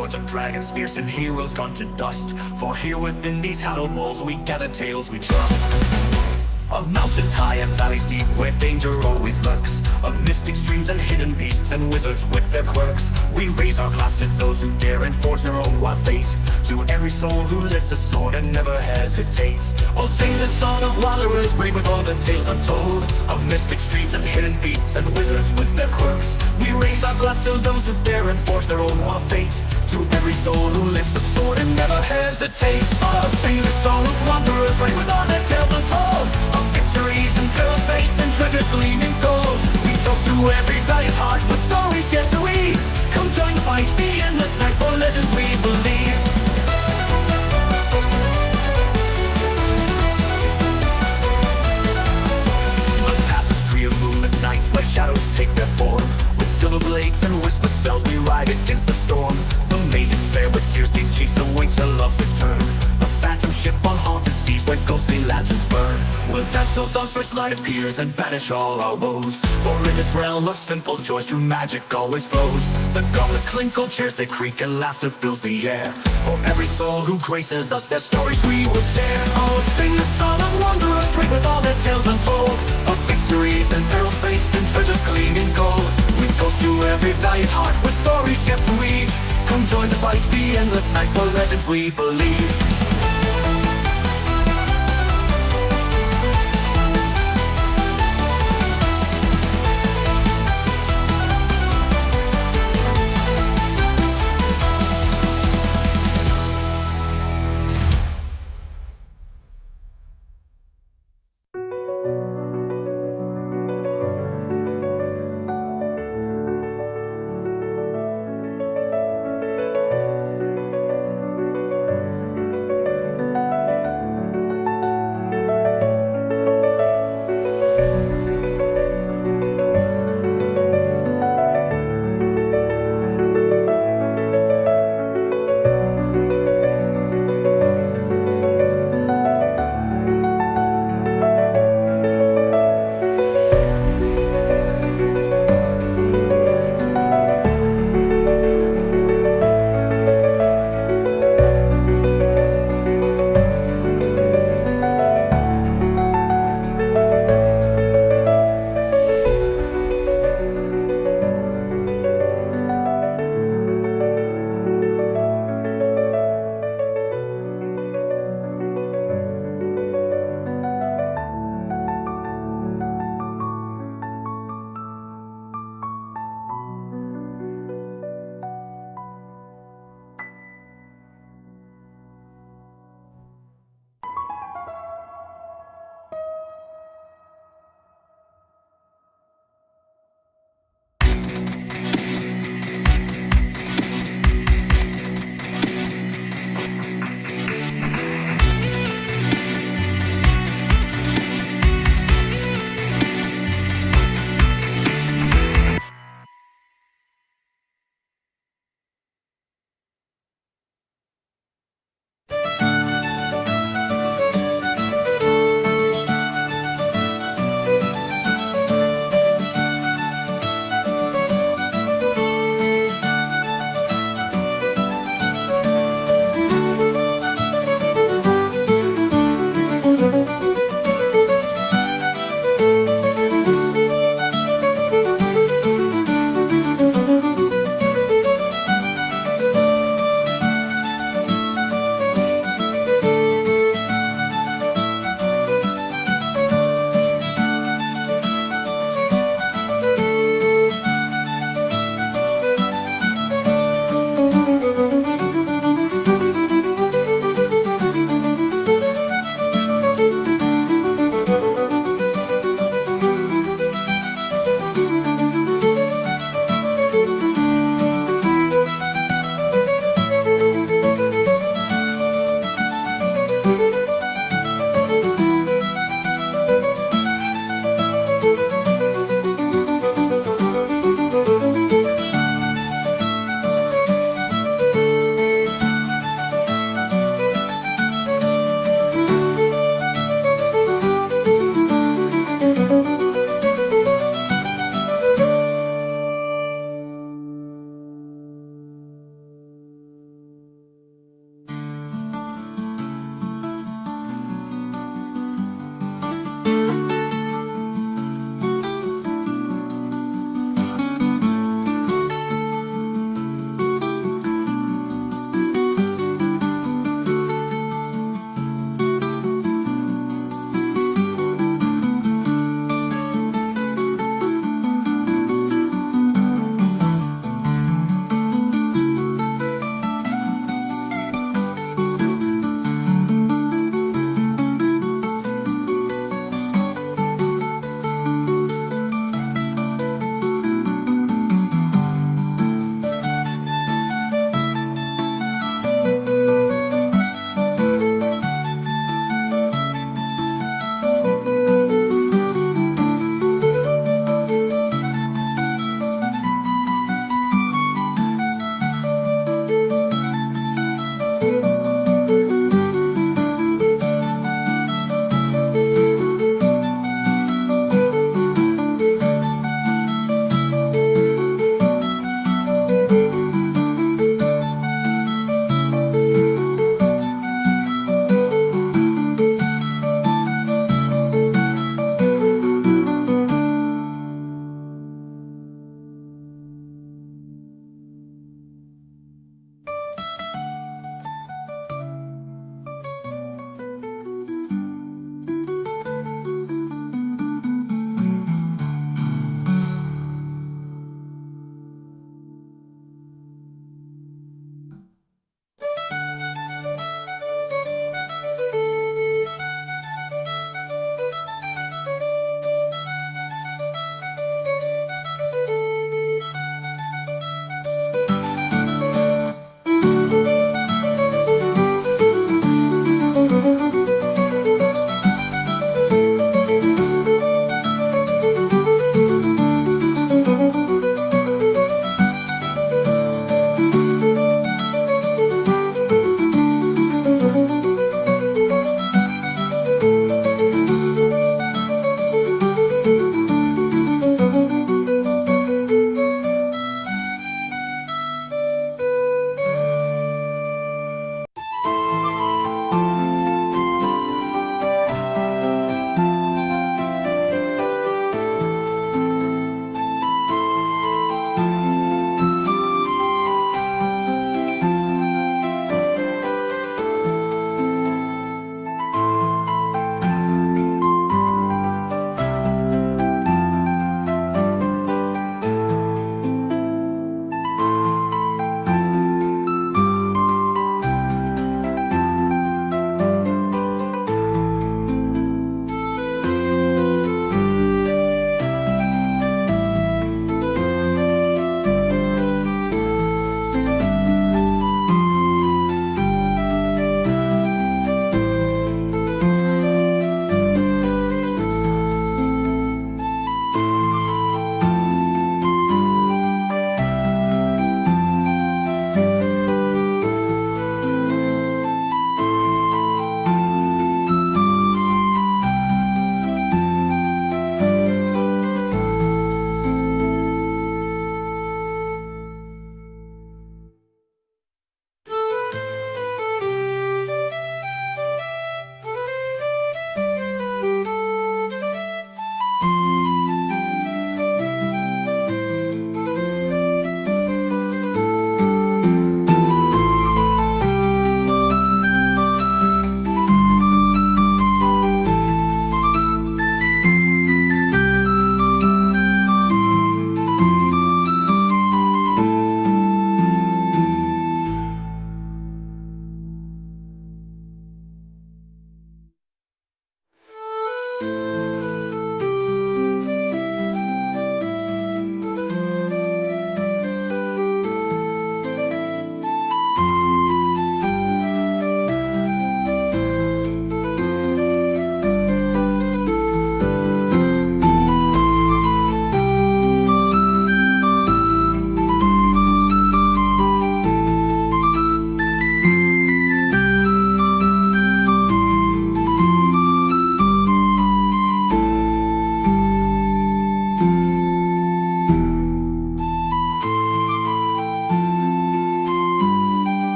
hordes of dragons fierce and heroes gone to dust. For here within these hallowed walls we gather tales we trust. Of mountains high and valleys deep where danger always lurks. Of mystic streams and hidden beasts and wizards with their quirks. We raise our glass to those who dare and forge their own wild fate. To every soul who lifts a sword and never hesitates. Oh, sing the song of wanderers brave with all the tales untold. Of mystic streams and hidden beasts and wizards with their quirks. We raise our glass to those who dare and forge their own wild fate. To every soul who lifts a sword and never hesitates. Oh, sing the song of wanderers brave with all their tales untold. Of victories and perils faced and treasures gleaming gold. We toast to every valiant heart with stories yet to weave. Come join the fight, the endless night for legends we believe. A tapestry of moonlit nights where shadows take their form. With silver blades and whispered spells we ride against the storm. The maiden fair with tear-stained cheeks awaits her love's return. A phantom ship on haunted seas where ghostly lanterns burn. Will dazzle dawn's first light appears and banish all our woes. For in this realm of simple joys true magic always flows. The goblets clink, old chairs they creak, and laughter fills the air. For every soul who graces us, their stories we will share. Oh, sing the song of wanderers brave with all their tales untold. Of victories and perils faced and treasures gleaming gold. We toast to every valiant heart with stories yet to weave. Come join the fight, the endless night for legends we believe.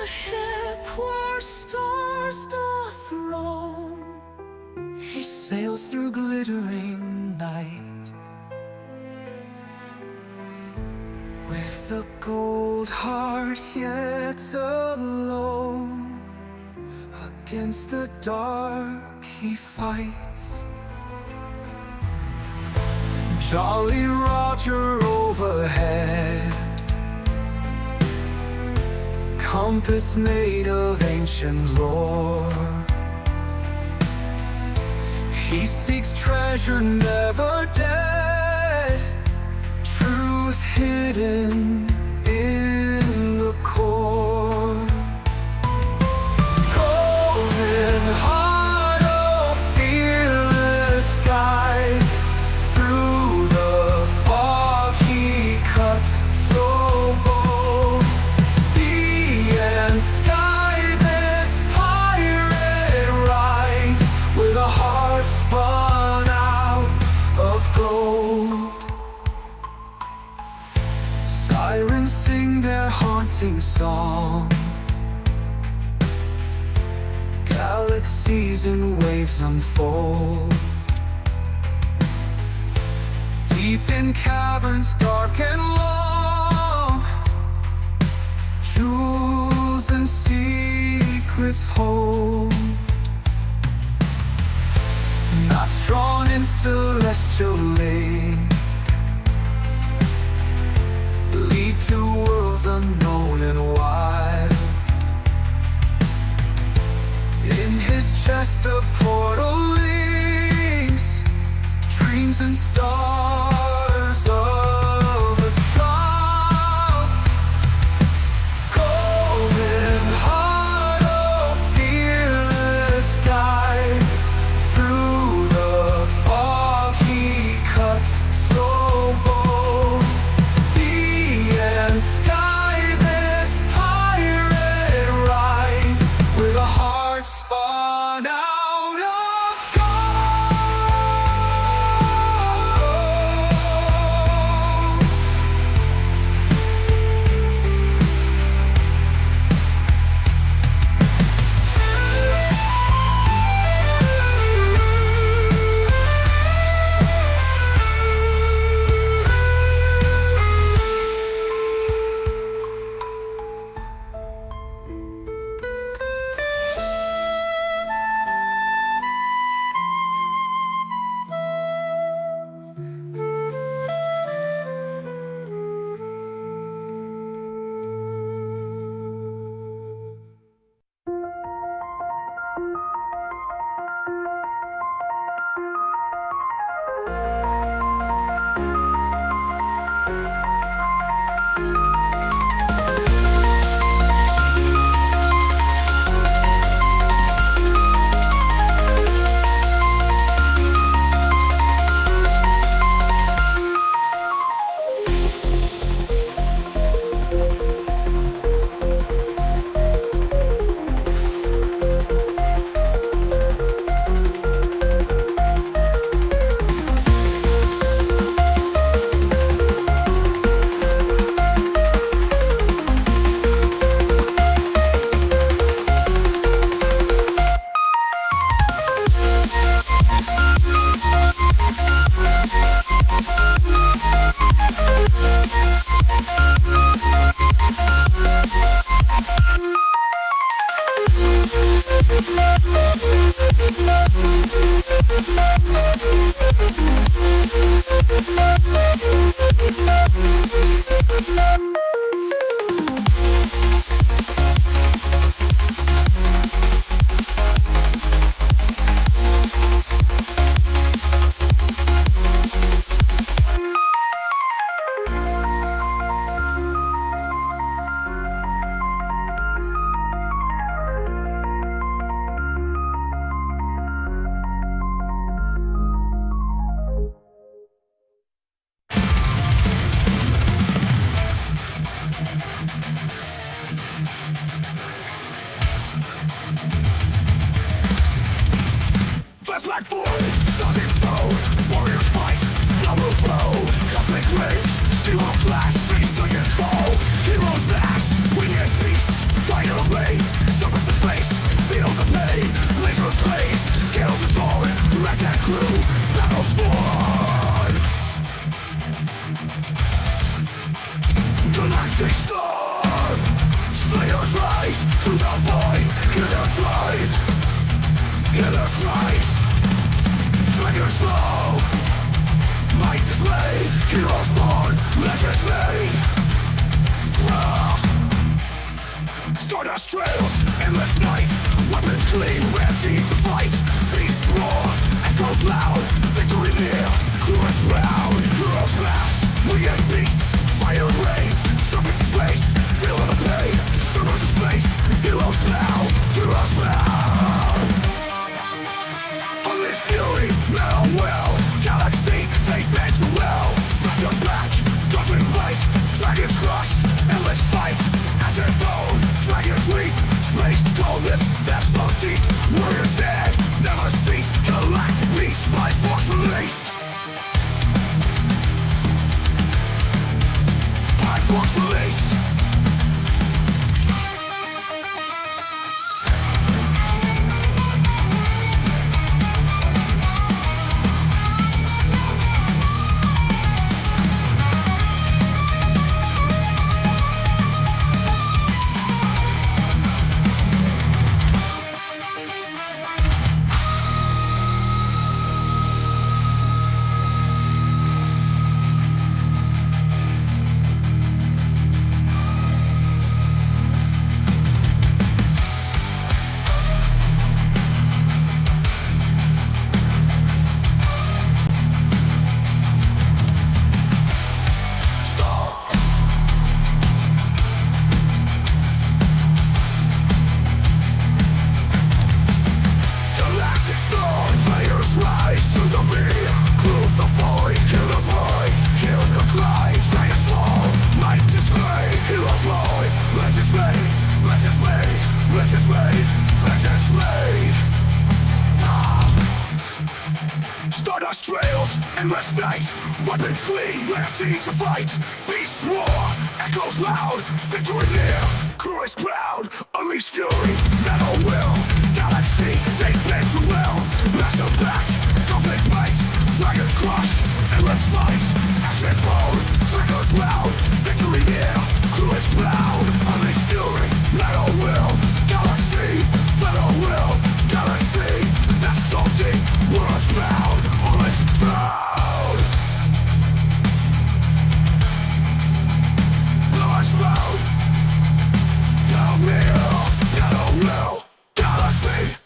ship where stars doth roam, he sails through glittering night, with a gold heart yet alone. Against the dark he fights. Jolly Roger overhead, compass made of ancient lore. He seeks treasure never dead, truth hidden in the core. Golden heart, oh fearless guide, through the fog he cuts so bold. Sea and sky this pirate rides, with a heart spun out of gold. Sirens sing their haunting song, galaxies in waves unfold. Deep in caverns dark and long, jewels and secrets hold. Knots drawn in celestial lake lead to worlds unknown and wild. In his chest a portal links dreams and stars of a child. Golden heart, oh fearless guide, through the fog he cuts so bold. Sea and sky this pirate rides, with a heart spun out of gold. Flash, streets against foe. Heroes blast, winged beasts, fire blaze. They storm, slayers rise through the void. Killer thrive, killer cries. Dragons fall, might display. Heroes born, legends made. Stardust trails, endless night. Weapons clean, ready to fight. Beasts roar, echoes loud. Victory near, heroes proud. Heroes mass, we ain't beasts. Fire rains, serpent to space. Feel the pain, serpent to space. Heroes bow, heroes bow. Unleash fury, metal will. Galaxy, they bend to will. Press your back, judgment light. Dragons crush, endless fight. As it bone, dragons weep. Space coldness, depths so deep. Warriors dead, never cease. Galactic beast, by force released. By force released. Stardust trails, endless night. Weapons clean, ready to fight. Beasts roar, echoes loud. Victory near, crew is proud. Unleash fury, metal will. Galaxy, they bend to will. Master back, conflict might. Dragons crush, endless fight. Ash and bone, triggers loud. Victory near, crew is proud. Unleash fury, metal will. Galaxy, metal will. Galaxy, that's so deep. World's proud, all is proud. World's proud. Down here, metal will. Galaxy.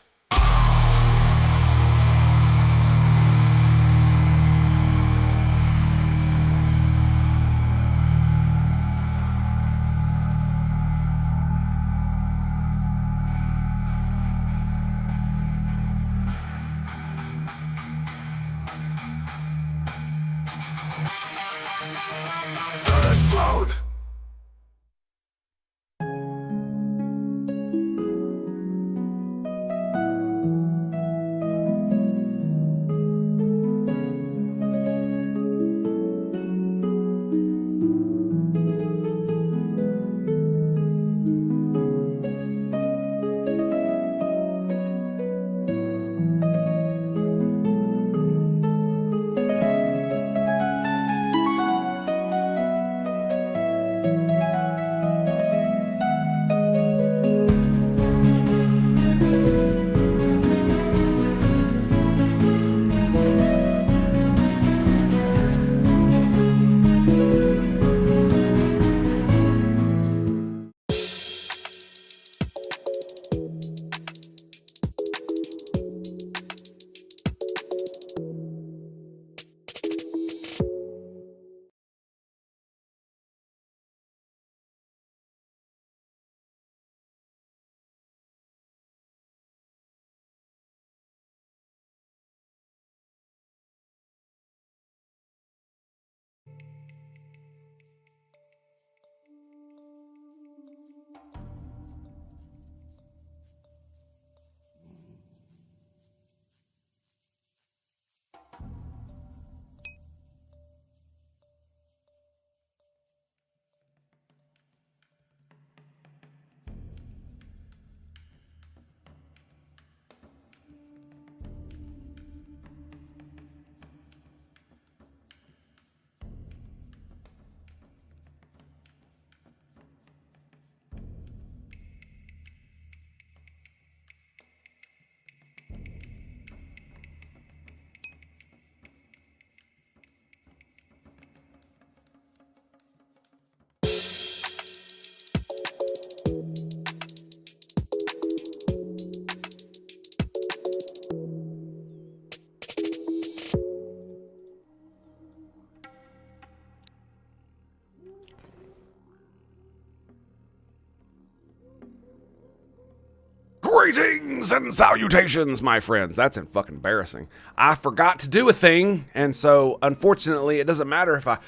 Greetings and salutations, my friends. That's fucking embarrassing. I forgot to do a thing, and so unfortunately, it doesn't matter if I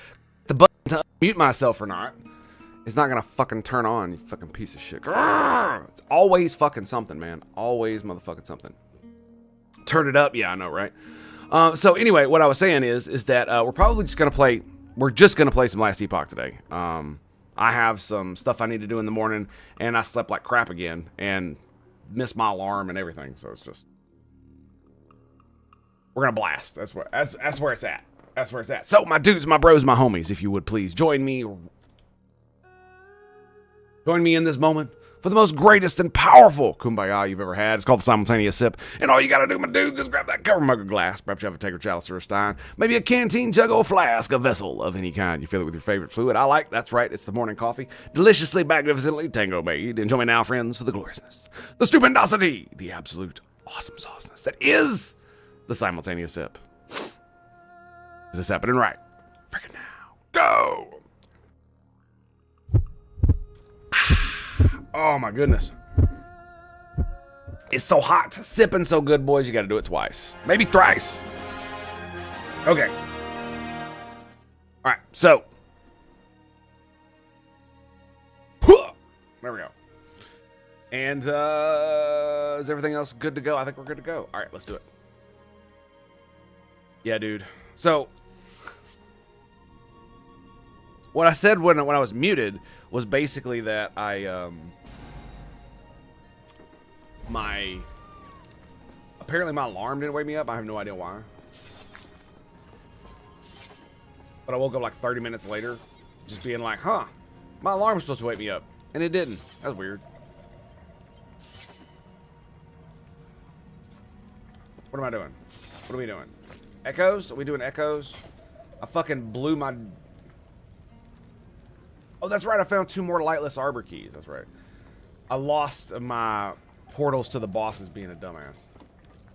the button to mute myself or not. It's not gonna fucking turn on, you fucking piece of shit. Grrr! It's always fucking something, man. Always motherfucking something. Turn it up, yeah, I know, right? So anyway, what I was saying is that we're probably just gonna play. We're just gonna play some Last Epoch today. I have some stuff I need to do in the morning, and I slept like crap again, and missed my alarm and everything. So it's just we're gonna blast. That's where it's at. That's where it's at. So my dudes, my bros, my homies, if you would please join me in this moment for the most greatest and powerful kumbaya you've ever had. It's called the simultaneous sip. And all you gotta do, my dudes, is grab that cover mug or glass. Perhaps you have a Taker, chalice, or a stein. Maybe a canteen, jug, or flask, a vessel of any kind. You fill it with your favorite fluid. I like, that's right, it's the morning coffee. Deliciously, magnificently Tango made. Enjoy me now, friends, for the gloriousness, the stupendosity, the absolute awesome sauceness that is the simultaneous sip. Is this happening right? Freaking now. Go! Oh my goodness. It's so hot. Sipping so good, boys. You gotta do it twice. Maybe thrice. Okay. Alright, so. There we go. And is everything else good to go? I think we're good to go. Alright, let's do it. Yeah, dude. So what I said when I was muted was basically that apparently my alarm didn't wake me up. I have no idea why. But I woke up like 30 minutes later, just being like, huh, my alarm was supposed to wake me up. And it didn't. That's weird. What am I doing? What are we doing? Echoes? Are we doing echoes? I fucking blew my... Oh, that's right. I found 2 more lightless arbor keys. That's right. I lost my portals to the bosses being a dumbass.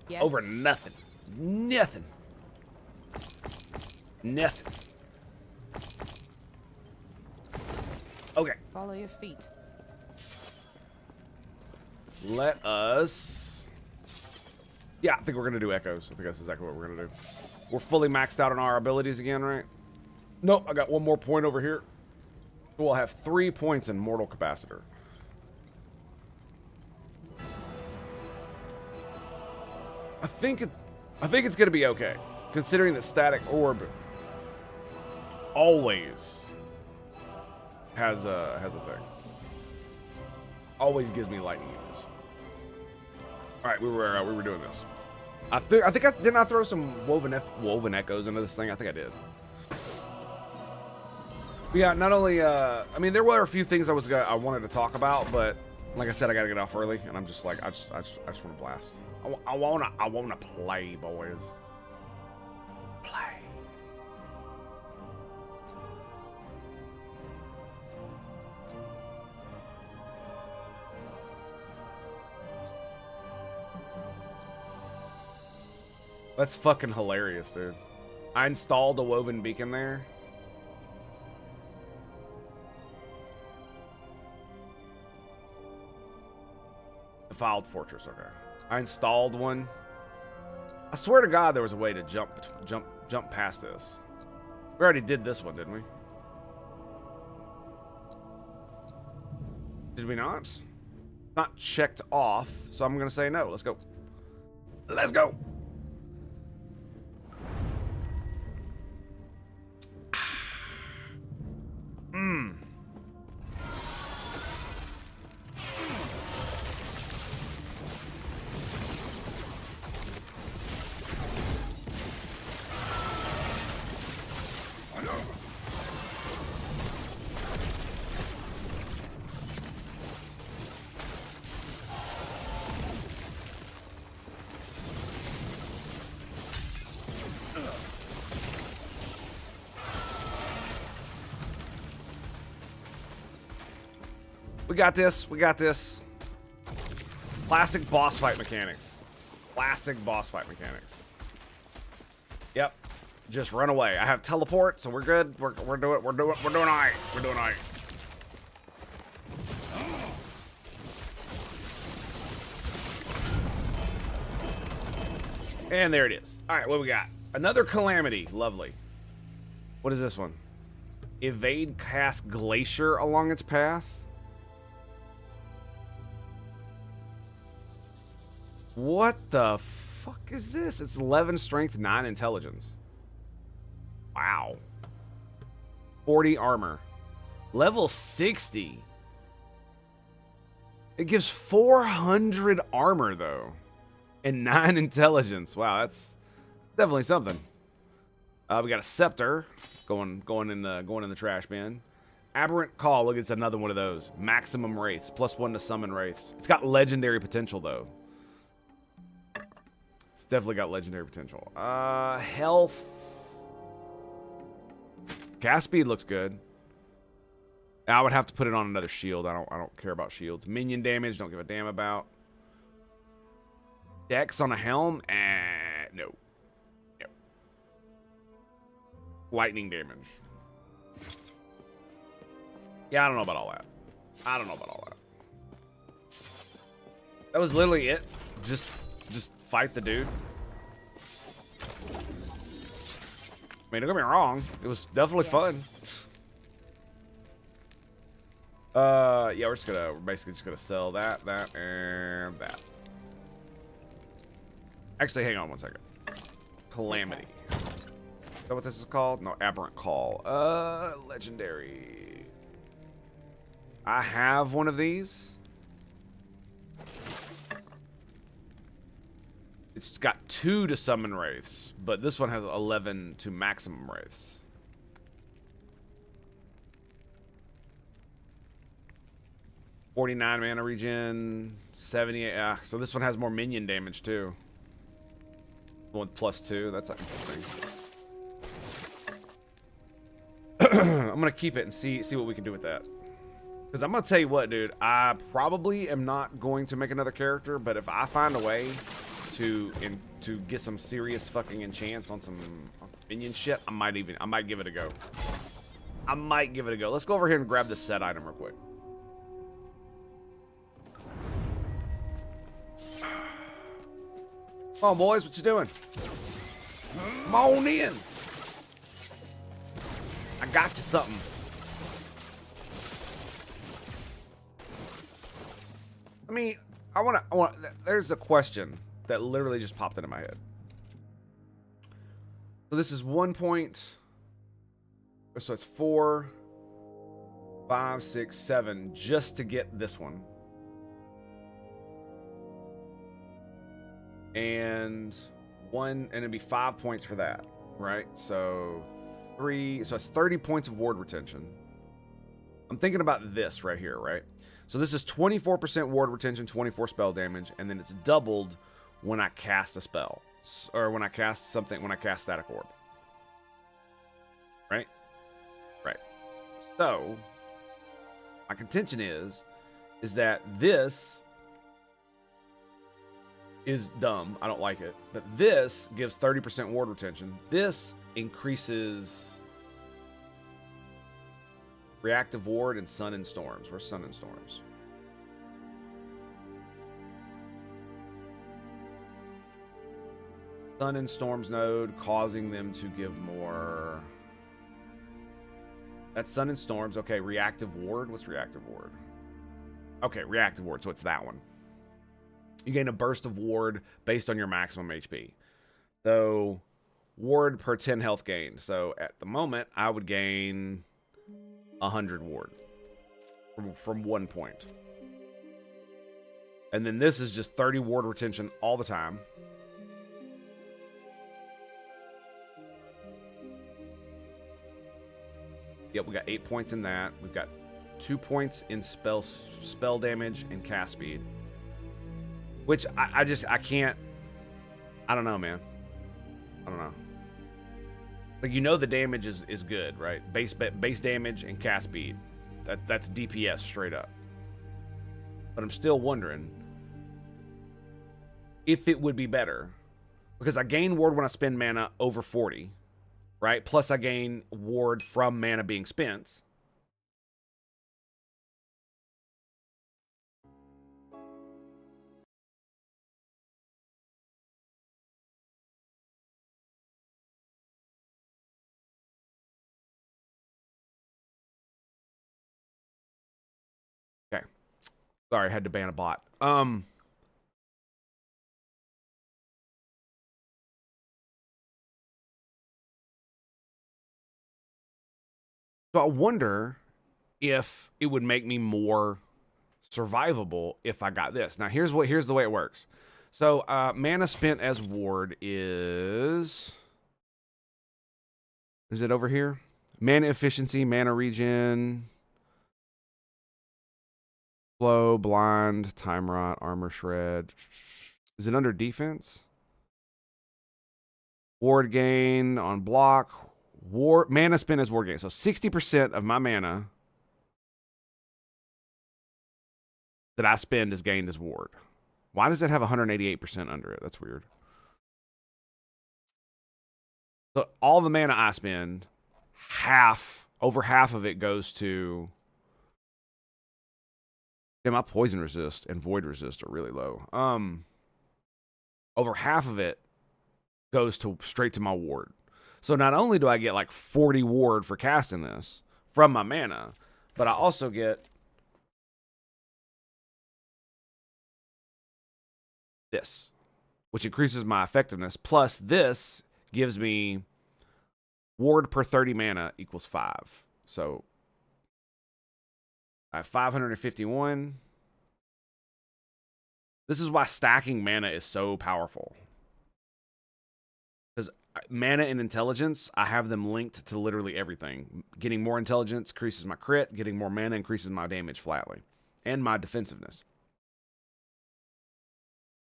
Yes. Over nothing. Nothing. Nothing. Okay. Follow your feet. Let us... Yeah, I think we're going to do echoes. I think that's exactly what we're going to do. We're fully maxed out on our abilities again, right? Nope, I got 1 more point over here. We'll have 3 points in Mortal Capacitor. I think it's gonna be okay, considering that Static Orb always has a thing. Always gives me lightning units. All right, we were doing this. I think didn't I throw some woven echoes into this thing? I think I did. But yeah, not only I mean, there were a few things I wanted to talk about, but like I said, I gotta get off early, and I'm just like I just want to blast. I wanna play, boys. Play. That's fucking hilarious, dude. I installed a woven beacon there. Defiled Fortress, okay. I installed one. I swear to God there was a way to jump past this. We already did this one, didn't we? Did we not? Not checked off, so I'm gonna say no. Let's go. Let's go. We got this. We got this. Classic boss fight mechanics. Classic boss fight mechanics. Yep. Just run away. I have teleport, so we're good. We're doing all right. We're doing all right. And there it is. All right, what we got? Another Calamity. Lovely. What is this one? Evade cast Glacier along its path. What the fuck is this? It's 11 strength, 9 intelligence. Wow. 40 armor. Level 60. It gives 400 armor though. And 9 intelligence. Wow, that's definitely something. We got a Scepter going in the trash bin. Aberrant Call. Look, it's another one of those. Maximum Wraiths. +1 to summon Wraiths. It's got legendary potential though. It's definitely got legendary potential. Health. Cast speed looks good. I would have to put it on another shield. I don't care about shields. Minion damage, don't give a damn about. Dex on a helm? No. No. Lightning damage. Yeah, I don't know about all that. I don't know about all that. That was literally it. Just fight the dude. I mean, don't get me wrong. It was definitely fun. Yeah, we're basically just gonna sell that, and that. Actually, hang on one second. Calamity. Is that what this is called? No, Aberrant Call. Legendary. I have one of these. It's got 2 to summon Wraiths, but this one has 11 to maximum Wraiths. $49 mana regen, 78. So this one has more minion damage too. One +2. That's interesting. I'm gonna keep it and see what we can do with that. Because I'm gonna tell you what, dude. I probably am not going to make another character, but if I find a way to get some serious fucking enchants on some minion shit, I might give it a go. I might give it a go. Let's go over here and grab this set item real quick. Come on, boys, what you doing? Come on in. I got you something. I mean, I want. There's a question that literally just popped into my head. So this is 1 point. So it's 4, 5, 6, 7 just to get this one. And it'd be 5 points for that, right? So it's 30 points of ward retention. I'm thinking about this right here, right? So this is 24% ward retention, 24 spell damage, and then it's doubled when I cast a spell. Or when I cast Static Orb. Right? Right. So, my contention is that this is dumb. I don't like it. But this gives 30% ward retention. This increases reactive ward and sun and storms. Where's sun and storms? Sun and storms node, causing them to give more. That's sun and storms. Okay, reactive ward. What's reactive ward? Okay, reactive ward. So it's that one. You gain a burst of ward based on your maximum HP. So, ward per 10 health gained. So, at the moment, I would gain 100 ward from 1 point. And then this is just 30 ward retention all the time. Yep, we got 8 points in that. We've got 2 points in spell damage and cast speed. Which I can't. I don't know, man. I don't know. Like, you know, the damage is good, right? Base damage and cast speed. That's DPS straight up. But I'm still wondering if it would be better, because I gain ward when I spend mana over 40, right? Plus I gain ward from mana being spent. Sorry, I had to ban a bot. So I wonder if it would make me more survivable if I got this. Now here's the way it works. So mana spent as ward is it over here? Mana efficiency, mana regen, flow, blind, time rot, armor shred. Is it under defense? Ward gain on block. Mana spent as ward gain. So 60% of my mana that I spend is gained as ward. Why does it have 188% under it? That's weird. So all the mana I spend, over half of it goes to... Yeah, my poison resist and void resist are really low. Over half of it goes straight to my ward. So not only do I get like 40 ward for casting this from my mana, but I also get this, which increases my effectiveness. Plus this gives me ward per 30 mana equals 5. So I have 551. This is why stacking mana is so powerful. Because mana and intelligence, I have them linked to literally everything. Getting more intelligence increases my crit. Getting more mana increases my damage flatly. And my defensiveness.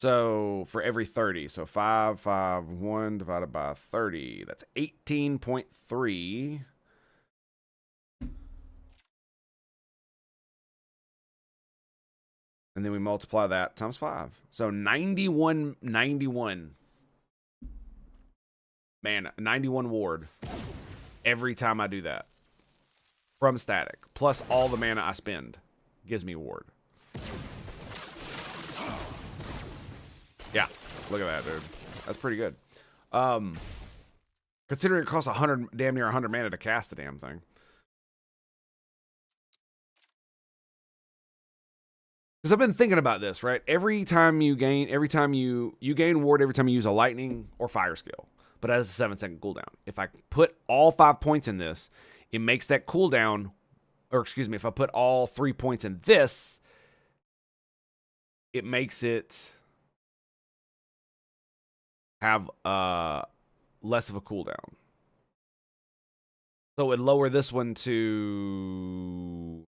So for every 30, so 551 divided by 30, that's 18.3. And then we multiply that times 5. So 91 mana, 91 ward every time I do that. From static. Plus all the mana I spend gives me ward. Yeah, look at that, dude. That's pretty good. Considering it costs damn near 100 mana to cast the damn thing. Because I've been thinking about this, right? Every time you gain ward every time you use a lightning or fire skill. But it has a 7-second cooldown. If I put all 5 points in this, it makes that cooldown, or excuse me, if I put all 3 points in this, it makes it have less of a cooldown. So it would lower this one to...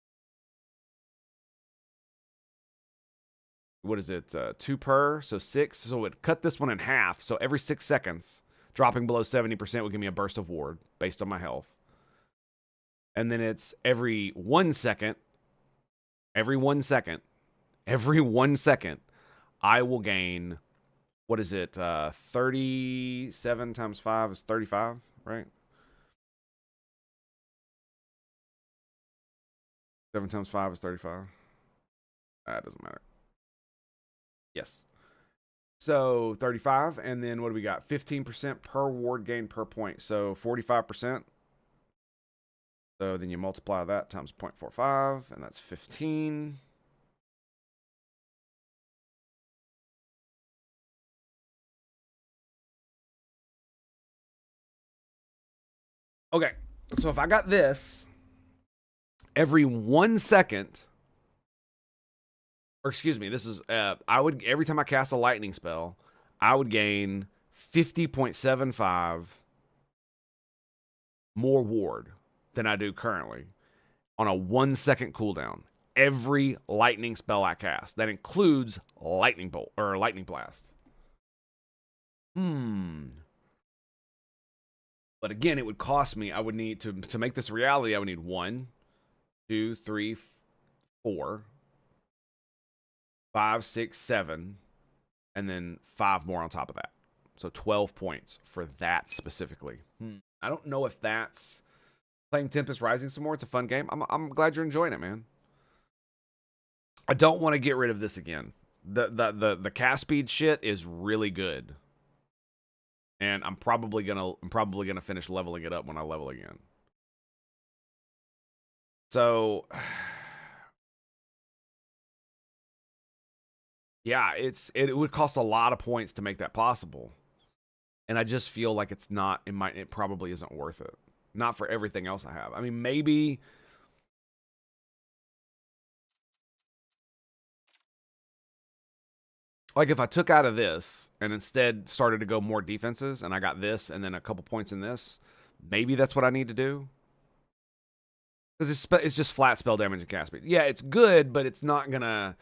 What is it? 2 per, so 6. So it would cut this one in half. So every 6 seconds, dropping below 70% would give me a burst of ward based on my health. And then it's every 1 second, I will gain, what is it? 37 times 5 is 35, right? 7 times 5 is 35. That doesn't matter. Yes. So 35, and then what do we got? 15% per ward gain per point. So 45%. So then you multiply that times 0.45, and that's 15. Okay, so if I got this, every 1 second, or excuse me, this is, every time I cast a lightning spell, I would gain 50.75 more ward than I do currently on a 1 second cooldown. Every lightning spell I cast. That includes lightning bolt or lightning blast. But again, it would cost me, I would need to make this a reality, I would need 1, 2, 3, 4, 5, 6, 7, and then 5 more on top of that. So 12 points for that specifically. I don't know if that's playing Tempest Rising some more. It's a fun game. I'm glad you're enjoying it, man. I don't want to get rid of this again. The cast speed shit is really good. And I'm probably gonna finish leveling it up when I level again. So Yeah, it would cost a lot of points to make that possible. And I just feel like it's not, it probably isn't worth it. Not for everything else I have. I mean, maybe. Like if I took out of this and instead started to go more defenses and I got this and then a couple points in this, maybe that's what I need to do. Because it's just flat spell damage and cast speed. Yeah, it's good, but it's not gonna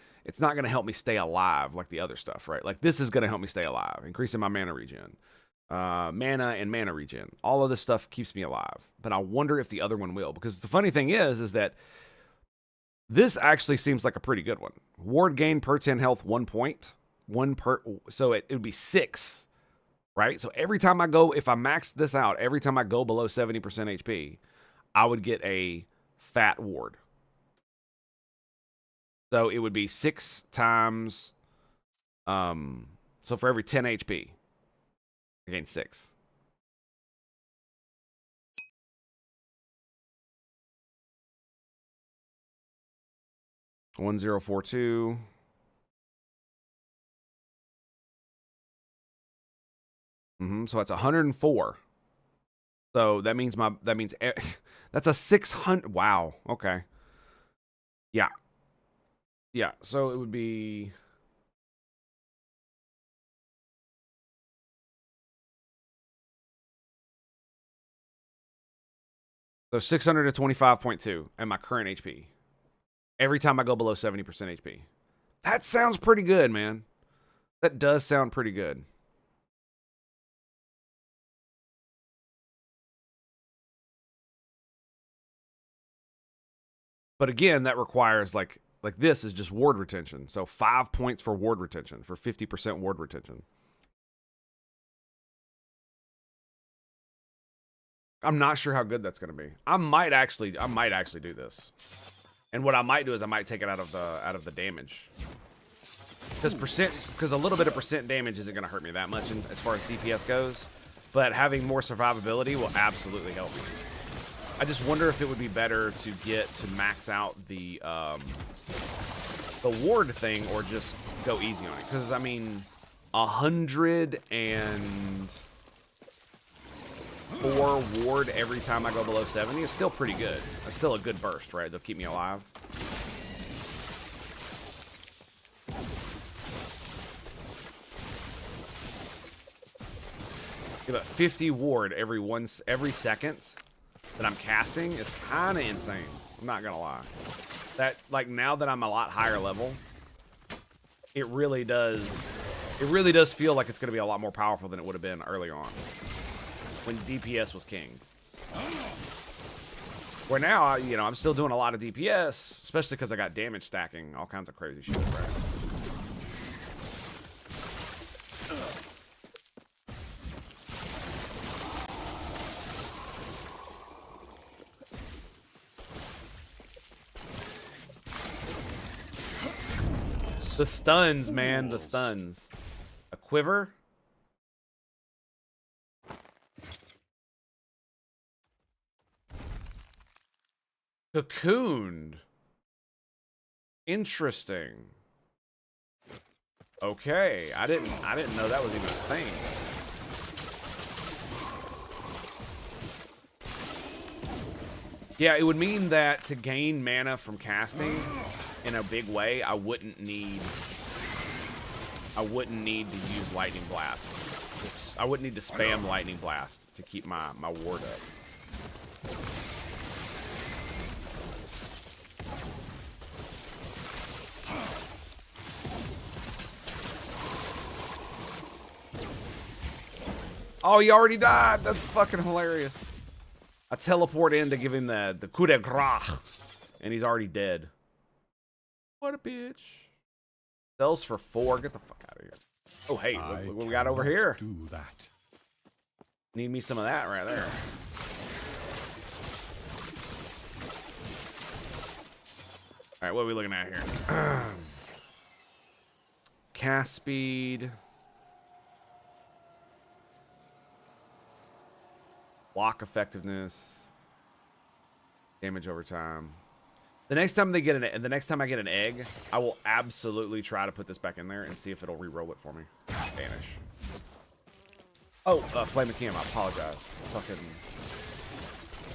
help me stay alive like the other stuff, right? Like this is gonna help me stay alive, increasing my mana regen. Mana and mana regen. All of this stuff keeps me alive. But I wonder if the other one will. Because the funny thing is that this actually seems like a pretty good one. Ward gain per 10 health, 1 point. So it would be 6, right? So every time I go, if I max this out, every time I go below 70% HP, I would get a fat ward. So it would be 6 times, so for every 10 HP, I gain 6. $1042. So that's 104. So that means that's a 600. Wow. Okay. Yeah. Yeah. So it would be. So 625.2 at my current HP. Every time I go below 70% HP. That sounds pretty good, man. That does sound pretty good. But again, that requires like this is just ward retention. So 5 points for ward retention, for 50% ward retention. I'm not sure how good that's going to be. I might actually do this. And what I might do is I might take it out of the damage. Because a little bit of percent damage isn't going to hurt me that much as far as DPS goes. But having more survivability will absolutely help me. I just wonder if it would be better to get to max out the ward thing or just go easy on it. Because, I mean, 104 ward every time I go below 70 is still pretty good. It's still a good burst, right? They'll keep me alive. Yeah, but 50 ward every second that I'm casting is kind of insane. I'm not gonna lie. That, like, now that I'm a lot higher level, it really does feel like it's gonna be a lot more powerful than it would have been early on when DPS was king. Where now, I'm still doing a lot of DPS, especially because I got damage stacking, all kinds of crazy shit, right? The stuns, man, the stuns. A quiver? Cocooned. Interesting. Okay, I didn't know that was even a thing. Yeah, it would mean that to gain mana from casting in a big way, I wouldn't need to use Lightning Blast. I wouldn't need to spam Lightning Blast to keep my ward up. Oh, he already died. That's fucking hilarious. I teleport in to give him the coup de grace, and he's already dead. What a bitch. Sells for 4. Get the fuck out of here. Oh, hey, look what we got over here. Do that. Need me some of that right there. All right, what are we looking at here? Cast speed. Block effectiveness. Damage over time. The next time they get the next time I get an egg, I will absolutely try to put this back in there and see if it'll re-roll it for me. Vanish. Oh, Flame of Cam, I apologize. Fucking.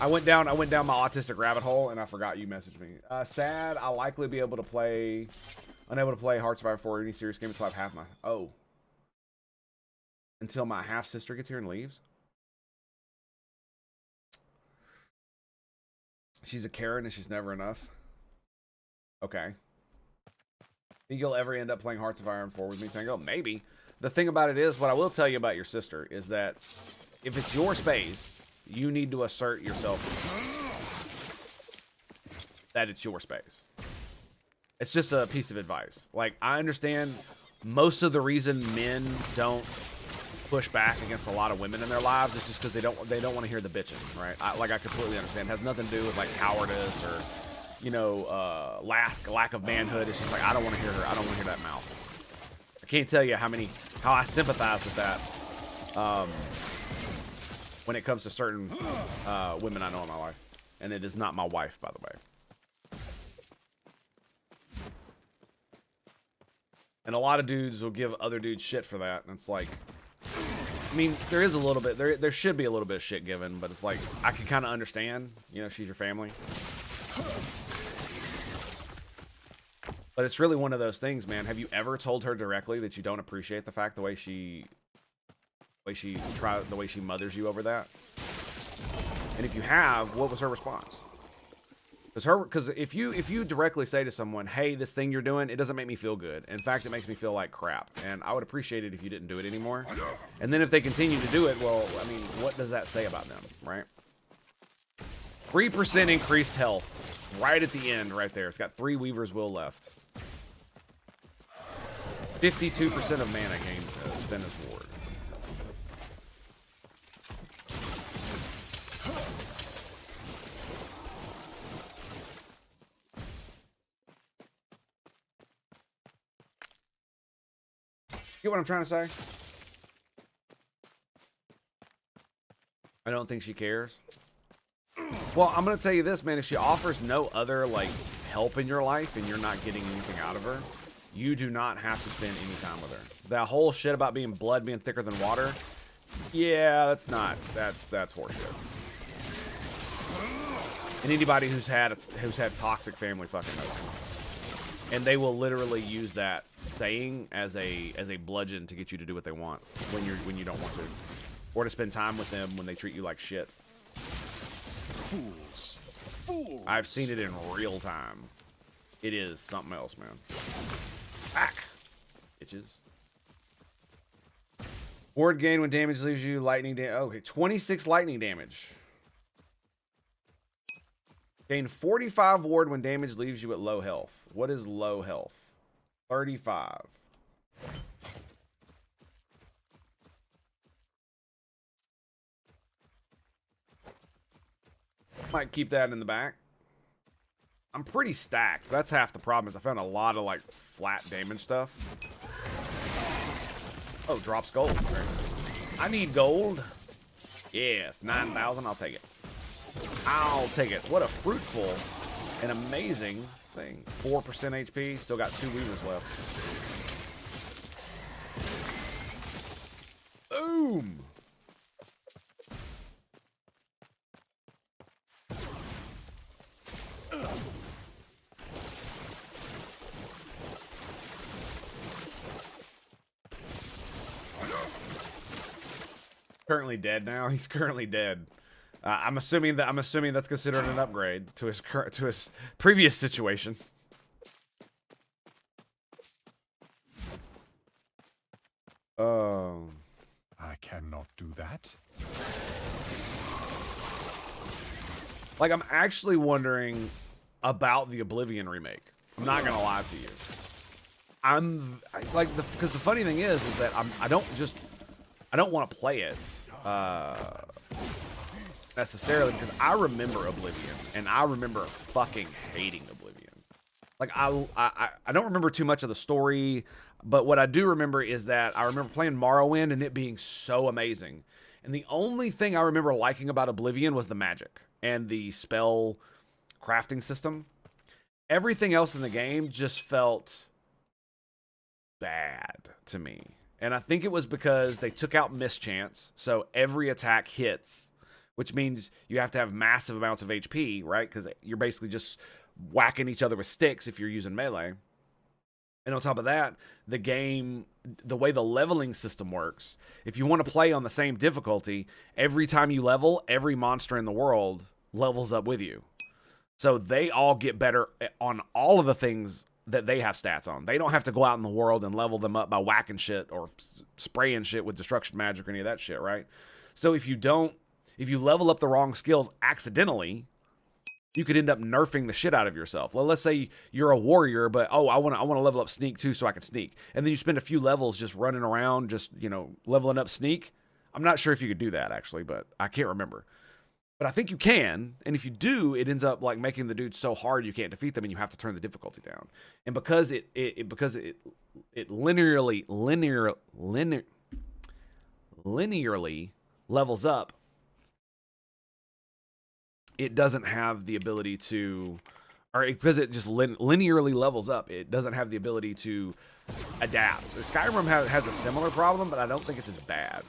I went down my autistic rabbit hole and I forgot you messaged me. Sad, I'll likely be unable to play Heart Survivor 4 or any serious game until I've half my. Oh. Until my half sister gets here and leaves. She's a Karen and she's never enough. Okay. Think you'll ever end up playing Hearts of Iron 4 with me, Tango? Maybe. The thing about it is, what I will tell you about your sister is that if it's your space, you need to assert yourself that it's your space. It's just a piece of advice. Like, I understand most of the reason men don't push back against a lot of women in their lives is just because they don't want to hear the bitching, right? I completely understand. It has nothing to do with like cowardice or, you know, lack of manhood. It's just like, I don't want to hear her. I don't want to hear that mouth. I can't tell you how I sympathize with that when it comes to certain women I know in my life. And it is not my wife, by the way. And a lot of dudes will give other dudes shit for that. And it's like, I mean, there is a little bit, there should be a little bit of shit given, but it's like, I can kind of understand, you know, she's your family. But it's really one of those things, man. Have you ever told her directly that you don't appreciate the fact the way she mothers you over that? And if you have, what was her response? Because if you directly say to someone, hey, this thing you're doing, it doesn't make me feel good. In fact, it makes me feel like crap. And I would appreciate it if you didn't do it anymore. And then if they continue to do it, well, I mean, what does that say about them, right? 3% increased health. Right at the end, right there. It's got 3 Weaver's Will left. 52% of mana gained spin as ward. Get what I'm trying to say? I don't think she cares. Well, I'm going to tell you this, man. If she offers no other, like, help in your life and you're not getting anything out of her, you do not have to spend any time with her. That whole shit about blood being thicker than water, yeah, that's horseshit. And anybody who's had toxic family fucking knows. And they will literally use that saying as a bludgeon to get you to do what they want when you don't want to, or to spend time with them when they treat you like shit. Fools. I've seen it in real time. It is something else, man. Back, bitches. Ward gain when damage leaves you lightning damage. Okay, 26 lightning damage. Gain 45 ward when damage leaves you at low health. What is low health? 35. Might keep that in the back. I'm pretty stacked. That's half the problem is I found a lot of like flat damage stuff. Oh, drops gold. I need gold. Yes, 9,000. I'll take it. I'll take it. What a fruitful and amazing thing. 4% HP. Still got 2 Weavers left. Boom. Currently dead now. He's currently dead. I'm assuming that's considered an upgrade to his previous situation. I cannot do that. Like, I'm actually wondering about the Oblivion remake. I'm not gonna lie to you. Because the funny thing is that I don't want to play it necessarily because I remember Oblivion and I remember fucking hating Oblivion. Like I don't remember too much of the story, but what I do remember is that I remember playing Morrowind and it being so amazing. And the only thing I remember liking about Oblivion was the magic and the spell crafting system. everything else in the game just felt bad to me. And I think it was because they took out mischance, so every attack hits, which means you have to have massive amounts of HP, right? Because you're basically just whacking each other with sticks if you're using melee. And on top of that, the game, the way the leveling system works, if you want to play on the same difficulty, every time you level, every monster in the world levels up with you. So they all get better on all of the things that they have stats on. They don't have to go out in the world and level them up by whacking shit or spraying shit with destruction magic or any of that shit, right? So if you level up the wrong skills accidentally, you could end up nerfing the shit out of yourself. Well, let's say you're a warrior, but I want to level up sneak too so I can sneak. And then you spend a few levels just running around, just, leveling up sneak. I'm not sure if you could do that actually, but I can't remember. But I think you can, and if you do, it ends up like making the dudes so hard you can't defeat them, and you have to turn the difficulty down. And because it linearly levels up, it doesn't have the ability to, or because it just linearly levels up, it doesn't have the ability to adapt. Skyrim has a similar problem, but I don't think it's as bad.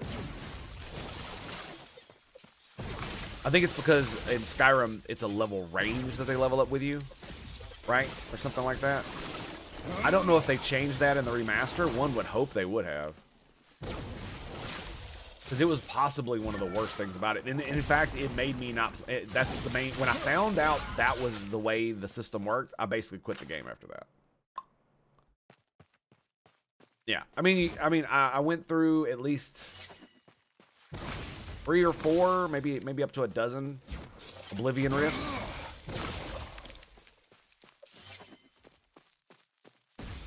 I think it's because in Skyrim, it's a level range that they level up with you, right? Or something like that. I don't know if they changed that in the remaster. One would hope they would have. Because it was possibly one of the worst things about it. And in fact, it made me not... That's the main... When I found out that was the way the system worked, I basically quit the game after that. Yeah. I mean, I went through at least 3 or 4, maybe up to a dozen Oblivion rifts.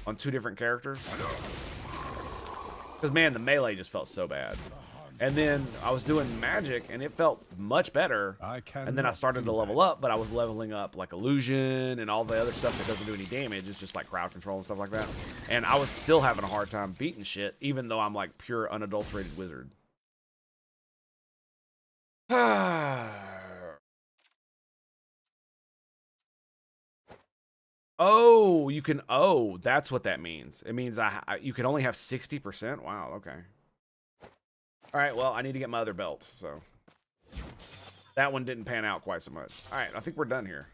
On 2 different characters. Because, man, the melee just felt so bad. And then I was doing magic, and it felt much better. And then I started to level up, but I was leveling up like illusion and all the other stuff that doesn't do any damage. It's just like crowd control and stuff like that. And I was still having a hard time beating shit, even though I'm like pure unadulterated wizard. Oh, you can. Oh, that's what that means. It means you can only have 60%. Wow. Okay. All right. Well, I need to get my other belt. So that one didn't pan out quite so much. All right. I think we're done here.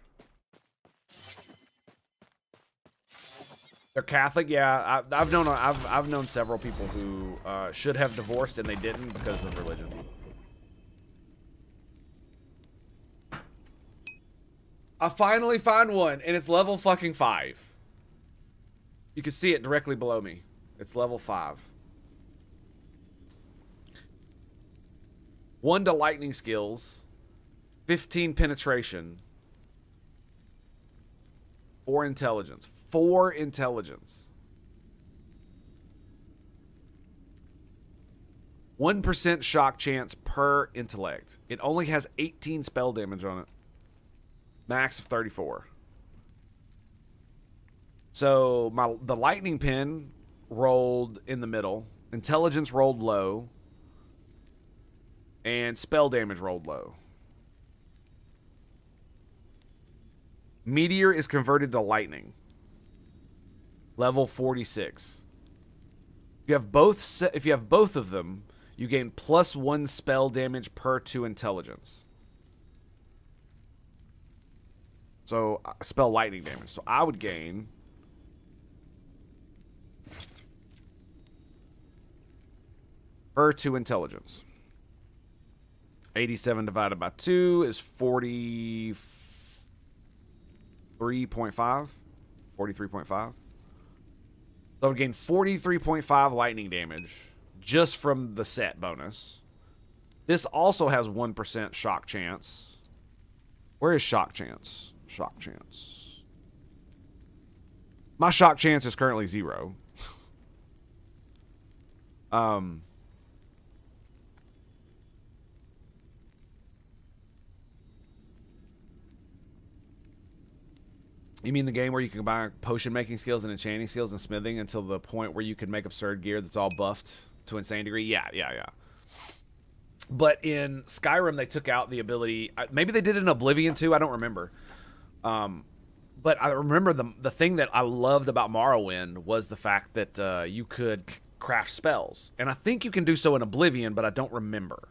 They're Catholic. Yeah. I've known several people who should have divorced and they didn't because of religion. I finally found one, and it's level fucking 5. You can see it directly below me. It's level 5. 1 to lightning skills, 15 penetration, 4 intelligence. 4 intelligence. 1% shock chance per intellect. It only has 18 spell damage on it. Max of 34. So the lightning pin rolled in the middle. Intelligence rolled low. And spell damage rolled low. Meteor is converted to lightning. Level 46. If you have both of them, you gain +1 spell damage per 2 intelligence. So, spell lightning damage. So, I would gain... per 2 intelligence. 87 divided by 2 is 43.5. 43.5. So, I would gain 43.5 lightning damage just from the set bonus. This also has 1% shock chance. Where is shock chance? Shock chance. My shock chance is currently 0. You mean the game where you can combine potion making skills and enchanting skills and smithing until the point where you can make absurd gear that's all buffed to insane degree? Yeah. But in Skyrim, they took out the ability. Maybe they did it in Oblivion too. I don't remember. But I remember the thing that I loved about Morrowind was the fact that you could craft spells. And I think you can do so in Oblivion, but I don't remember.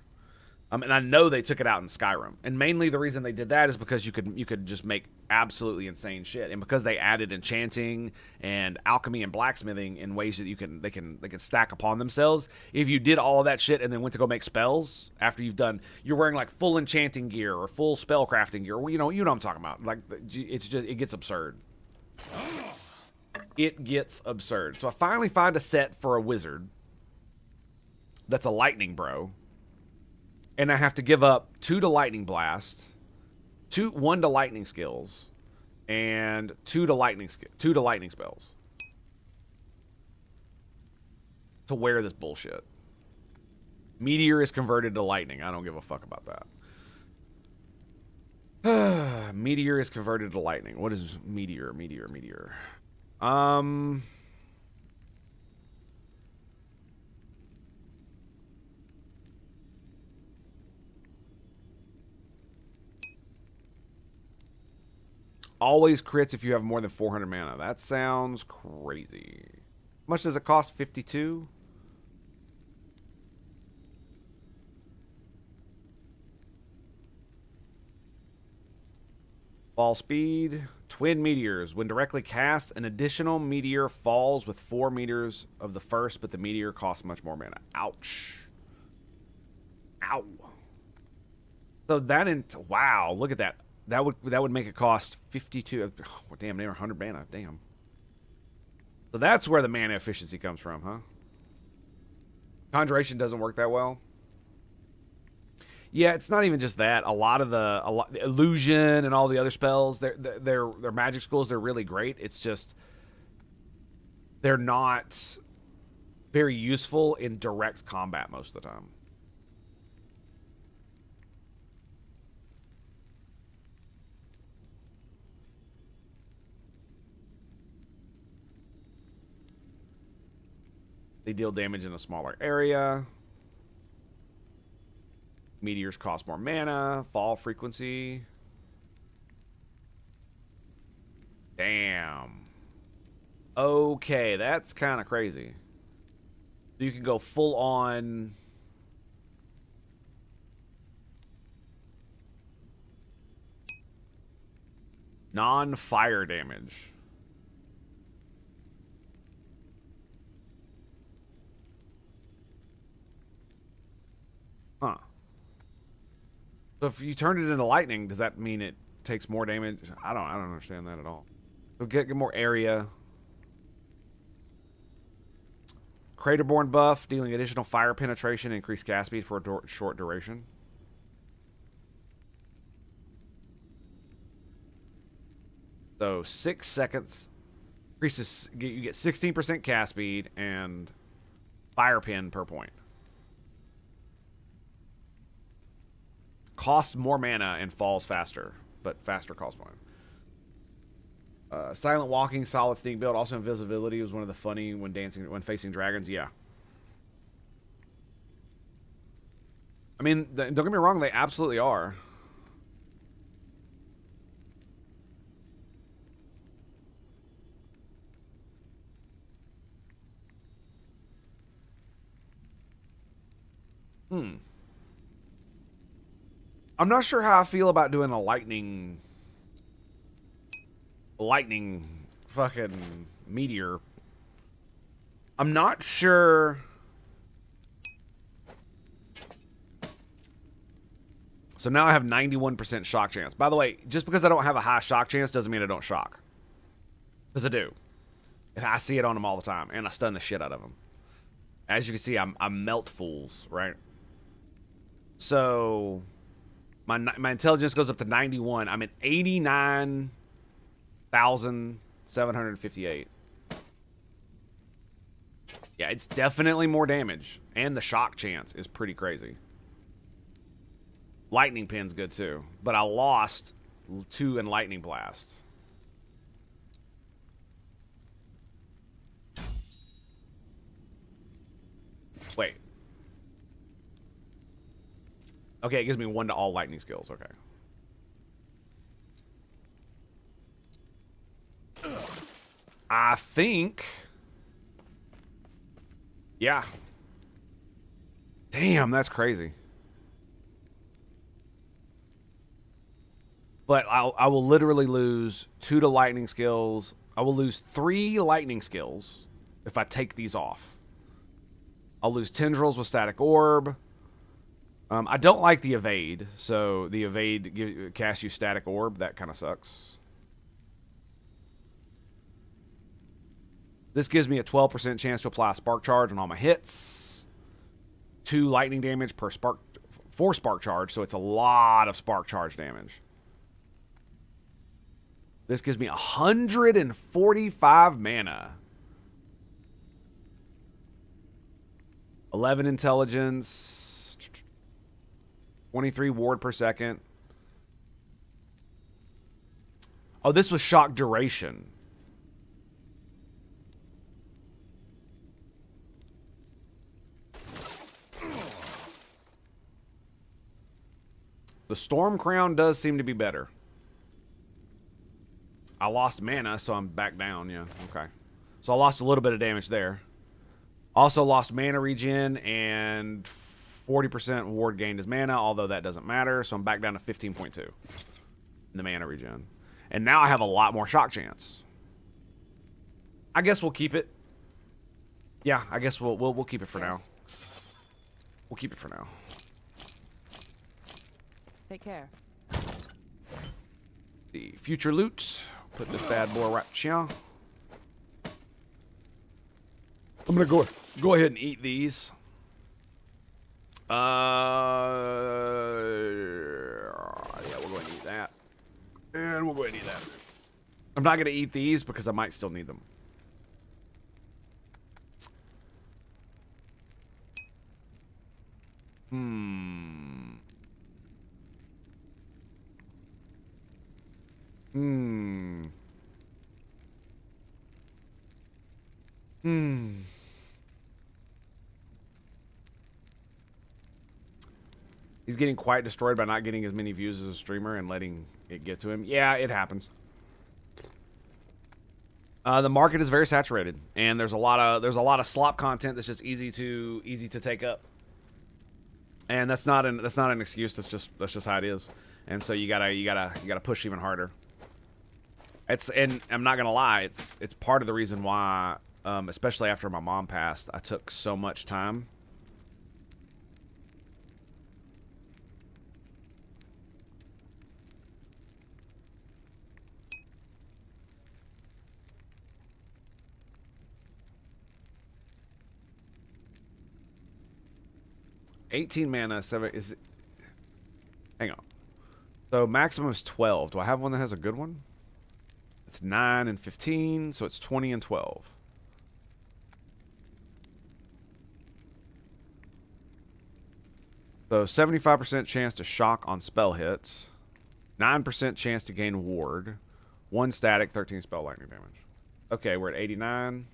And I know they took it out in Skyrim. And mainly the reason they did that is because you could just make absolutely insane shit. And because they added enchanting and alchemy and blacksmithing in ways that they can stack upon themselves. If you did all of that shit and then went to go make spells after you're wearing like full enchanting gear or full spell crafting gear. You know what I'm talking about. Like it gets absurd. It gets absurd. So I finally find a set for a wizard that's a lightning bro. And I have to give up 2 to lightning blast, 1 to lightning skills, and 2 to lightning spells to wear this bullshit. Meteor is converted to lightning. I don't give a fuck about that. Meteor is converted to lightning. What is meteor? Meteor. Always crits if you have more than 400 mana. That sounds crazy. How much does it cost? 52? Fall speed. Twin meteors. When directly cast, an additional meteor falls with 4 meters of the first, but the meteor costs much more mana. Ouch. Ow. So wow, look at that. That would make it cost 52. Oh, damn, near 100 mana. Damn. So that's where the mana efficiency comes from, huh? Conjuration doesn't work that well. Yeah, it's not even just that. A lot of the illusion and all the other spells, they're magic schools. They're really great. It's just they're not very useful in direct combat most of the time. They deal damage in a smaller area. Meteors cost more mana. Fall frequency. Damn. Okay, that's kind of crazy. You can go full on. Non-fire damage. Huh. So if you turn it into lightning, does that mean it takes more damage? I don't understand that at all. So get more area. Craterborn buff, dealing additional fire penetration, increased cast speed for a short duration. So 6 seconds. Increases, you get 16% cast speed and fire pen per point. Costs more mana and falls faster, but faster cost point. Silent walking, solid sneak build. Also invisibility was one of the funny when facing dragons. Yeah. I mean, don't get me wrong, they absolutely are. I'm not sure how I feel about doing a lightning fucking meteor. I'm not sure. So now I have 91% shock chance. By the way, just because I don't have a high shock chance doesn't mean I don't shock. Because I do. And I see it on them all the time. And I stun the shit out of them. As you can see, I melt fools, right? So my intelligence goes up to 91. I'm at 89,758. Yeah, it's definitely more damage. And the shock chance is pretty crazy. Lightning pin's good too. But I lost 2 in lightning blast. Wait. Okay, it gives me 1 to all lightning skills. Okay. I think... Yeah. Damn, that's crazy. But I will literally lose 2 to lightning skills. I will lose 3 lightning skills if I take these off. I'll lose tendrils with static orb. I don't like the evade, so the evade casts you static orb. That kind of sucks. This gives me a 12% chance to apply a spark charge on all my hits. 2 lightning damage per spark, 4 spark charge, so it's a lot of spark charge damage. This gives me 145 mana. 11 intelligence. 23 ward per second. Oh, this was shock duration. The Storm Crown does seem to be better. I lost mana, so I'm back down. Yeah, okay. So I lost a little bit of damage there. Also lost mana regen and 40% ward gained as mana, although that doesn't matter. So I'm back down to 15.2 in the mana regen. And now I have a lot more shock chance. I guess we'll keep it. Yeah, I guess we'll keep it for now. We'll keep it for now. Take care. The future loot. Put this bad boy right here. I'm gonna go ahead and eat these. Yeah, we're going to eat that. And we'll go ahead and eat that. I'm not gonna eat these because I might still need them. He's getting quite destroyed by not getting as many views as a streamer and letting it get to him. Yeah, it happens. The market is very saturated, and there's a lot of slop content that's just easy to take up. And that's not an excuse. That's just how it is. And so you gotta push even harder. And I'm not gonna lie, it's part of the reason why, especially after my mom passed, I took so much time. $18 mana, 7 is it? Hang on. So maximum is 12. Do I have one that has a good one? It's 9 and 15, so it's 20 and 12. So 75% chance to shock on spell hits, 9% chance to gain ward, 1 static, 13 spell lightning damage. Okay, we're at 89.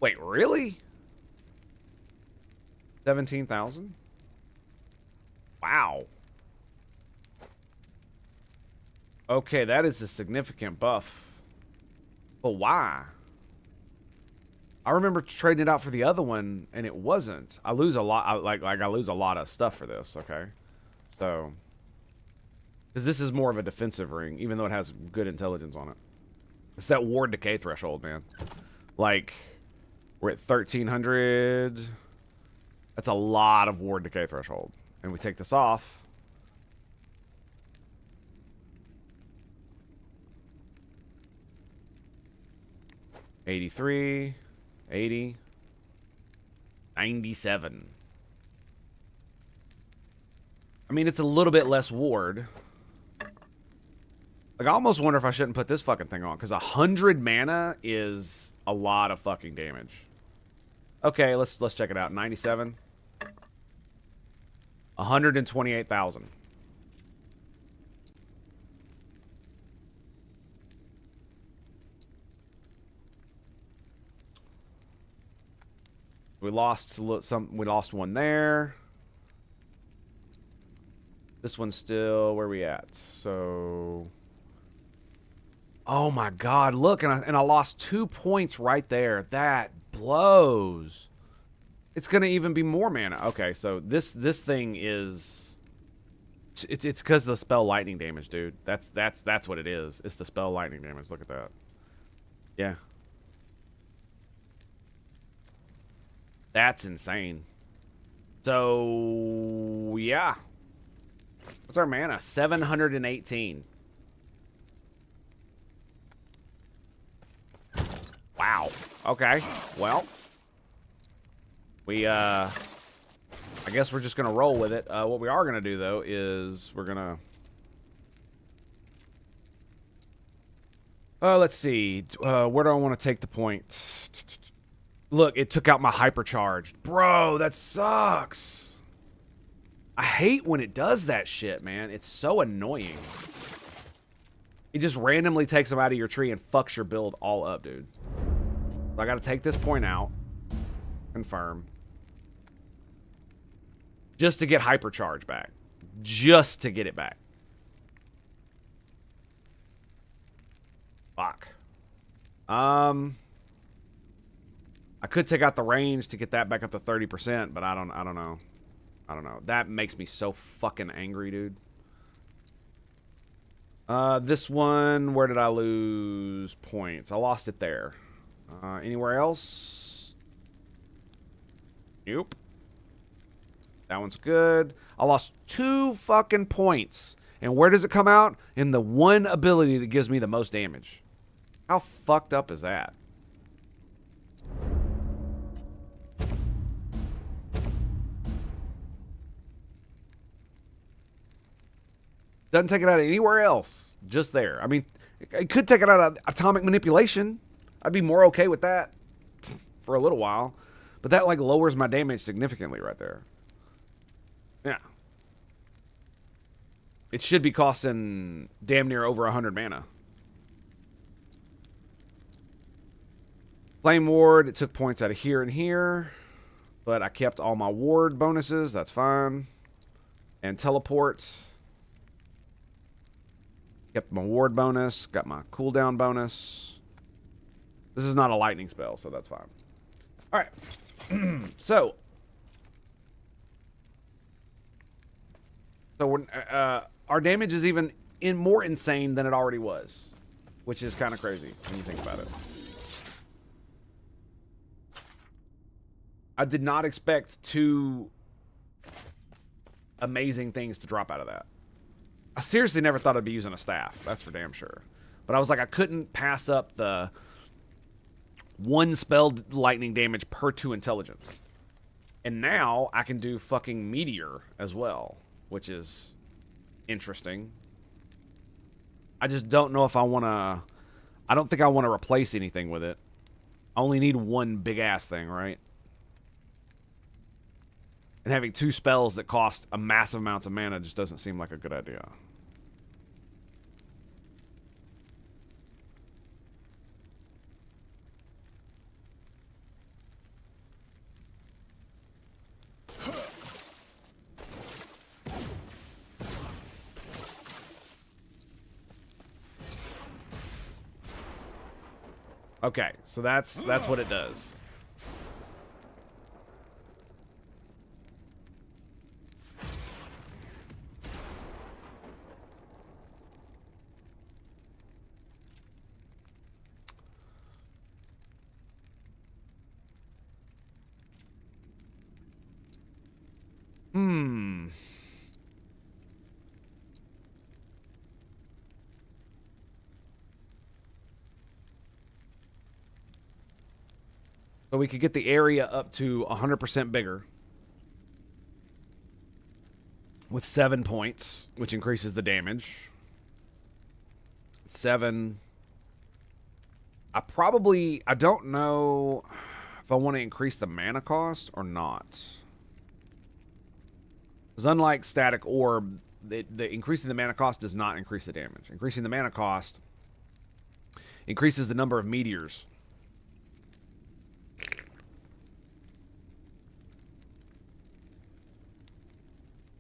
Wait, really? 17,000? Wow. Okay, that is a significant buff. But why? I remember trading it out for the other one, and it wasn't. I lose a lot. I lose a lot of stuff for this. Okay, so because this is more of a defensive ring, even though it has good intelligence on it. It's that ward decay threshold, man. Like, we're at 1,300. That's a lot of ward decay threshold, and we take this off. $83, 80, 97. I mean, it's a little bit less ward. Like, I almost wonder if I shouldn't put this fucking thing on, because 100 mana is a lot of fucking damage. Okay, let's check it out. 97. 128,000. We lost we lost one there. This one's still where we at? So Oh my God! Look, and I lost 2 points right there. That blows. It's gonna even be more mana. Okay, so this thing is. It's because of the spell lightning damage, dude. That's what it is. It's the spell lightning damage. Look at that. Yeah. That's insane. So yeah. What's our mana? 718. Wow. Okay. Well, we I guess we're just gonna roll with it. What we are gonna do though is we're gonna let's see. Where do I want to take the point? Look, it took out my hypercharged. Bro, that sucks. I hate when it does that shit, man. It's so annoying. It just randomly takes them out of your tree and fucks your build all up, dude. So I gotta take this point out. Confirm. Just to get hypercharge back. Just to get it back. Fuck. I could take out the range to get that back up to 30%, but I don't know. I don't know. That makes me so fucking angry, dude. This one, where did I lose points? I lost it there. Anywhere else? Nope. That one's good. I lost 2 fucking points. And where does it come out? In the one ability that gives me the most damage. How fucked up is that? Doesn't take it out of anywhere else. Just there. I mean, it could take it out of atomic manipulation. I'd be more okay with that for a little while. But that, like, lowers my damage significantly right there. Yeah. It should be costing damn near over 100 mana. Flame Ward, it took points out of here and here. But I kept all my ward bonuses. That's fine. And Teleport. Kept my ward bonus. Got my cooldown bonus. This is not a lightning spell, so that's fine. Alright. So we're, our damage is even more insane than it already was. Which is kind of crazy when you think about it. I did not expect 2 amazing things to drop out of that. I seriously never thought I'd be using a staff. That's for damn sure. But I was like, I couldn't pass up the 1 spell lightning damage per 2 intelligence. And now I can do fucking meteor as well, which is interesting. I just don't know if I want to... I don't think I want to replace anything with it. I only need 1 big-ass thing, right? And having 2 spells that cost a massive amounts of mana just doesn't seem like a good idea. Okay, so that's what it does. So we could get the area up to 100% bigger. With 7 points, which increases the damage. 7. I don't know if I want to increase the mana cost or not. Because unlike Static Orb, the increasing the mana cost does not increase the damage. Increasing the mana cost increases the number of meteors.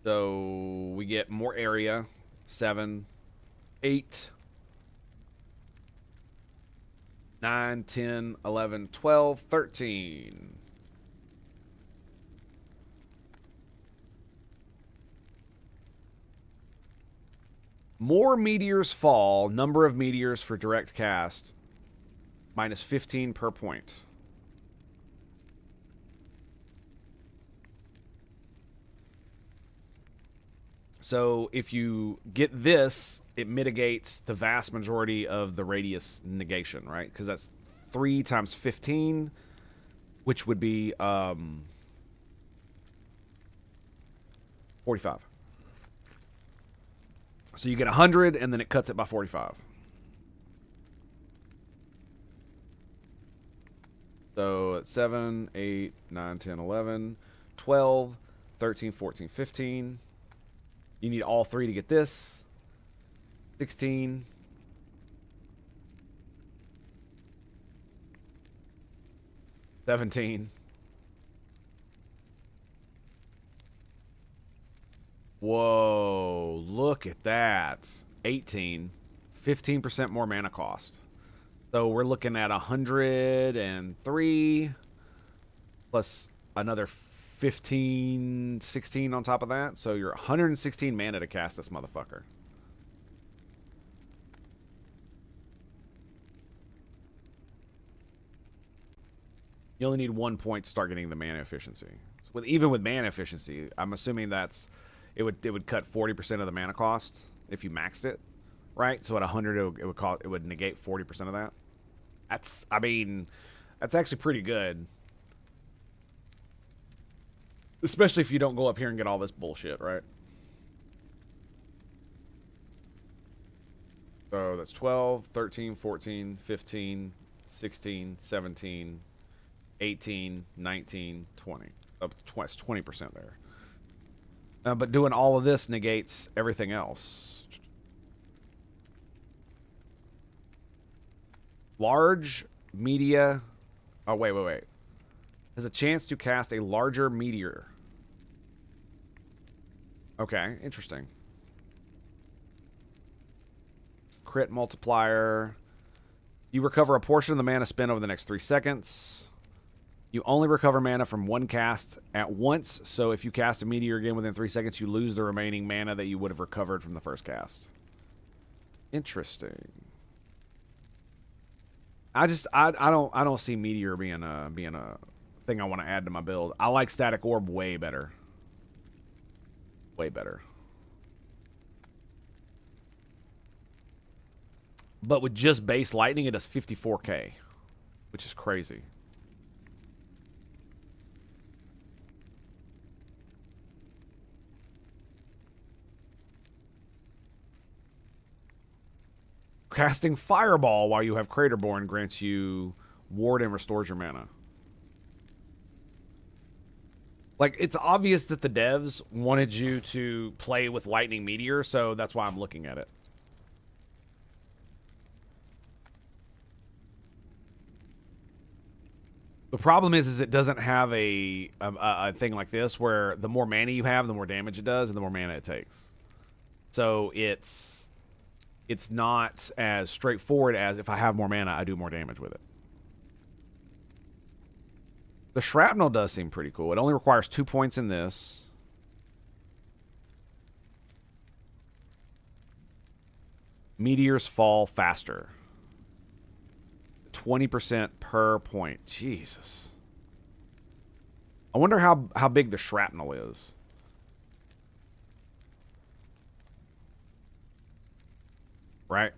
So we get more area. 7, 8. 9, 10, 11, 12, 13. More meteors fall. Number of meteors for direct cast. Minus 15 per point. So if you get this, it mitigates the vast majority of the radius negation, right? Because that's 3 times 15, which would be 45. So you get 100, and then it cuts it by 45. So it's 7, 8, 9, 10, 11, 12, 13, 14, 15. You need all 3 to get this. 16. 17. Whoa, look at that. 18. 15% more mana cost. So we're looking at 103 plus another 15, 16 on top of that. So you're 116 mana to cast this motherfucker. You only need 1 point to start getting the mana efficiency. So even with mana efficiency, I'm assuming that's it would cut 40% of the mana cost if you maxed it, right? So at 100, it would negate 40% of that. That's actually pretty good. Especially if you don't go up here and get all this bullshit, right? So that's 12, 13, 14, 15, 16, 17, 18, 19, 20. Up to 20, 20% there. But doing all of this negates everything else. Large media. Oh, wait. Has a chance to cast a larger meteor. Okay, interesting. Crit multiplier. You recover a portion of the mana spent over the next 3 seconds. You only recover mana from one cast at once, so if you cast a meteor again within 3 seconds, you lose the remaining mana that you would have recovered from the first cast. Interesting. I don't see meteor being a thing I want to add to my build. I like static orb way better. Way better. But with just base lightning, it does 54k, which is crazy. Casting Fireball while you have Craterborn grants you ward and restores your mana. Like, it's obvious that the devs wanted you to play with Lightning Meteor, so that's why I'm looking at it. The problem is it doesn't have a thing like this where the more mana you have, the more damage it does, and the more mana it takes. So it's not as straightforward as if I have more mana, I do more damage with it. The Shrapnel does seem pretty cool. It only requires 2 points in this. Meteors fall faster. 20% per point. Jesus. I wonder how big the Shrapnel is. Right?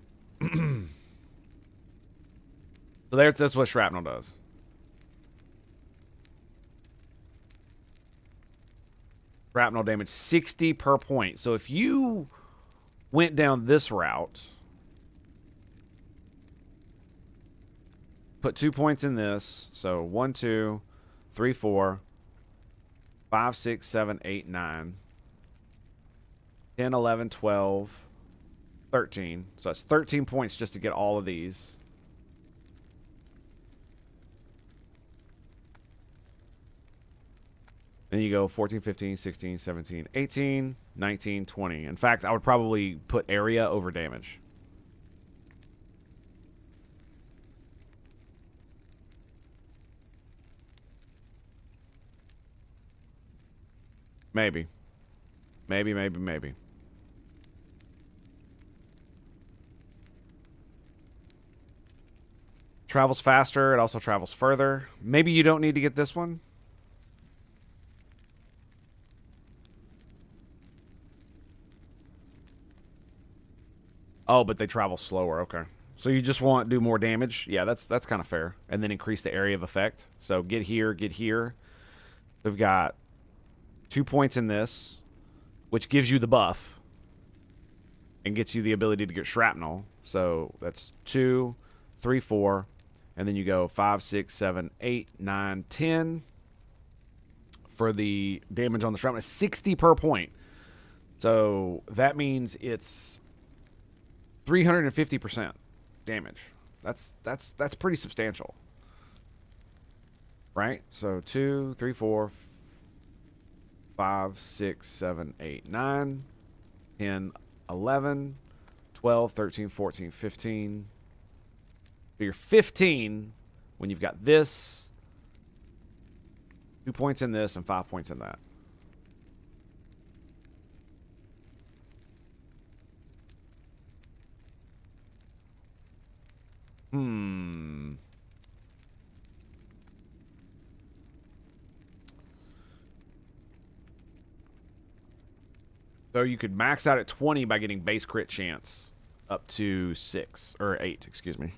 So that's what Shrapnel does. Shrapnel damage 60 per point. So if you went down this route, put 2 points in this. So 1, 2, 3, 4, 5, 6, 7, 8, 9, 10, 11, 12, 13. So that's 13 points just to get all of these. Then you go 14, 15, 16, 17, 18, 19, 20. In fact, I would probably put area over damage. Maybe. Maybe. Travels faster. It also travels further. Maybe you don't need to get this one. Oh, but they travel slower. Okay. So you just want do more damage? Yeah, that's kind of fair. And then increase the area of effect. So get here, get here. We've got 2 points in this, which gives you the buff and gets you the ability to get shrapnel. So that's 2, 3, 4. And then you go 5, 6, 7, 8, 9, 10 for the damage on the shrapnel. 60 per point. So that means it's 350% damage. That's pretty substantial. Right? So 2, 3, 4, 5, 6, 7, 8, 9, 10, 11, 12, 13, 14, 15. So you're 15 when you've got this, 2 points in this, and 5 points in that. So you could max out at 20 by getting base crit chance up to 6, or 8, excuse me.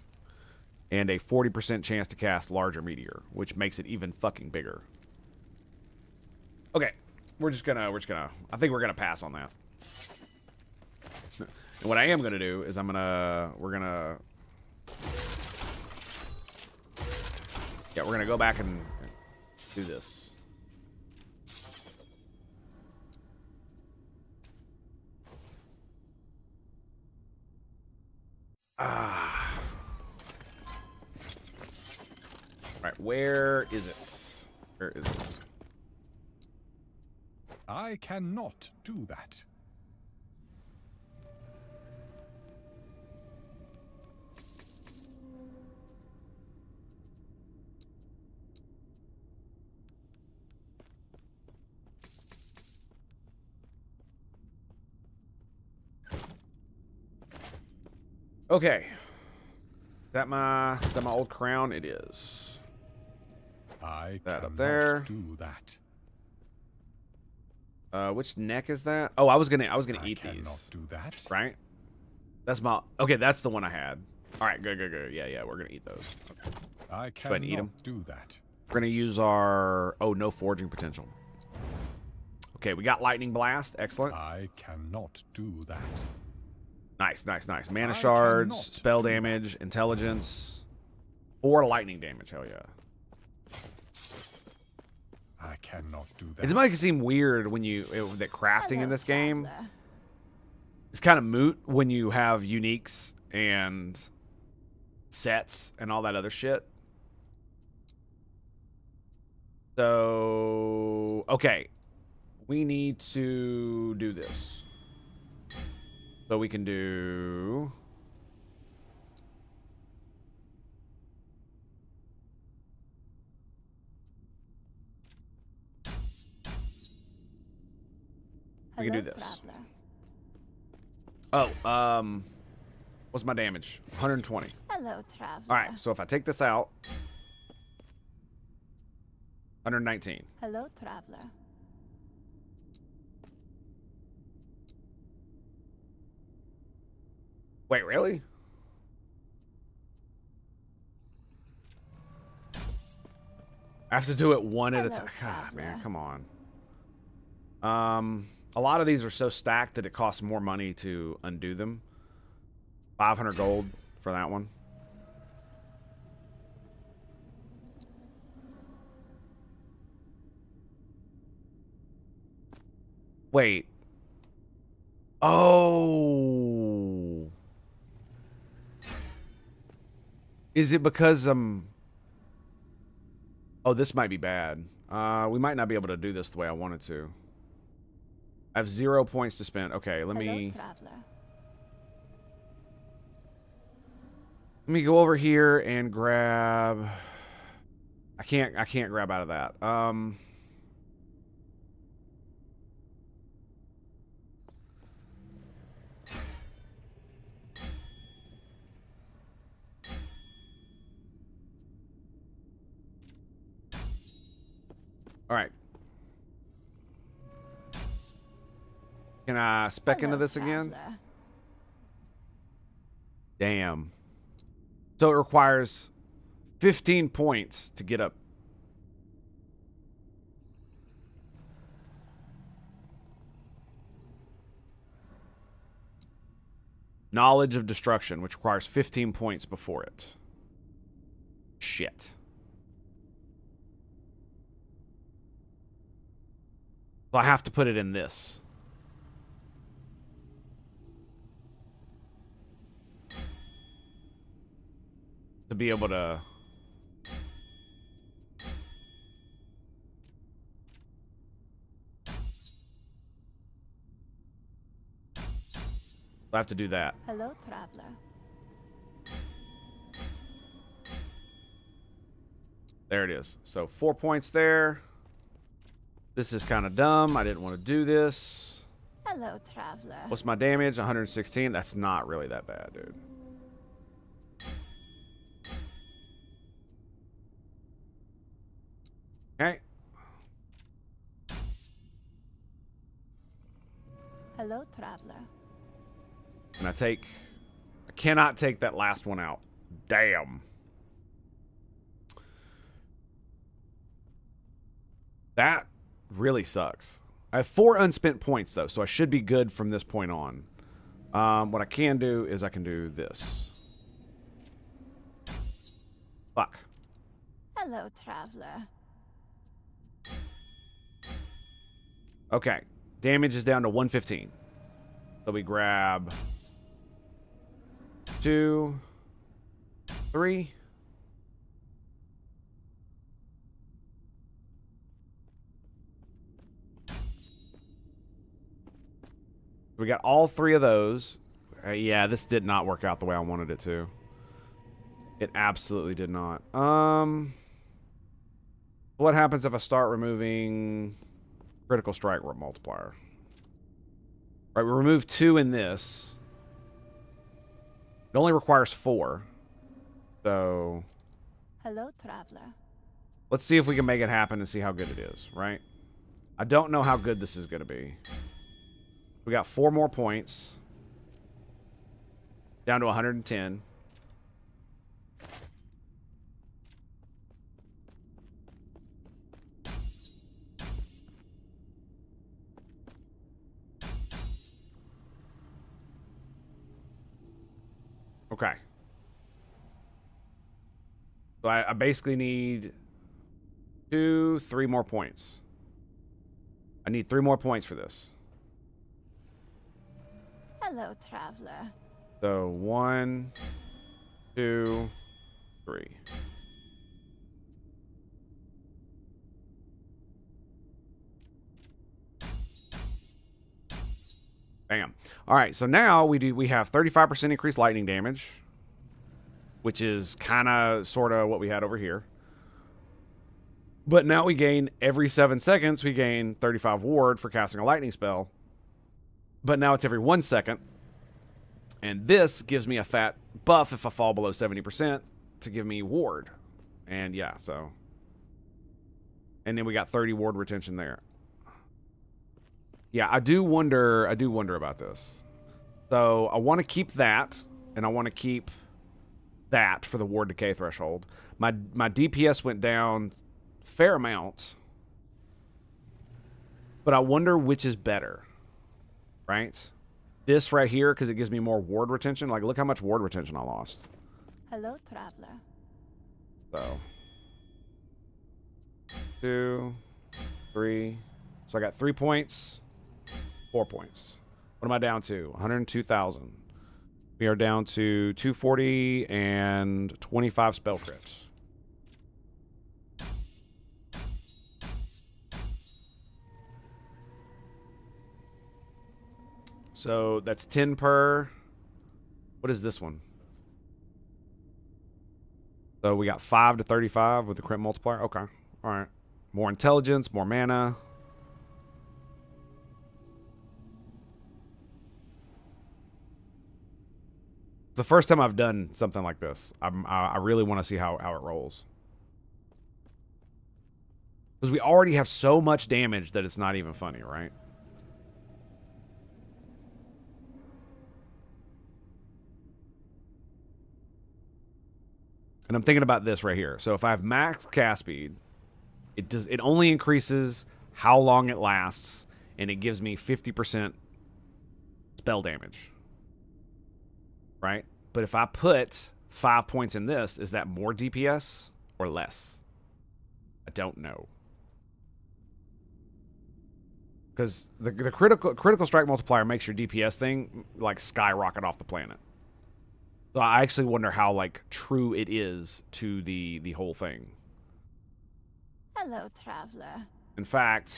And a 40% chance to cast larger meteor, which makes it even fucking bigger. Okay, we're just gonna, I think we're gonna pass on that. And what I am gonna do is we're gonna go back and do this. Right, where is it? Where is it? I cannot do that. Okay. Is that my old crown? It is. I That cannot up there. do that. Which neck is that? Oh, I was gonna eat I cannot these. do that. Right? That's my. Okay, that's the one I had. All right, good. Yeah, we're gonna eat those. I ahead and eat 'em. cannot do that. We're gonna use our. Oh, no forging potential. Okay, we got lightning blast. Excellent. I cannot do that. Nice. Mana I shards, cannot spell do damage, intelligence, 4 lightning damage. Hell yeah. I cannot do that. It might seem weird when that crafting in this game Traveler. is kind of moot when you have uniques and sets and all that other shit. So, okay. We need to do this. So we can do... We can do Hello, this. traveler. Oh, what's my damage? 120. Hello, traveler. All right, so if I take this out, 119. Hello, traveler. Wait, really? I have to do it one at a Hello, time. God, man, traveler. come on. A lot of these are so stacked that it costs more money to undo them. 500 gold for that one. Wait. Oh. Is it because oh, this might be bad. We might not be able to do this the way I wanted to. I have 0 points to spend. Okay, let Hello, me traveler. go over here and grab. I can't grab out of that. All right. Can I spec into Hello, this again? traveler. Damn. So it requires 15 points to get up. Knowledge of destruction, which requires 15 points before it. Shit. So I have to put it in this. To be able to... I have to do that. Hello, traveler. There it is. So 4 points there. This is kind of dumb. I didn't want to do this. Hello, traveler. What's my damage? 116. That's not really that bad, dude. Okay. Hello, traveler. And I cannot take that last one out. Damn. That really sucks. I have 4 unspent points, though, so I should be good from this point on. What I can do is I can do this. Fuck. Hello, traveler. Okay. Damage is down to 115. So we grab 2, 3. We got all 3 of those. Yeah, this did not work out the way I wanted it to. It absolutely did not. What happens if I start removing critical strike multiplier? Right, we remove 2 in this. It only requires 4. So Hello, traveler. let's see if we can make it happen and see how good it is, right? I don't know how good this is going to be. We got 4 more points. Down to 110. Okay. So I basically need 2, 3 more points. I need 3 more points for this. Hello, traveler. So 1, 2, 3. Bam. All right, so now we have 35% increased lightning damage, which is kind of sort of what we had over here. But now we gain every 7 seconds, we gain 35 ward for casting a lightning spell. But now it's every 1 second. And this gives me a fat buff if I fall below 70% to give me ward. And yeah, so. And then we got 30 ward retention there. Yeah, I do wonder about this. So I want to keep that, and I want to keep that for the ward decay threshold. My DPS went down a fair amount. But I wonder which is better. Right? This right here, because it gives me more ward retention. Like, look how much ward retention I lost. Hello, traveler. So 2, 3. So I got 3 points, 4 points. What am I down to? 102,000. We are down to 240 and 25 spell crits. So that's 10 per. What is this one? So we got 5 to 35 with the crit multiplier. Okay. All right. More intelligence, more mana. It's the first time I've done something like this. I really want to see how it rolls. Because we already have so much damage that it's not even funny, right? And I'm thinking about this right here. So if I have max cast speed, it only increases how long it lasts, and it gives me 50% spell damage. Right? But if I put 5 points in this, is that more DPS or less? I don't know. Because the critical strike multiplier makes your DPS thing like skyrocket off the planet. So I actually wonder how like true it is to the whole thing. Hello, traveler. In fact,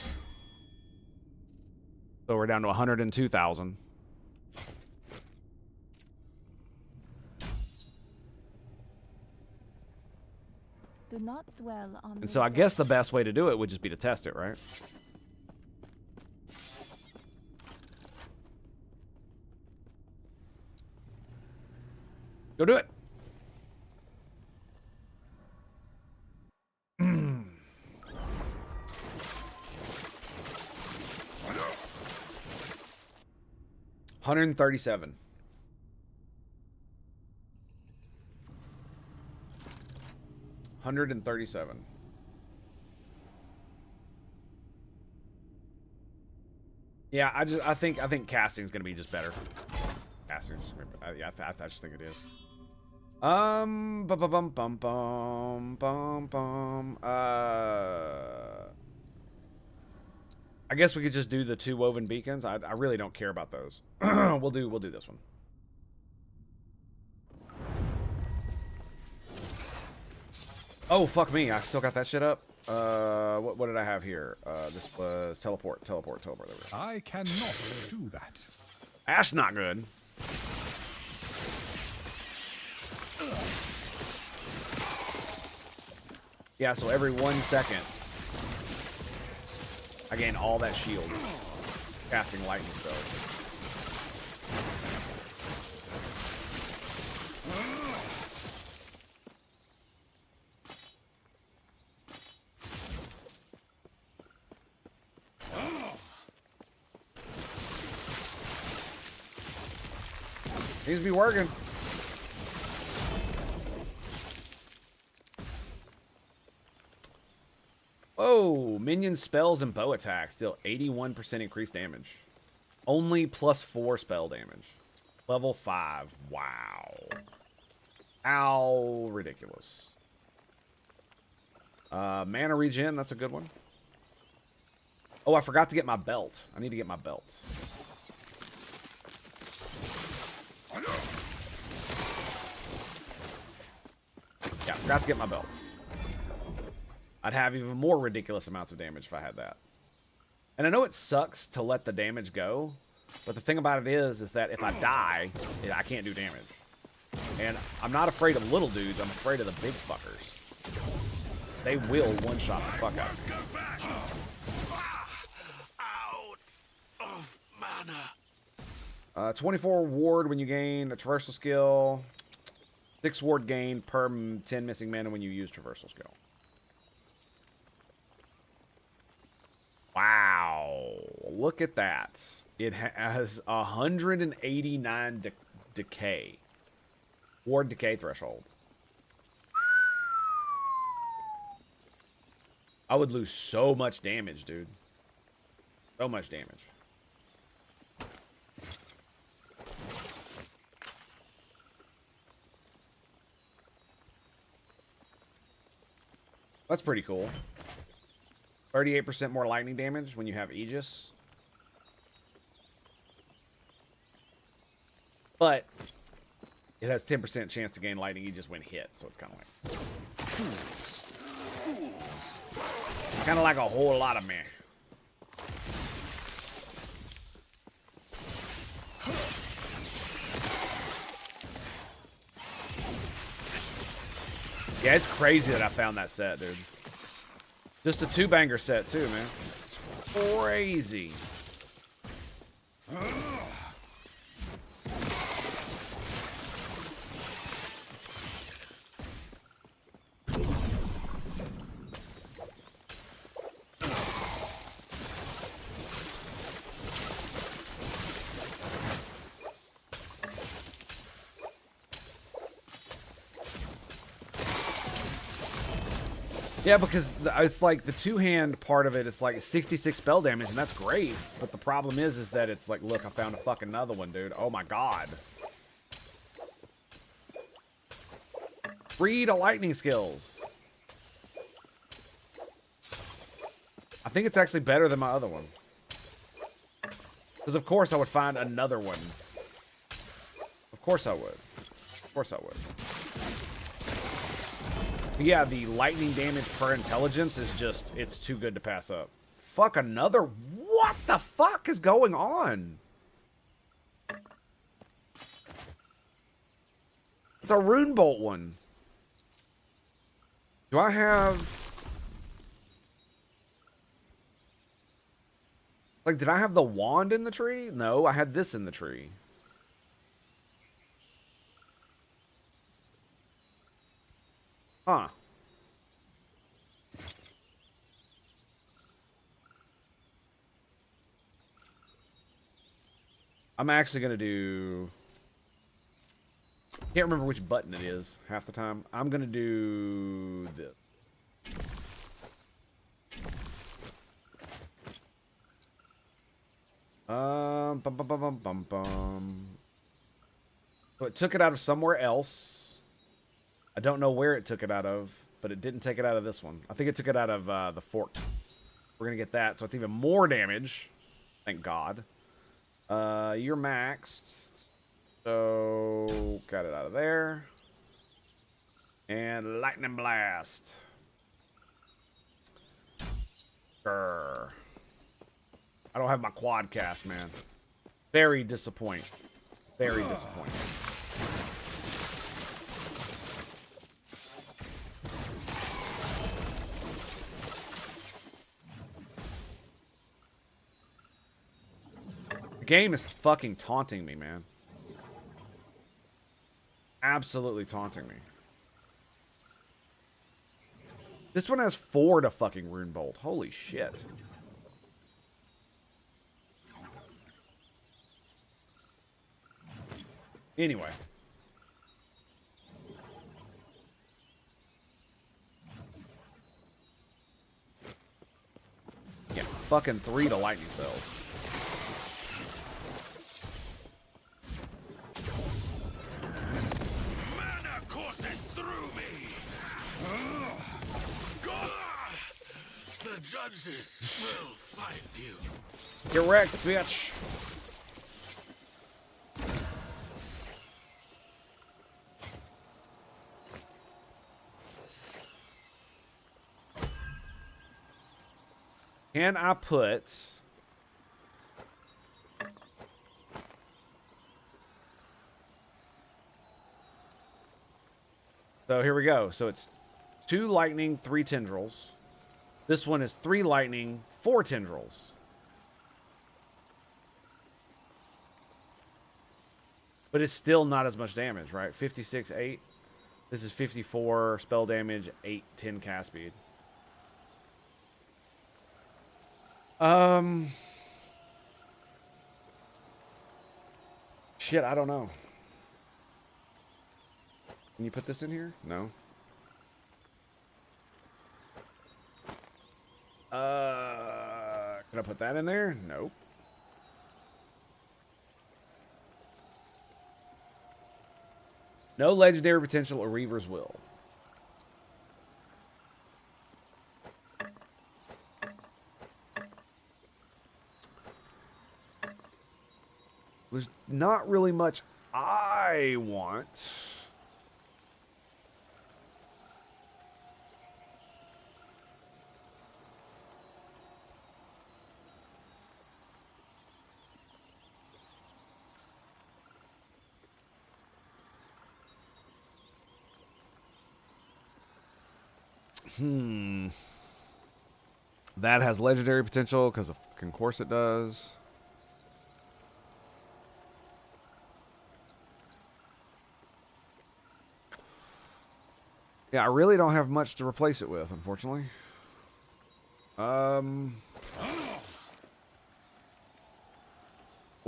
so we're down to 102,000. Do not dwell on. And so I guess the best way to do it would just be to test it, right? Go do it. $137. $137. Yeah, I think casting's gonna be just better. Casting's just gonna be, yeah, I just think it is. Bum bum bum bum bum bum bum. I guess we could just do the 2 woven beacons. I really don't care about those. we'll do this one. Oh fuck me! I still got that shit up. What did I have here? This was teleport. There we go. I cannot do that. That's not good. Yeah, so every 1 second, I gain all that shield. Casting lightning spells. Seems to be working. Oh, minion spells and bow attacks deal 81% increased damage. Only +4 spell damage. Level 5. Wow. How ridiculous. Mana regen, that's a good one. Oh, I forgot to get my belt. I need to get my belt. Yeah, forgot to get my belt. I'd have even more ridiculous amounts of damage if I had that. And I know it sucks to let the damage go, but the thing about it is that if I die, I can't do damage. And I'm not afraid of little dudes, I'm afraid of the big fuckers. They will one-shot the fuck out of me. Out of mana. 24 ward when you gain a traversal skill. 6 ward gain per 10 missing mana when you use traversal skill. Wow, look at that. It has 189 decay. Ward decay threshold. I would lose so much damage, dude. So much damage. That's pretty cool. 38% more lightning damage when you have Aegis. But it has 10% chance to gain lightning Aegis when hit, so it's kind of like... Kind of like a whole lot of meh. Yeah, it's crazy that I found that set, dude. Just a 2-banger set, too, man. It's crazy. Yeah, because it's like the two-hand part of it is like 66 spell damage, and that's great. But the problem is that it's like, look, I found a fucking another one, dude. Oh my god. 3 to lightning skills. I think it's actually better than my other one. Because of course I would find another one. Of course I would. Of course I would. But yeah, the lightning damage per intelligence is just, it's too good to pass up. Fuck another, what the fuck is going on? It's a rune bolt one. Do I have... Like, did I have the wand in the tree? No, I had this in the tree. Huh. I'm actually going to do... Can't remember which button it is half the time. I'm going to do this. Bum, bum, bum, bum, bum, bum. So it took it out of somewhere else. I don't know where it took it out of, but it didn't take it out of this one. I think it took it out of the fork. We're going to get that, so it's even more damage. Thank God. You're maxed. So, got it out of there. And lightning blast. Grr. I don't have my quad cast, man. Very disappointing. Very disappointing. The game is fucking taunting me, man. Absolutely taunting me. This one has 4 to fucking rune bolt. Holy shit. Anyway. Yeah, fucking 3 to lightning spells. Mana courses through me. The judges will find you. Get wrecked, bitch. Can I put... So here we go. So it's 2 lightning, 3 tendrils. This one is 3 lightning, 4 tendrils. But it's still not as much damage, right? 56, 8. This is 54 spell damage, 8, 10 cast speed. Shit, I don't know. Can you put this in here? No. Can I put that in there? Nope. No legendary potential or Reaver's Will. There's not really much I want. That has legendary potential because of course it does. Yeah, I really don't have much to replace it with, unfortunately. Well,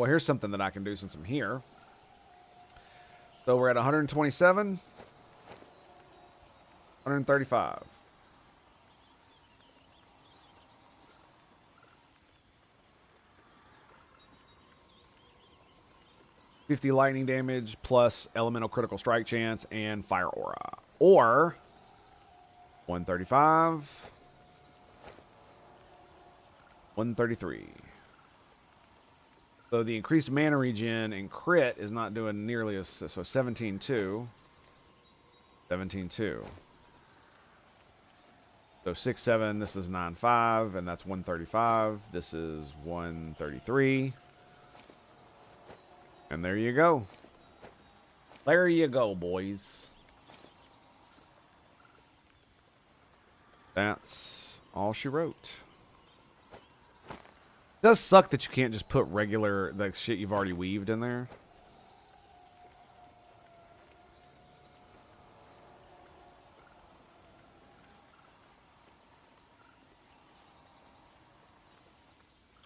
here's something that I can do since I'm here. So we're at 127. 135. 50 lightning damage plus elemental critical strike chance and fire aura. Or 135. 133. So the increased mana regen and crit is not doing nearly as... So 17-2. 17-2. So 6-7, this is 9-5, and that's 135. This is 133. And there you go. There you go, boys. That's all she wrote. It does suck that you can't just put regular, like, shit you've already weaved in there.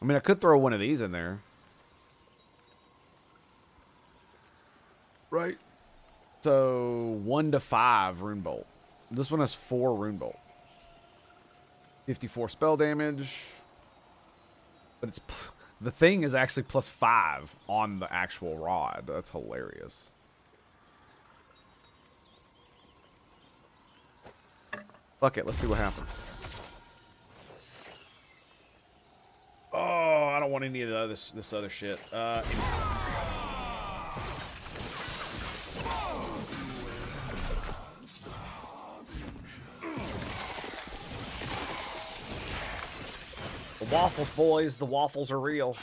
I mean, I could throw one of these in there. Right. So 1 to 5 rune bolt. This one has 4 rune bolt. 54 spell damage. But it's the thing is actually plus 5 on the actual rod. That's hilarious. Fuck it, let's see what happens. Oh, I don't want any of this other shit. The waffles, boys. The waffles are real.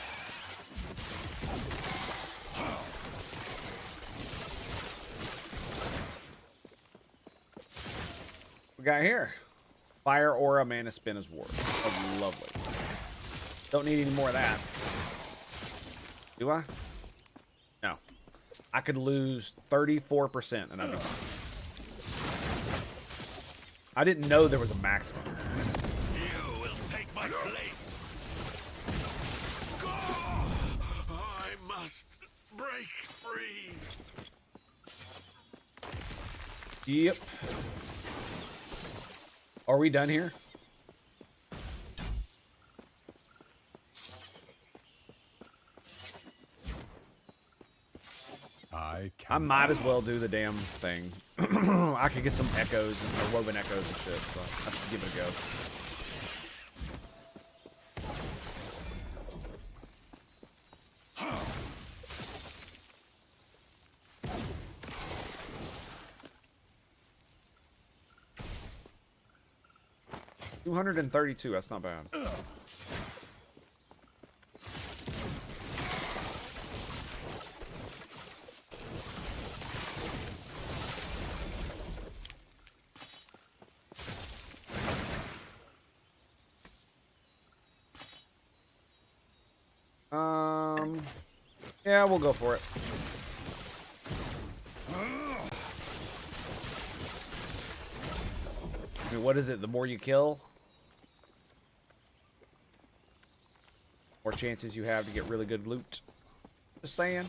We got here. Fire Aura Mana Spinner's Ward. Oh, lovely. Don't need any more of that. Do I? No. I could lose 34% and I'd be fine. I didn't know there was a maximum. You will take my place. I must break free. Yep. Are we done here? I might as well do the damn thing. I could get some echoes and woven echoes and shit, so I should give it a go. $232, that's not bad. Yeah, we'll go for it. I mean, what is it? The more you kill, more chances you have to get really good loot. Just saying.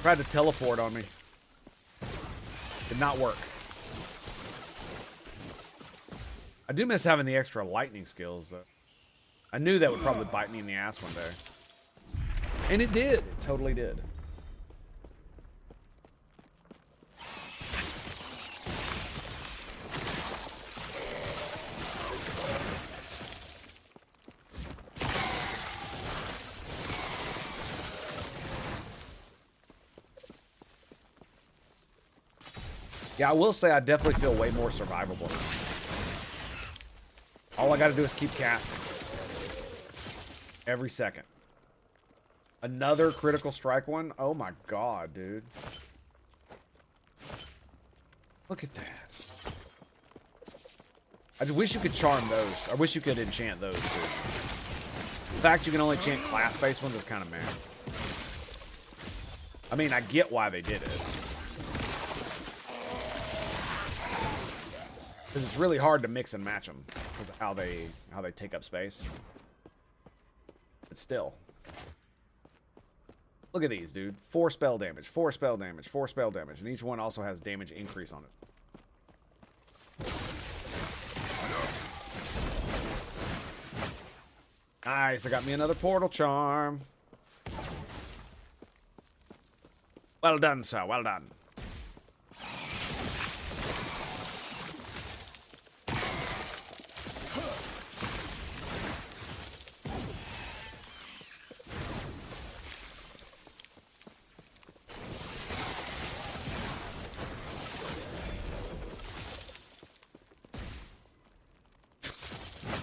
Tried to teleport on me. Did not work. I do miss having the extra lightning skills, though. I knew that would probably bite me in the ass one day. And it did. It totally did. Yeah, I will say I definitely feel way more survivable now. All I gotta do is keep casting. Every second. Another critical strike one? Oh my god, dude. Look at that. I just wish you could charm those. I wish you could enchant those, too. The fact you can only enchant class-based ones is kind of mad. I mean, I get why they did it. Because it's really hard to mix and match them because of how they take up space. But still. Look at these, dude. 4 spell damage, 4 spell damage, 4 spell damage. And each one also has damage increase on it. Nice. I got me another portal charm. Well done, sir. Well done.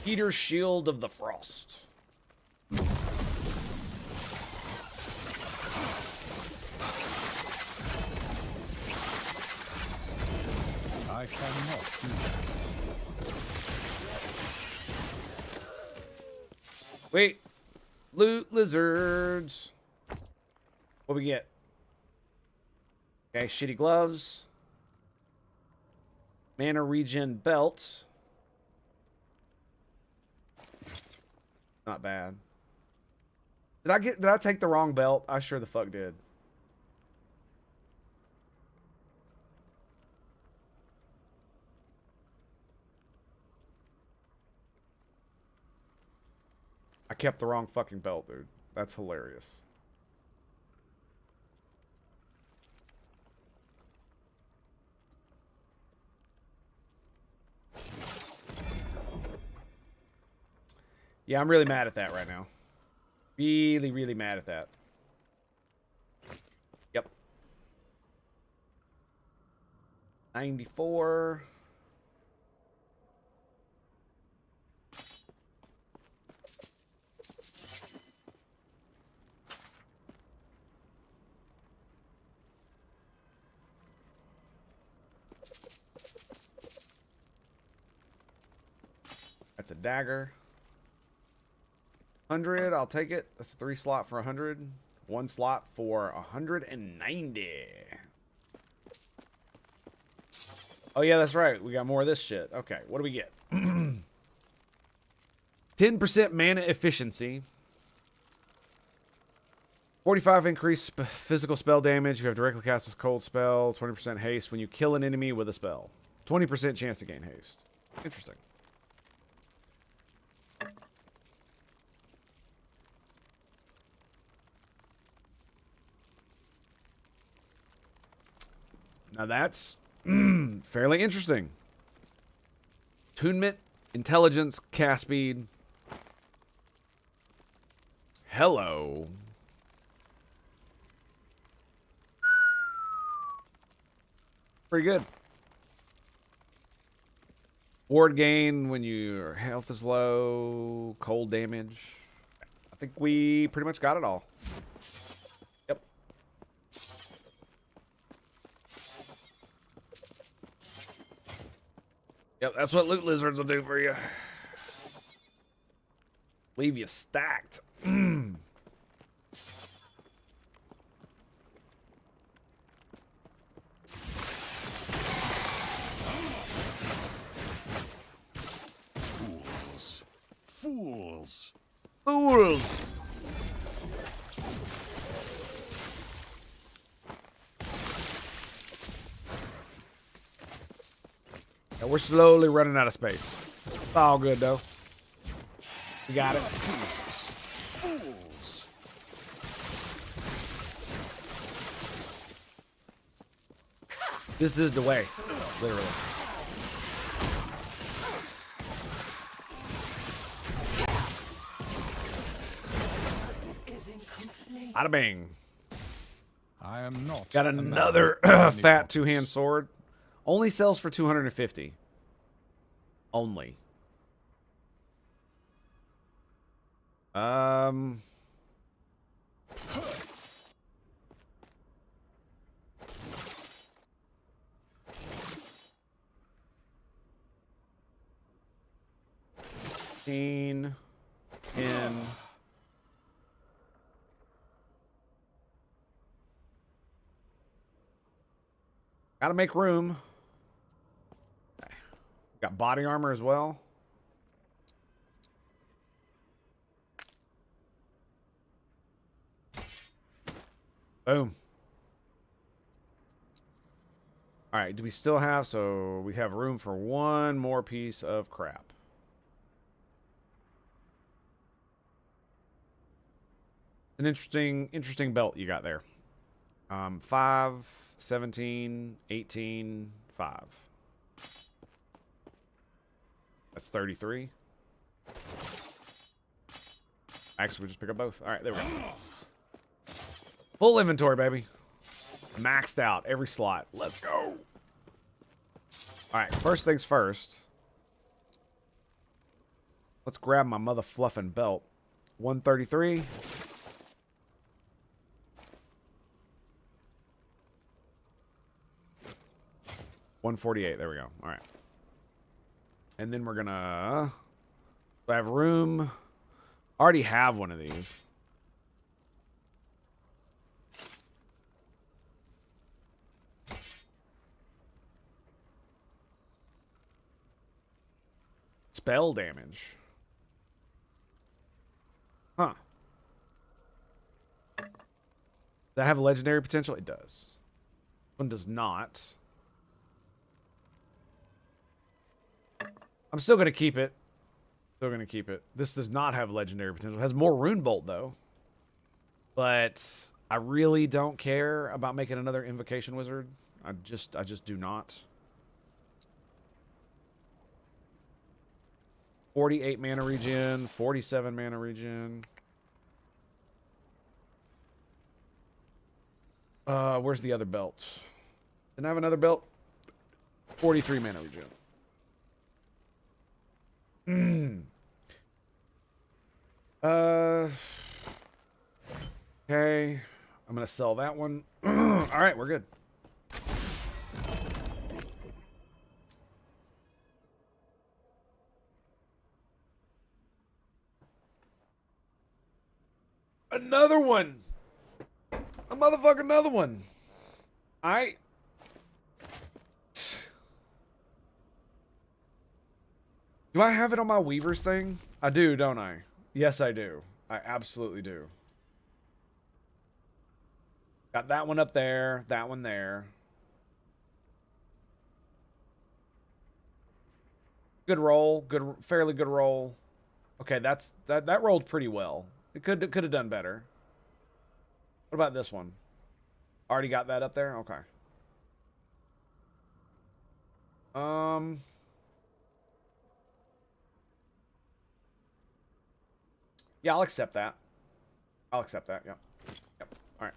Peter's Shield of the Frost. I cannot do that. Wait. Loot lizards. What we get? Okay, shitty gloves. Mana regen belt. Not bad. Did I take the wrong belt? I sure the fuck did. I kept the wrong fucking belt, dude. That's hilarious. Yeah, I'm really mad at that right now. Really, really mad at that. Yep. 94. That's a dagger. 100, I'll take it. That's a 3 slot for 100. 1 slot for 190. Oh yeah, that's right. We got more of this shit. Okay, what do we get? 10% mana efficiency. 45 increased physical spell damage. You have directly cast a cold spell. 20% haste when you kill an enemy with a spell. 20% chance to gain haste. Interesting. Now that's fairly interesting. Attunement, intelligence, cast speed. Hello. Pretty good. Ward gain when your health is low. Cold damage. I think we pretty much got it all. Yep. Yep, that's what loot lizards will do for you. Leave you stacked. Fools. Fools. Yeah, we're slowly running out of space. It's all good though. We got it. Fools. This is the way, literally. Bada bing. I am not. Got a man another of many fat copies. two-hand sword. Only sells for 250. Only. In. Gotta make room. Got body armor as well. Boom. All right, do we still have, so we have room for one more piece of crap. An interesting belt you got there. 5, 17, 18, 5. That's 33. Actually, we just pick up both. All right, there we go. Full inventory, baby. Maxed out every slot. Let's go. All right, first things first. Let's grab my mother fluffing belt. 133. $148. There we go. All right. And then we're gonna. I have room. I already have one of these. Spell damage. Huh. Does that have legendary potential? It does. One does not. I'm still going to keep it. Still going to keep it. This does not have legendary potential. It has more Rune Bolt, though. But I really don't care about making another Invocation Wizard. I just do not. 48 mana regen, 47 mana regen. Where's the other belt? Didn't I have another belt? 43 mana regen. Okay. I'm gonna sell that one. Alright, we're good. Another one. A motherfucker, another one. Do I have it on my Weavers thing? I do, don't I? Yes, I do. I absolutely do. Got that one up there, that one there. Good roll, fairly good roll. Okay, that rolled pretty well. It could have done better. What about this one? Already got that up there? Okay. Yeah, I'll accept that. I'll accept that, yep. Yep. Alright.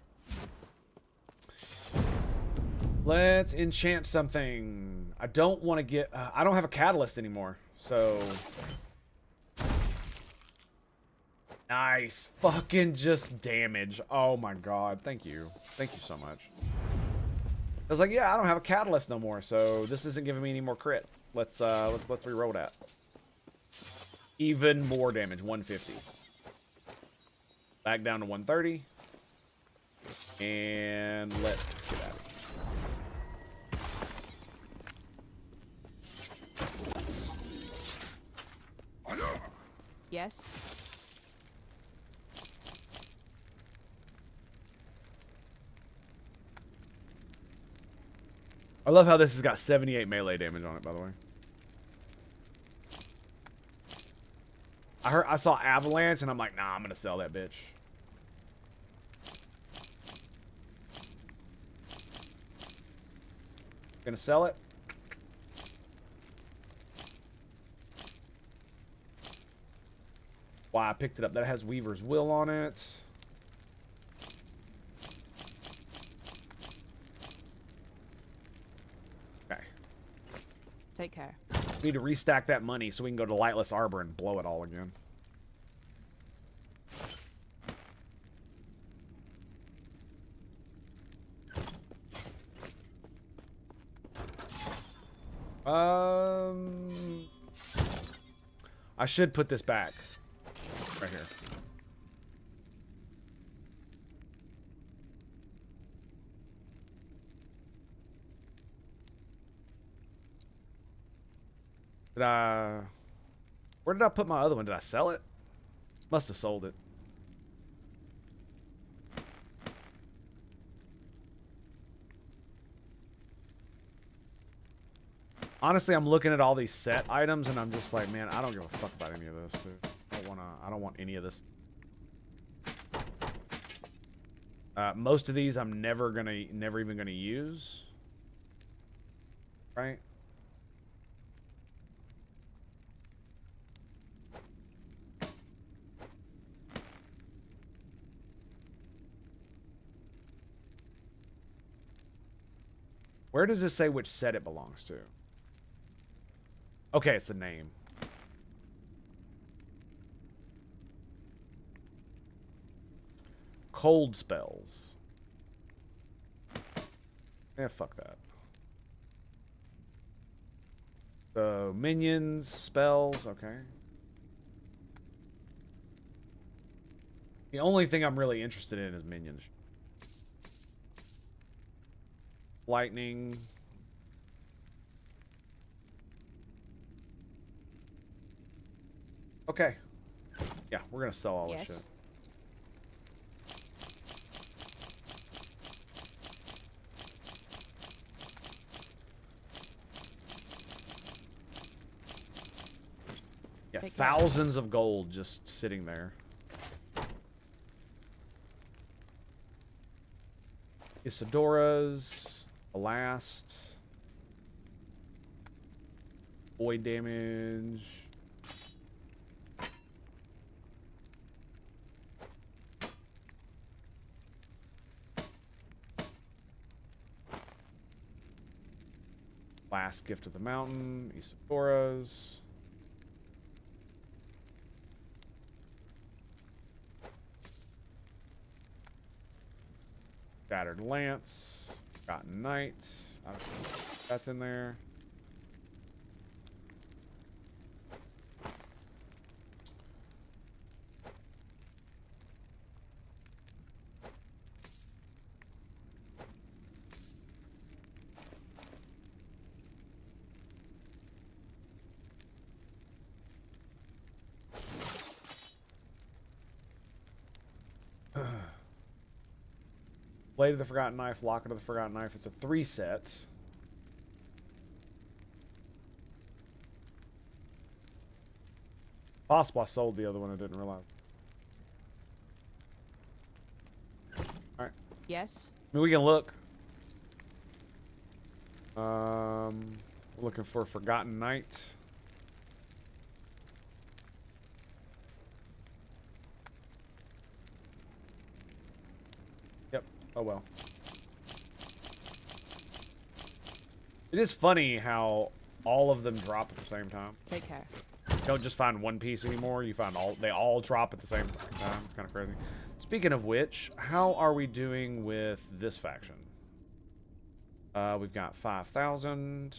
Let's enchant something. I don't want to get... I don't have a catalyst anymore, so... Nice. Fucking just damage. Oh my god. Thank you. Thank you so much. I was like, yeah, I don't have a catalyst no more, so this isn't giving me any more crit. Let's re-roll that. Even more damage. 150. Back down to 130. And let's get out of here. Yes. I love how this has got 78 melee damage on it, by the way. I saw Avalanche, and I'm like, nah, I'm gonna sell that bitch. Gonna sell it. Wow, I picked it up. That has Weaver's Will on it. Take care. We need to restack that money so we can go to Lightless Arbor and blow it all again. I should put this back. Right here. Where did I put my other one? Did I sell it? Must have sold it. Honestly, I'm looking at all these set items and I'm just like, man, I don't give a fuck about any of this, dude. I don't want any of this. Most of these I'm never even gonna use. Right? Where does this say which set it belongs to? Okay, it's the name. Cold spells. Yeah, fuck that. So, minions, spells, okay. The only thing I'm really interested in is minions. Lightning. Okay. Yeah, we're gonna sell all this shit. Yeah, thousands of gold just sitting there. Isidora's, Blast, void damage. Last Gift of the Mountain, Isidora's. Shattered Lance, Forgotten Knight. I don't know if that's in there. Blade of the Forgotten Knife, Locket of the Forgotten Knife. It's a 3 set. Possible I sold the other one, I didn't realize. Alright. Yes. I mean, we can look. Looking for Forgotten Knight. Yep. Oh well. It is funny how all of them drop at the same time. Take care. You don't just find one piece anymore. You find they all drop at the same time. It's kind of crazy. Speaking of which, how are we doing with this faction? We've got 5,000.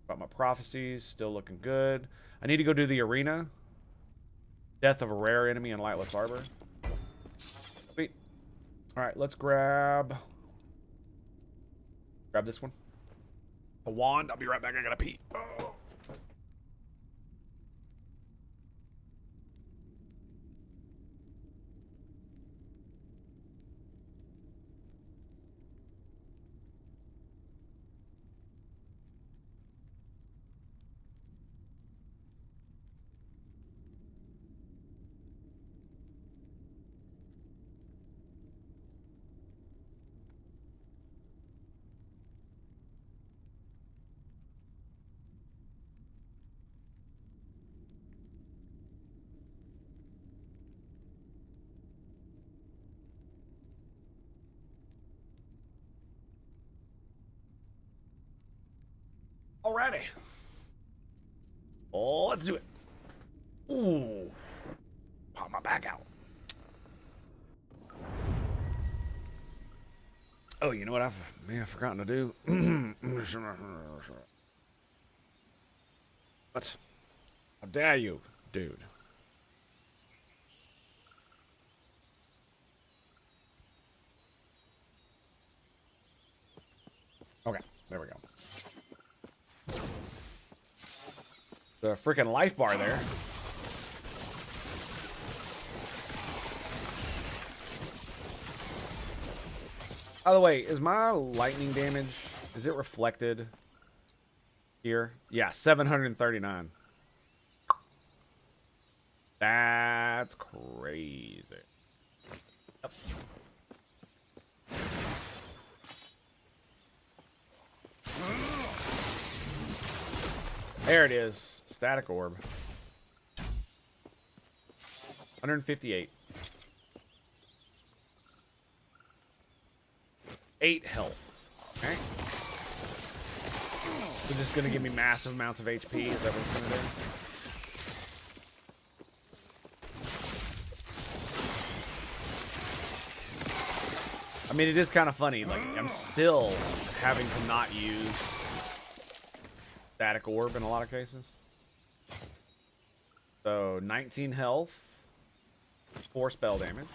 Got my prophecies, still looking good. I need to go do the arena. Death of a rare enemy in lightless arbor. Sweet. All right, let's grab this one. A wand. I'll be right back. I gotta pee. Oh. Alrighty. Oh, let's do it. Ooh. Pop my back out. Oh, you know what I've forgotten to do? What? How dare you, dude? Okay, there we go. The freaking life bar there. By the way, is my lightning damage, is it reflected here? Yeah, 739. That's crazy. Yep. There it is. Static orb. 158. 8 health. Okay. So just gonna give me massive amounts of HP. Is that what it's gonna do? I mean, it is kind of funny. Like, I'm still having to not use static orb in a lot of cases. So 19 health, 4 spell damage.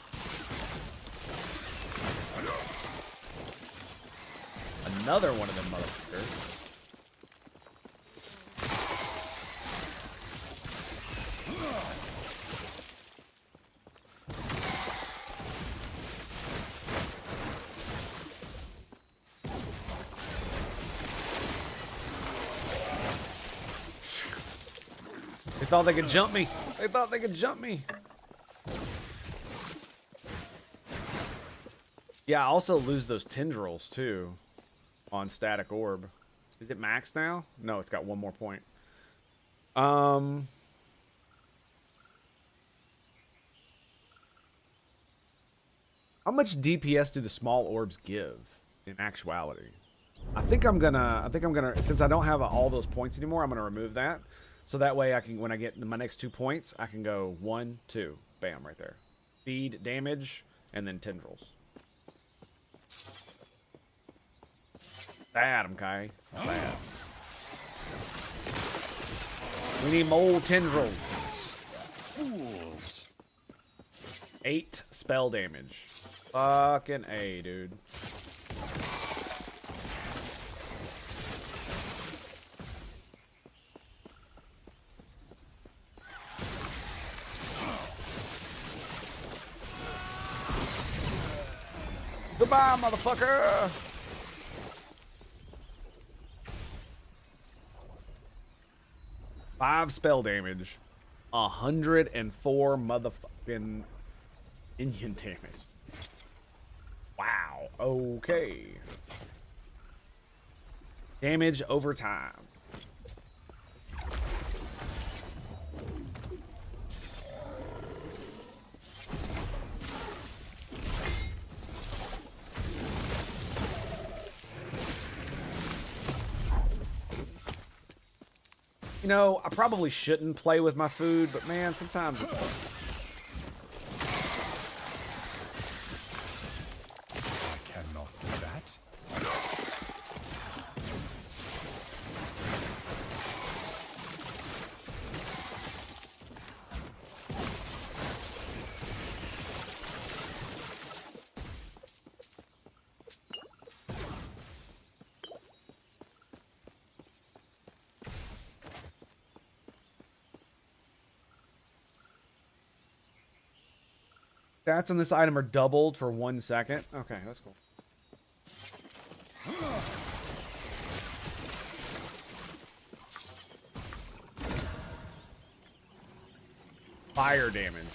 Another one of them motherfuckers. They thought they could jump me. They thought they could jump me. Yeah, I also lose those tendrils too on static orb. Is it max now? No, it's got one more point. How much DPS do the small orbs give in actuality? I think I'm gonna since I don't have all those points anymore, I'm gonna remove that. So that way I can, when I get my next 2 points, I can go 1, 2, bam, right there. Speed, damage, and then tendrils. Bad, okay? Bad. We need more tendrils. Fools. 8 spell damage. Fucking A, dude. Goodbye, motherfucker! Five spell damage. 104 motherfucking Indian damage. Wow. Okay. Damage over time. You know, I probably shouldn't play with my food, but man, sometimes it's fun. I cannot do that. Stats on this item are doubled for 1 second. Okay, that's cool. Fire damage.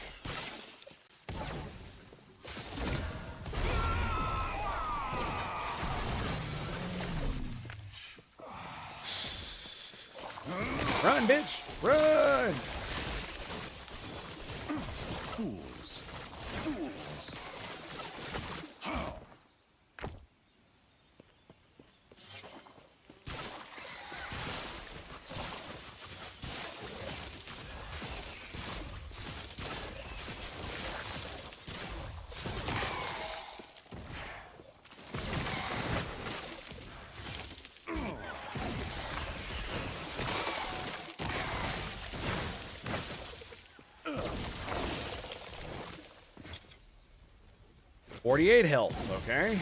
Run, bitch! Run! Fools. Fools. $48 health, okay.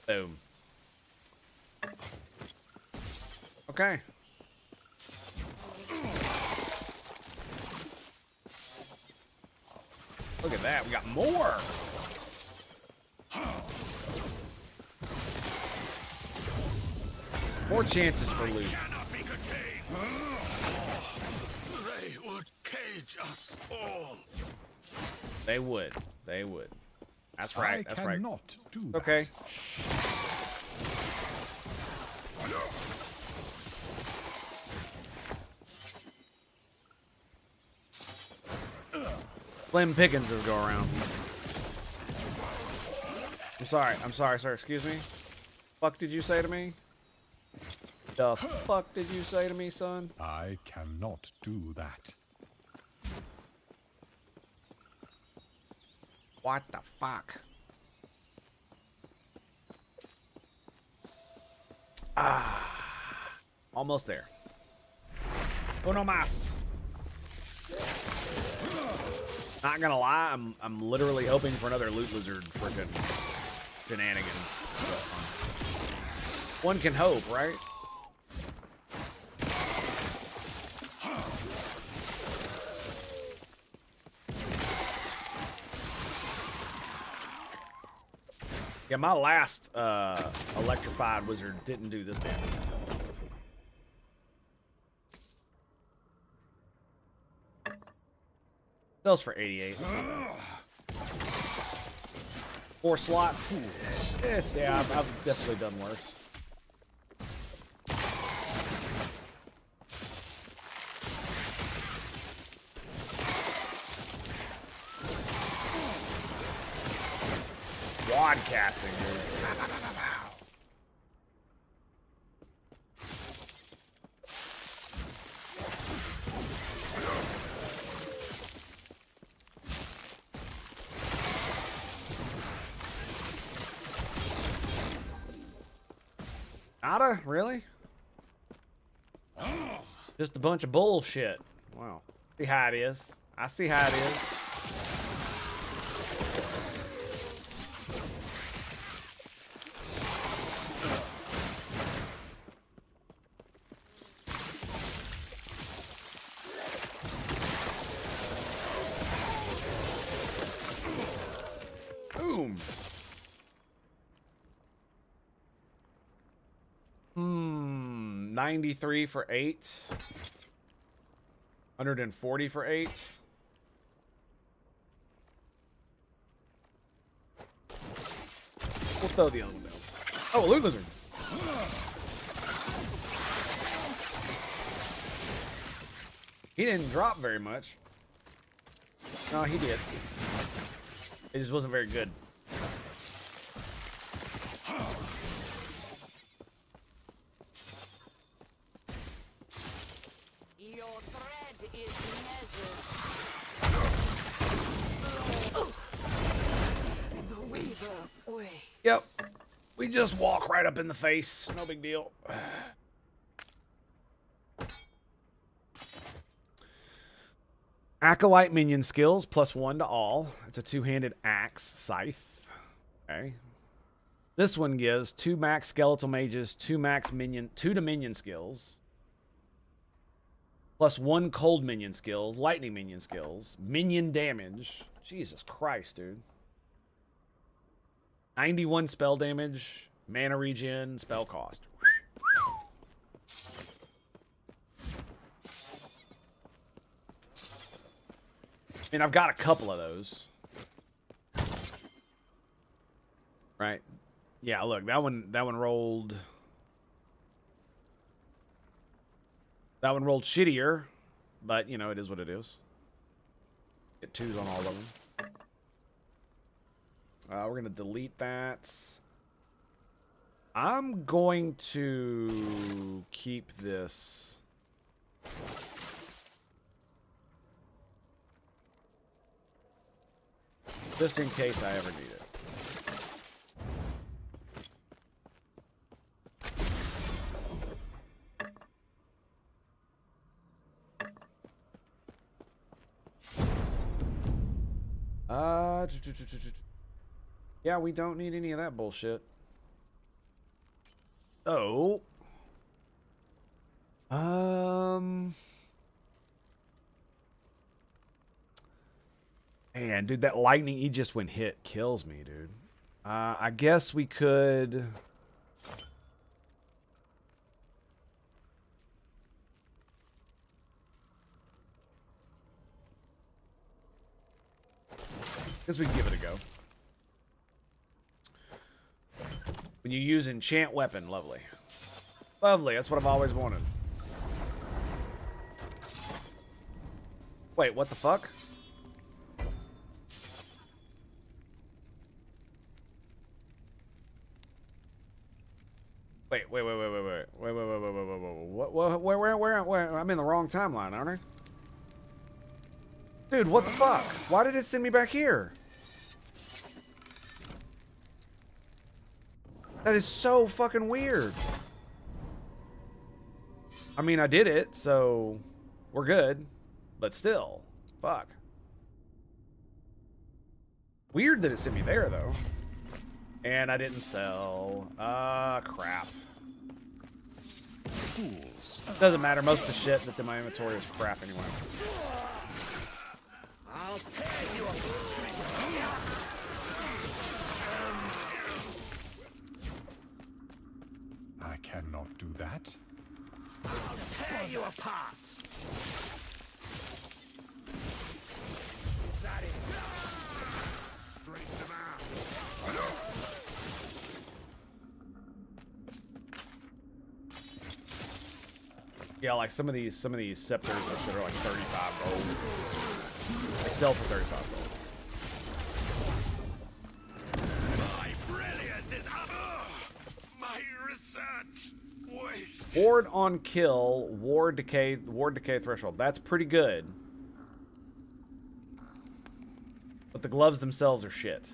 Boom. Okay. Look at that, we got more. More chances for loot. Cannot be contained. They would cage ravage us all. They would. They would. That's right. That's I right. cannot do that. Okay. Slim Pickens will go around. I'm sorry, sir. Excuse me. Fuck did you say to me? The fuck did you say to me, son? I cannot do that. What the fuck? Almost there. Uno mas. Not gonna lie, I'm literally hoping for another loot lizard frickin' shenanigans. But, one can hope, right? Yeah, my last electrified wizard didn't do this damage. Sells for 88. 4 slots. Yes, yeah, I've definitely done worse. Wad casting, dude. Nada? Really? Just a bunch of bullshit. Wow. See how it is. I see how it is. Boom. 93 for 8. 140 for 8. We'll throw the other one down. Oh, a loot lizard. He didn't drop very much. No, he did. It just wasn't very good. Your thread is measured. The weaver way. Yep. We just walk right up in the face. No big deal. Acolyte minion skills, +1 to all. It's a two-handed axe scythe. Okay. This one gives 2 max skeletal mages, 2 max minion, 2 to minion skills. +1 cold minion skills, lightning minion skills, minion damage. Jesus Christ, dude. 91 spell damage, mana regen, spell cost. I mean, I've got a couple of those. Right. Yeah, look, that one rolled. That one rolled shittier, but you know, it is what it is. Get 2s on all of them. We're gonna delete that. I'm going to keep this. Just in case I ever need it. Yeah, we don't need any of that bullshit. Oh. Man, dude, that lightning Aegis when hit kills me, dude. I guess we could. Guess we can give it a go. When you use enchant weapon, lovely. Lovely, that's what I've always wanted. Wait, what the fuck? Wait. Wait. What? Where? I'm in the wrong timeline, aren't I? Dude, what the fuck? Why did it send me back here? That is so fucking weird. I mean, I did it, so we're good. But still, fuck. Weird that it sent me there, though. And I didn't sell. Crap. Fools. Doesn't matter. Most of the shit that's in my inventory is crap anyway. I'll tear you I cannot do that. I'll tear you apart. Yeah, like some of these scepters and shit are like 35 gold. They sell for 35 gold. My brilliance is my research wasted. Ward on kill, ward decay threshold. That's pretty good. But the gloves themselves are shit.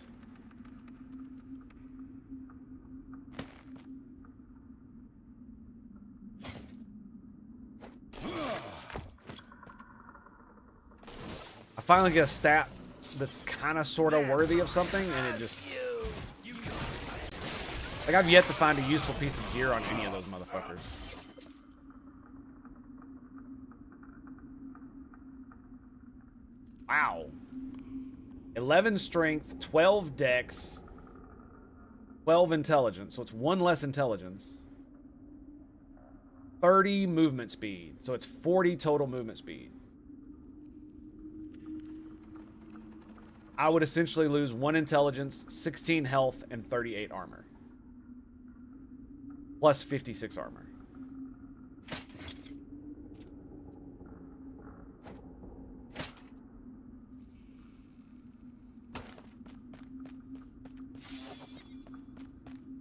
I finally get a stat that's kind of sort of worthy of something, and it just... Like, I've yet to find a useful piece of gear on any of those motherfuckers. Wow. 11 strength, 12 dex, 12 intelligence, so it's 1 less intelligence. 30 movement speed, so it's 40 total movement speed. I would essentially lose 1 intelligence, 16 health, and 38 armor. Plus 56 armor.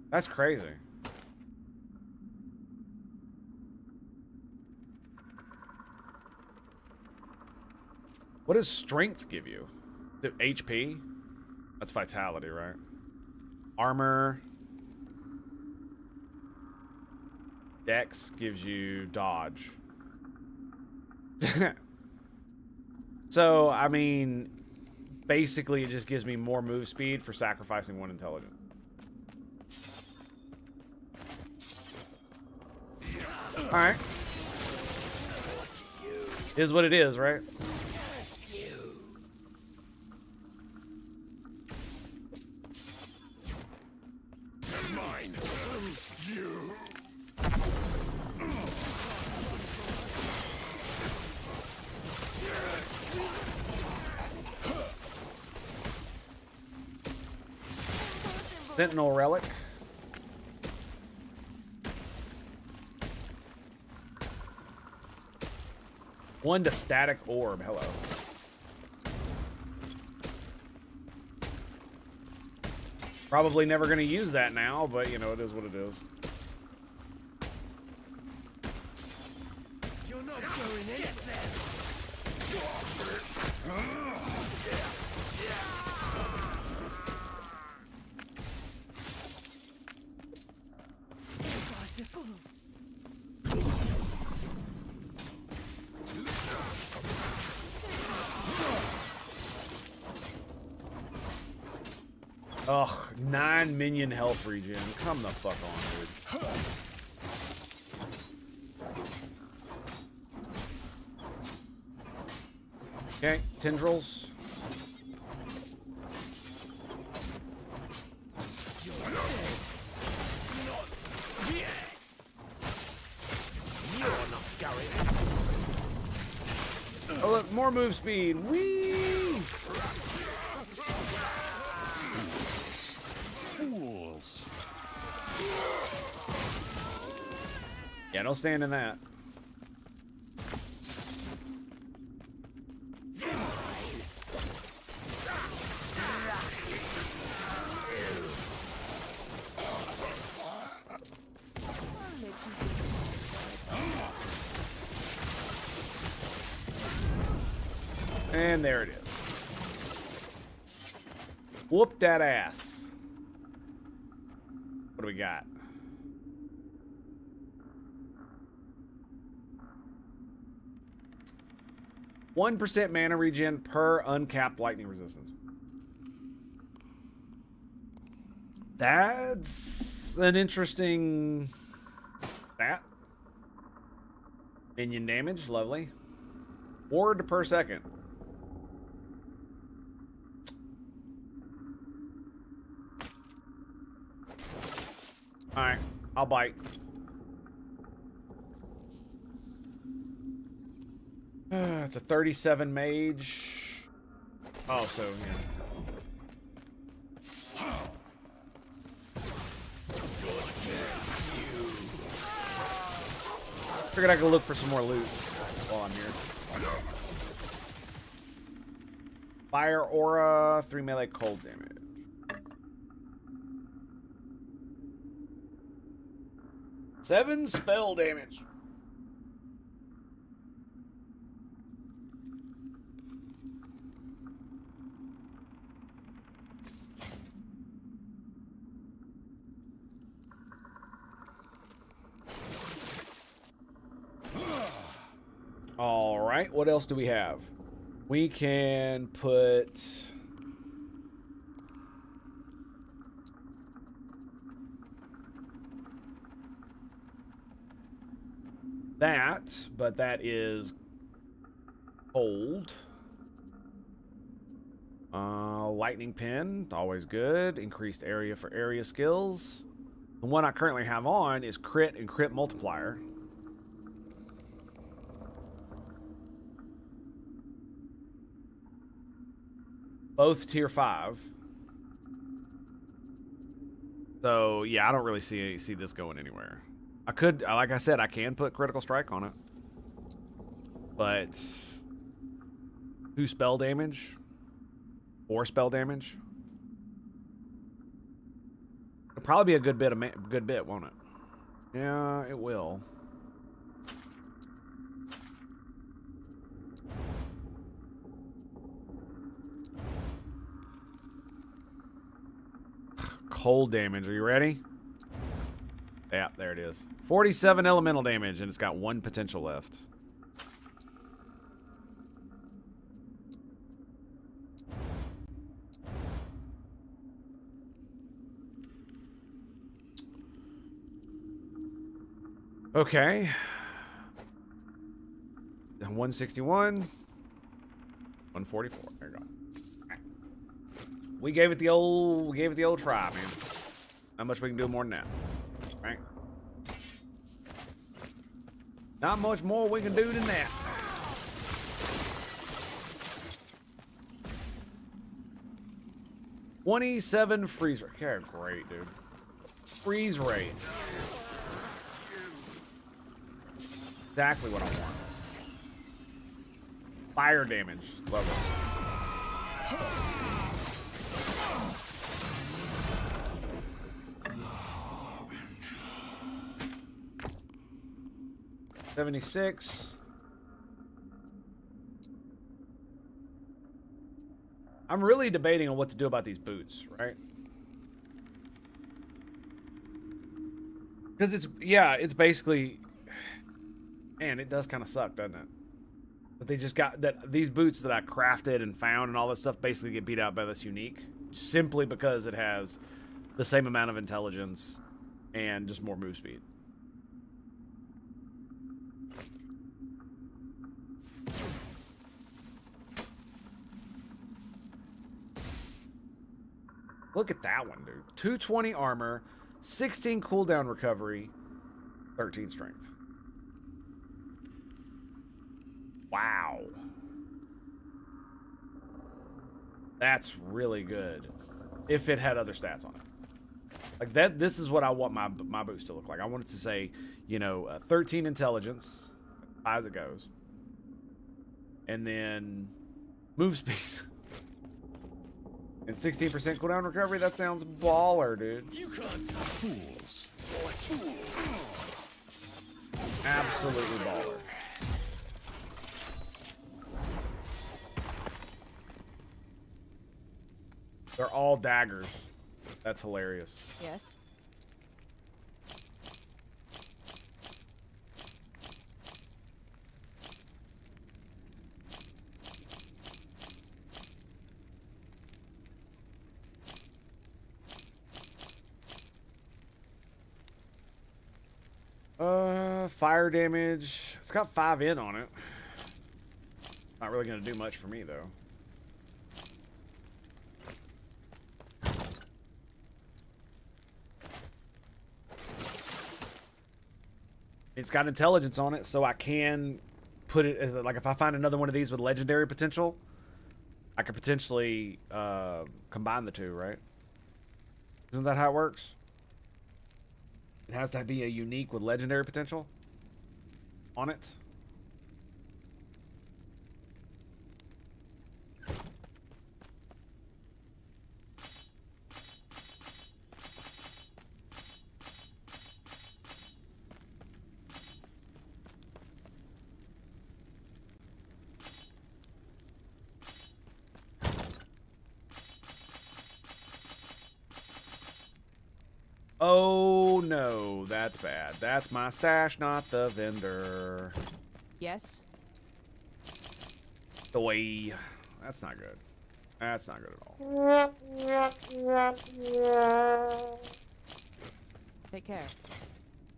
That's crazy. What does strength give you? The HP? That's vitality, right? Armor. Dex gives you dodge. So, I mean, basically it just gives me more move speed for sacrificing 1 intelligence. Alright. Is what it is, right? Sentinel relic. One to static orb. Hello. Probably never going to use that now, but you know, it is what it is. You're not going anywhere. Ugh, 9 minion health regen. Come the fuck on, dude. Okay, tendrils. Oh, look, more move speed. Whee! Yeah, don't stand in that. And there it is. Whoop that ass. What do we got? %1 mana regen per uncapped lightning resistance. That's an interesting stat. Minion damage, lovely. Ward per second. Alright, I'll bite. It's a 37 mage. Oh, so, yeah. Figured I could look for some more loot while I'm here. Fire aura, 3 melee cold damage. Seven spell damage. All right, what else do we have? We can put that, but that is cold. Lightning pin, always good. Increased area for area skills. The one I currently have on is crit and crit multiplier. Both tier 5. So yeah, I don't really see this going anywhere. I could, like I said, I can put critical strike on it, but 2 spell damage, 4 spell damage. It'll probably be a good bit, won't it? Yeah, it will. Cold damage. Are you ready? Yeah, there it is. 47 elemental damage, and it's got 1 potential left. Okay. 161. 144. There you go. We gave it the old try, man. Not much we can do more than that. Right? Not much more we can do than that. $27 freeze rate. Okay, great, dude. Freeze rate. Exactly what I want. Fire damage. Love it. 76. I'm really debating on what to do about these boots, right? Because it's basically, man, it does kind of suck, doesn't it? But they just got that these boots that I crafted and found and all this stuff basically get beat out by this unique, simply because it has the same amount of intelligence and just more move speed. Look at that one, dude. 220 armor, 16 cooldown recovery, 13 strength. Wow. That's really good. If it had other stats on it. Like that. This is what I want my boost to look like. I want it to say, you know, 13 intelligence, as high as it goes, and then move speed and 16% cooldown recovery. That sounds baller, dude. You can't fools. Absolutely baller. They're all daggers. That's hilarious. Yes. Fire damage. It's got 5 in on it. Not really gonna do much for me though. It's got intelligence on it, so I can put it, like if I find another one of these with legendary potential, I could potentially combine the two, right? Isn't that how it works? It has to be a unique with legendary potential on it. Oh no, that's bad. That's my stash, not the vendor. Yes. The way. That's not good. That's not good at all. Take care.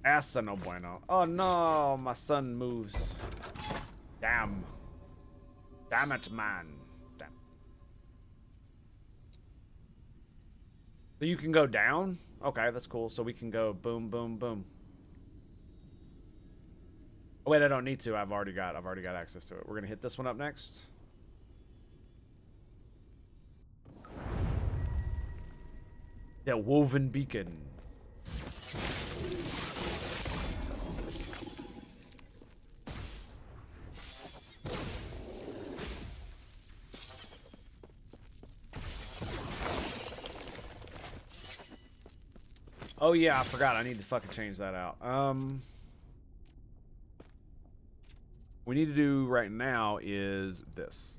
Asa no bueno. Oh no, my son moves. Damn. Damn it, man. Damn. So you can go down? Okay, that's cool. So we can go boom, boom, boom. Oh, wait, I don't need to. I've already got access to it. We're gonna hit this one up next. The Woven Beacon. Oh yeah, I forgot. I need to fucking change that out. We need to do right now is this.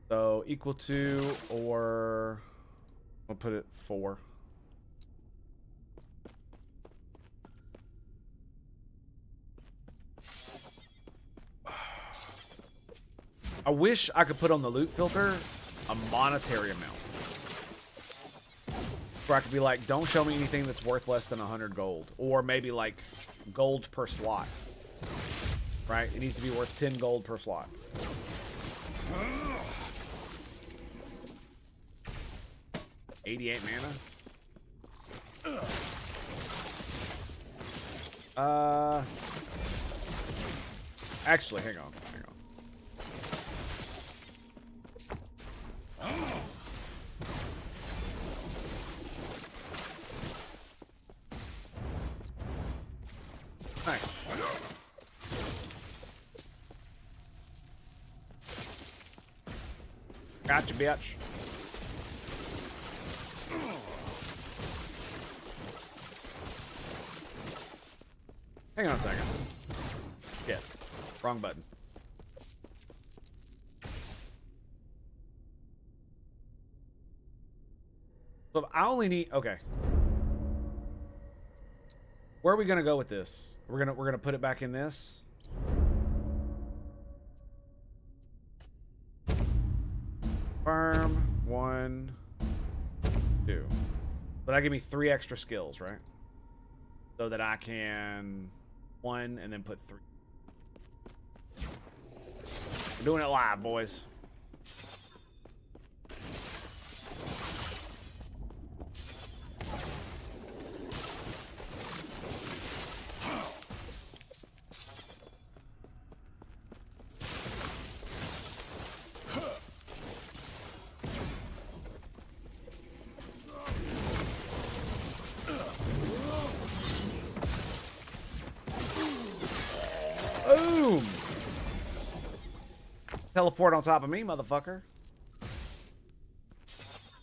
So equal to, or we'll put it 4. I wish I could put on the loot filter a monetary amount. Where I could be like, don't show me anything that's worth less than 100 gold. Or maybe like gold per slot. Right? It needs to be worth 10 gold per slot. $88 mana. Actually, hang on. Nice. Gotcha, bitch. Hang on a second. Yeah, wrong button. So I only need, okay. Where are we gonna go with this? We're gonna put it back in this. Farm 1, 2. But that give me 3 extra skills, right? So that I can 1 and then put 3. We're doing it live, boys. Teleport on top of me, motherfucker.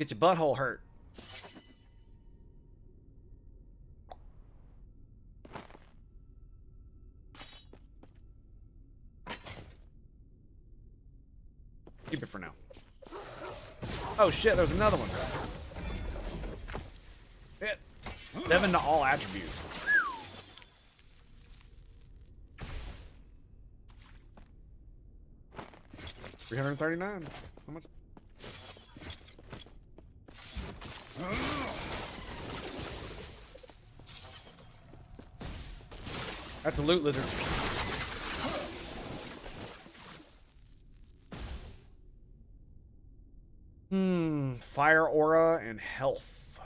Get your butthole hurt. Keep it for now. Oh shit, there's another one. Hit. 7 to all attributes. $339. How much? That's a loot lizard. Fire aura and health.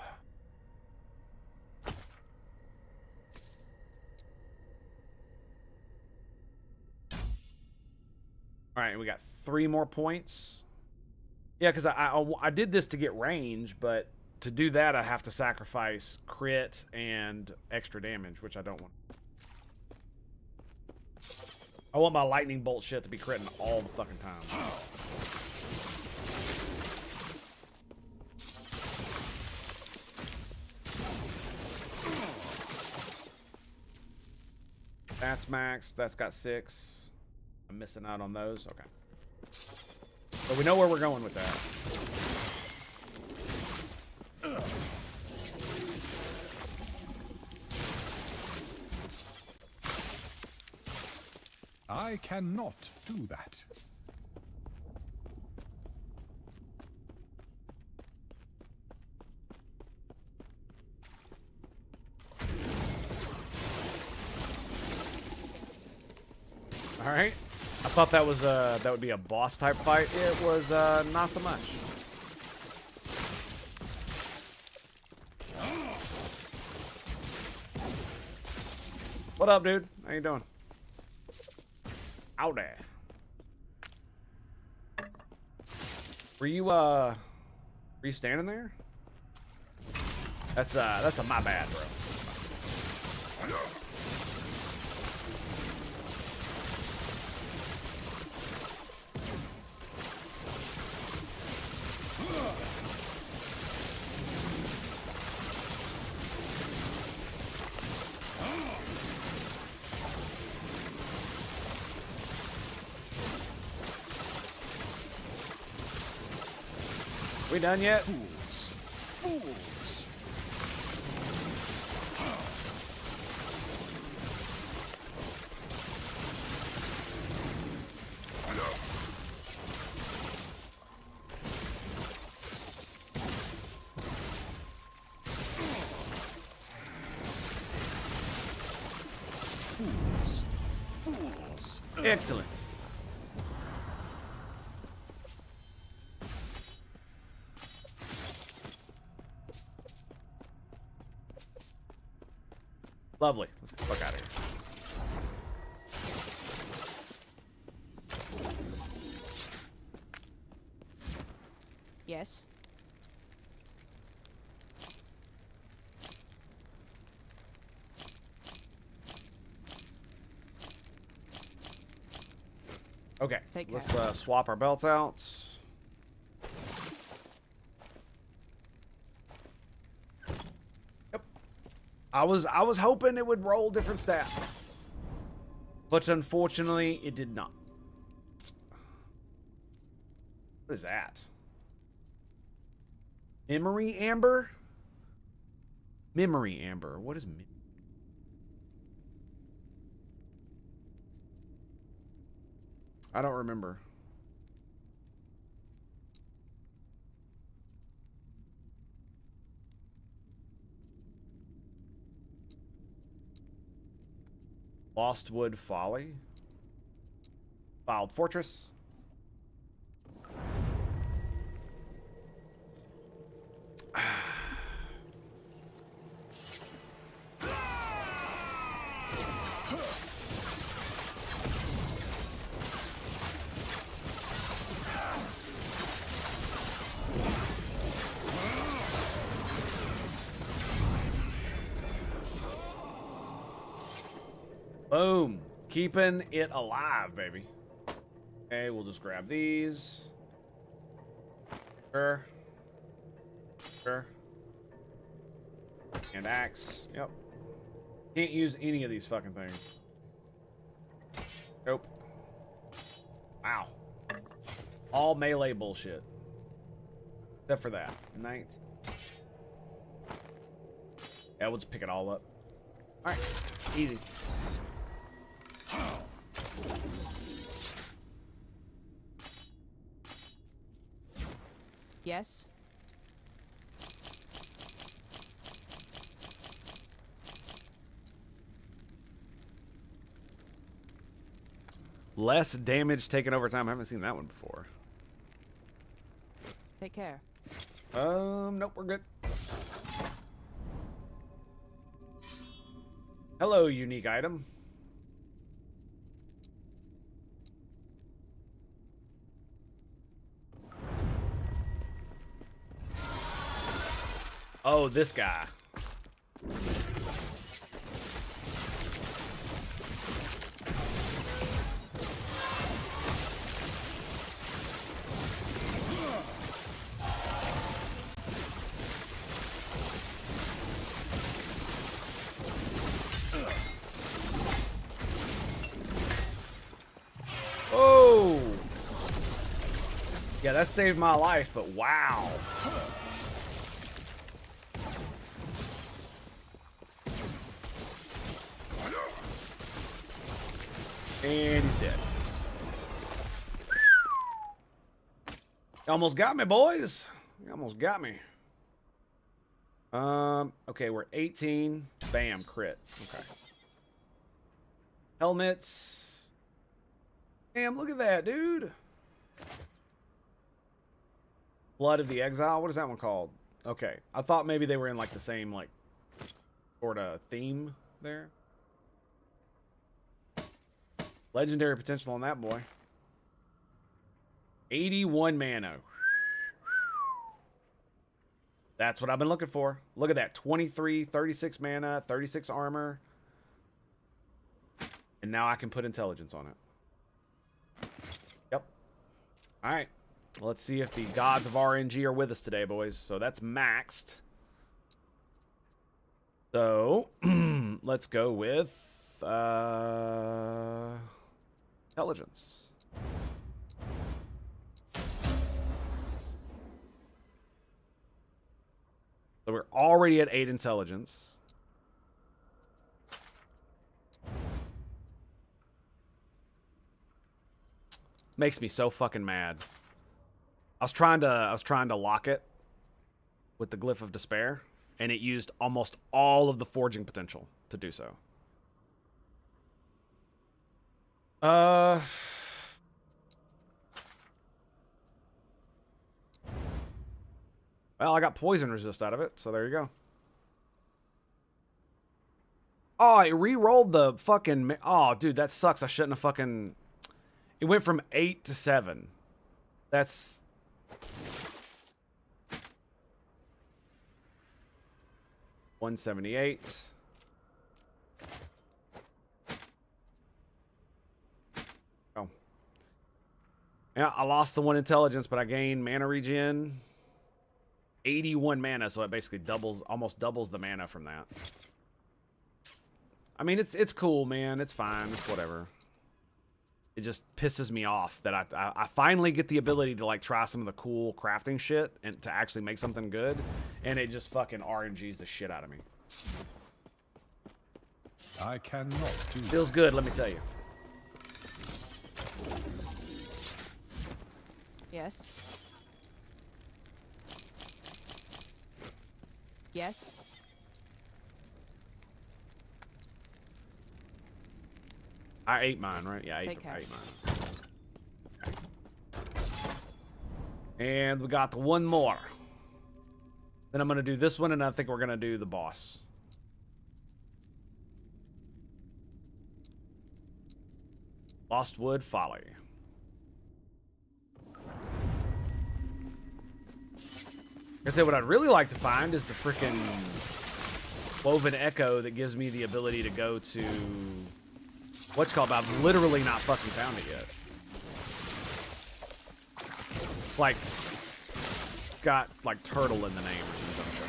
All right, we got 3 more points. Yeah, because I did this to get range, but to do that I have to sacrifice crit and extra damage, which I don't want. I want my lightning bolt shit to be critting all the fucking time. That's max. That's got 6. I'm missing out on those. Okay. So we know where we're going with that. I cannot do that. All right. I thought that was that would be a boss type fight. It was not so much. What up, dude? How you doing? Out there. Were you standing there? That's a my bad, bro. We done yet? Fools. Fools. Fools. Fools. Excellent. Lovely. Let's get the fuck out of here. Yes. Okay. Take care. Let's swap our belts out. I was hoping it would roll different stats, but unfortunately it did not. What is that? Memory amber? Memory amber. What is I don't remember. Lostwood Folly. Filed Fortress. Boom. Keeping it alive, baby. Okay, we'll just grab these. Sure. Sure. And axe. Yep. Can't use any of these fucking things. Nope. Wow. All melee bullshit. Except for that. Knight. Yeah, we'll just pick it all up. Alright. Easy. Yes. Less damage taken over time. I haven't seen that one before. Take care. Nope, we're good. Hello, unique item. Oh, this guy. Oh! Yeah, that saved my life, but wow. And he's dead. You almost got me, boys. You almost got me. Okay, we're 18. Bam, crit. Okay. Helmets. Damn, look at that, dude. Blood of the Exile. What is that one called? Okay. I thought maybe they were in like the same like sort of theme there. Legendary potential on that boy. 81 mana. That's what I've been looking for. Look at that. 23, 36 mana, 36 armor. And now I can put intelligence on it. Yep. Alright. Let's see if the gods of RNG are with us today, boys. So that's maxed. So, let's go with... intelligence. So we're already at 8 intelligence. Makes me so fucking mad. I was trying to lock it with the Glyph of Despair, and it used almost all of the forging potential to do so. Well, I got poison resist out of it, so there you go. Oh, it re-rolled the fucking... Oh, dude, that sucks. I shouldn't have fucking... It went from 8 to 7. That's... $178. Oh. Yeah, I lost the 1 intelligence, but I gained mana regen. 81 mana, so it basically doubles, almost doubles the mana from that. I mean, it's cool, man. It's fine. It's whatever. It just pisses me off that I finally get the ability to like try some of the cool crafting shit and to actually make something good, and it just fucking RNGs the shit out of me. I cannot do Feels good, let me tell you. Yes. Yes. I ate mine, right? Yeah, I Take ate care. mine. And we got the one more. Then I'm going to do this one, and I think we're going to do the boss. Lost Wood Folly. Like I said, what I'd really like to find is the frickin' Woven Echo that gives me the ability to go to... What's called? I've literally not fucking found it yet. Like, it's got like turtle in the name or something.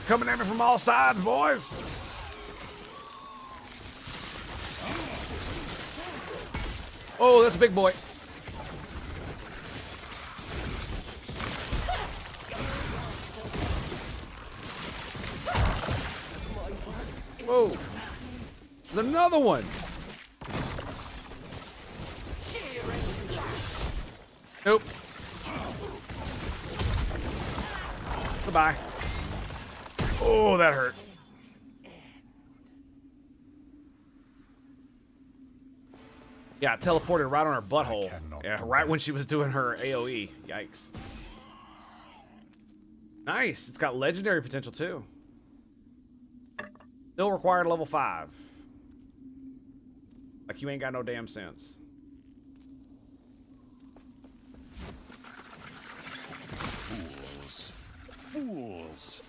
Coming at me from all sides, boys. Oh, that's a big boy. Whoa. There's another one. Nope. Goodbye. Oh, that hurt. Yeah, it teleported right on her butthole. Yeah, right when she was doing her AoE. Yikes. Nice. It's got legendary potential too. Still required level 5. Like you ain't got no damn sense. Fools. Fools.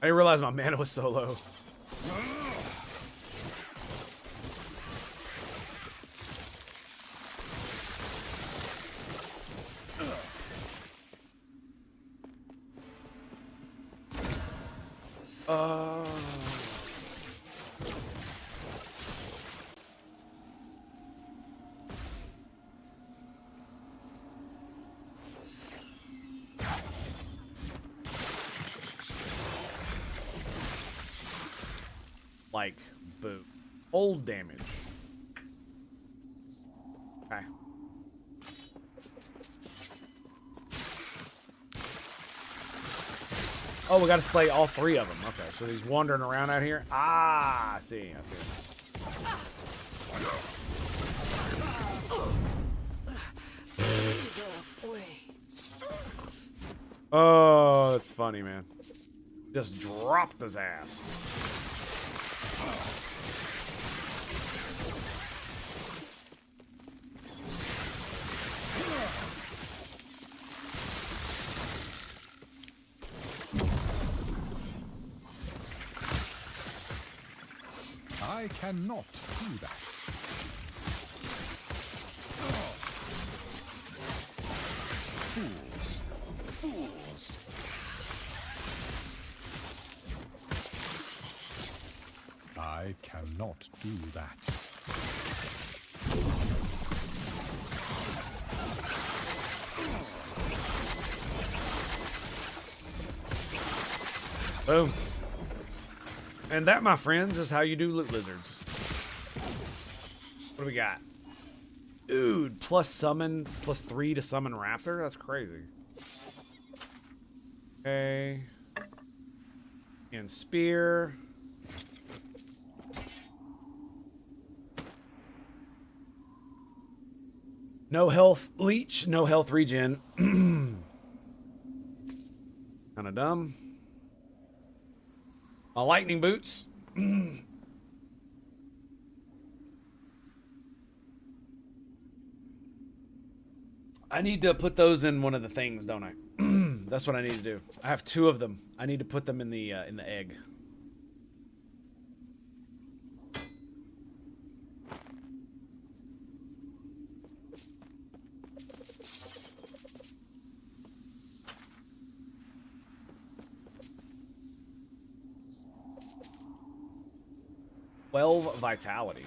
I didn't realize my mana was so low. Like, boot. Old damage. Okay. Oh, we got to slay all 3 of them. Okay, so he's wandering around out here. Ah, I see. I see. Oh, that's funny, man. Just dropped his ass. I cannot do that. Fools. Fools. I cannot do that. Boom. And that, my friends, is how you do loot lizards. What do we got? Dude, plus summon, plus 3 to summon raptor? That's crazy. Okay. And spear. No health leech, no health regen. Kinda dumb. My lightning boots. I need to put those in one of the things, don't I? That's what I need to do. I have 2 of them. I need to put them in the egg. Vitality.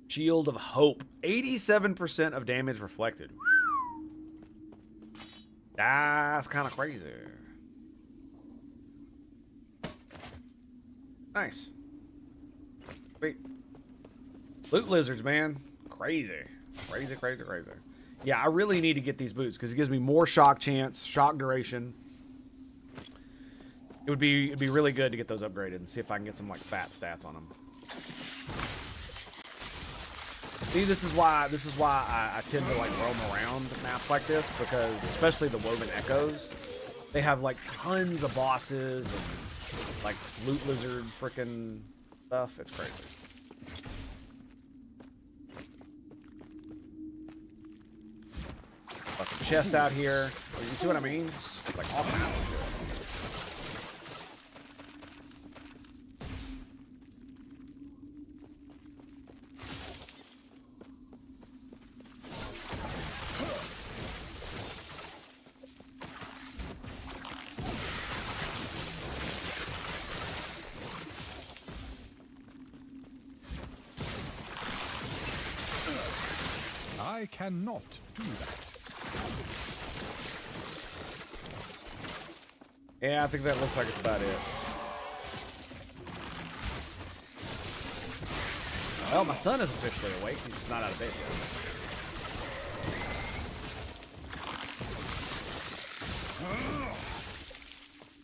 Shield of Hope. 87% of damage reflected. That's kind of crazy. Nice. Sweet. Loot lizards, man. Crazy. Crazy, crazy, crazy. Yeah, I really need to get these boots because it gives me more shock chance, shock duration. it'd be really good to get those upgraded and see if I can get some like fat stats on them. See, this is why I tend to like roam around maps like this, because especially the Woven Echoes, they have like tons of bosses and like loot lizard freaking stuff. It's crazy. Fucking chest out here. You see what I mean? Like all kinds of shit. I cannot do that. Yeah, I think that looks like it's about it. Well, my son is officially awake. He's just not out of bed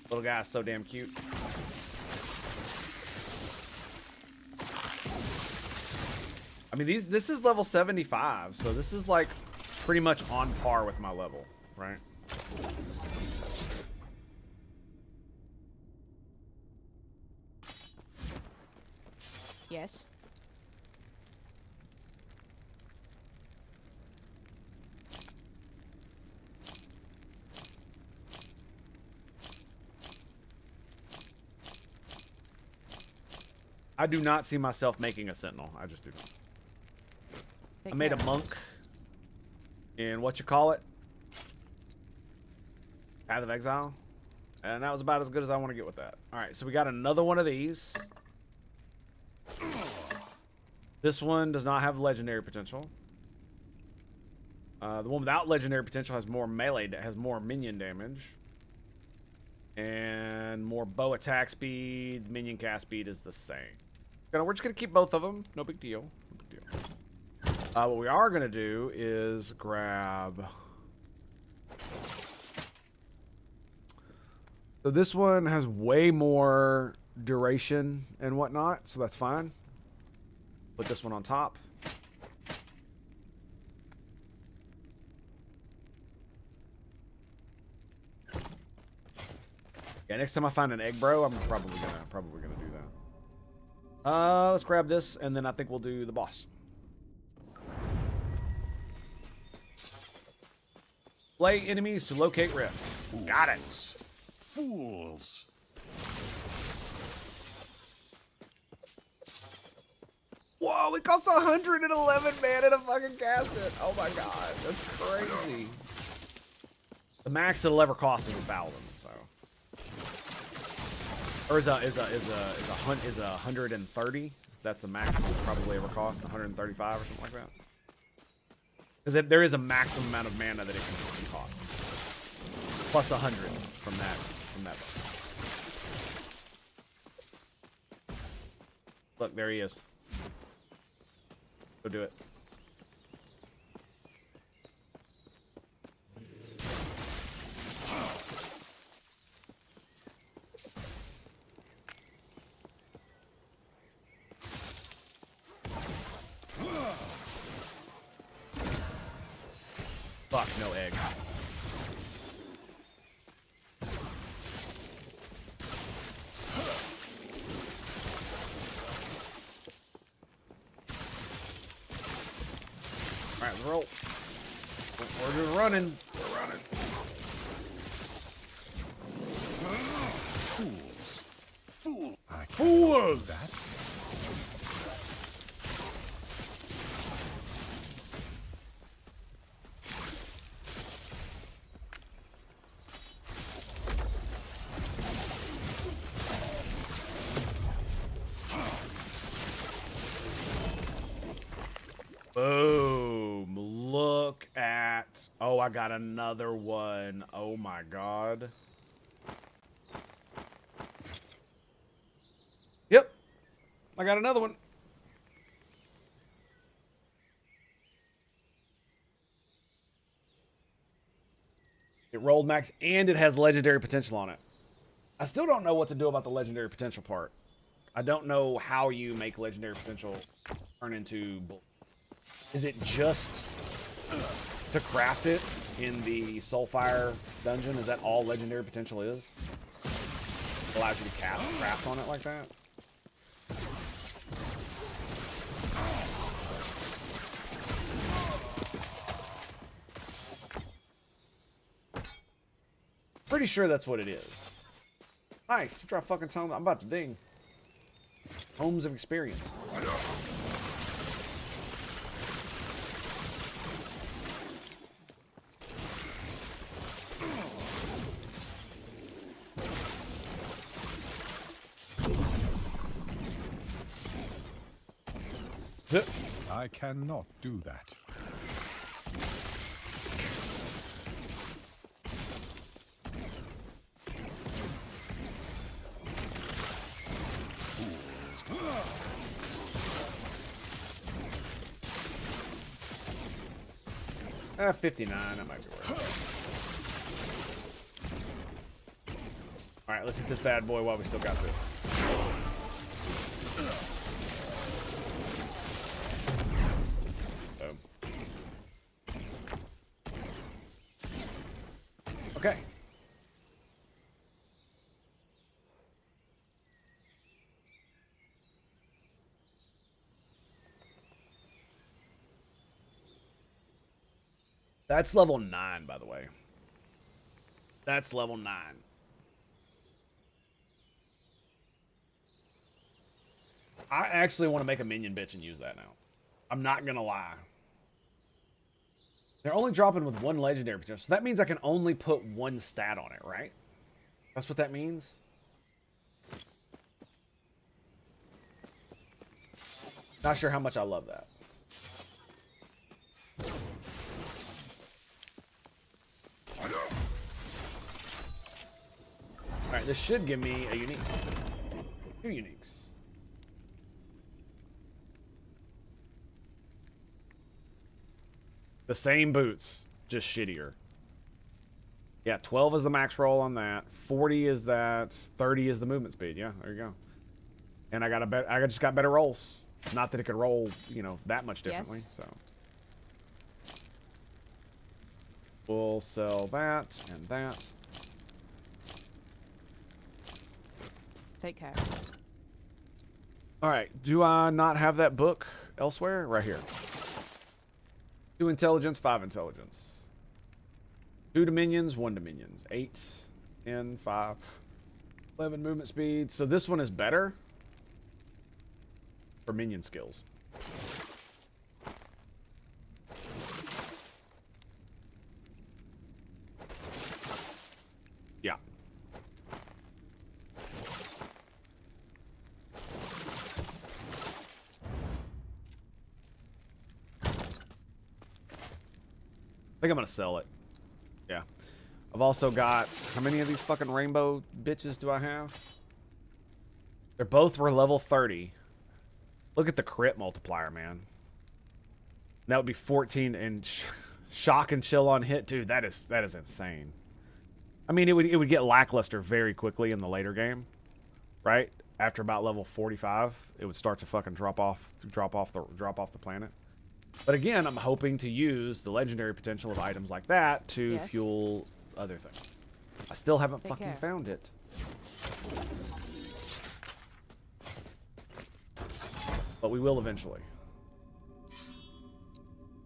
yet. Little guy's so damn cute. I mean, this is level 75, so this is like pretty much on par with my level, right? Yes. I do not see myself making a sentinel. I just do not. I made a monk in what you call it, Path of Exile, and that was about as good as I want to get with that. All right, so we got another one of these. This one does not have legendary potential. The one without legendary potential has more melee, has more minion damage, and more bow attack speed. Minion cast speed is the same. We're just gonna keep both of them. No big deal. No big deal. What we are gonna do is grab. So this one has way more duration and whatnot, so that's fine. Put this one on top. Yeah, next time I find an egg bro, I'm probably gonna do that. Let's grab this, and then I think we'll do the boss. Play enemies to locate rift. Got it. Fools. Whoa, it costs 111 mana to fucking cast it. Oh my god, that's crazy. The max it'll ever cost is 1,000, so. Or is 130. That's the max it'll probably ever cost, 135 or something like that. Because there is a maximum amount of mana that it can cost. Plus 100 from that. Look, there he is. Go do it. Fuck, no egg. Alright, let's roll. We're just running. We're running. Fools. Fool. I cannot Fools! do that. Boom. Look at... Oh, I got another one. Oh my god. Yep. I got another one. It rolled max and it has legendary potential on it. I still don't know what to do about the legendary potential part. I don't know how you make legendary potential turn into... Is it just to craft it in the Soulfire dungeon? Is that all legendary potential is? It allows you to craft on it like that? Pretty sure that's what it is. Nice, you drop fucking tone. I'm about to ding. Homes of experience. Zip. I cannot do that. Ah, 59, that might be worth it. Alright, let's hit this bad boy while we still got this. Boom. Okay. That's level 9, by the way. That's level 9. I actually want to make a minion bitch and use that now. I'm not going to lie. They're only dropping with 1 legendary potential, so that means I can only put 1 stat on it, right? That's what that means? Not sure how much I love that. Alright, this should give me a unique. 2 uniques. The same boots, just shittier. Yeah, 12 is the max roll on that. 40 is that. 30 is the movement speed. Yeah, there you go. And I just got better rolls. Not that it could roll, you know, that much differently. Yes. So we'll sell that and that. Take care. All right. Do I not have that book elsewhere? Right here. 2 intelligence, 5 intelligence. 2 dominions, 1 dominions. 8, 10, 5, 11 movement speed. So this one is better for minion skills. Yeah. I think I'm gonna sell it. Yeah. I've also got, how many of these fucking rainbow bitches do I have? They're both for level 30. Look at the crit multiplier, man. That would be 14 and shock and chill on hit, dude. That is insane. I mean, it would get lackluster very quickly in the later game, right? After about level 45, it would start to fucking drop off the planet. But again, I'm hoping to use the legendary potential of items like that to Yes. fuel other things. I still haven't Take fucking care. found it. But we will eventually.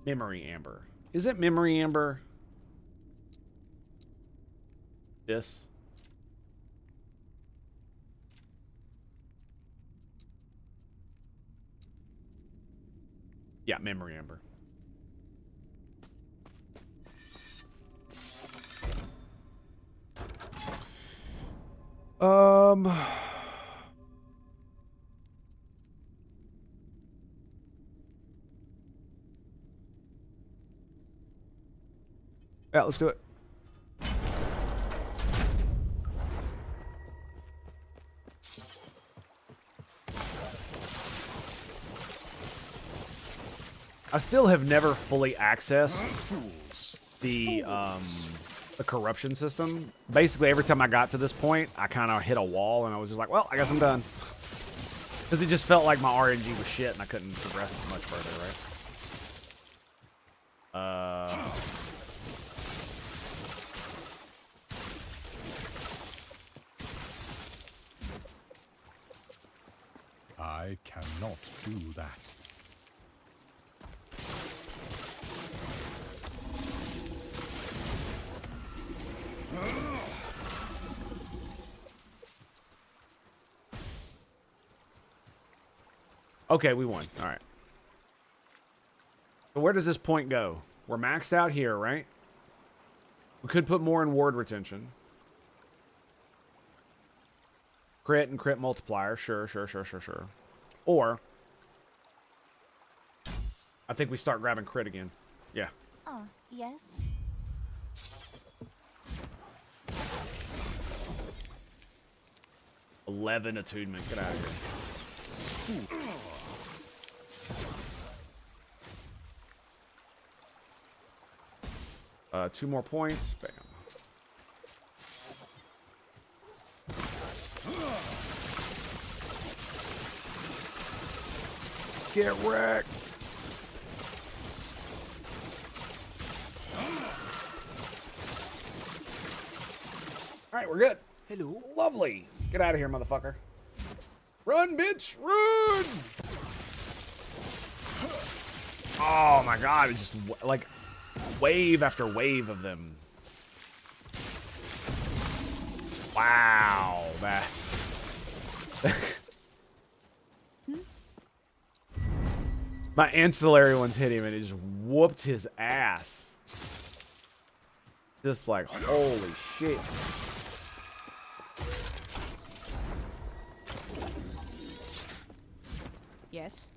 Memory Amber. Is it Memory Amber? This? Yeah, Memory Amber. Yeah, let's do it. I still have never fully accessed the the corruption system. Basically, every time I got to this point, I kind of hit a wall, and I was just like, well, I guess I'm done. Because it just felt like my RNG was shit, and I couldn't progress much further, right? I cannot do that. Okay, we won. All right. So where does this point go? We're maxed out here, right? We could put more in ward retention. Crit and crit multiplier. Sure. Or I think we start grabbing crit again. Yeah. Ah, yes. $11 attunement. Get out of here. Two more points. Bam. Get wrecked. All right, we're good. Hello. Lovely. Get out of here, motherfucker. Run, bitch, run! Oh my god, it's just like wave after wave of them. Wow, that's... My ancillary ones hit him and it just whooped his ass. Just like, holy shit. Yes.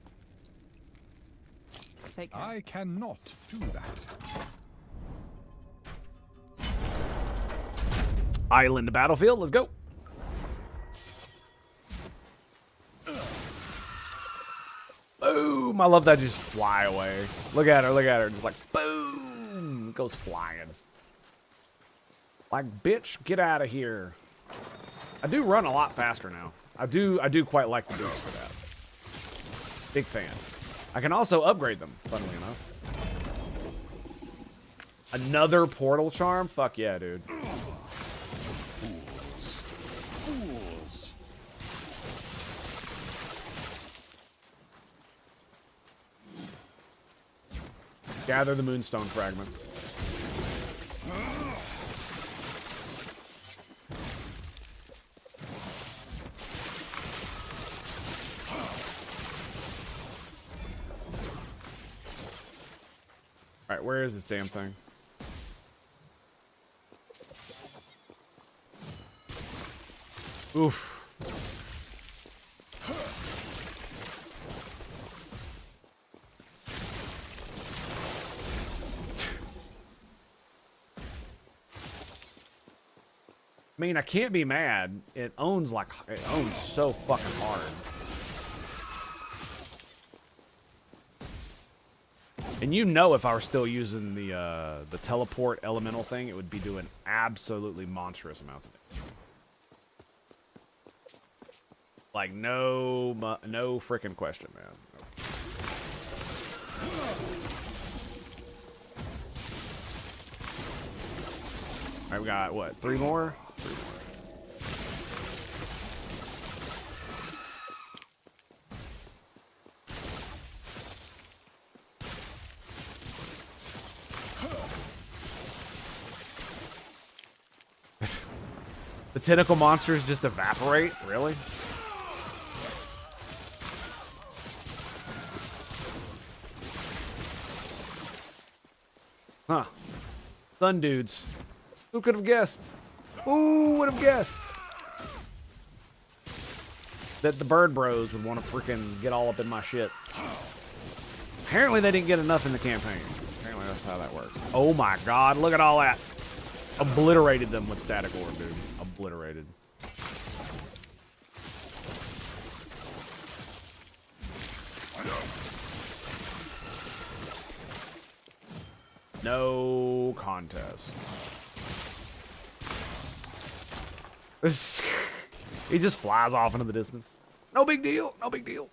Take care. I cannot do that. Island battlefield, let's go. Boom! I love that just fly away. Look at her, just like boom! It goes flying. Like, bitch, get out of here. I do run a lot faster now. I do quite like the boost for that. Big fan. I can also upgrade them, funnily enough. Another portal charm? Fuck yeah, dude. Fools. Gather the moonstone fragments. Alright, where is this damn thing? Oof. I mean, I can't be mad. It owns so fucking hard. And you know, if I were still using the teleport elemental thing, it would be doing absolutely monstrous amounts of it. Like no freaking question, man. All right, we got what? 3 more? 3 more. The tentacle monsters just evaporate? Really? Huh. Sun dudes. Who could have guessed? Who would have guessed that the bird bros would want to freaking get all up in my shit? Apparently they didn't get enough in the campaign. Apparently that's how that works. Oh my god, look at all that. Obliterated them with static orb, dude. Obliterated. No contest. He just flies off into the distance. No big deal. No big deal.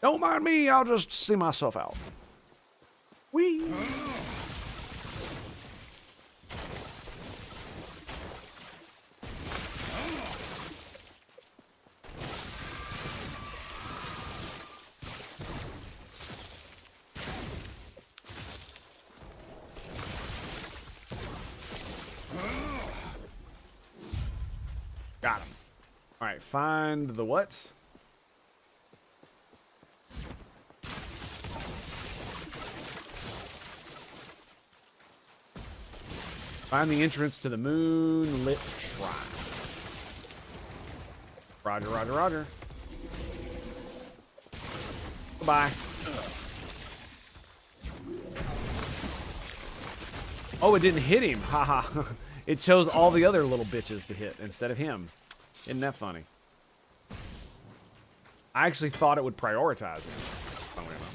Don't mind me. I'll just see myself out. Whee! Got him. All right, find the what? Find the entrance to the moonlit shrine. Roger, roger, roger. Goodbye. Oh, it didn't hit him. Haha. It chose all the other little bitches to hit instead of him. Isn't that funny? I actually thought it would prioritize him. Oh, wait a minute.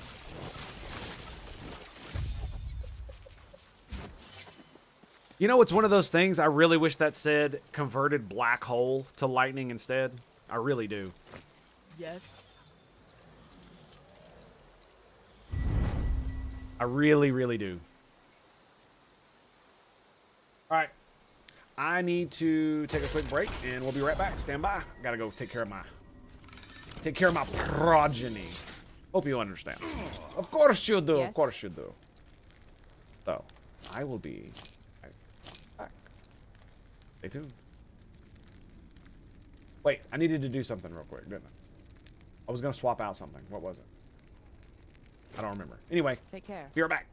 You know, it's one of those things I really wish that said converted black hole to lightning instead. I really do. Yes. I really, really do. All right. I need to take a quick break, and we'll be right back. Stand by. Gotta go take care of my progeny. Hope you understand. Of course you do. Yes. Of course you do. So, I will be back. Stay tuned. Wait, I needed to do something real quick, didn't I? I was gonna swap out something. What was it? I don't remember. Anyway, Take care. be right back.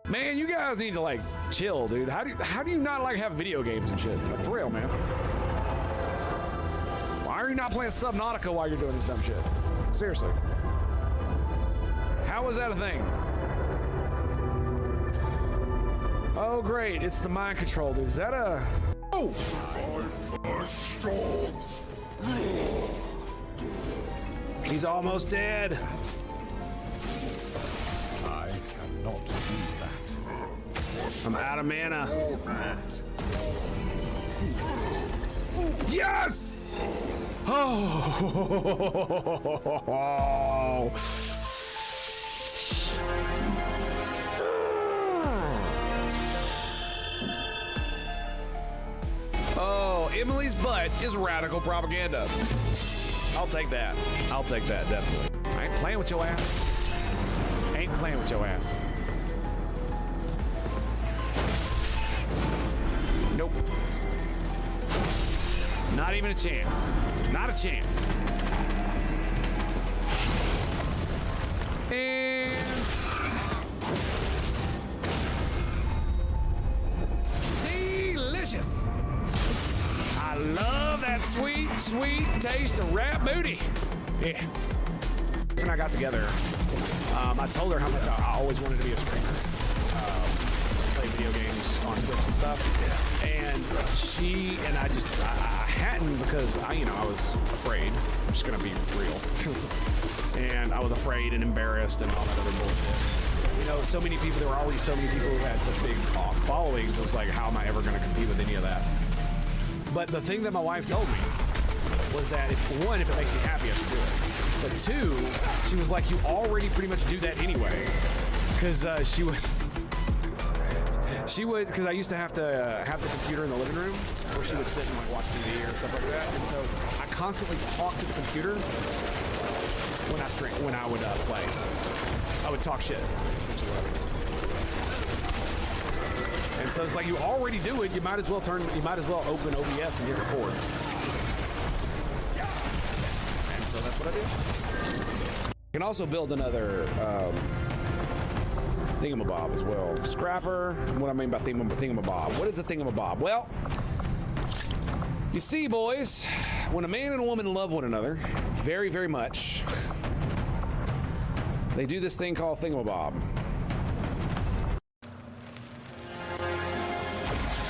Man, you guys need to like chill, dude. How do you not like have video games and shit? Like, for real, man. Why are you not playing Subnautica while you're doing this dumb shit? Seriously. How is that a thing? Oh great, it's the mind control, dude. Is that a oh? He's almost dead. I cannot do that. I'm out of mana. Yes! Oh! Oh, Emily's butt is radical propaganda. I'll take that. I'll take that, definitely. I ain't playing with your ass. Ain't playing with your ass. Nope. Not even a chance. Not a chance. And delicious. I love that sweet, sweet taste of rat booty. Yeah. When I got together, I told her how much I always wanted to be a streamer. Play video games on Twitch and stuff. And she and I just, I hadn't because I was afraid. I'm just gonna be real. And I was afraid and embarrassed and all that other bullshit. You know, so many people, there were already so many people who had such big followings. It was like, how am I ever gonna compete with any of that? But the thing that my wife told me was that if it makes me happy, I should do it. But two, she was like, you already pretty much do that anyway. Because she would, because I used to have the computer in the living room where she would sit and like watch TV or stuff like that. And so I constantly talked to the computer when I would play. I would talk shit, essentially. And so it's like, you already do it. You might as well open OBS and hit record. And so that's what I did. You can also build another thingamabob as well. Scrapper. What I mean by thingamabob. What is a thingamabob? Well, you see, boys, when a man and a woman love one another very, very much, they do this thing called thingamabob.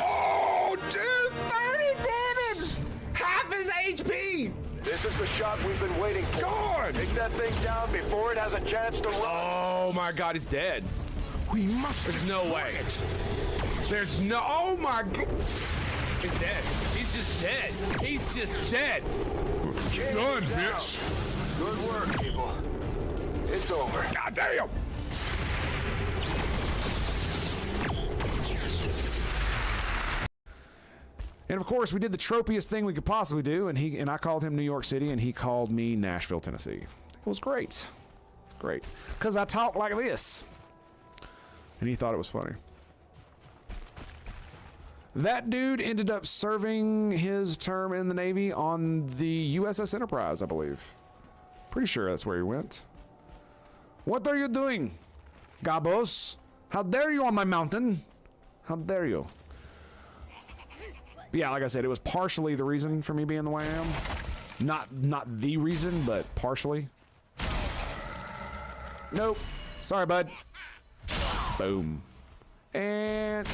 Oh, dude, 30 damage! Half his HP! This is the shot we've been waiting for. God! Take that thing down before it has a chance to run. Oh my God, he's dead. We must. There's no way. There's no. Oh my god. He's dead. He's just dead. He's just dead. Done, bitch. Good work, people. It's over. God damn. And of course, we did the tropiest thing we could possibly do, and I called him New York City, and he called me Nashville, Tennessee. It was great. Great. Because I talk like this. And he thought it was funny. That dude ended up serving his term in the Navy on the USS Enterprise, I believe. Pretty sure that's where he went. What are you doing, Gabos? How dare you on my mountain? How dare you? But yeah, like I said, it was partially the reason for me being the way I am. Not the reason, but partially. Nope. Sorry, bud. Boom. And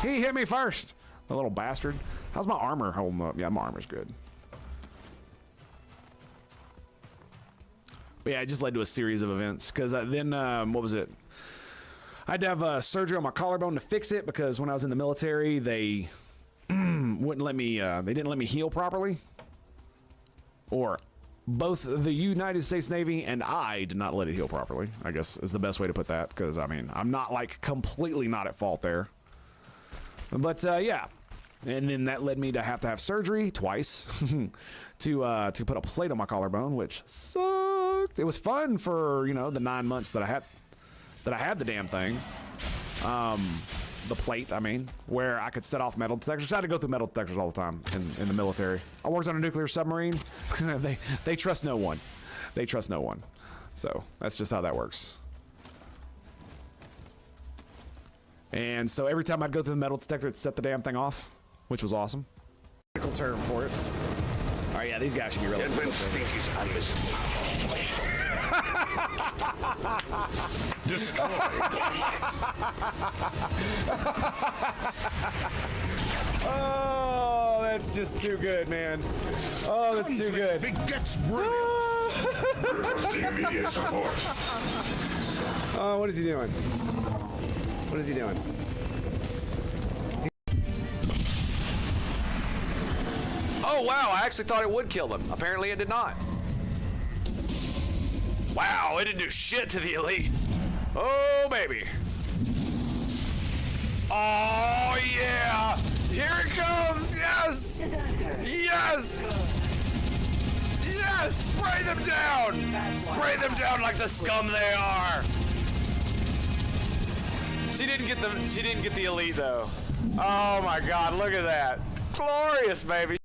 he hit me first. The little bastard. How's my armor holding up? Yeah, my armor's good. But yeah, it just led to a series of events. Because then, what was it? I had to have surgery on my collarbone to fix it because when I was in the military, they wouldn't let me, they didn't let me heal properly. Or both the United States Navy and I did not let it heal properly, I guess is the best way to put that. Because, I mean, I'm not like completely not at fault there. But, yeah. And then that led me to have surgery twice to put a plate on my collarbone, which sucked. It was fun for, you know, the 9 months that I had the damn thing. The plate, I mean, where I could set off metal detectors. I had to go through metal detectors all the time in the military. I worked on a nuclear submarine. They trust no one. They trust no one. So that's just how that works. And so every time I'd go through the metal detector, it'd set the damn thing off, which was awesome. Technical term for it. All right, yeah, these guys should be really good. Destroy. Oh, that's just too good, man. Oh, that's too good. Begets brilliance. Oh, what is he doing? What is he doing? Oh, wow, I actually thought it would kill them. Apparently it did not. Wow, it didn't do shit to the elite. Oh, baby. Oh, yeah. Here it comes. Yes. Yes. Yes. Spray them down. Spray them down like the scum they are. She didn't get the elite, though. Oh, my God. Look at that. Glorious, baby.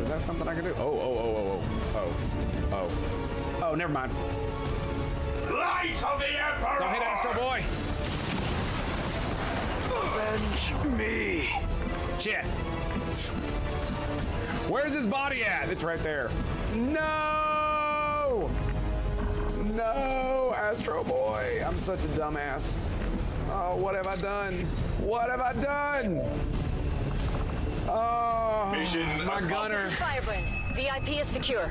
Is that something I can do? Oh, never mind. Light of the Emperor! Don't hit Astro Boy! Avenge me! Shit. Where's his body at? It's right there. No! No, Astro Boy. I'm such a dumbass. Oh, what have I done? What have I done? Oh, my gunner. Fireburn, VIP is secure.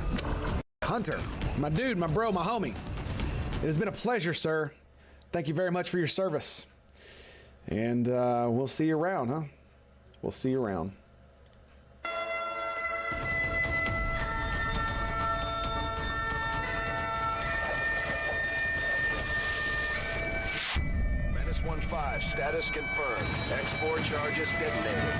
Hunter, my dude, my bro, my homie. It has been a pleasure, sir. Thank you very much for your service. And we'll see you around, huh? We'll see you around. Menace 1-5, status confirmed. X4 charges detonated.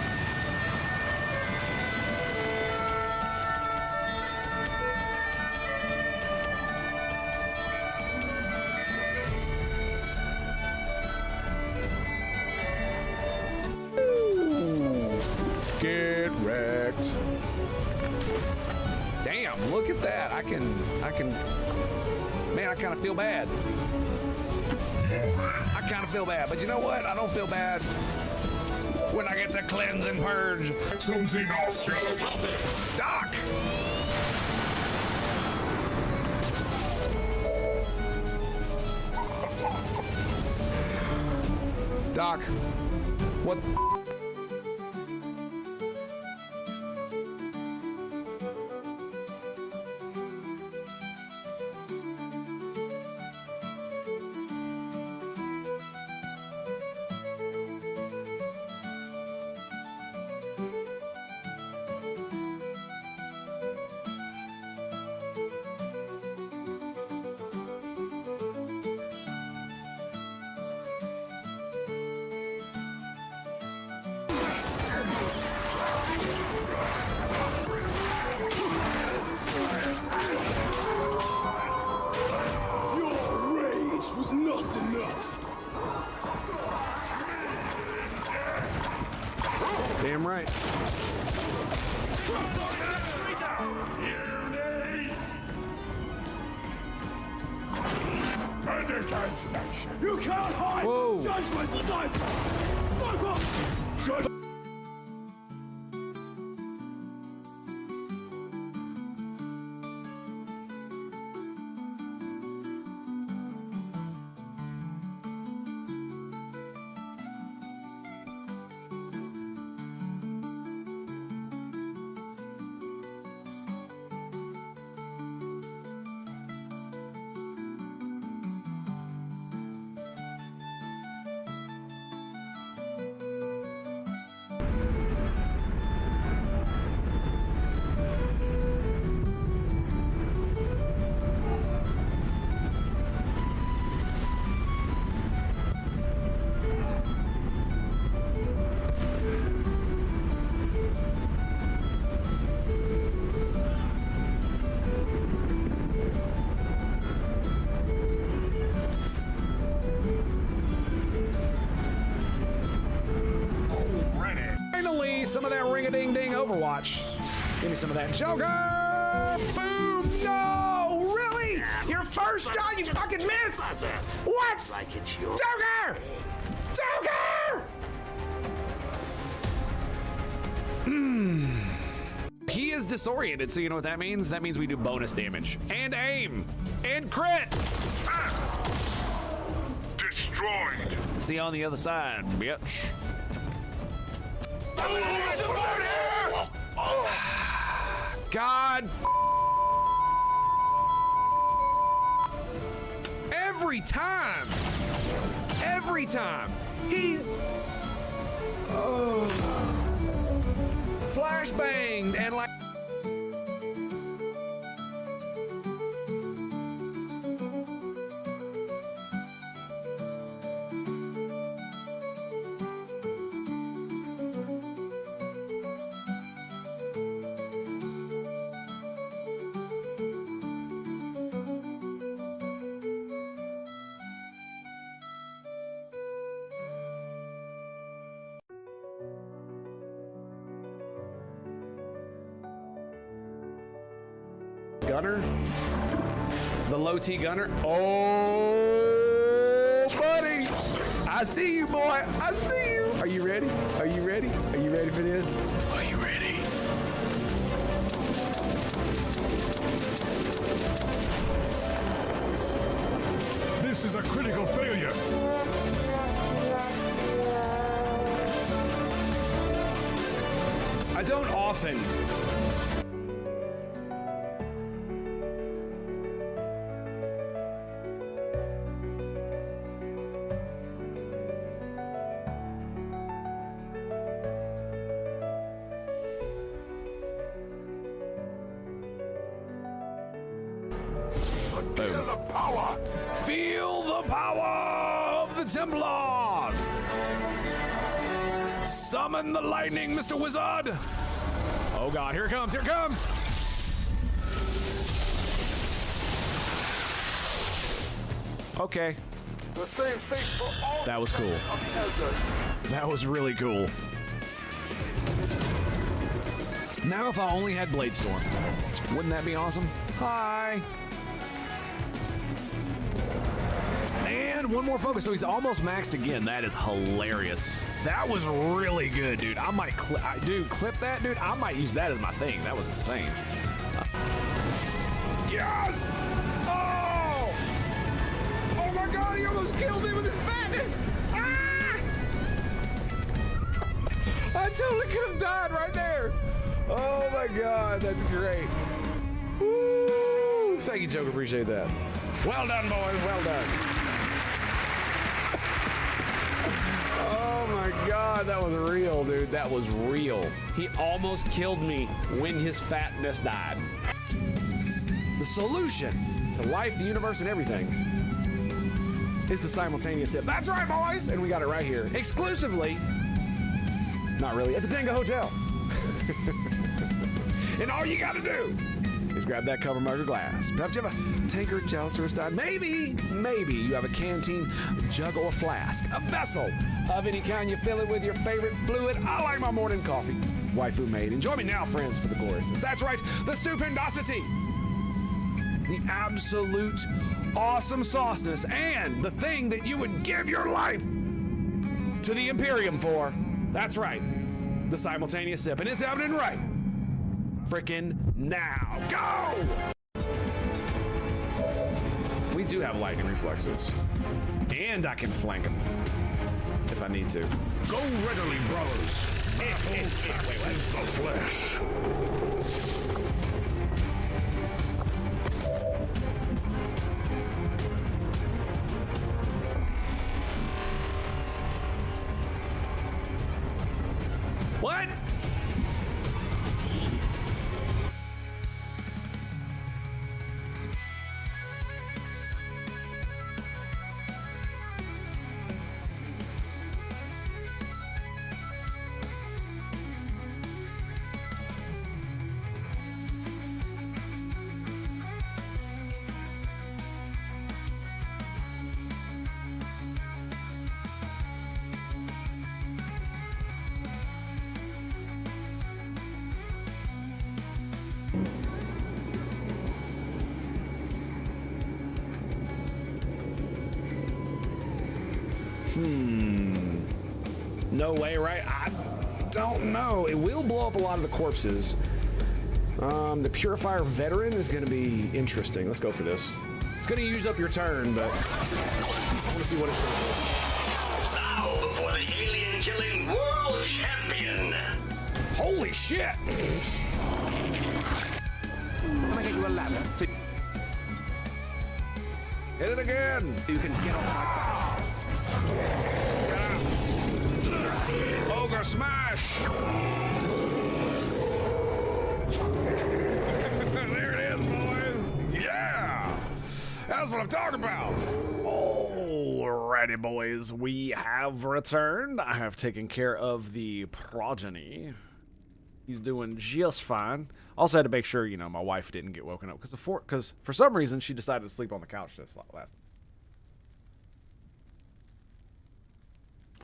Get wrecked. Damn, look at that. I can, man, I kind of feel bad. I kind of feel bad, but you know what? I don't feel bad when I get to cleanse and purge. Doc! Doc, what? Damn right. You can't hide! Whoa. Judgment sniper! Sniper! Some of that ring-a-ding-ding Overwatch. Give me some of that Joker! Boom! No! Really? Your first shot, you fucking miss? What? Joker! Joker! He is disoriented, so you know what that means? That means we do bonus damage. And aim! And crit! Destroyed. See you on the other side, bitch. God. Every time. Every time. He's flashbanged and like. Gunner, the low T gunner. Oh, buddy, I see you, boy. I see you. Are you ready? Are you ready? Are you ready for this? Are you ready? This is a critical failure. I don't often. Feel the power. Feel the power of the Templars! Summon the lightning, Mr. Wizard! Oh god, here it comes, here it comes! Okay. The same fate for all. That was cool. That was really cool. Now if I only had Blade Storm. Wouldn't that be awesome? Hi! And one more focus, so he's almost maxed again. That is hilarious. That was really good, dude. I might, clip that, dude. I might use that as my thing. That was insane. Yes! Oh! Oh my God, he almost killed me with his fatness! Ah! I totally could have died right there. Oh my God, that's great. Woo! Thank you, Joker. Appreciate that. Well done, boys. Well done. Oh my God, that was real, dude. That was real. He almost killed me when his fatness died. The solution to life, the universe, and everything is the simultaneous sip. That's right, boys! And we got it right here. Exclusively, not really, at the Tango Hotel. And all you gotta do is grab that cover mug or glass. Perhaps you have a tankard, chalice, or a stein. Maybe you have a canteen, a jug, or a flask. A vessel of any kind. You fill it with your favorite fluid. I like my morning coffee. Waifu made. And join me now, friends, for the gloriousness. That's right, the stupendosity. The absolute awesome sauceness. And the thing that you would give your life to the Imperium for. That's right, the simultaneous sip. And it's happening right frickin' now. Go! We do have lightning reflexes. And I can flank them if I need to. Go readily, brothers. Wait, what? The flesh. What? No way, right? I don't know. It will blow up a lot of the corpses. The Purifier Veteran is going to be interesting. Let's go for this. It's going to use up your turn, but I want to see what it's going to do. Now before the alien-killing world champion. Holy shit! I'm gonna get you a ladder so Hit it again! you can get off my back. Ogre smash! There it is, boys! Yeah! That's what I'm talking about! Alrighty, boys. We have returned. I have taken care of the progeny. He's doing just fine. Also had to make sure, you know, my wife didn't get woken up because for some reason she decided to sleep on the couch this last.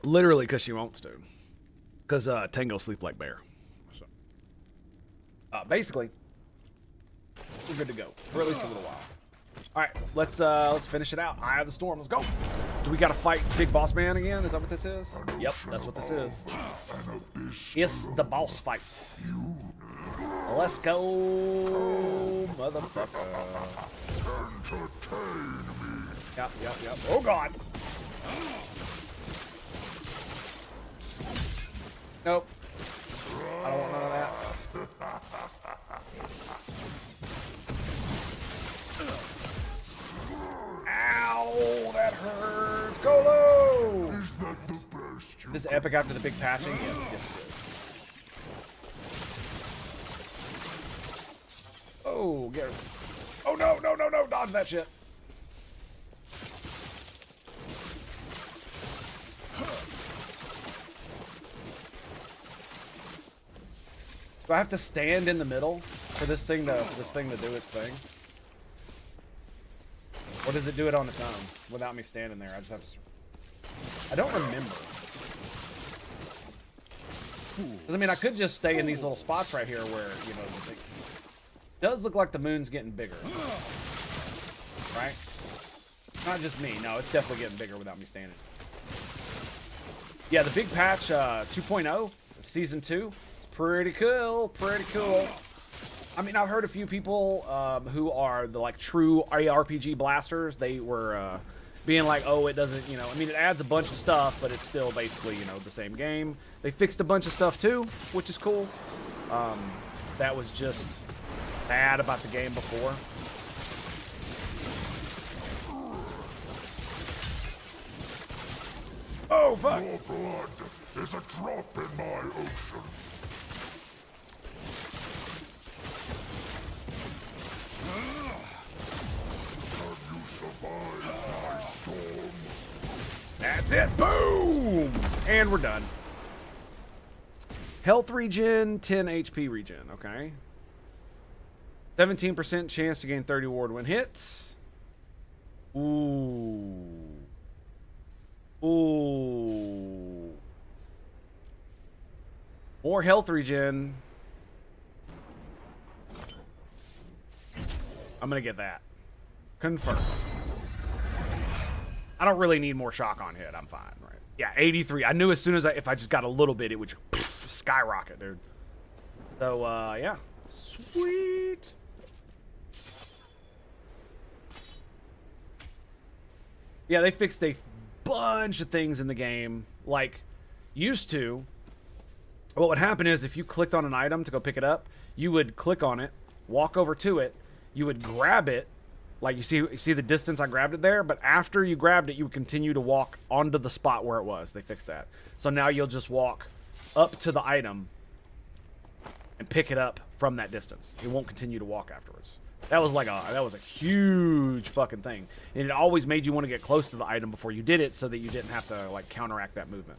Literally because she wants to. Because Tango sleep like bear. So, basically, we're good to go for at least a little while. All right, let's finish it out. Eye of the Storm. Let's go. Do we got to fight Big Boss Man again? Is that what this is? Yep, that's what this is. It's the boss fight. Let's go, motherfucker. Yep. Oh God. Nope. I don't want none of that. Ow, that hurts. Go low. Is that the best? This epic after the big patching? Yes, it is. Oh, get it. Oh, no. Dodge that shit. Do I have to stand in the middle for this thing to do its thing? Or does it do it on its own without me standing there? I just have to. I don't remember. 'Cause, I mean, I could just stay in these little spots right here where, you know, the thing does look like the moon's getting bigger. Right? Not just me. No, it's definitely getting bigger without me standing. Yeah, the big patch 2.0, season 2. It's pretty cool. Pretty cool. I mean, I've heard a few people who are the like true ARPG blasters. They were being like, oh, it doesn't, you know, I mean, it adds a bunch of stuff, but it's still basically, you know, the same game. They fixed a bunch of stuff too, which is cool. That was just bad about the game before. Oh, fuck. Your blood is a drop in my ocean. Can you survive my storm? That's it. Boom. And we're done. Health regen, 10 HP regen. Okay. 17% chance to gain 30 ward when hits. Ooh. Ooh. More health regen. I'm gonna get that. Confirm. I don't really need more shock on hit. I'm fine, right? Yeah, 83. I knew as soon as if I just got a little bit, it would skyrocket, dude. So, yeah. Sweet. Yeah, they fixed a bunch of things in the game. Like, used to, what would happen is if you clicked on an item to go pick it up, you would click on it, walk over to it, you would grab it, like you see the distance I grabbed it there, but after you grabbed it, you would continue to walk onto the spot where it was. They fixed that. So now you'll just walk up to the item and pick it up from that distance. It won't continue to walk afterwards. That was like that was a huge fucking thing. And it always made you want to get close to the item before you did it so that you didn't have to like counteract that movement.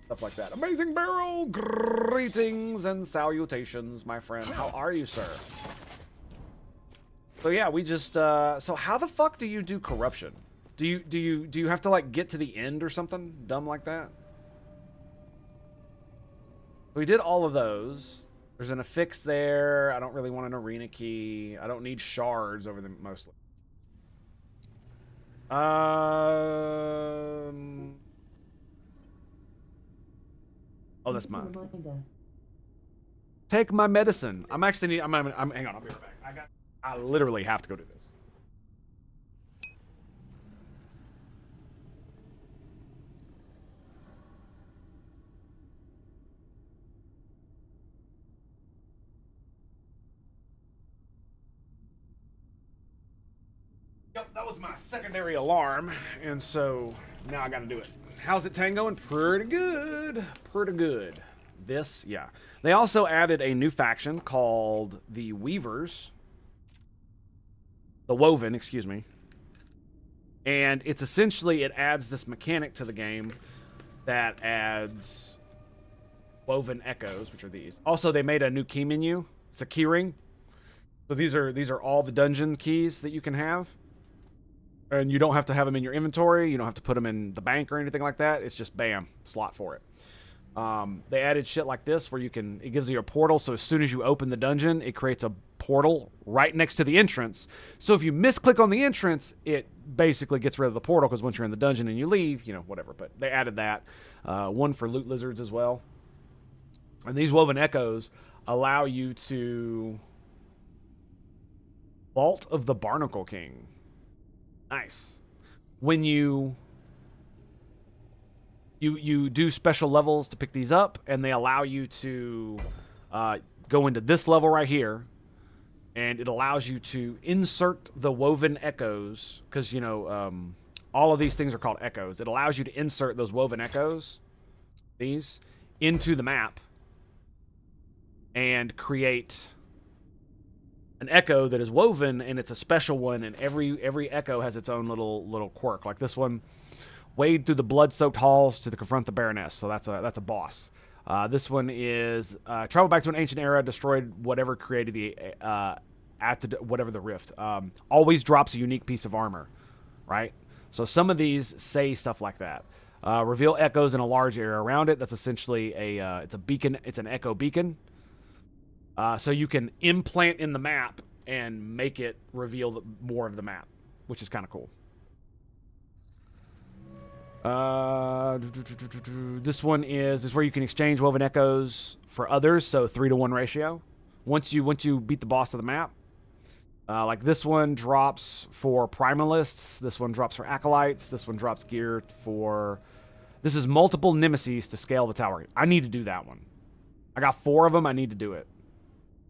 Stuff like that. Amazing Barrel, greetings and salutations, my friend. How are you, sir? So yeah, we just so how the fuck do you do corruption? Do you have to like get to the end or something dumb like that? We did all of those. There's an affix there. I don't really want an arena key. I don't need shards over them mostly. Oh, that's mine. Take my medicine. I'm actually hang on, I'll be right back. I literally have to go do this. Yep, that was my secondary alarm, and so now I gotta do it. How's it tangoing? Pretty good. Pretty good. This, yeah. They also added a new faction called the Weavers. The Woven, excuse me. And it's essentially, it adds this mechanic to the game that adds woven echoes, which are these. Also, they made a new key menu. It's a key ring. So these are all the dungeon keys that you can have. And you don't have to have them in your inventory. You don't have to put them in the bank or anything like that. It's just bam, slot for it. They added shit like this where it gives you a portal. So as soon as you open the dungeon, it creates a portal right next to the entrance. So if you misclick on the entrance, it basically gets rid of the portal because once you're in the dungeon and you leave, you know, whatever. But they added that. One for loot lizards as well. And these woven echoes allow you to Vault of the Barnacle King. Nice. When you do special levels to pick these up, and they allow you to go into this level right here, and it allows you to insert the woven echoes, because, you know, all of these things are called echoes. It allows you to insert those woven echoes, these, into the map, and create an echo that is woven, and it's a special one, and every echo has its own little quirk. Like this one, wade through the blood-soaked halls to confront the Baroness. So that's a boss. This one is travel back to an ancient era, destroyed whatever created the whatever the rift. Always drops a unique piece of armor, right? So some of these say stuff like that. Reveal echoes in a large area around it. That's essentially it's a beacon. It's an echo beacon. So you can implant in the map and make it reveal more of the map, which is kind of cool. This one is where you can exchange woven echoes for others, so 3-to-1 ratio. Once you beat the boss of the map, like this one drops for primalists, this one drops for acolytes, this one drops gear for. This is multiple nemesis to scale the tower. I need to do that one. I got 4 of them. I need to do it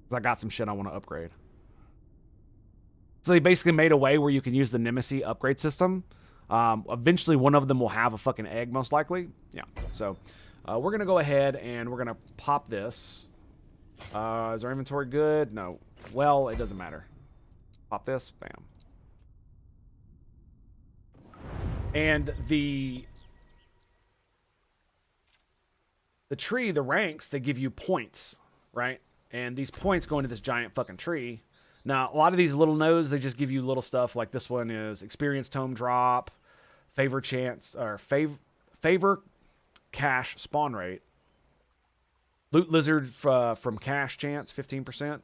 because I got some shit I want to upgrade. So they basically made a way where you can use the nemesis upgrade system. Eventually, one of them will have a fucking egg, most likely. Yeah. So, we're going to go ahead and we're going to pop this. Is our inventory good? No. Well, it doesn't matter. Pop this. Bam. And the tree, the ranks, they give you points, right? And these points go into this giant fucking tree. Now, a lot of these little nodes, they just give you little stuff. Like this one is experience tome drop, favor chance, or favor cash spawn rate. Loot lizard from cash chance, 15%.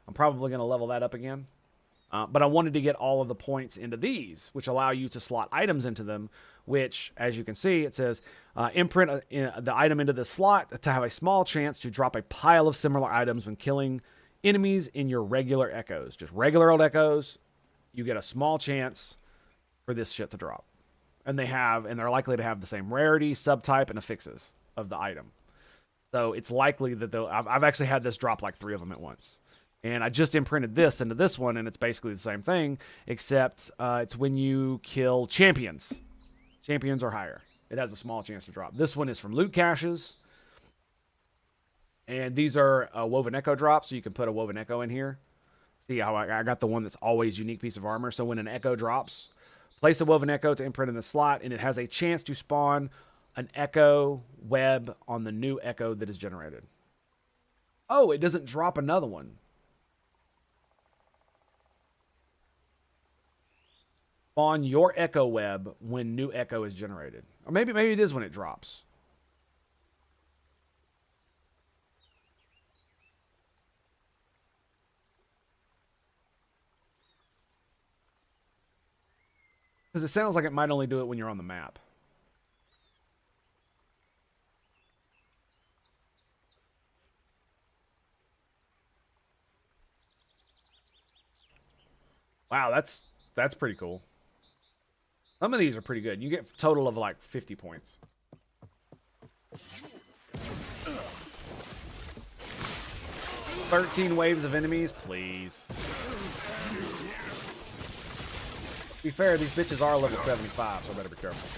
I'm probably going to level that up again. But I wanted to get all of the points into these, which allow you to slot items into them, which, as you can see, it says, imprint the item into the slot to have a small chance to drop a pile of similar items when killing enemies in your regular echoes. Just regular old echoes, you get a small chance for this shit to drop. And they're likely to have the same rarity, subtype, and affixes of the item. So it's likely that I've actually had this drop like 3 of them at once. And I just imprinted this into this one, and it's basically the same thing, except it's when you kill champions. Champions or higher. It has a small chance to drop. This one is from loot caches. And these are woven echo drops, so you can put a woven echo in here. See how I got the one that's always unique piece of armor. So when an echo drops, place a woven echo to imprint in the slot, and it has a chance to spawn an echo web on the new echo that is generated. Oh, it doesn't drop another one. Spawn your echo web when new echo is generated. Or maybe it is when it drops. Because it sounds like it might only do it when you're on the map. Wow, that's pretty cool. Some of these are pretty good. You get a total of like 50 points. "13 waves of enemies, please." To be fair, these bitches are level 75, so I better be careful.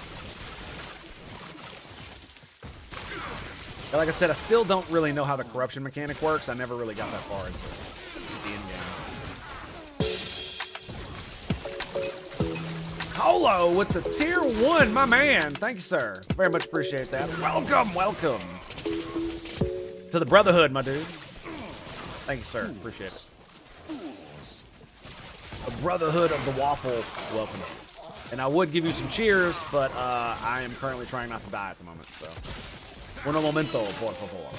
But like I said, I still don't really know how the corruption mechanic works. I never really got that far into the end game. Colo with the tier 1, my man. Thank you, sir. Very much appreciate that. Welcome, welcome to the Brotherhood, my dude. Thank you, sir. Appreciate it. The Brotherhood of the Waffle, welcome. And I would give you some cheers, but I am currently trying not to die at the moment, so. Un momento, por favor.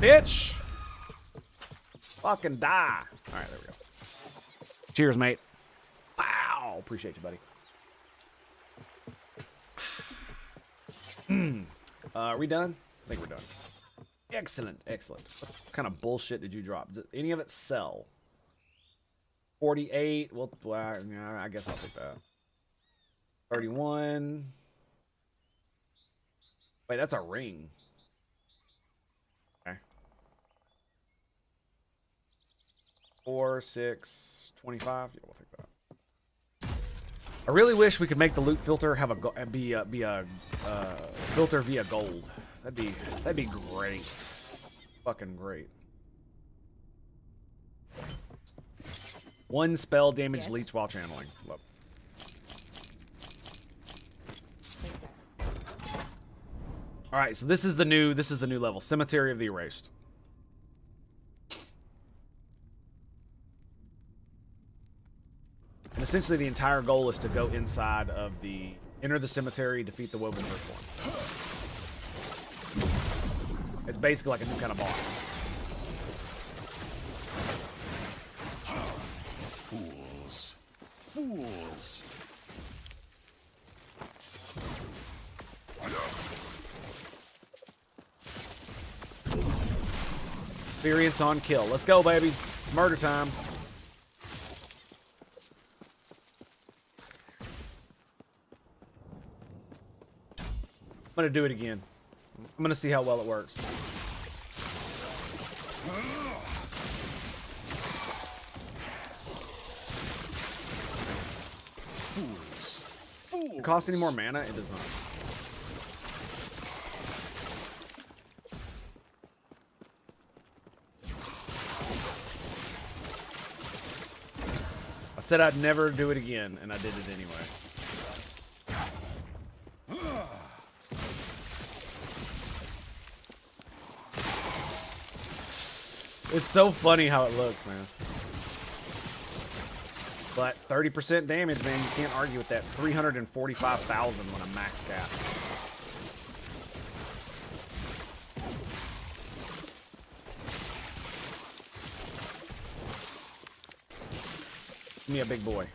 Bitch! Fucking die. Alright, there we go. Cheers, mate. Wow. Appreciate you, buddy. Are we done? I think we're done. Excellent, excellent. What kind of bullshit did you drop? Does any of it sell? 48. Well, yeah, I guess I'll take that. 31. Wait, that's a ring. Okay. 4, 6, 25. Yeah, we'll take that. I really wish we could make the loot filter have be a filter via gold. That'd be great. Fucking great. 1 spell damage leech while channeling. Love. All right, so this is the new level, Cemetery of the Erased. And essentially the entire goal is to go inside of enter the cemetery, defeat the woven firstborn. It's basically like a new kind of boss. Fools. Fools. Experience on kill. Let's go, baby. Murder time. I'm gonna do it again. I'm gonna see how well it works. Fools. Does it cost any more mana? It does not. I said I'd never do it again, and I did it anyway. It's so funny how it looks, man. But 30% damage, man, you can't argue with that. 345,000 when I'm maxed out. Give me a big boy.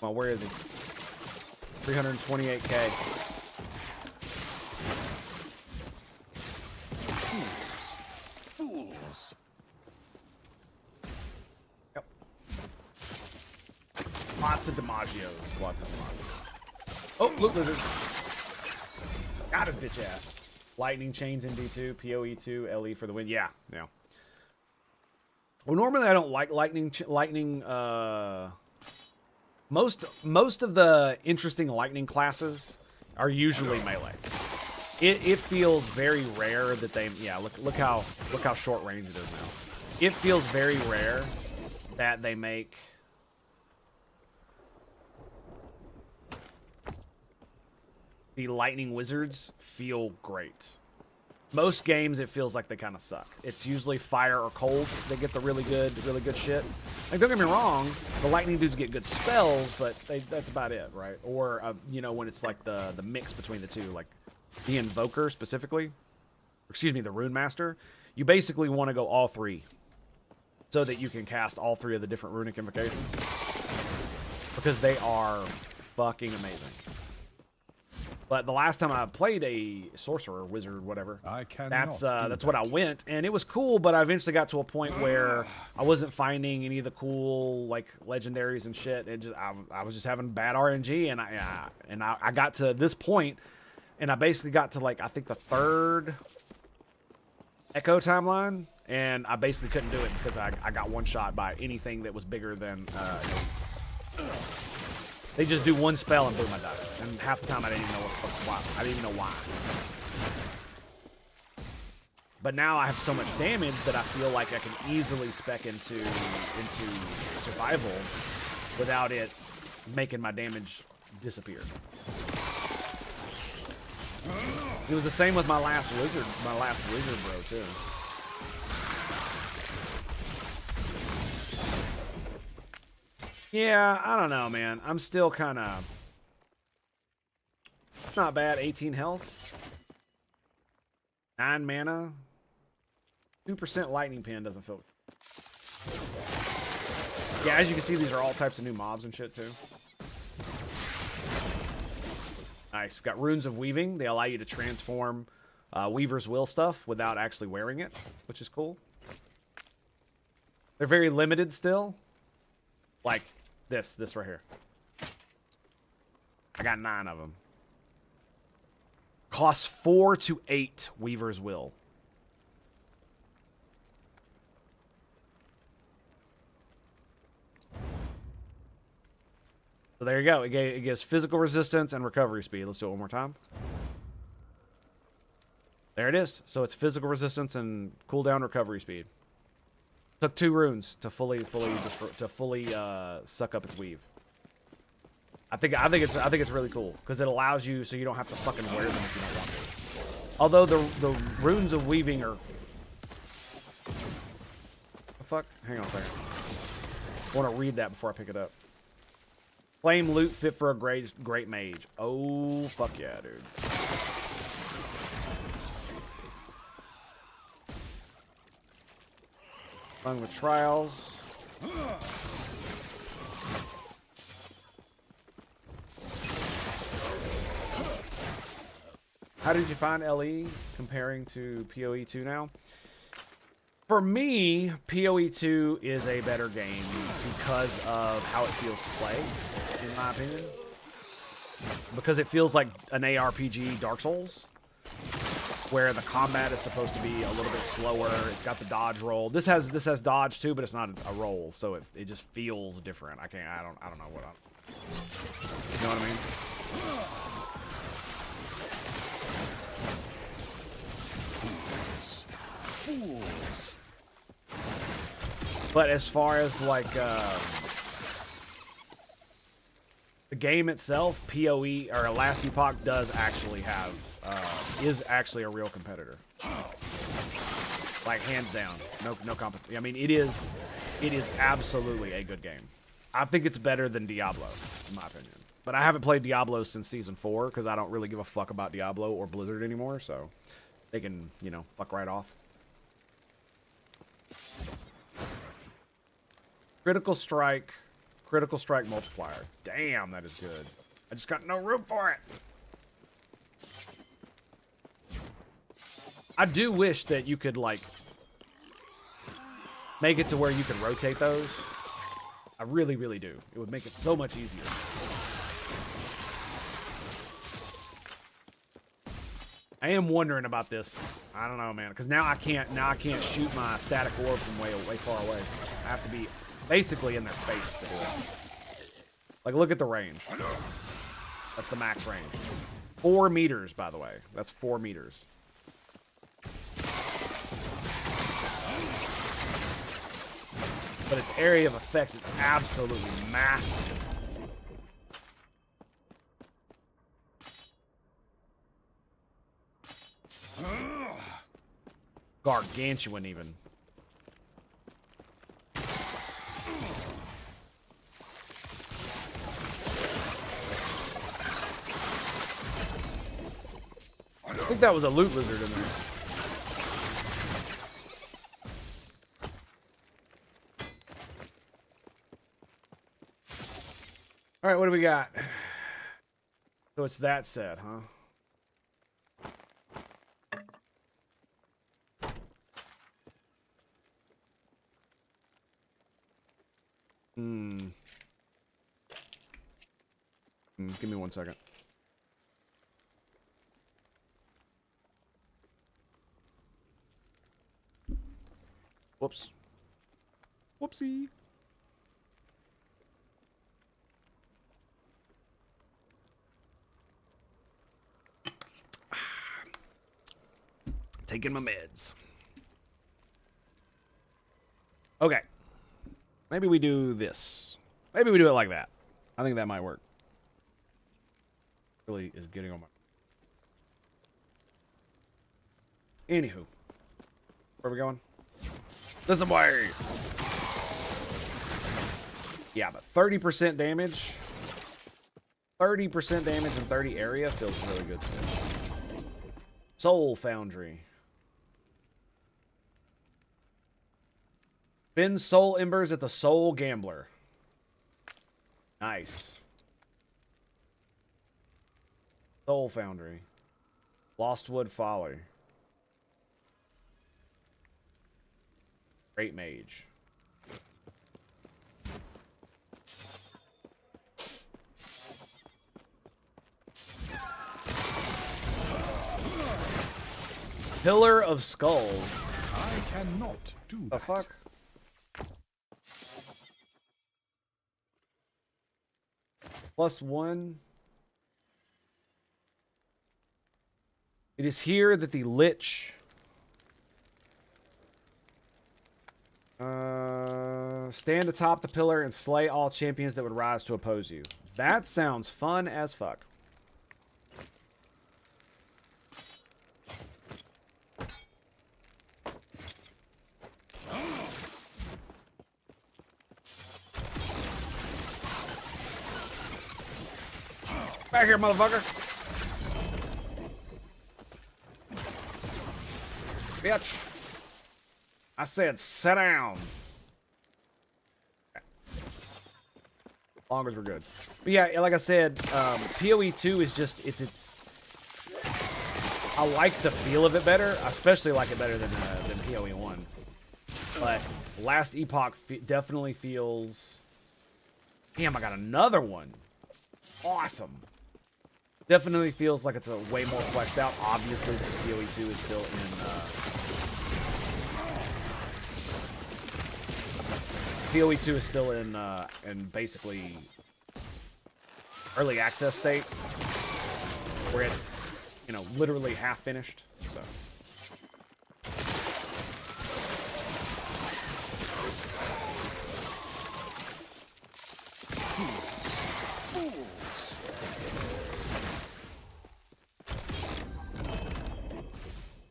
Well, where is he? 328k. Fools. Yep. Lots of DiMaggios. Lots of DiMaggios. Oh, look, lizard. Got his bitch ass. Lightning chains in D2, PoE2, LE for the win. Yeah, yeah. Well, normally I don't like lightning. Most of the interesting lightning classes are usually melee. It feels very rare that they. Yeah, look how short range it is now. It feels very rare that they make. The lightning wizards feel great. Most games, it feels like they kind of suck. It's usually fire or cold that get the really good shit. Like, don't get me wrong, the lightning dudes get good spells, but that's about it, right? Or, you know, when it's like the mix between the two, like the Invoker specifically, excuse me, the Rune Master, you basically want to go all three so that you can cast all three of the different runic invocations because they are fucking amazing. But the last time I played a sorcerer, wizard, whatever, that's what I went, and it was cool. But I eventually got to a point where I wasn't finding any of the cool like legendaries and shit. It just I was just having bad RNG, and I got to this point, and I basically got to like I think the 3rd Echo timeline, and I basically couldn't do it because I got one shot by anything that was bigger than. They just do one spell and boom, I die. And half the time I didn't even know why. I didn't even know why. But now I have so much damage that I feel like I can easily spec into survival without it making my damage disappear. It was the same with my last wizard bro too. Yeah, I don't know, man. I'm still kind of... It's not bad. 18 health. 9 mana. 2% lightning pin doesn't feel... Yeah, as you can see, these are all types of new mobs and shit, too. Nice. We've got Runes of Weaving. They allow you to transform Weaver's Will stuff without actually wearing it, which is cool. They're very limited still. Like this right here. I got 9 of them. Costs 4 to 8 Weaver's Will. So there you go. It gives physical resistance and recovery speed. Let's do it one more time. There it is. So it's physical resistance and cooldown recovery speed. Took 2 runes to fully suck up its weave. I think it's really cool because it allows you so you don't have to fucking wear them if you don't want to. Although the runes of weaving are the fuck. Hang on a second. I want to read that before I pick it up. Flame loot fit for a great mage. Oh fuck yeah, dude. Among the trials. How did you find LE comparing to PoE 2 now? For me, PoE 2 is a better game because of how it feels to play, in my opinion. Because it feels like an ARPG Dark Souls, where the combat is supposed to be a little bit slower. It's got the dodge roll. This has dodge too, but it's not a roll, so it just feels different. I don't know what you know what I mean? Fools. But as far as like the game itself, PoE or Last Epoch does actually have is actually a real competitor. Like hands down, no competition. I mean, it is absolutely a good game. I think it's better than Diablo, in my opinion. But I haven't played Diablo since Season 4 because I don't really give a fuck about Diablo or Blizzard anymore. So they can, you know, fuck right off. Critical strike multiplier. Damn, that is good. I just got no room for it. I do wish that you could, like, make it to where you can rotate those. I really, really do. It would make it so much easier. I am wondering about this. I don't know, man, because now I can't shoot my static orb from way far away. I have to be basically in their face to do it. Like, look at the range. That's the max range. 4 meters, by the way. That's 4 meters. But its area of effect is absolutely massive. Gargantuan, even. I think that was a loot lizard in there. All right, what do we got? So it's that set, huh? Give me 1 second. Whoops. Whoopsie. Taking my meds. Okay. Maybe we do this. Maybe we do it like that. I think that might work. Really is getting on my... Anywho. Where are we going? This way! Yeah, but 30% damage. 30% damage and 30 area feels really good still. Soul Foundry. Spin soul embers at the Soul Gambler. Nice. Soul Foundry. Lostwood Folly. Great Mage. Pillar of Skulls. I cannot do The that. fuck? +1. It is here that the Lich stand atop the pillar and slay all champions that would rise to oppose you. That sounds fun as fuck. Back here, motherfucker. Bitch. I said sit down. As long as we're good. But yeah, like I said, PoE 2 is just, it's I like the feel of it better. I especially like it better than PoE 1. But Last Epoch definitely feels... Damn, I got another one. Awesome. Definitely feels like it's a way more fleshed out. Obviously, the PoE 2 is still in... PoE 2 is still in basically early access state. Where it's, you know, literally half finished. So...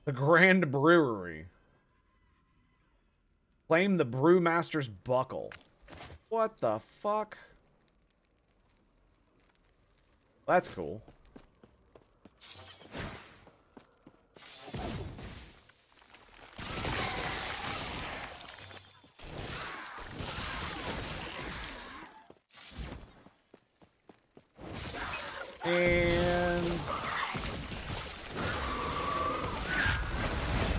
The Grand Brewery. Claim the Brewmaster's Buckle. What the fuck? That's cool. And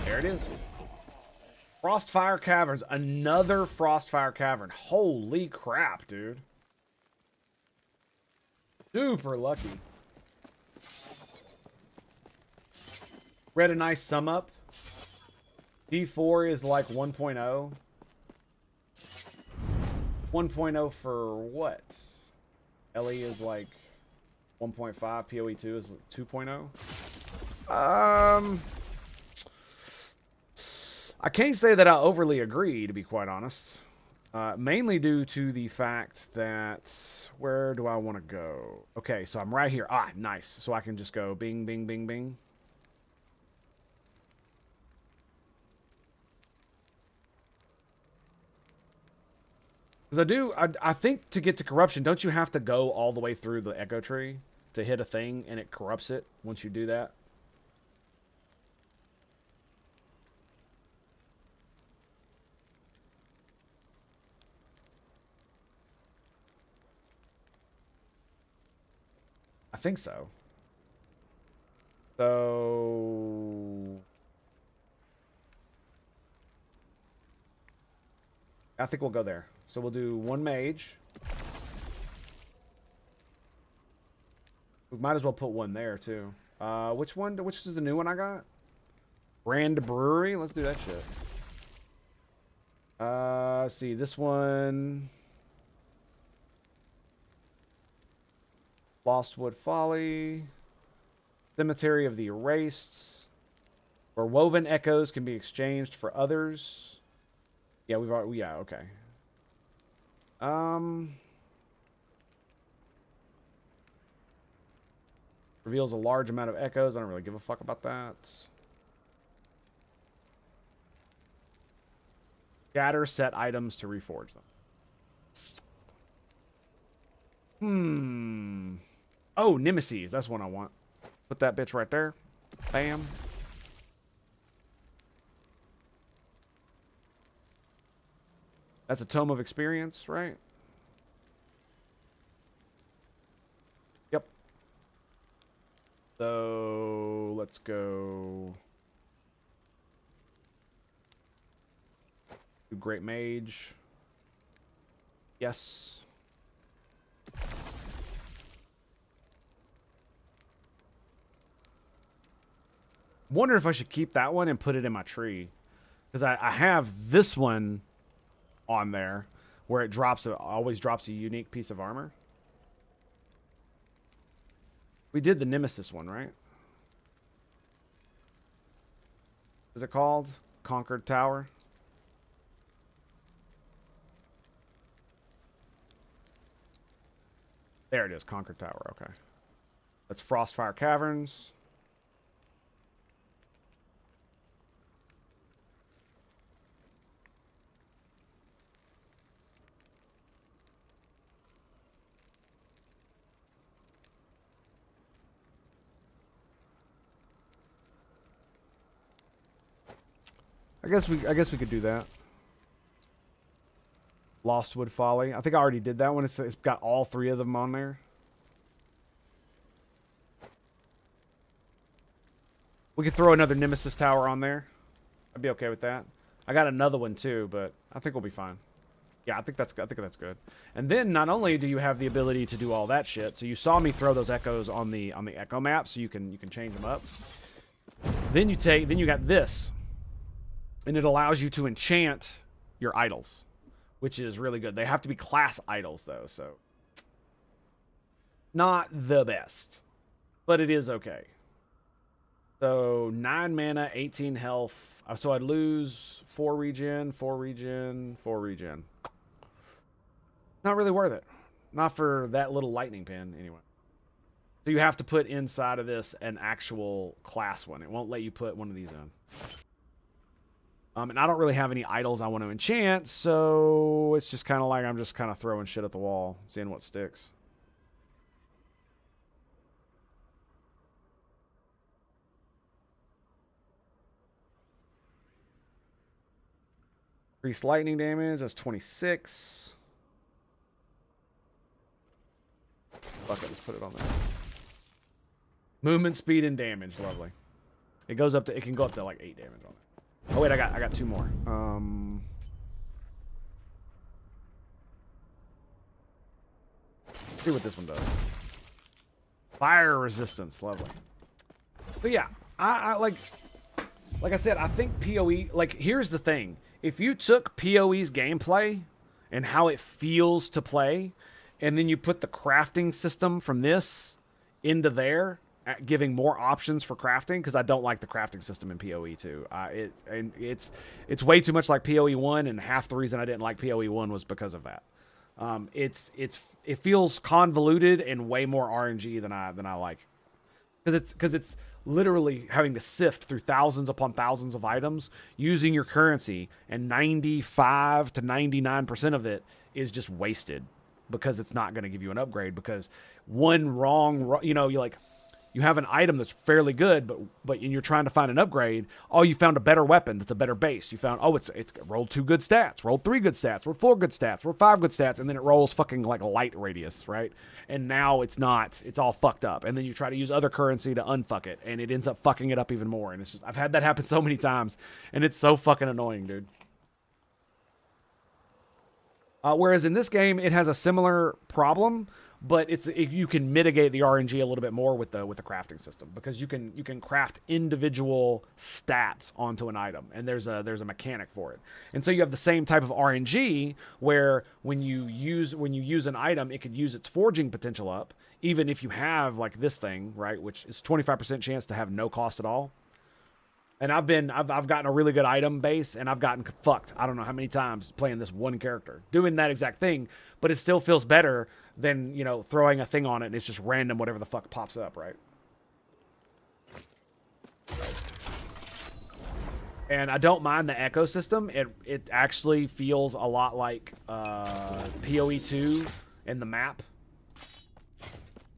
there it is. Frostfire Caverns. Another Frostfire Cavern. Holy crap, dude. Super lucky. Read a nice sum up. D4 is like 1.0. 1.0 for what? LE is like 1.5. PoE 2 is 2.0. I can't say that I overly agree, to be quite honest. Mainly due to the fact that... Where do I want to go? Okay, so I'm right here. Ah, nice. So I can just go bing, bing, bing, bing. Because I think to get to corruption, don't you have to go all the way through the echo tree to hit a thing and it corrupts it once you do that? I think so. So... I think we'll go there. So we'll do one mage. We might as well put one there, too. Which one? Which is the new one I got? Grand Brewery? Let's do that shit. Let's see. This one... Lostwood Folly. Cemetery of the Erased. Where woven echoes can be exchanged for others. Yeah, we've already... Yeah, okay. Reveals a large amount of echoes. I don't really give a fuck about that. Scatter set items to reforge them. Oh, Nemesis. That's one I want. Put that bitch right there. Bam. That's a Tome of Experience, right? Yep. So, let's go. Do Great Mage. Yes. Wonder if I should keep that one and put it in my tree. Because I have this one on there where it always drops a unique piece of armor. We did the Nemesis one, right? Is it called Conquered Tower? There it is, Conquered Tower. Okay. That's Frostfire Caverns. I guess we could do that. Lostwood Folly. I think I already did that one. It's got all 3 of them on there. We could throw another Nemesis Tower on there. I'd be okay with that. I got another one too, but I think we'll be fine. Yeah, I think that's good. And then not only do you have the ability to do all that shit, so you saw me throw those echoes on the echo map, so you can change them up. Then you got this, and it allows you to enchant your idols, which is really good. They have to be class idols though, so not the best, but it is okay. So 9 mana, 18 health. So I'd lose 4 regen, 4 regen, 4 regen. Not really worth it. Not for that little lightning pin, anyway. So you have to put inside of this an actual class one. It won't let you put one of these in. And I don't really have any idols I want to enchant, so it's just kind of like I'm just kind of throwing shit at the wall, seeing what sticks. Increased lightning damage, that's 26. Fuck it, let's put it on there. Movement speed and damage, lovely. It can go up to like 8 damage on it. Oh wait, I got 2 more. Let's see what this one does. Fire resistance, lovely. But yeah, I like I said, I think PoE, like here's the thing. If you took PoE's gameplay and how it feels to play, and then you put the crafting system from this into there, giving more options for crafting, because I don't like the crafting system in PoE 2. It's way too much like PoE 1, and half the reason I didn't like PoE 1 was because of that. It feels convoluted and way more RNG than I like, because it's literally having to sift through thousands upon thousands of items using your currency, and 95 to 99% of it is just wasted because it's not going to give you an upgrade, because one wrong, you have an item that's fairly good, but you're trying to find an upgrade. Oh, you found a better weapon that's a better base. You found, it's rolled 2 good stats, rolled 3 good stats, rolled 4 good stats, rolled 5 good stats, and then it rolls fucking like a light radius, right? And now it's all fucked up. And then you try to use other currency to unfuck it, and it ends up fucking it up even more. And it's just, I've had that happen so many times, and it's so fucking annoying, dude. Whereas in this game, it has a similar problem, but you can mitigate the RNG a little bit more with the crafting system, because you can craft individual stats onto an item, and there's a mechanic for it. And so you have the same type of RNG where when you use an item, it could use its forging potential up, even if you have like this thing, right, which is 25% chance to have no cost at all. And I've gotten a really good item base, and I've gotten fucked I don't know how many times playing this one character doing that exact thing, but it still feels better than, throwing a thing on it and it's just random whatever the fuck pops up, right? And I don't mind the echo system. It actually feels a lot like PoE 2 in the map,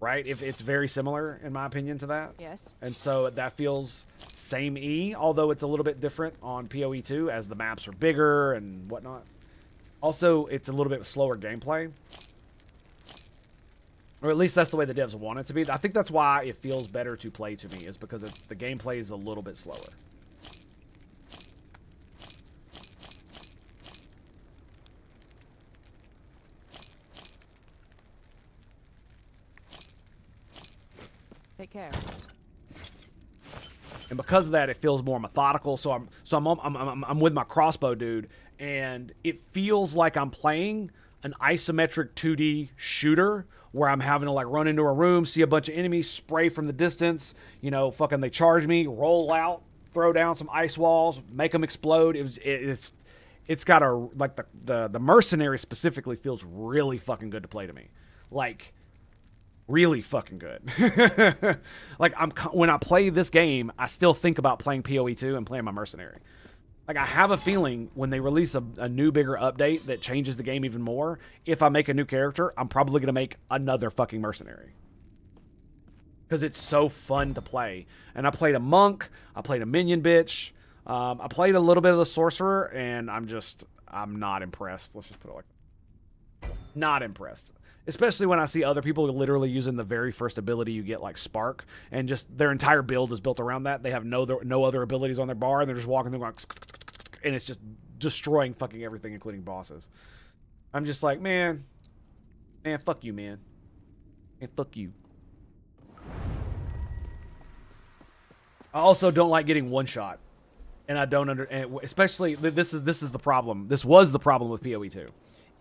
right? It's very similar in my opinion to that. Yes. And so that feels same E, although it's a little bit different on PoE 2 as the maps are bigger and whatnot. Also, it's a little bit slower gameplay. Or at least that's the way the devs want it to be. I think that's why it feels better to play to me, is because the gameplay is a little bit slower. Take care. And because of that, it feels more methodical. So I'm with my crossbow dude, and it feels like I'm playing an isometric 2D shooter where I'm having to like run into a room, see a bunch of enemies, spray from the distance, fucking they charge me, roll out, throw down some ice walls, make them explode. It's got a, like the mercenary specifically feels really fucking good to play to me. Like really fucking good. Like when I play this game, I still think about playing PoE 2 and playing my mercenary. Like I have a feeling when they release a new bigger update that changes the game even more, if I make a new character, I'm probably going to make another fucking mercenary. Because it's so fun to play. And I played a monk, I played a minion bitch, I played a little bit of the sorcerer, and I'm not impressed. Let's just put it like that. Not impressed. Especially when I see other people literally using the very first ability you get, like Spark, and just their entire build is built around that. They have no other abilities on their bar, and they're just walking through going, and it's just destroying fucking everything, including bosses. I'm just like, man, fuck you, man. Man, fuck you. I also don't like getting one shot, and I don't especially this is the problem. This was the problem with PoE 2,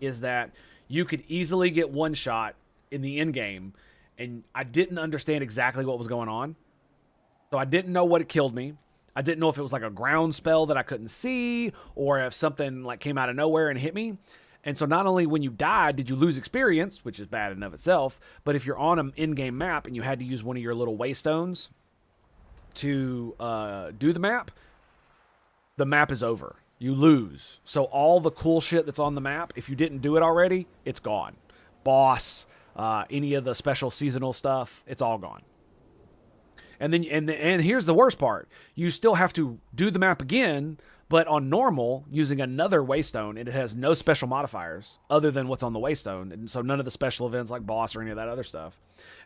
is that you could easily get one shot in the end game, and I didn't understand exactly what was going on. So I didn't know what killed me. I didn't know if it was like a ground spell that I couldn't see, or if something like came out of nowhere and hit me. And so not only when you died did you lose experience, which is bad in and of itself, but if you're on an in-game map and you had to use one of your little waystones to do the map is over. You lose. So all the cool shit that's on the map, if you didn't do it already, it's gone. Boss, any of the special seasonal stuff, it's all gone. And then and here's the worst part. You still have to do the map again, but on normal, using another waystone, and it has no special modifiers other than what's on the waystone. And so none of the special events like boss or any of that other stuff.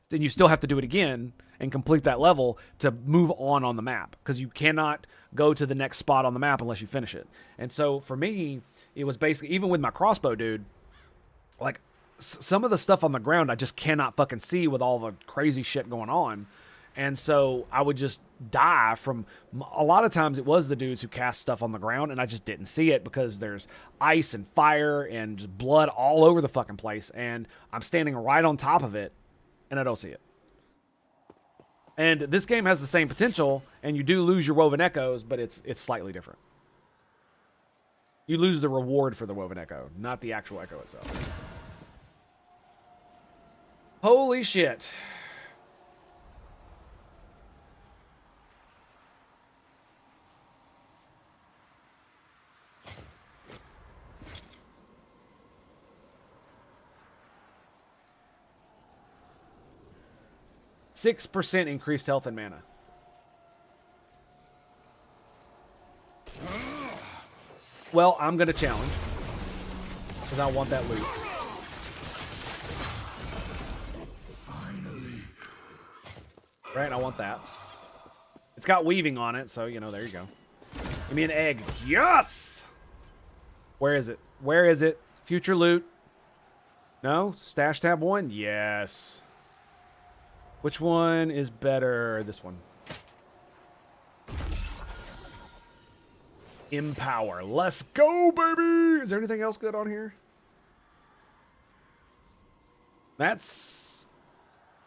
Then you still have to do it again and complete that level to move on the map, because you cannot go to the next spot on the map unless you finish it. And so for me, it was basically, even with my crossbow, dude, like some of the stuff on the ground I just cannot fucking see with all the crazy shit going on. And so I would just die from, a lot of times it was the dudes who cast stuff on the ground, and I just didn't see it because there's ice and fire and just blood all over the fucking place, and I'm standing right on top of it and I don't see it. And this game has the same potential, and you do lose your Woven Echoes, but it's slightly different. You lose the reward for the Woven Echo, not the actual echo itself. Holy shit. %6 increased health and mana. Well, I'm going to challenge, because I want that loot. Finally. Right, I want that. It's got weaving on it, so, you know, there you go. Give me an egg. Yes! Where is it? Where is it? Future loot. No? Stash tab 1? Yes. Which one is better? This one. Empower. Let's go, baby! Is there anything else good on here? That's...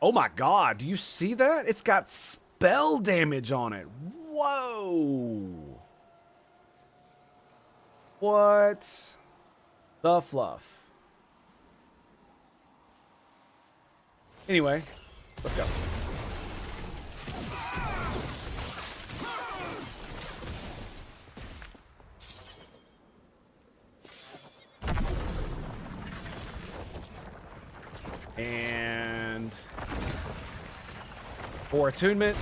Oh my god, do you see that? It's got spell damage on it. Whoa! What the fluff? Anyway, let's go. And for attunement,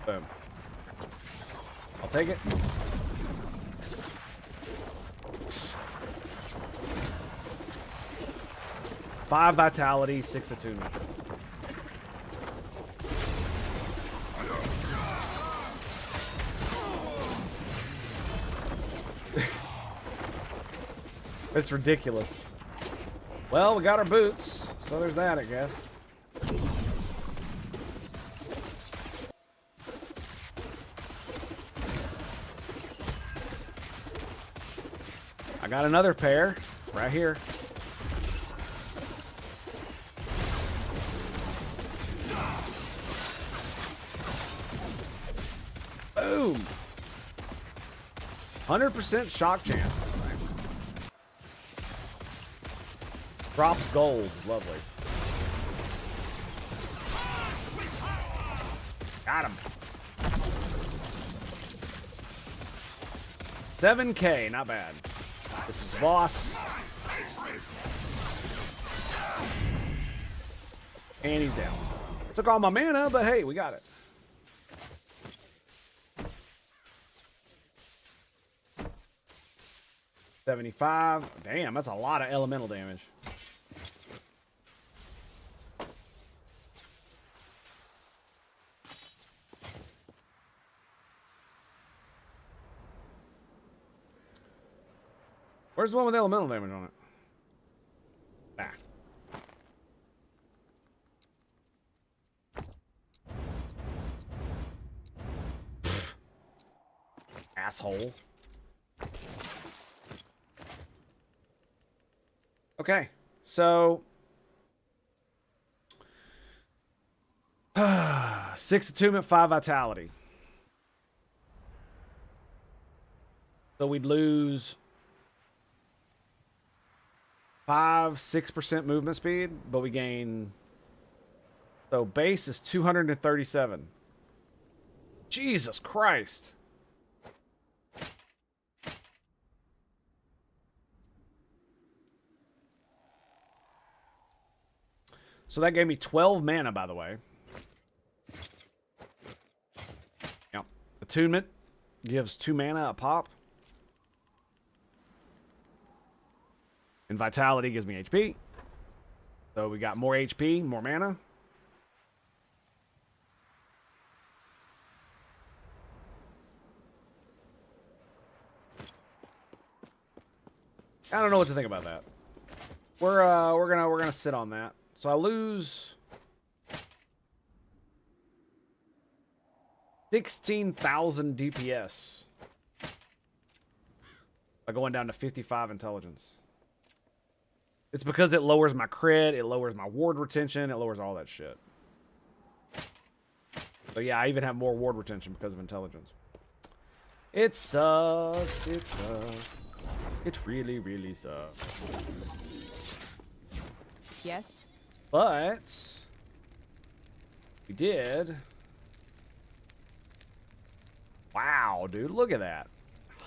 boom. I'll take it. Five vitality, 6 attunement. It's ridiculous. Well, we got our boots, so there's that, I guess. I got another pair right here. Boom! 100% shock chance. Drops gold. Lovely. Got him. 7K. Not bad. This is boss. And he's down. Took all my mana, but hey, we got it. $75. Damn, that's a lot of elemental damage. Where's the one with elemental damage on it? Ah. Asshole. Okay, so 6 attunement, 5 vitality. So we'd lose 6% movement speed, but we gain. So base is 237. Jesus Christ. So that gave me 12 mana, by the way. Yep. Attunement gives 2 mana a pop. And Vitality gives me HP. So we got more HP, more mana. I don't know what to think about that. We're gonna sit on that. So I lose 16,000 DPS by going down to 55 intelligence. It's because it lowers my crit, it lowers my ward retention, it lowers all that shit. So yeah, I even have more ward retention because of intelligence. It sucks. It sucks. It really, really sucks. Yes. But we did. Wow, dude, look at that.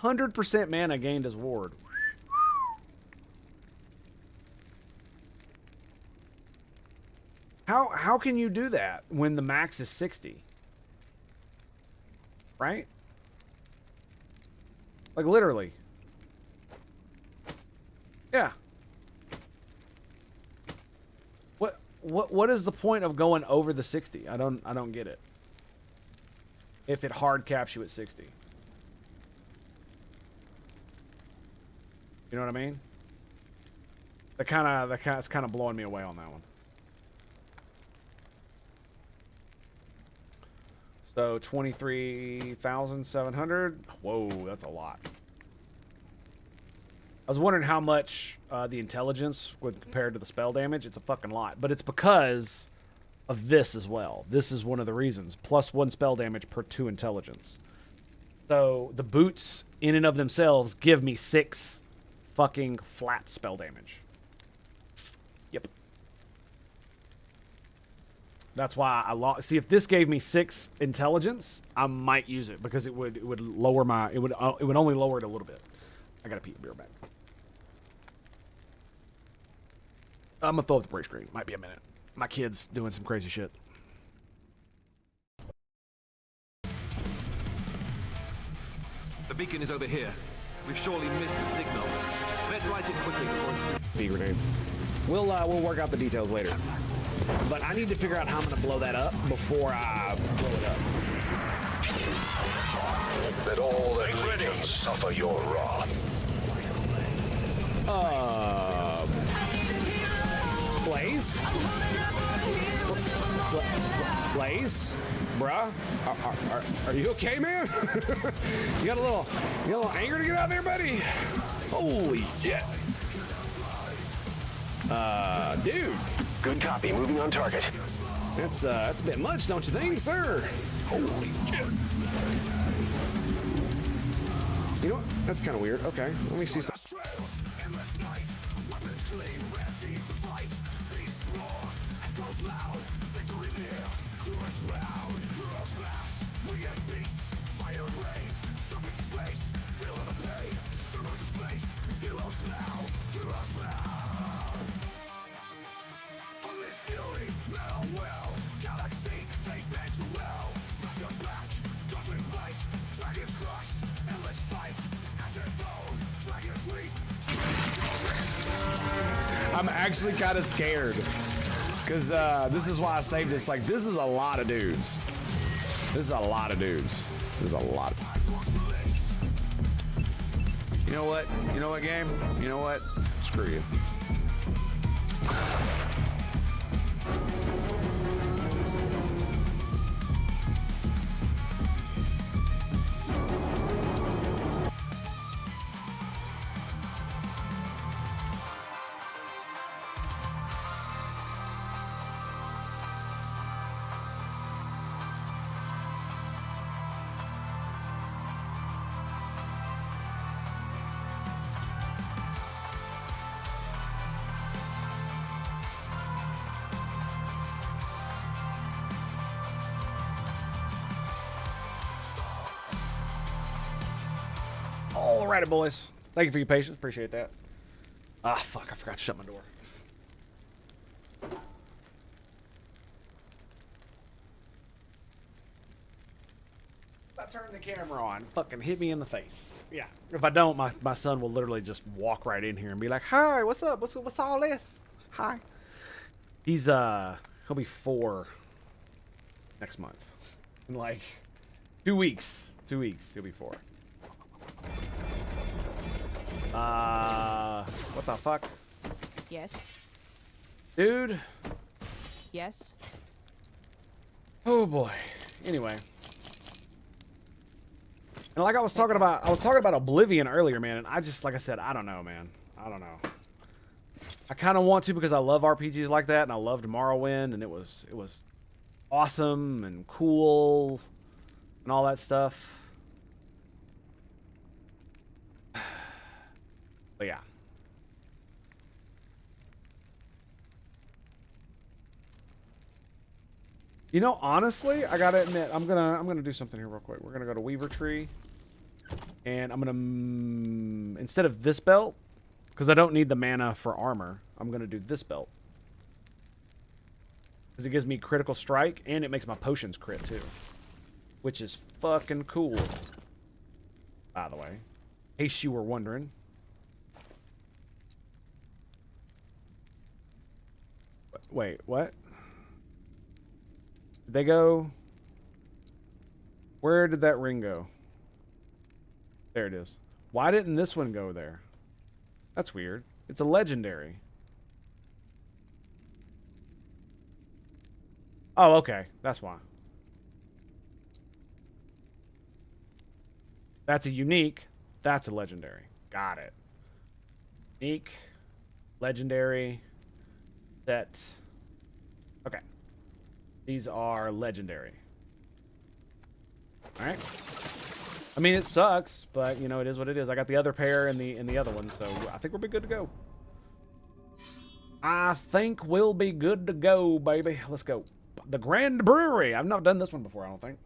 100% mana gained as ward. How can you do that when the max is 60? Right? Like literally. Yeah. What is the point of going over the 60? I don't get it. If it hard caps you at 60. You know what I mean? It's kind of blowing me away on that one. So 23,700. Whoa, that's a lot. I was wondering how much the intelligence would compare to the spell damage. It's a fucking lot. But it's because of this as well. This is one of the reasons. +1 spell damage per 2 intelligence. So the boots in and of themselves give me 6 fucking flat spell damage. Yep. That's why I see if this gave me 6 intelligence, I might use it because it would lower my it would only lower it a little bit. I gotta pee, beer back. I'm gonna throw up the break screen. Might be a minute. My kid's doing some crazy shit. The beacon is over here. We've surely missed the signal. Let's light it quickly before it's... B grenade. We'll work out the details later. But I need to figure out how I'm gonna blow that up before I blow it up. Let all the legions suffer your wrath. Blaze? Blaze? Bruh? Are you okay, man? you got a little anger to get out there, buddy? Holy shit. Dude. Good copy. Moving on target. That's a bit much, don't you think, sir? Holy shit. You know what? That's kind of weird. Okay, let me see some. I'm actually kind of scared. Because this is why I saved this. Like, this is a lot of dudes. This is a lot of dudes. This is a lot. You know what? You know what, game? You know what? Screw you. Alrighty, boys. Thank you for your patience. Appreciate that. Ah, fuck. I forgot to shut my door. If I turn the camera on, fucking hit me in the face. Yeah. If I don't, my son will literally just walk right in here and be like, "Hi, what's up? What's all this? Hi." He's he'll be 4 next month. In like 2 weeks. 2 weeks, he'll be 4. What the fuck? Yes. Dude. Yes. Oh boy. Anyway. And like I was talking about Oblivion earlier, man, and I just, like I said, I don't know, man. I don't know. I kind of want to because I love RPGs like that, and I loved Morrowind, and it was awesome and cool and all that stuff. But yeah. You know, honestly, I gotta admit, I'm gonna do something here real quick. We're gonna go to Weaver Tree, and I'm gonna instead of this belt, because I don't need the mana for armor, I'm gonna do this belt because it gives me critical strike and it makes my potions crit too, which is fucking cool. By the way, in case you were wondering. Wait, what? Did they go? Where did that ring go? There it is. Why didn't this one go there? That's weird. It's a legendary. Oh, okay. That's why. That's a unique. That's a legendary. Got it. Unique. Legendary. Set. Okay. These are legendary. All right. I mean, it sucks, but you know, it is what it is. I got the other pair in the other one, so I think we'll be good to go. I think we'll be good to go, baby. Let's go. The Grand Brewery. I've not done this one before, I don't think.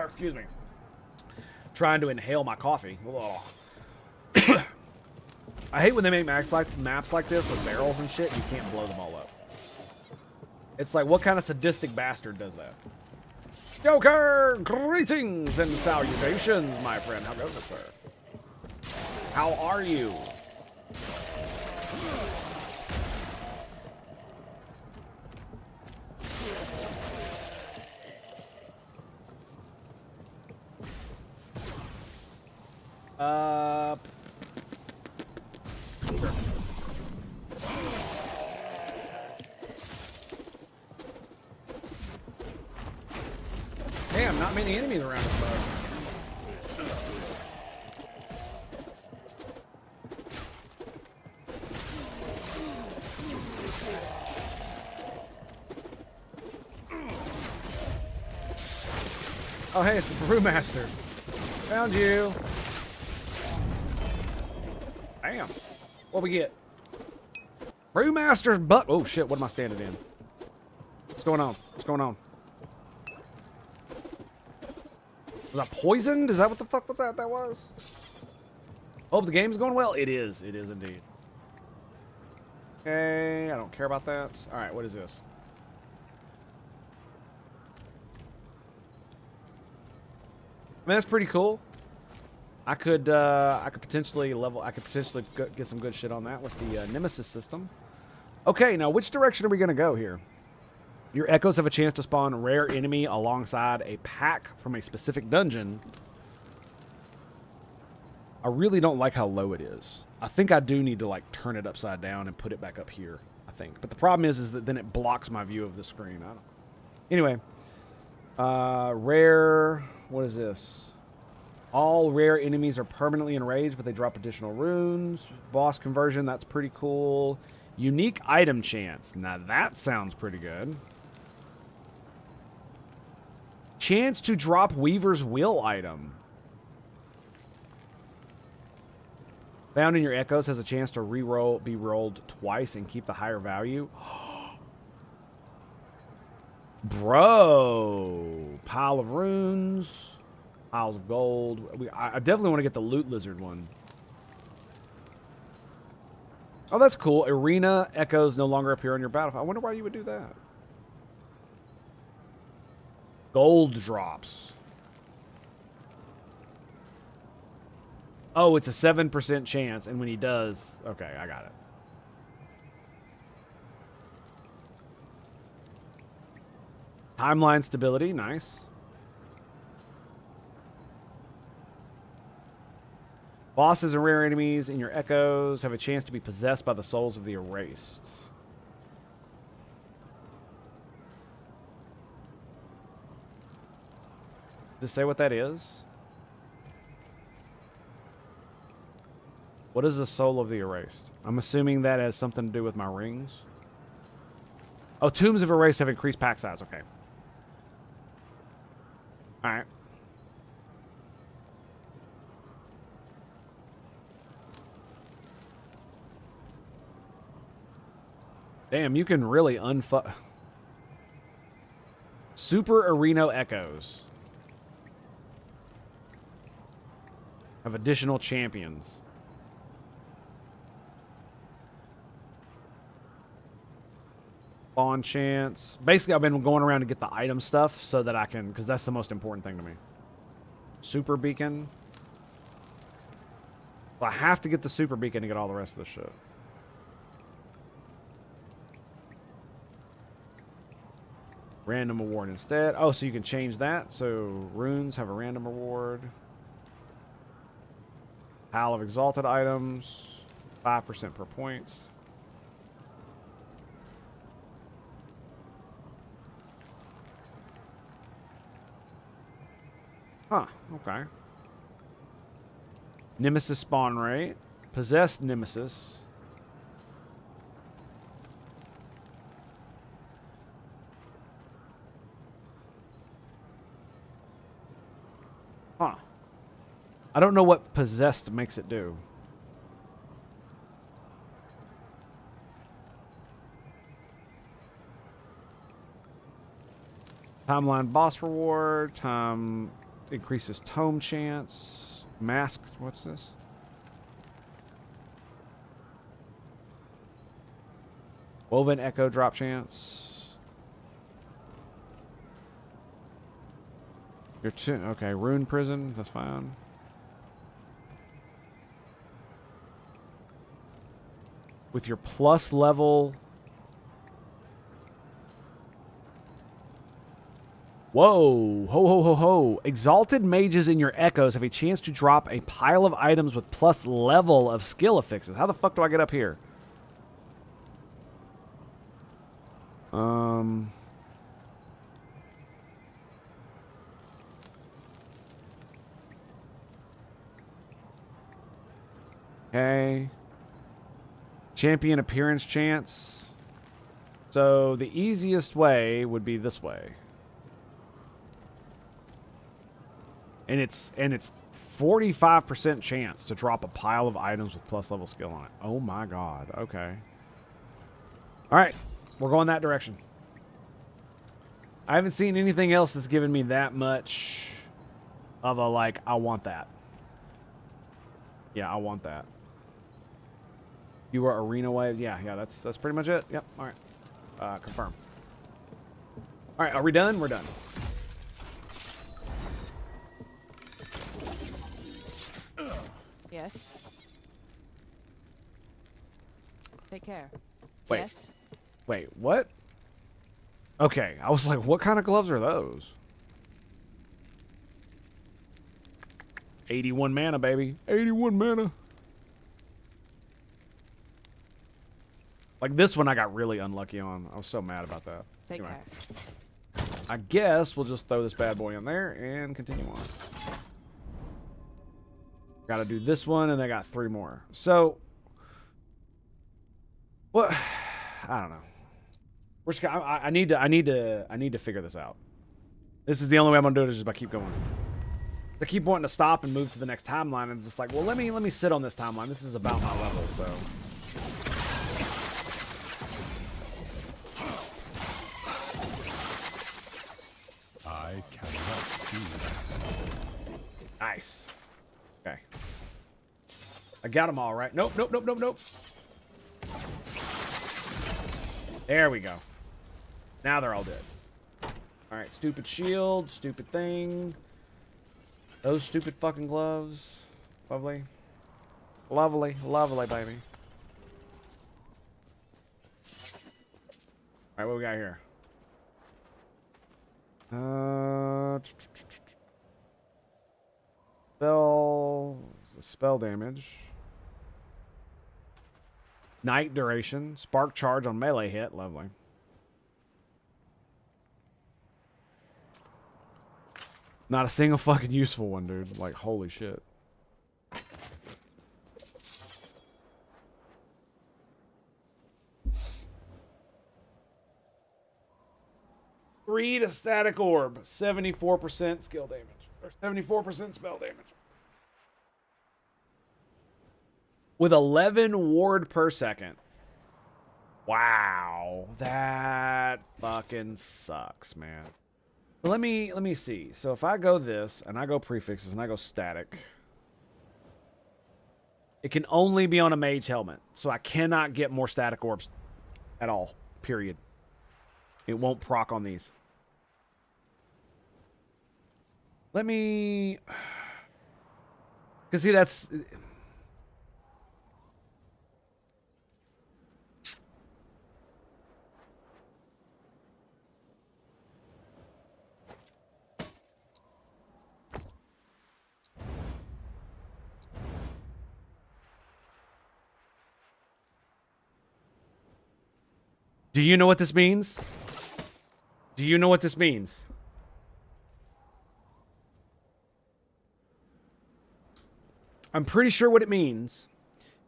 Excuse me. Trying to inhale my coffee. I hate when they make maps like this with barrels and shit. You can't blow them all up. It's like, what kind of sadistic bastard does that? Joker! Greetings and salutations, my friend. How goes it, sir? How are you? Damn, not many enemies around this bug. Oh, hey, it's the Brewmaster. Found you. Damn. What we get? Brewmaster's butt. Oh, shit. What am I standing in? What's going on? What's going on? Was I poisoned? Is that what the fuck was that was? Hope the game's going well. It is. It is indeed. Okay. I don't care about that. All right. What is this? I mean, that's pretty cool. I could potentially get some good shit on that with the Nemesis system. Okay, now which direction are we gonna go here? Your echoes have a chance to spawn a rare enemy alongside a pack from a specific dungeon. I really don't like how low it is. I think I do need to like turn it upside down and put it back up here, I think. But the problem is that then it blocks my view of the screen. I don't. Anyway, rare, what is this? All rare enemies are permanently enraged, but they drop additional runes. Boss conversion, that's pretty cool. Unique item chance. Now that sounds pretty good. Chance to drop Weaver's Will item. Found in your echoes has a chance to be rolled twice and keep the higher value. Bro. Pile of runes. Piles of gold. I definitely want to get the Loot Lizard one. Oh, that's cool. Arena echoes no longer appear on your battlefield. I wonder why you would do that. Gold drops. Oh, it's a 7% chance, and when he does... Okay, I got it. Timeline stability, nice. Bosses and rare enemies in your echoes have a chance to be possessed by the souls of the erased. Does it say what that is? What is the soul of the erased? I'm assuming that has something to do with my rings. Oh, tombs of erased have increased pack size. Okay. All right. Damn, you can really Super Arena Echoes have additional champions. Spawn chance. Basically, I've been going around to get the item stuff so that I can, because that's the most important thing to me. Super Beacon. Well, I have to get the Super Beacon to get all the rest of the shit. Random award instead. Oh, so you can change that. So runes have a random award. Pile of exalted items. 5% per points. Huh, okay. Nemesis spawn rate. Possessed Nemesis. Huh. I don't know what possessed makes it do. Timeline boss reward. Time increases tome chance. Masked. What's this? Woven echo drop chance. Okay, Rune Prison, that's fine. With your plus level. Whoa, ho ho ho ho. Exalted mages in your echoes have a chance to drop a pile of items with plus level of skill affixes. How the fuck do I get up here? Okay. Champion appearance chance. So the easiest way would be this way. And it's 45% chance to drop a pile of items with plus level skill on it. Oh my god. Okay. All right. We're going that direction. I haven't seen anything else that's given me that much of a like, I want that. Yeah, I want that. You are arena waves. Yeah, that's pretty much it. Yep. All right. Confirm. All right, are we done? We're done. Yes. Take care. Wait. Yes. Wait, what? Okay, I was like, what kind of gloves are those? 81 mana, baby. 81 mana. Like this one I got really unlucky on. I was so mad about that. Take Anyway, care. I guess we'll just throw this bad boy in there and continue on. Gotta do this one, and I got 3 more. So, what? I don't know. We're just, I need to figure this out. This is the only way I'm gonna do it is just by keep going. I keep wanting to stop and move to the next timeline, and just like, well, let me sit on this timeline. This is about my level, so. I cannot do that. Nice. Okay. I got them all right. Nope, nope, nope, nope, nope. There we go. Now they're all dead. All right, stupid shield, stupid thing. Those stupid fucking gloves. Lovely. Lovely, lovely, baby. All right, what we got here? Spell damage. Night duration. Spark charge on melee hit. Lovely. Not a single fucking useful one, dude. Like, holy shit. Read a static orb. 74% skill damage. Or 74% spell damage. With 11 ward per second. Wow. That fucking sucks, man. Let me see. So if I go this, and I go prefixes, and I go static, it can only be on a mage helmet. So I cannot get more static orbs at all. Period. It won't proc on these. Let me... Because see, that's... Do you know what this means? Do you know what this means? I'm pretty sure what it means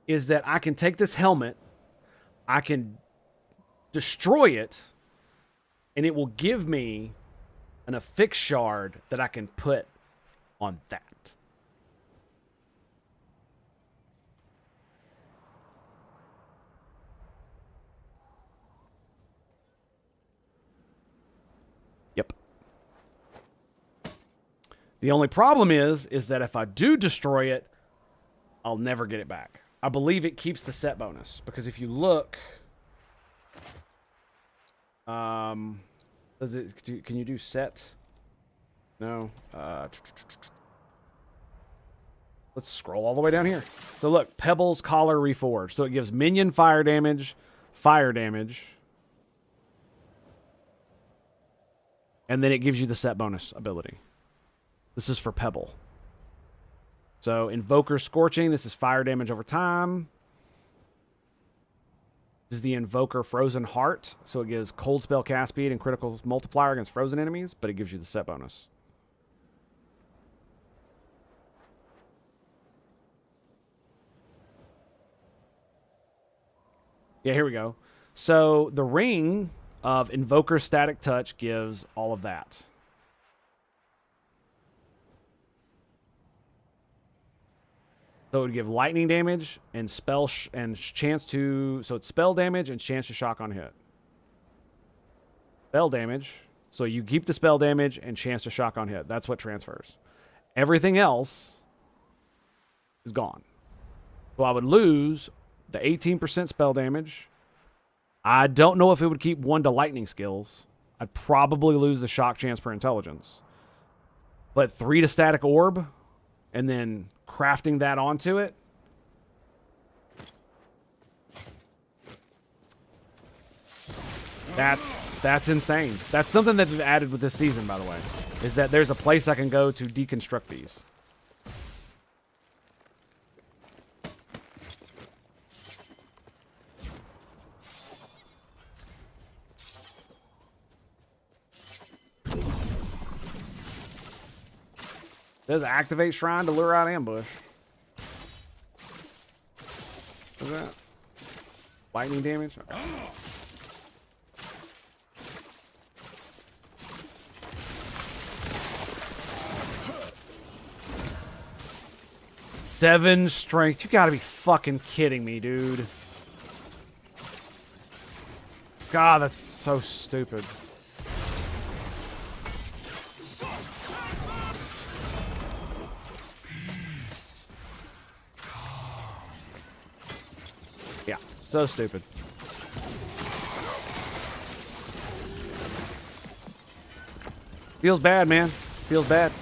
is that I can take this helmet, I can destroy it, and it will give me an affix shard that I can put on that. Yep. The only problem is that if I do destroy it, I'll never get it back. I believe it keeps the set bonus because if you look, does it? Can you do set? No. Let's scroll all the way down here. So look, Pebbles, Collar, Reforged. So it gives minion fire damage, and then it gives you the set bonus ability. This is for Pebble. So Invoker Scorching, this is fire damage over time. This is the Invoker Frozen Heart. So it gives cold spell cast speed and critical multiplier against frozen enemies, but it gives you the set bonus. Yeah, here we go. So the ring of Invoker Static Touch gives all of that. So it would give lightning damage and spell and chance to... So it's spell damage and chance to shock on hit. Spell damage. So you keep the spell damage and chance to shock on hit. That's what transfers. Everything else is gone. So I would lose the 18% spell damage. I don't know if it would keep 1 to lightning skills. I'd probably lose the shock chance for intelligence. But 3 to static orb and then crafting that onto it. That's insane. That's something that they've added with this season, by the way, is that there's a place I can go to deconstruct these. Does activate shrine to lure out ambush. What's that? Lightning damage? Okay. Seven strength. You gotta be fucking kidding me, dude. God, that's so stupid. Yeah, so stupid. Feels bad, man. Feels bad.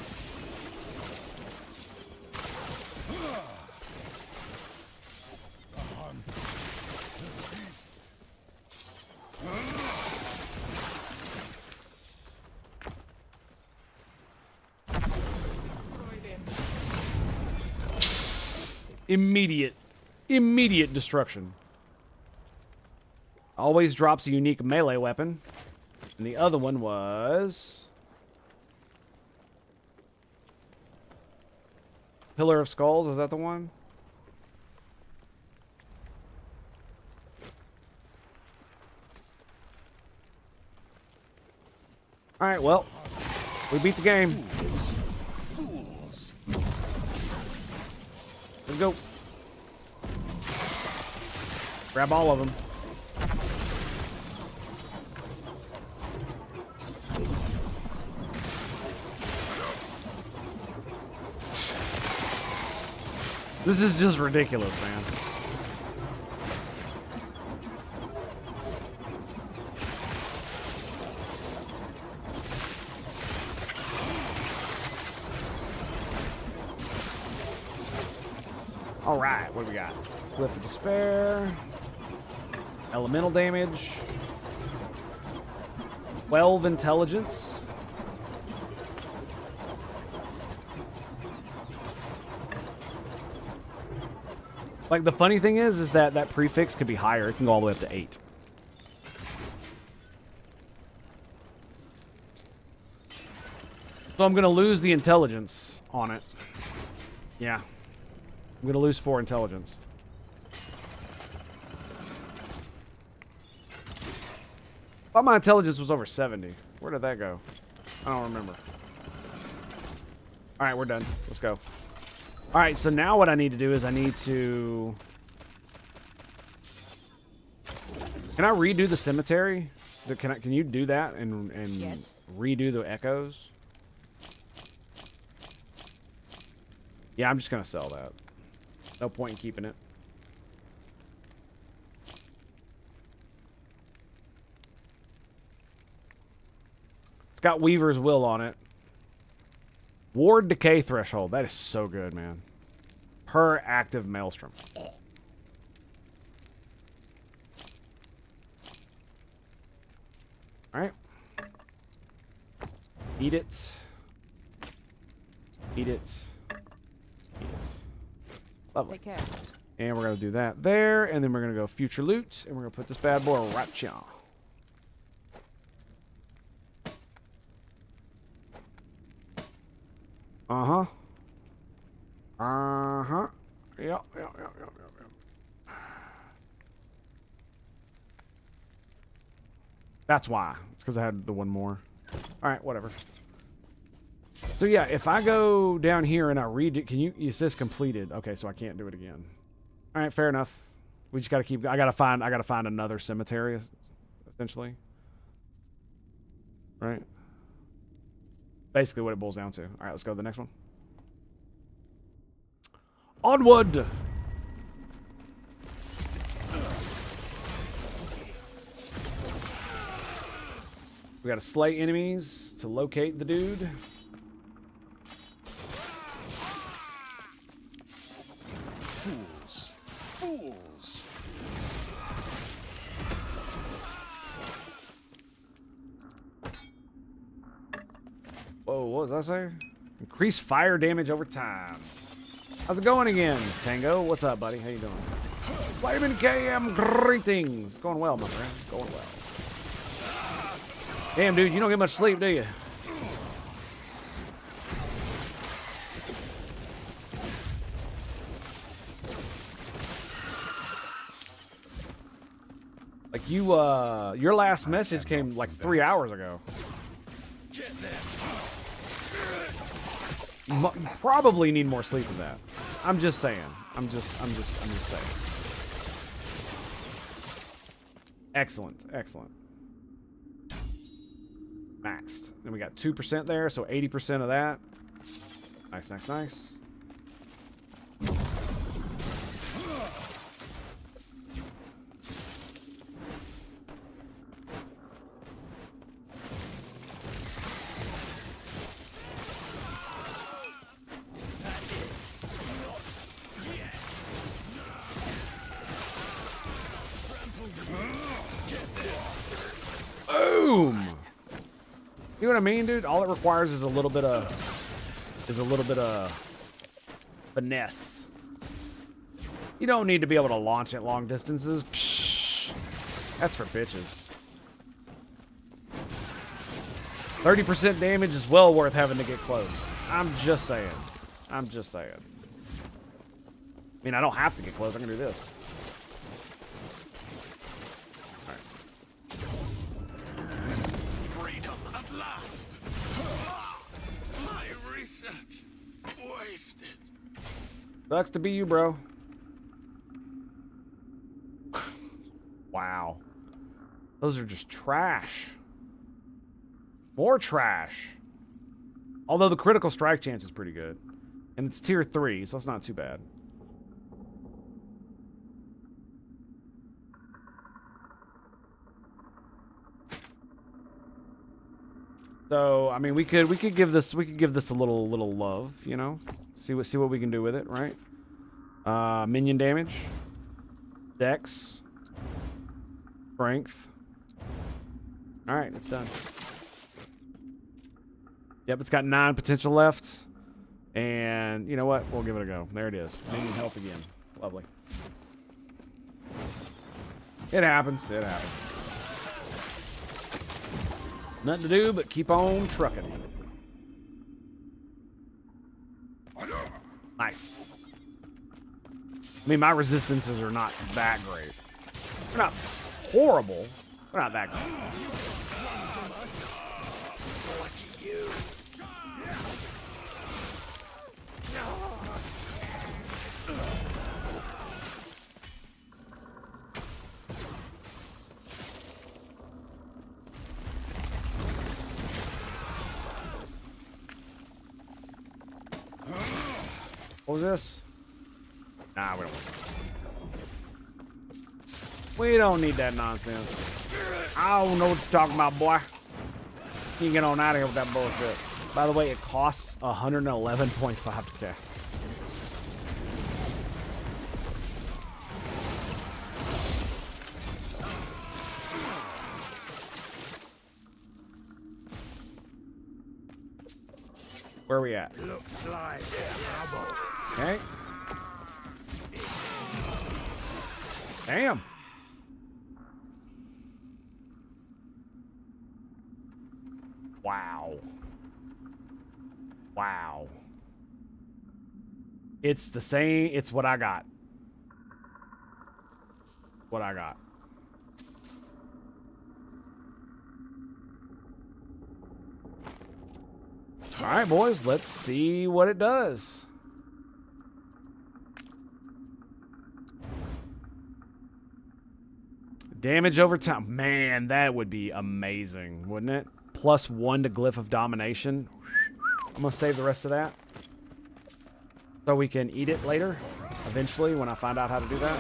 Immediate destruction. Always drops a unique melee weapon. And the other one was Pillar of Skulls. Was that the one? Alright, well, we beat the game. Let's go. Grab all of them. This is just ridiculous, man. All right, what do we got? Cliff of Despair. Elemental damage. 12 intelligence. Like, the funny thing is that that prefix could be higher. It can go all the way up to 8. So I'm going to lose the intelligence on it. Yeah. I'm going to lose 4 intelligence. I thought my intelligence was over 70. Where did that go? I don't remember. All right, we're done. Let's go. All right, so now what I need to do is I need to... Can I redo the cemetery? Can you do that and yes. Redo the echoes? Yeah, I'm just going to sell that. No point in keeping it. It's got Weaver's Will on it. Ward Decay Threshold. That is so good, man. Per active Maelstrom. Alright. Eat it. Eat it. Eat it. Lovely. Take care. And we're going to do that there. And then we're going to go future loot. And we're going to put this bad boy right here. Uh-huh. Uh-huh. Yep. That's why. It's because I had the one more. All right, whatever. So yeah, if I go down here and I read it, it says completed. Okay, so I can't do it again. All right, fair enough. We just got to keep, I got to find another cemetery, essentially. Right? Basically what it boils down to. All right, let's go to the next one. Onward! We got to slay enemies to locate the dude. What does that say? Increase fire damage over time. How's it going again, Tango? What's up, buddy? How you doing? Flaming KM, greetings. It's going well, my friend. It's going well. Damn, dude, you don't get much sleep, do you? Like you, your last message came like 3 hours ago. You probably need more sleep than that. I'm just saying. I'm just saying. Excellent, excellent. Maxed. Then we got 2% there, so 80% of that. Nice, nice, nice. Boom! You know what I mean, dude? All it requires is a little bit of finesse. You don't need to be able to launch at long distances. Psh, that's for bitches. 30% damage is well worth having to get close. I'm just saying. I'm just saying. I mean, I don't have to get close. I can do this. Freedom at last. My research wasted. Sucks to be you, bro. Wow. Those are just trash. More trash. Although the critical strike chance is pretty good. And it's tier 3, so it's not too bad. So, I mean, we could give this a little love, you know? See what we can do with it, right? Minion damage. Dex. Strength. All right, it's done. Yep, it's got 9 potential left. And you know what? We'll give it a go. There it is. Minion health again. Lovely. It happens. It happens. Nothing to do but keep on trucking. Nice. I mean, my resistances are not that great. They're not horrible. They're not that great. What was this? Nah, we don't need that nonsense. I don't know what you're talking about, boy. You can get on out of here with that bullshit. By the way, it costs 111.5k. Where are we at? Looks like trouble. Okay. Damn. Wow. Wow. It's the same. It's what I got. What I got. All right, boys. Let's see what it does. Damage over time. Man, that would be amazing, wouldn't it? +1 to Glyph of Domination. I'm going to save the rest of that. So we can eat it later, eventually, when I find out how to do that.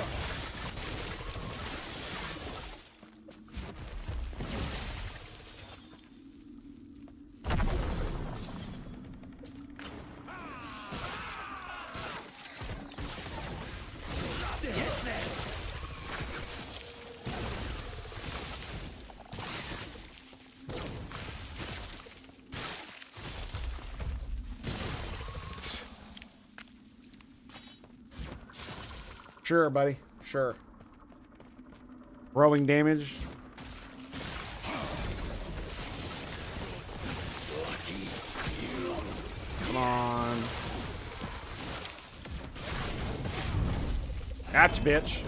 Sure, buddy. Sure. Growing damage. Come on. Gotcha, bitch.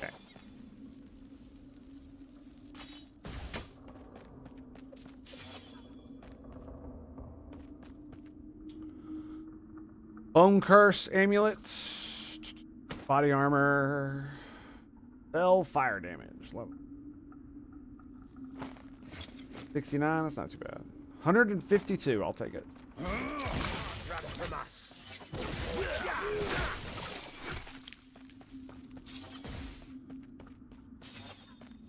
Okay. Bone Curse Amulet. Body armor. Spell fire damage. 69, that's not too bad. 152, I'll take it.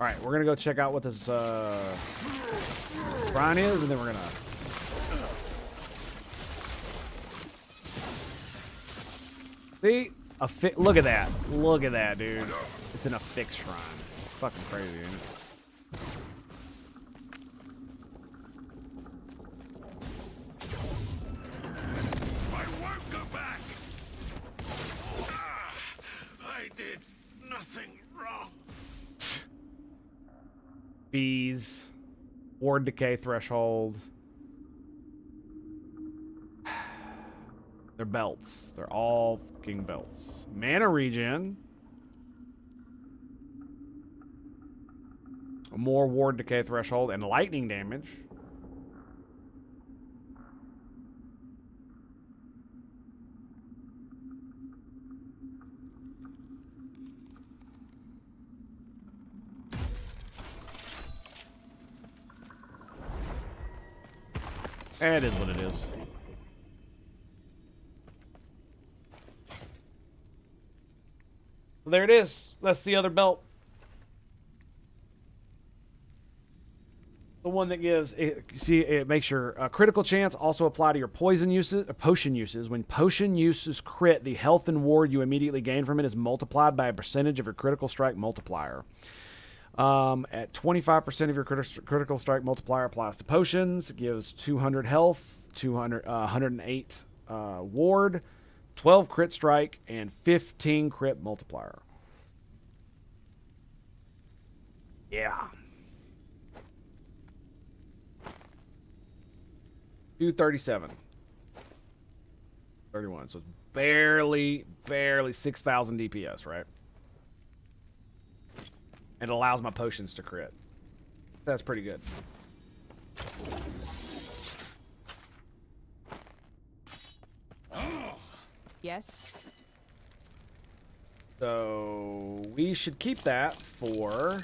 Alright, we're gonna go check out what this shrine is, and then we're gonna... See? Look at that. Look at that, dude. It's in a fixed shrine. Fucking crazy, isn't it? I won't go back. I did nothing wrong. Bees. Ward decay threshold. They're belts. They're all fucking belts. Mana regen. More ward decay threshold and lightning damage. It is what it is. There it is. That's the other belt. The one that gives, see, it makes your critical chance also apply to your potion uses. When potion uses crit, the health and ward you immediately gain from it is multiplied by a percentage of your critical strike multiplier. At 25% of your critical strike multiplier applies to potions. It gives 200 health, 108 ward, 12 crit strike, and 15 crit multiplier. Yeah. 237. 31. So it's barely 6,000 DPS, right? And it allows my potions to crit. That's pretty good. Yes. So we should keep that for...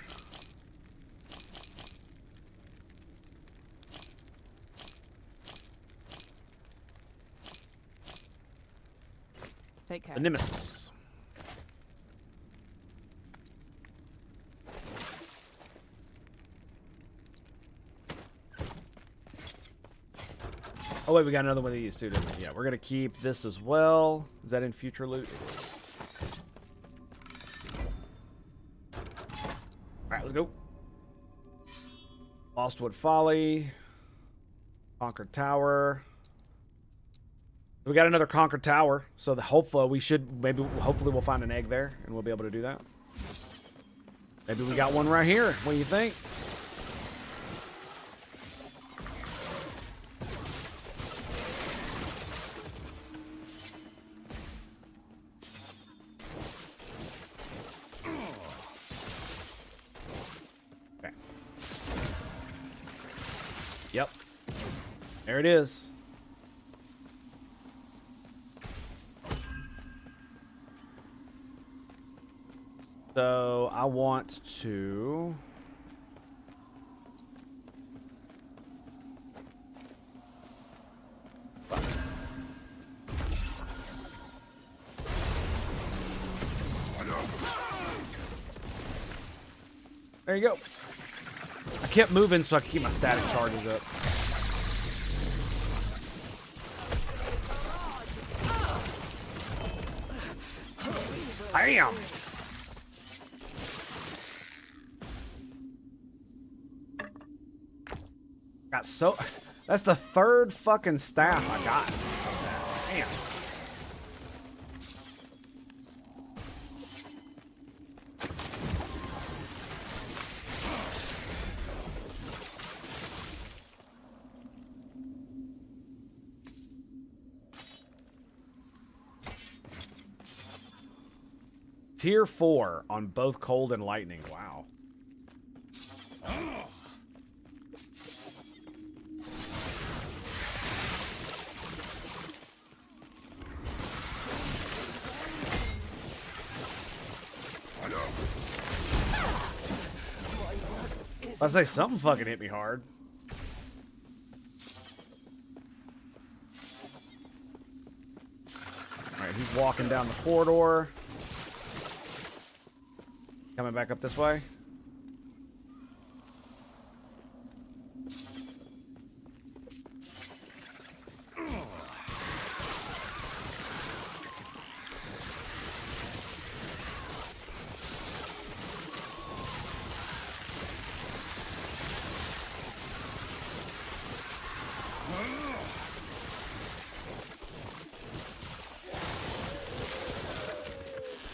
Take care. the Nemesis. Oh wait, we got another one of these too, didn't we? Yeah, we're gonna keep this as well. Is that in future loot? It is. Alright, let's go. Lostwood Folly. Conquered Tower. We got another Conquered Tower, so hopefully we'll find an egg there, and we'll be able to do that. Maybe we got one right here. What do you think? Okay. Yep. There it is. So I want to... There you go. I kept moving so I could keep my static charges up. Bam! Got so... That's the third fucking staff I got. Damn. Tier 4 on both cold and lightning. Wow. I say something fucking hit me hard. Alright, he's walking down the corridor. Coming back up this way.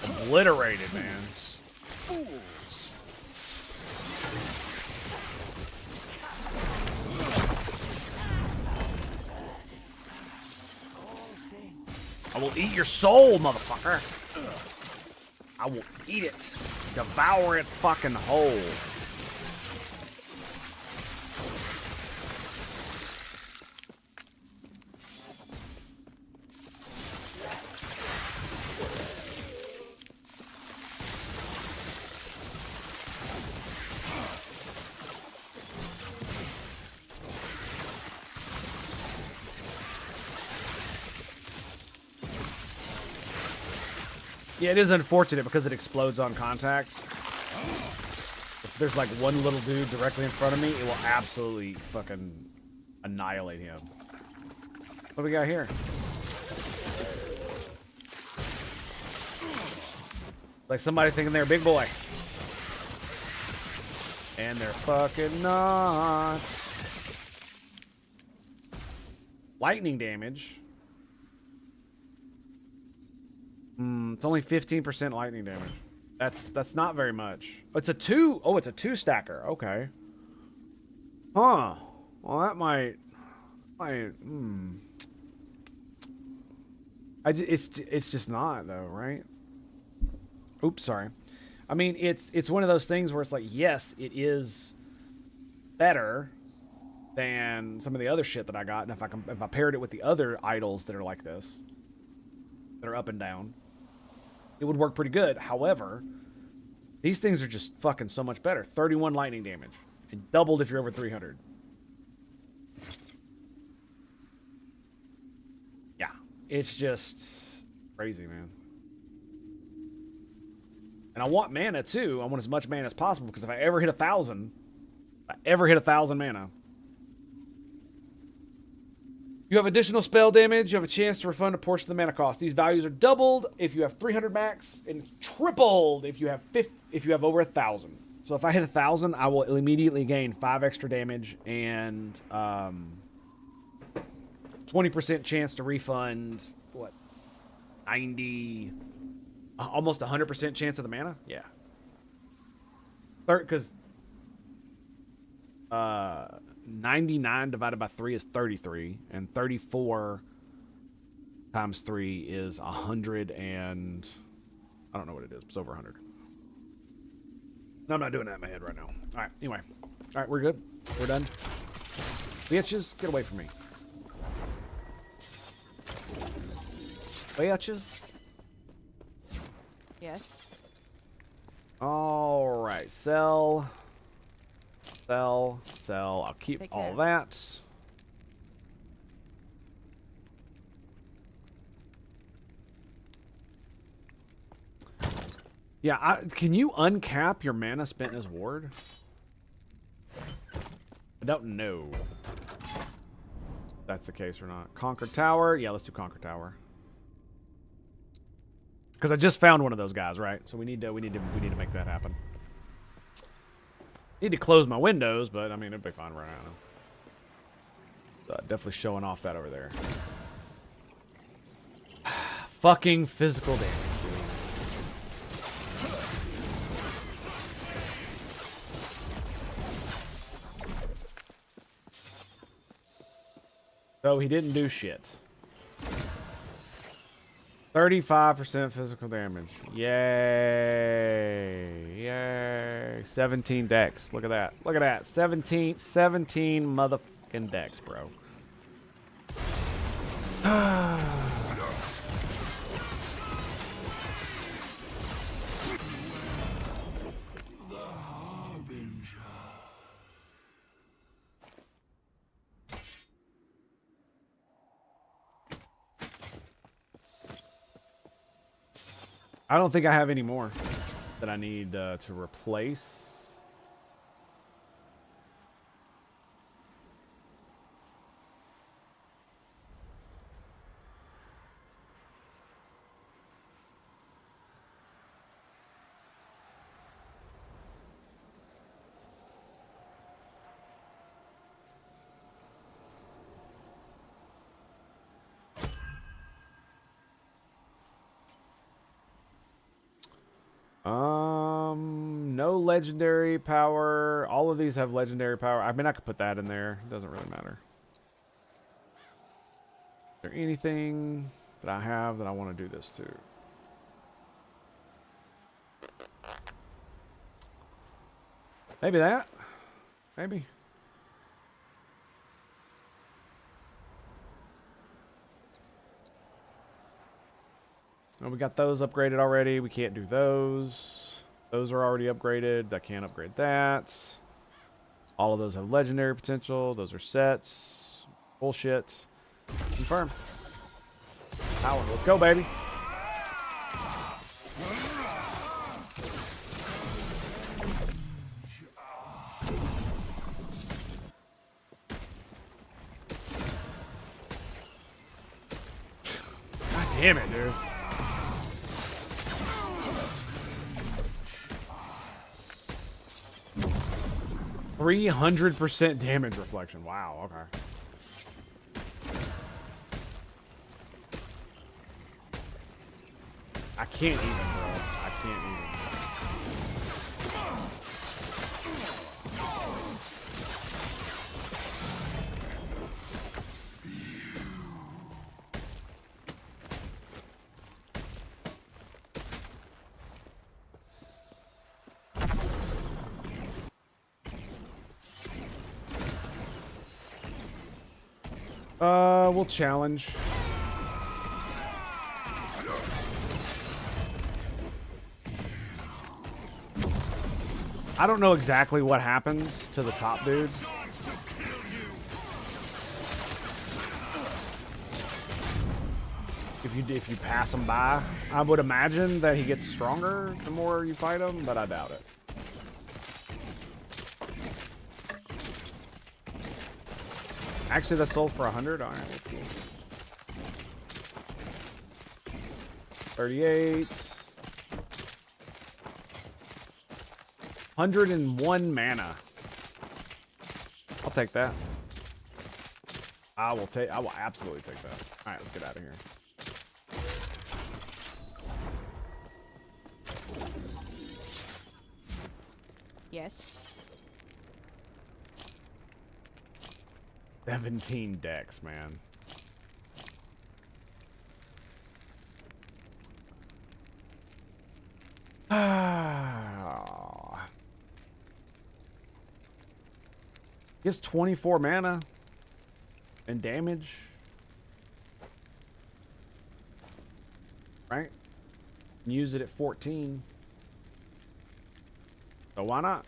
Obliterated, man. I will eat your soul, motherfucker. I will eat it. Devour it fucking whole. Yeah, it is unfortunate because it explodes on contact. If there's like one little dude directly in front of me, it will absolutely fucking annihilate him. What do we got here? Like somebody thinking they're a big boy. And they're fucking not. Lightning damage. It's only 15% lightning damage. That's not very much. It's a 2. Oh, it's a 2 stacker. Okay. Huh. Well, that might. It's just not though, right? Oops, sorry. I mean, it's one of those things where it's like, yes, it is better than some of the other shit that I got, and if I paired it with the other idols that are like this, that are up and down, it would work pretty good. However, these things are just fucking so much better. 31 lightning damage. And doubled if you're over 300. Yeah. It's just crazy, man. And I want mana, too. I want as much mana as possible, because if I ever hit 1,000... mana... You have additional spell damage. You have a chance to refund a portion of the mana cost. These values are doubled if you have 300 max, and tripled if you have over 1,000. So if I hit 1,000, I will immediately gain 5 extra damage and 20% chance to refund. What? 90, almost 100% chance of the mana. Yeah. Because 99 divided by 3 is 33, and 34 times 3 is 100, and I don't know what it is. It's over 100. No, I'm not doing that in my head right now. All right, anyway. All right, we're good. We're done. Bitches, get away from me. Bitches. Yes. All right, sell. Sell. I'll keep all that. Yeah, can you uncap your mana spent as ward? I don't know if that's the case or not. Conquer Tower. Yeah, let's do Conquer Tower. Because I just found one of those guys, right? So we need to make that happen. Need to close my windows, but I mean it'd be fine right now. Definitely showing off that over there. Fucking physical damage, dude. So he didn't do shit. 35% physical damage. Yay. Yay. 17 dex. Look at that. Look at that. 17 motherfucking dex, bro. I don't think I have any more that I need to replace. No legendary power. All of these have legendary power. I mean, I could put that in there. It doesn't really matter. Is there anything that I have that I want to do this to? Maybe that. Maybe. Oh, we got those upgraded already. We can't do those. Those are already upgraded. I can't upgrade that. All of those have legendary potential. Those are sets. Bullshit. Confirm. Power. Let's go, baby. God damn it, dude. 300% damage reflection. Wow, okay. I can't even, bro. I can't even. We'll challenge. I don't know exactly what happens to the top dude. If you pass him by, I would imagine that he gets stronger the more you fight him, but I doubt it. Actually, that's sold for 100. All right, let's see. 38. 101 mana. I'll take that. I will absolutely take that. All right, let's get out of here. Yes. 17 decks, man. Gives 24 mana and damage. Right? Use it at 14. So why not?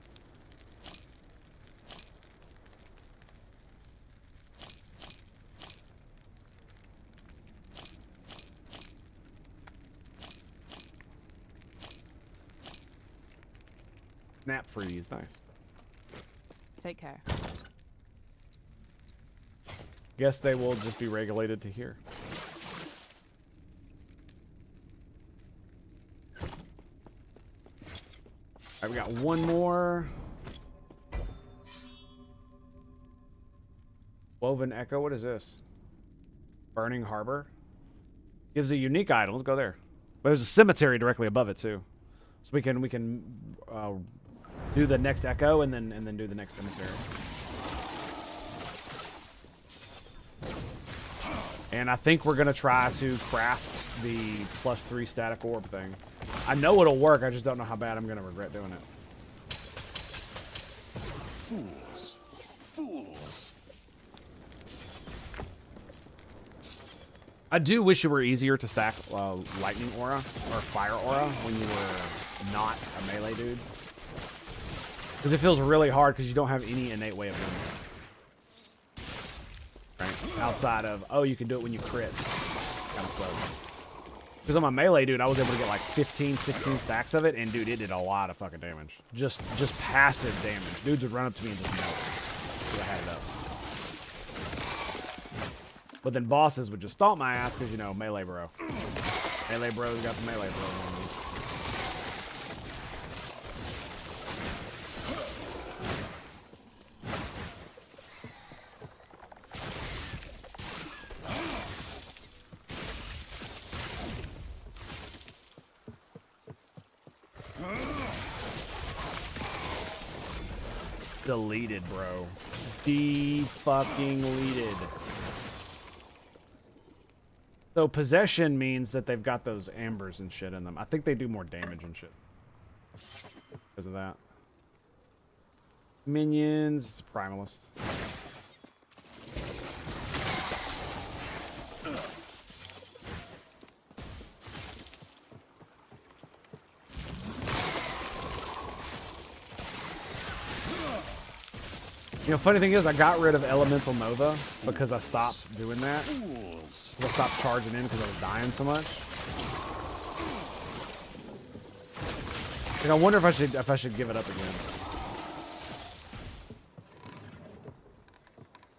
Snap freeze, nice. Take care. Guess they will just be regulated to here. Alright, we got one more. Woven Echo, what is this? Burning Harbor. Gives a unique item. Let's go there. But there's a cemetery directly above it too. So we can do the next Echo and then do the next cemetery. And I think we're gonna try to craft the +3 static orb thing. I know it'll work, I just don't know how bad I'm gonna regret doing it. Fools. Fools. I do wish it were easier to stack lightning aura or fire aura when you were not a melee dude. Because it feels really hard because you don't have any innate way of doing it. Right? Outside of, oh, you can do it when you crit. Kind of sucks. Because I'm a melee dude, I was able to get like 15, 16 stacks of it, and dude, it did a lot of fucking damage. Just passive damage. Dudes would run up to me and just melt. So I had it up. But then bosses would just stomp my ass because, you know, melee bro. Melee bro's got the melee bro on me. Deleted, bro. De-fucking-leted. So possession means that they've got those ambers and shit in them. I think they do more damage and shit. Because of that. Minions, primalist. You know, funny thing is, I got rid of Elemental Nova because I stopped doing that. I stopped charging in because I was dying so much. Like, I wonder if I should give it up again.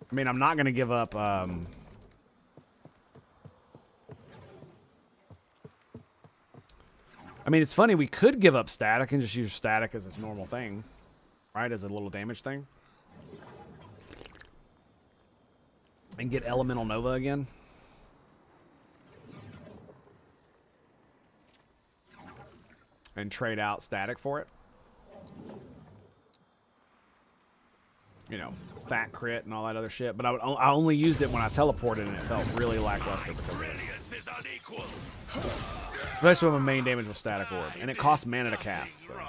I mean, I'm not gonna give up. I mean, it's funny. We could give up static and just use static as its normal thing, right? As a little damage thing. And get Elemental Nova again. And trade out static for it. You know, fat crit and all that other shit. But I only used it when I teleported and it felt really lackluster because of it. Especially when my main damage was static orb. And it costs mana to cast. So.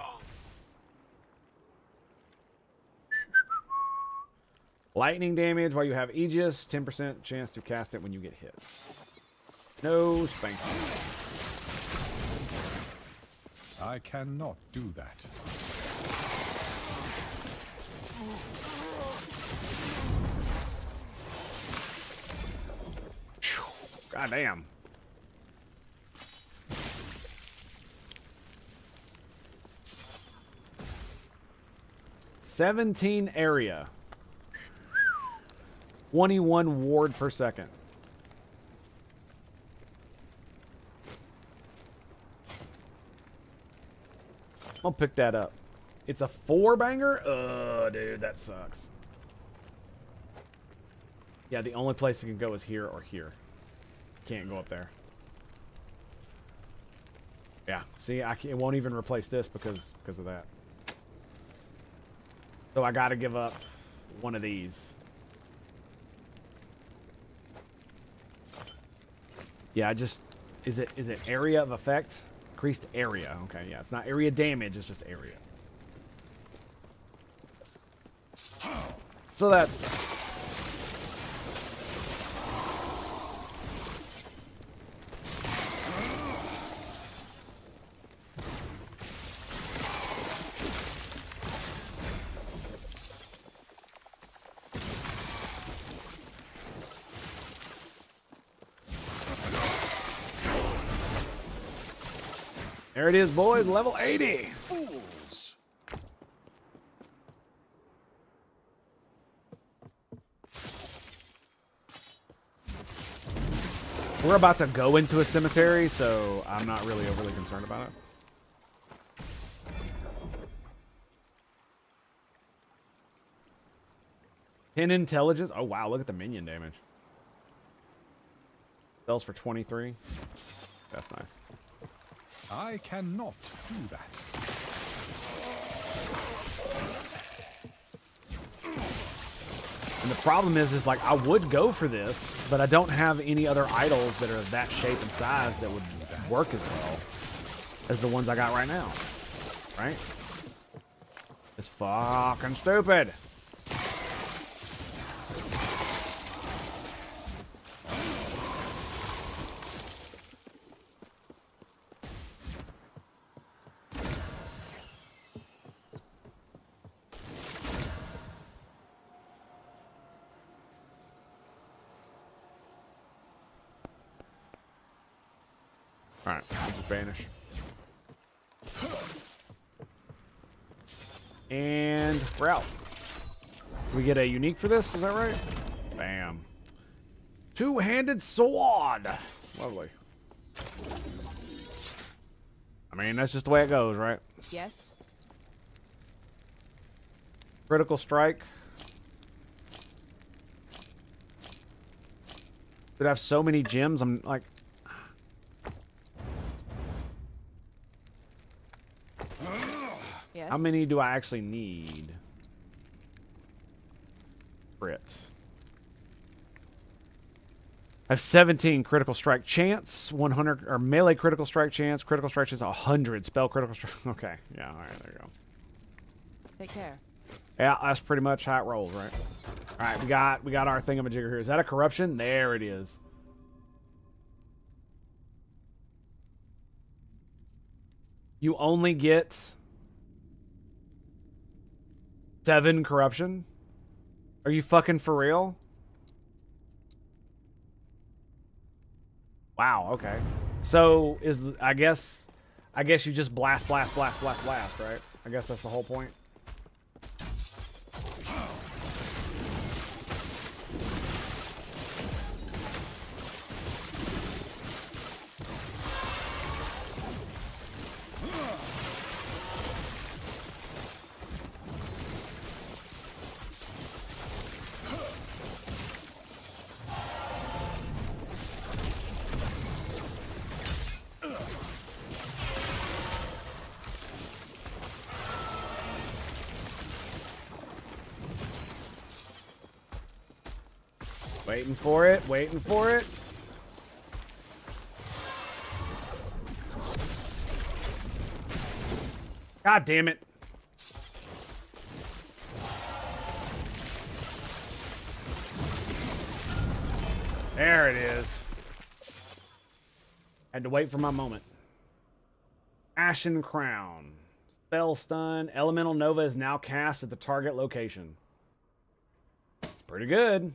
Lightning damage while you have Aegis, 10% chance to cast it when you get hit. No spanking. I cannot do that. God damn. $17 area. 21 ward per second. I'll pick that up. It's a 4-banger? Dude, that sucks. Yeah, the only place it can go is here or here. Can't go up there. Yeah, see, it won't even replace this because of that. So I gotta give up one of these. Yeah, is it area of effect? Increased area. Okay, yeah, it's not area damage, it's just area. So that's there it is, boys. Level 80. Fools. We're about to go into a cemetery, so I'm not really overly concerned about it. 10 intelligence. Oh, wow. Look at the minion damage. Sells for 23. That's nice. I cannot do that. And the problem is like, I would go for this, but I don't have any other idols that are of that shape and size that would work as well as the ones I got right now. Right? It's fucking stupid. Alright, just banish. And we're out. We get a unique for this, is that right? Bam. Two-handed sword. Lovely. I mean, that's just the way it goes, right? Yes. Critical strike. Could have so many gems, I'm like... Yes. How many do I actually need? Crit. I have 17 critical strike chance, 100 or melee critical strike chance, critical strike chance 100, spell critical strike. Okay, yeah, all right, there you go. Take care. Yeah, that's pretty much how it rolls, right? All right, we got our thingamajigger here. Is that a corruption? There it is. You only get 7 corruption? Are you fucking for real? Wow, okay. So I guess you just blast, right? I guess that's the whole point. Waiting for it, waiting for it. God damn it. There it is. Had to wait for my moment. Ashen Crown. Spell stun. Elemental Nova is now cast at the target location. It's pretty good.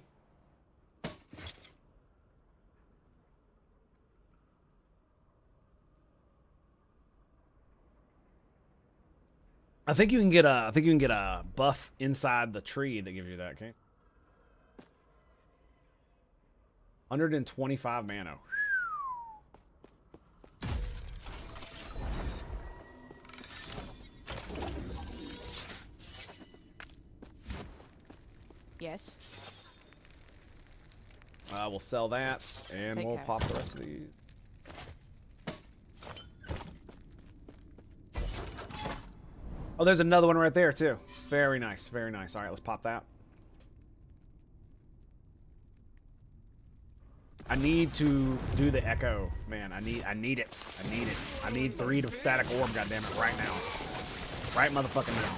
I think you can get a buff inside the tree that gives you that, okay? 125 mana. Yes. We'll sell that, and Take we'll care. pop the rest of these. Oh, there's another one right there, too. Very nice, very nice. All right, let's pop that. I need to do the echo. Man, I need it. I need it. I need 3 to static orb, goddammit, right now. Right motherfucking now.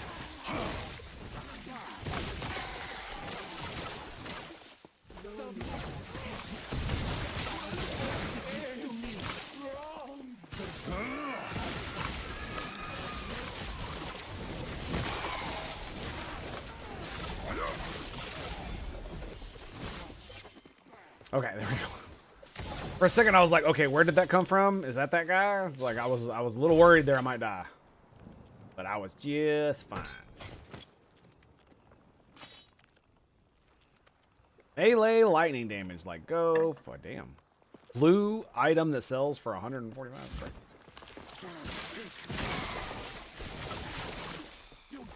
Okay, there we go. For a second, I was like, okay, where did that come from? Is that guy? It's like I was a little worried there I might die, but I was just fine. Melee lightning damage, like go for damn. Blue item that sells for 145. Great.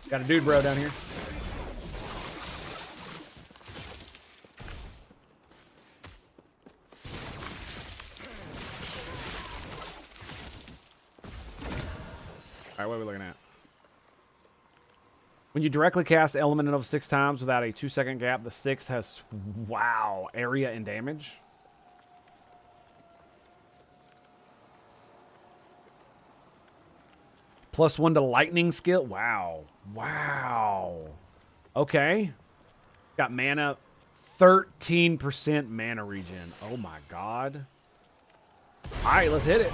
Got a dude bro down here. When you directly cast Element of 6 times without a 2-second gap, the 6th has, wow, area and damage. +1 to lightning skill. Wow. Wow. Okay. Got mana, 13% mana regen. Oh my god. All right, let's hit it.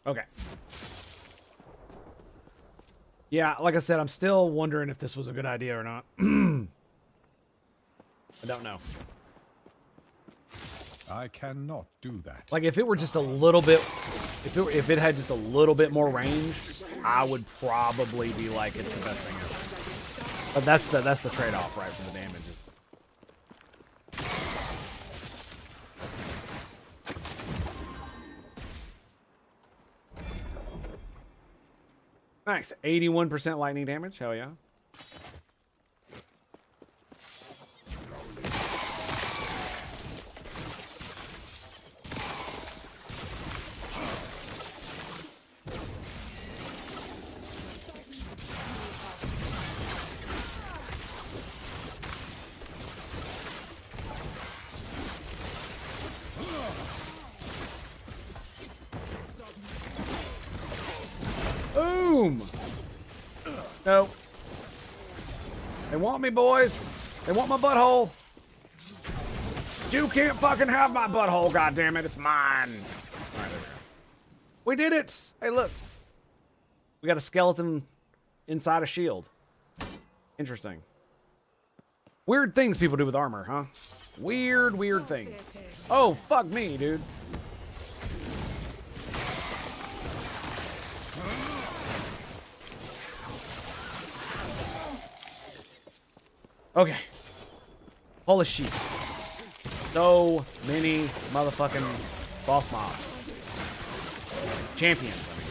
Okay. Yeah, like I said, I'm still wondering if this was a good idea or not. I don't know. I cannot do that. Like, if it were just a little bit... If it had just a little bit more range, I would probably be like, it's the best thing ever. But that's the trade-off, right, for the damage. Nice. 81% lightning damage. Hell yeah. Boom! Nope. They want me, boys. They want my butthole. You can't fucking have my butthole, goddammit. It's mine. All right, there we go. We did it. Hey, look. We got a skeleton inside a shield. Interesting. Weird things people do with armor, huh? Weird, weird things. Oh, fuck me, dude. Okay. Holy shit. So many motherfucking boss mobs. Champions, I mean.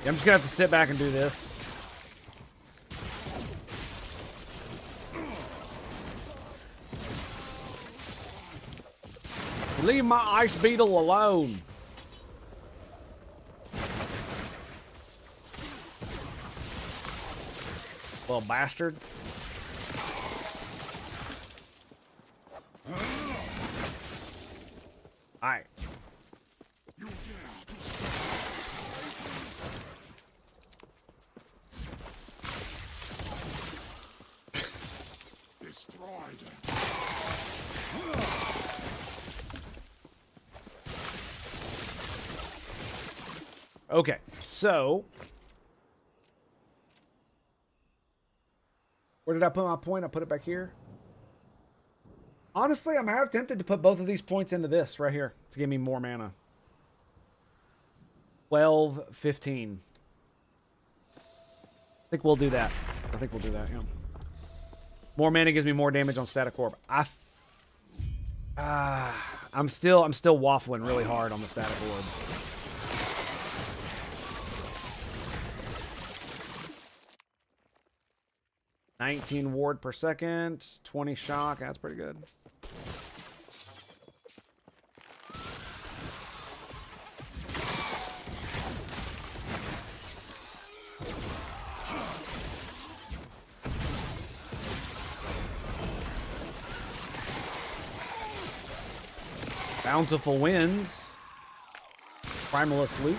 Yeah, I'm just gonna have to sit back and do this. Leave my ice beetle alone. Little bastard. Alright. Okay, so where did I put my point? I put it back here. Honestly, I'm half tempted to put both of these points into this right here to give me more mana. 12, 15. I think we'll do that. Yeah. More mana gives me more damage on static orb. I'm still waffling really hard on the static orb. $19 ward per second, 20 shock. That's pretty good. Bountiful winds. Primalist loots.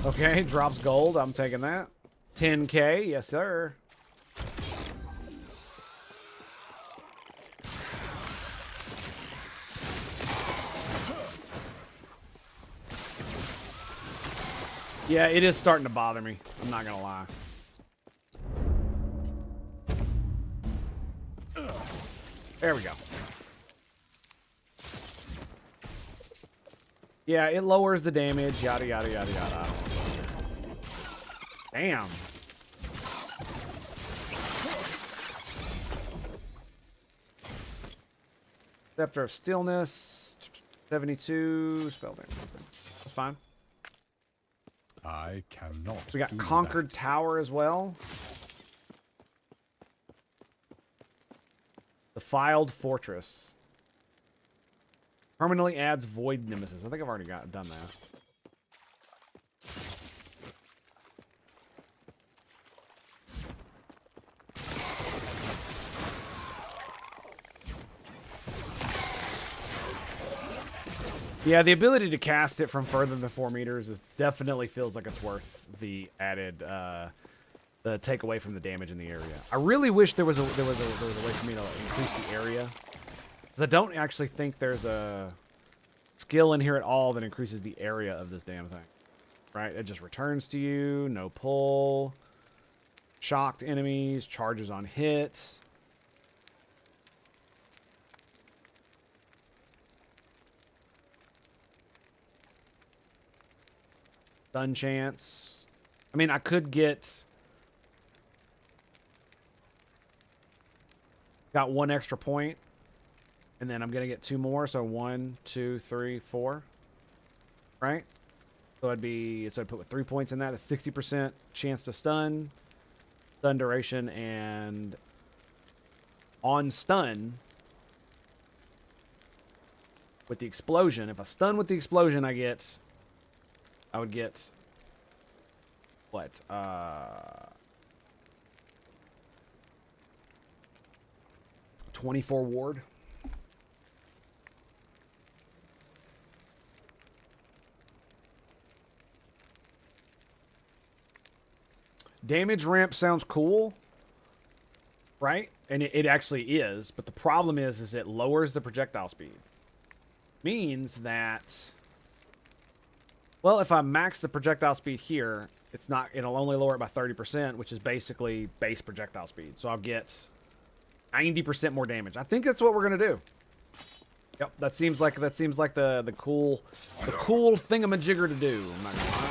Okay, drops gold. I'm taking that. 10K, yes sir. Yeah, it is starting to bother me. I'm not gonna lie. There we go. Yeah, it lowers the damage, yada, yada, yada, yada. I don't know. Damn. Scepter of Stillness, 72, spell damage. That's fine. I cannot. We got do Conquered that. Tower as well. Defiled Fortress. Permanently adds Void Nemesis. I think I've already done that. Yeah, the ability to cast it from further than 4 meters is definitely feels like it's worth the added the take away from the damage in the area. I really wish there was a way for me to increase the area, because I don't actually think there's a skill in here at all that increases the area of this damn thing. Right? It just returns to you, no pull, shocked enemies, charges on hit. Stun chance. I mean, I could get... Got 1 extra point. And then I'm going to get 2 more. So 1, 2, 3, 4. Right? So I'd put 3 points in that. A 60% chance to stun. Stun duration. And on stun, with the explosion, if I stun with the explosion, I would get what? 24 ward. Damage ramp sounds cool, right? And it actually is, but the problem is it lowers the projectile speed. Means that, well, if I max the projectile speed here, it'll only lower it by 30%, which is basically base projectile speed. So I'll get 90% more damage. I think that's what we're gonna do. Yep, that seems like the cool thingamajigger to do. I'm not gonna lie.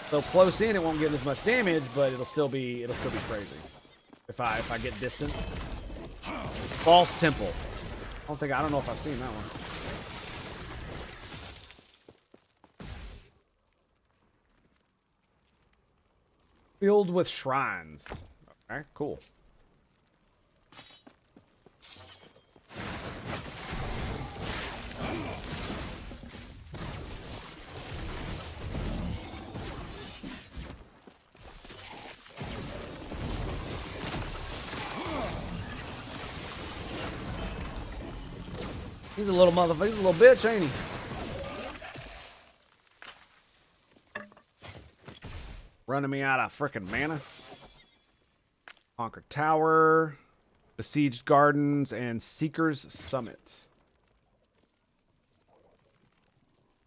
So close in, it won't get as much damage, but it'll still be crazy. If I get distance. False Temple. I don't know if I've seen that one. Filled with shrines. Okay, cool. He's a little motherfucker. He's a little bitch, ain't he? Running me out of frickin' mana. Conquered Tower, Besieged Gardens, and Seeker's Summit.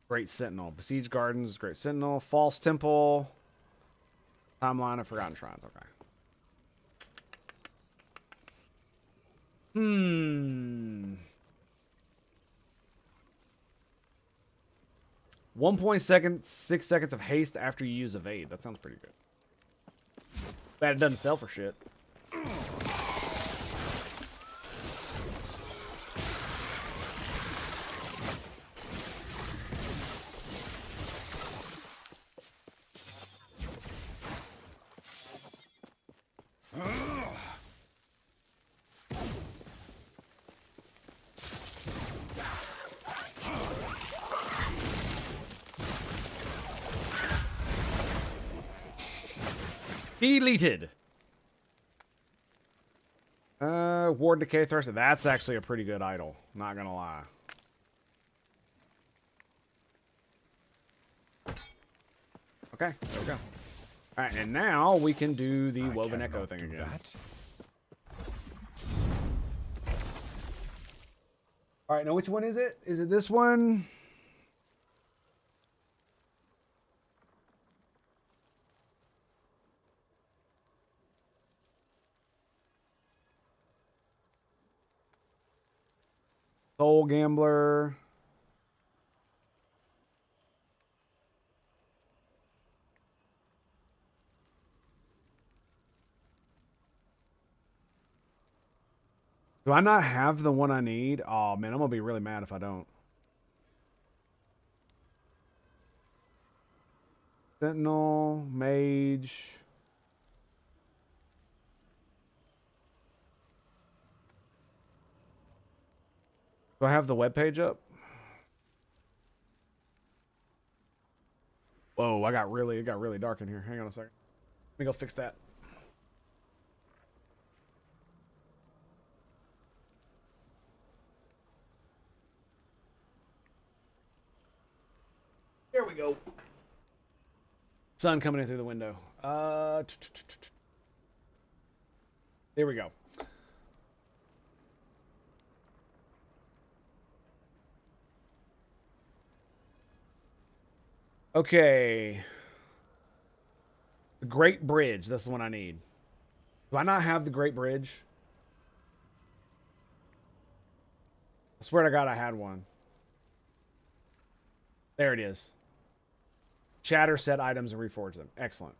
Great Sentinel. Besieged Gardens, Great Sentinel. False Temple. Timeline of Forgotten Shrines. Okay. 1.6 seconds of haste after you use evade. That sounds pretty good. Bad it doesn't sell for shit. Deleted. Ward Decay Thruster. That's actually a pretty good idol. Not gonna lie. Okay, there we go. Alright, and now we can do the Woven Echo thing again. Alright, now which one is it? Is it this one? Soul Gambler. Do I not have the one I need? Oh, man, I'm going to be really mad if I don't. Sentinel, Mage. Do I have the webpage up? Whoa, it got really dark in here. Hang on a second. Let me go fix that. There we go. Sun coming in through the window. There we go. Okay. The Great Bridge. That's the one I need. Do I not have the Great Bridge? I swear to God I had one. There it is. Shatter set items and reforge them. Excellent.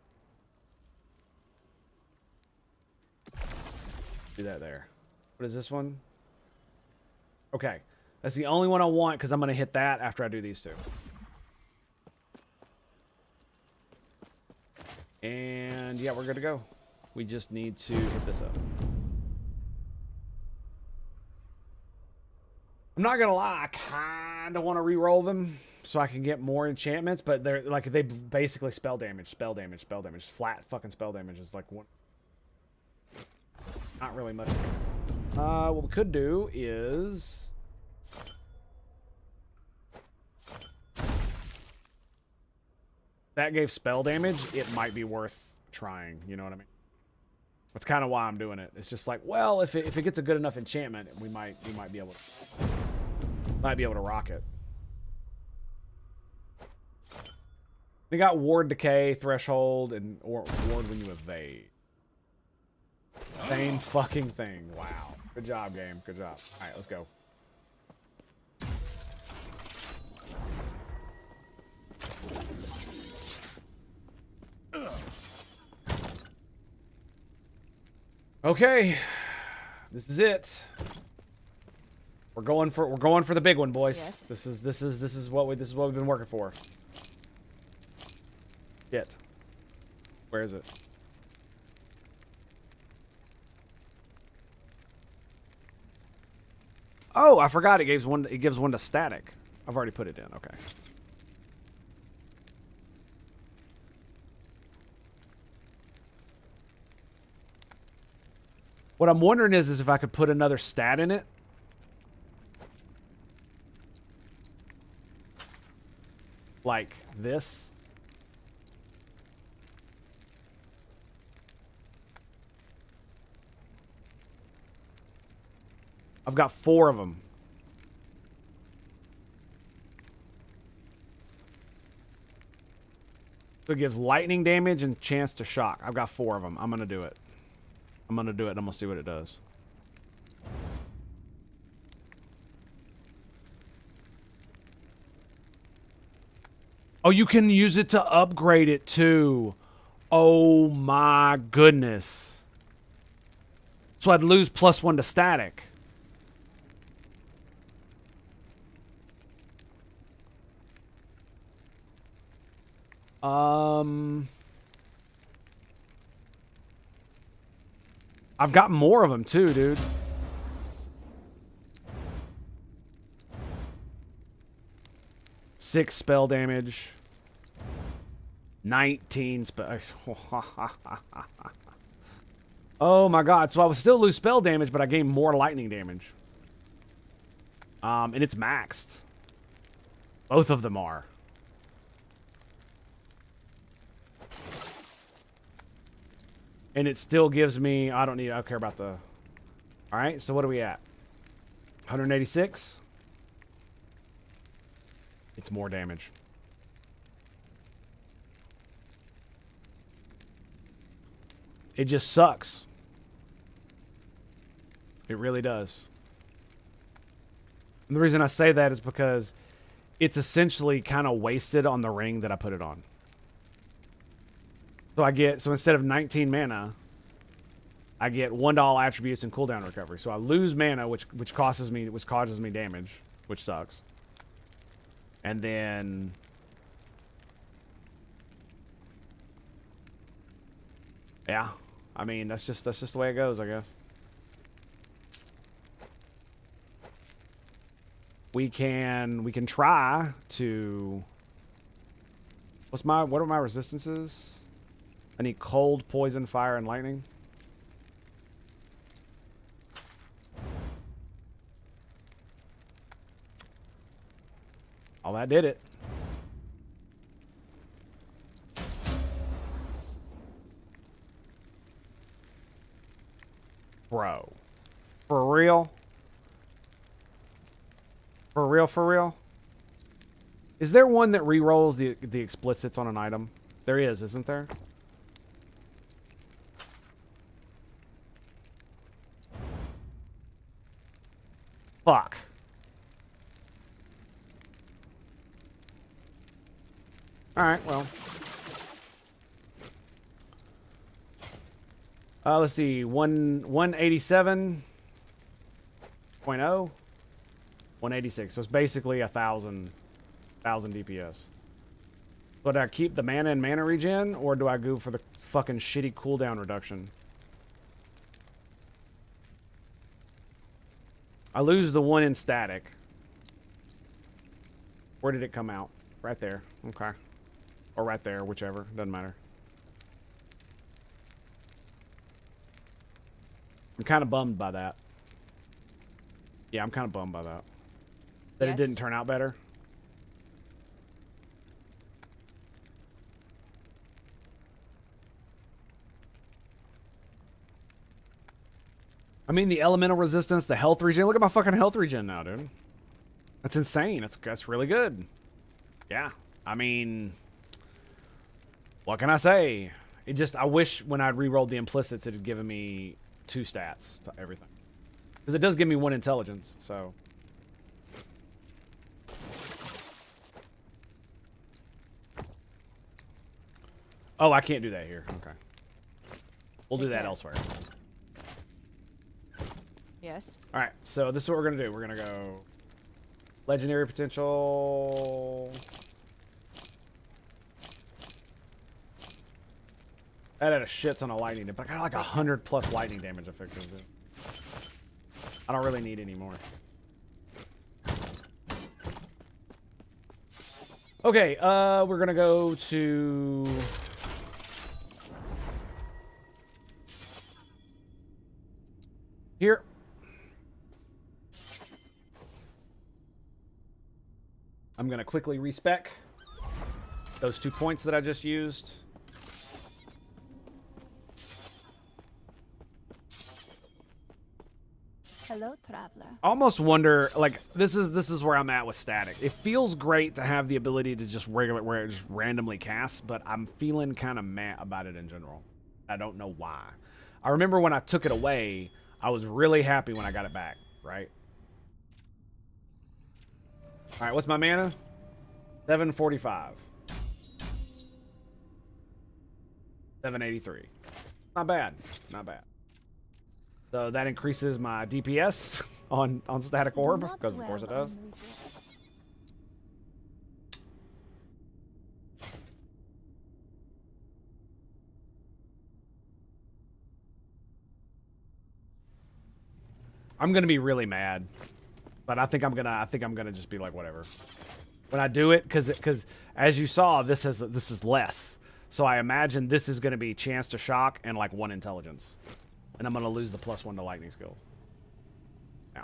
Do that there. What is this one? Okay. That's the only one I want because I'm going to hit that after I do these two. And yeah, we're good to go. We just need to hit this up. I'm not gonna lie, I kind of want to re-roll them so I can get more enchantments, but they're like they basically spell damage, flat fucking spell damage is like one. Not really much. What we could do is that gave spell damage. It might be worth trying. You know what I mean? That's kind of why I'm doing it. It's just like, well, if it gets a good enough enchantment, we might be able to rock it. We got ward decay, threshold, and or ward when you evade. Same fucking thing. Wow. Good job, game. Good job. All right, let's go. Okay, this is it. We're going for the big one, boys. Yes. This is what we've been working for. Shit. Where is it? Oh, I forgot it gives one. It gives one to static. I've already put it in. Okay. What I'm wondering is if I could put another stat in it. Like this. I've got 4 of them. So it gives lightning damage and chance to shock. I've got 4 of them. I'm going to do it. I'm going to do it and I'm going to see what it does. Oh, you can use it to upgrade it too. Oh my goodness. So I'd lose +1 to static. I've got more of them too, dude. Six spell damage. 19 spell. Oh my god. So I would still lose spell damage, but I gain more lightning damage. And it's maxed. Both of them are. And it still gives me... I don't care about the... Alright, so what are we at? 186? It's more damage. It just sucks. It really does. And the reason I say that is because it's essentially kind of wasted on the ring that I put it on. So instead of 19 mana, I get $1 attributes and cooldown recovery. So I lose mana, which causes me damage, which sucks. And then yeah, I mean that's just the way it goes, I guess. We can try to. What are my resistances? I need cold, poison, fire, and lightning. Oh, that did it. Bro. For real? For real, for real? Is there one that re-rolls the explicits on an item? There is, isn't there? Fuck. Alright, well. Let's see. 187.0. 186. So it's basically 1,000 DPS. But do I keep the mana and mana regen, or do I go for the fucking shitty cooldown reduction? I lose the one in static. Where did it come out? Right there. Okay. Or right there, whichever. Doesn't matter. I'm kind of bummed by that. Yeah, I'm kind of bummed by that. That it didn't turn out better. I mean, the elemental resistance, the health regen. Look at my fucking health regen now, dude. That's insane. That's really good. Yeah. I mean, what can I say? I wish when I'd re-rolled the implicits, it had given me 2 stats to everything. Because it does give me 1 intelligence, so. Oh, I can't do that here. Okay. We'll do that elsewhere. Yes. Alright, so this is what we're going to do. We're going to go legendary potential. That had a shit ton of lightning, but I got like 100+ lightning damage effectively. I don't really need any more. Okay, we're gonna go to here. I'm gonna quickly respec those 2 points that I just used. Hello, traveler. I almost wonder, like, this is where I'm at with static. It feels great to have the ability to just where it just randomly casts, but I'm feeling kind of meh about it in general. I don't know why. I remember when I took it away, I was really happy when I got it back, right? All right, what's my mana? 745. 783. Not bad. Not bad. So that increases my DPS on static orb, because of course it does. I'm gonna be really mad, but I think I'm gonna just be like whatever when I do it, because as you saw, this is less. So I imagine this is gonna be chance to shock and like 1 intelligence. And I'm going to lose the +1 to lightning skills. Yeah.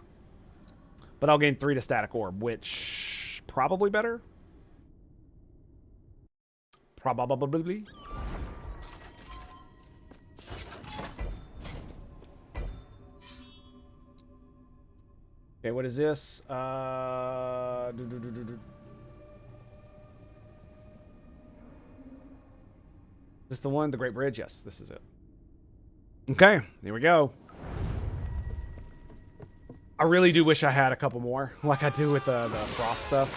But I'll gain 3 to static orb, which probably better. Probably. Okay, what is this? Is this the one? The Great Bridge? Yes, this is it. Okay, here we go. I really do wish I had a couple more, like I do with the frost stuff.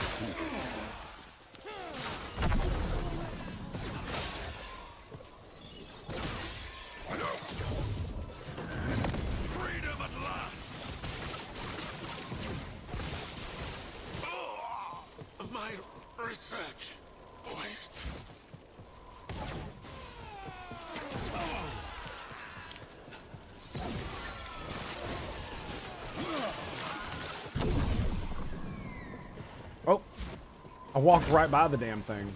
Freedom at last. Oh, my research waste. Oh, I walked right by the damn thing.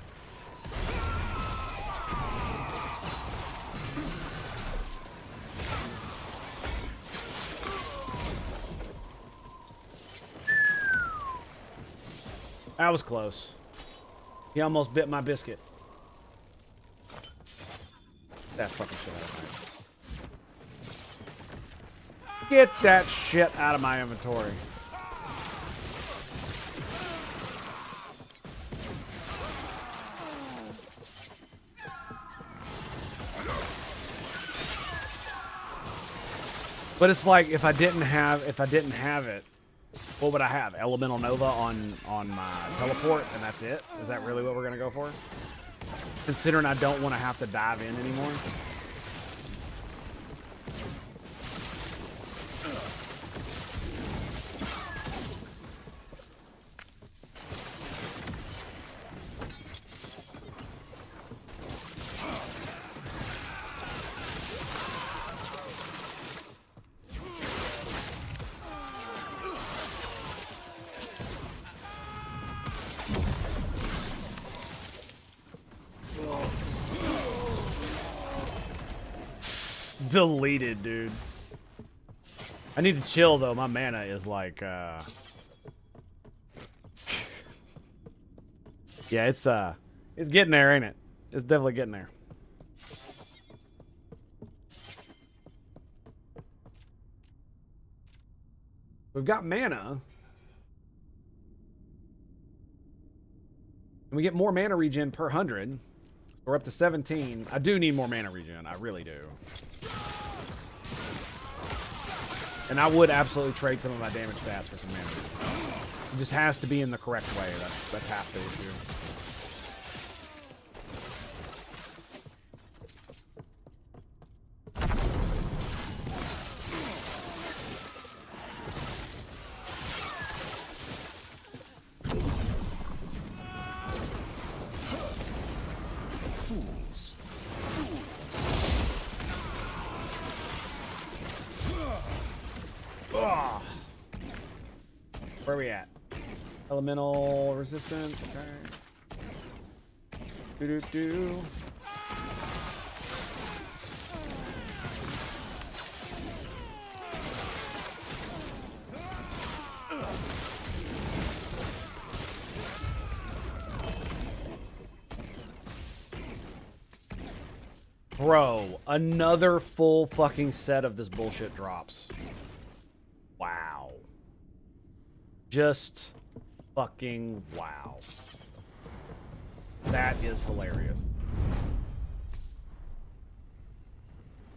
That was close. He almost bit my biscuit. That fucking shit out of my... Get that shit out of my inventory. But it's like if I didn't have it, what would I have? Elemental Nova on my teleport, and that's it? Is that really what we're gonna go for? Considering I don't want to have to dive in anymore. Deleted, dude. I need to chill though. My mana is like yeah, it's getting there, ain't it? It's definitely getting there. We've got mana. And we get more mana regen per 100. We're up to 17. I do need more mana regen. I really do. And I would absolutely trade some of my damage stats for some mana. It just has to be in the correct way. That's half the issue. Ugh. Where are we at? Elemental resistance. Okay. Do. Bro, another full fucking set of this bullshit drops. Wow. Just fucking wow. That is hilarious.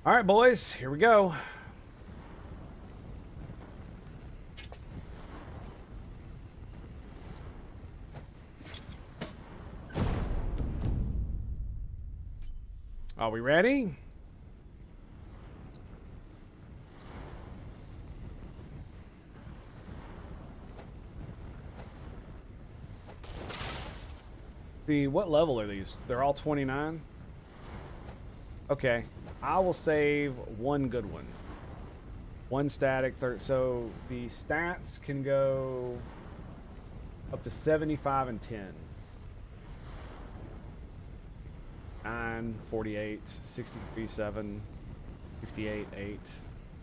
All right, boys, here we go. Are we ready? What level are these? They're all 29? Okay. I will save one good one. One static. So the stats can go up to 75 and 10. 9, 48, 63, 7, 68, 8,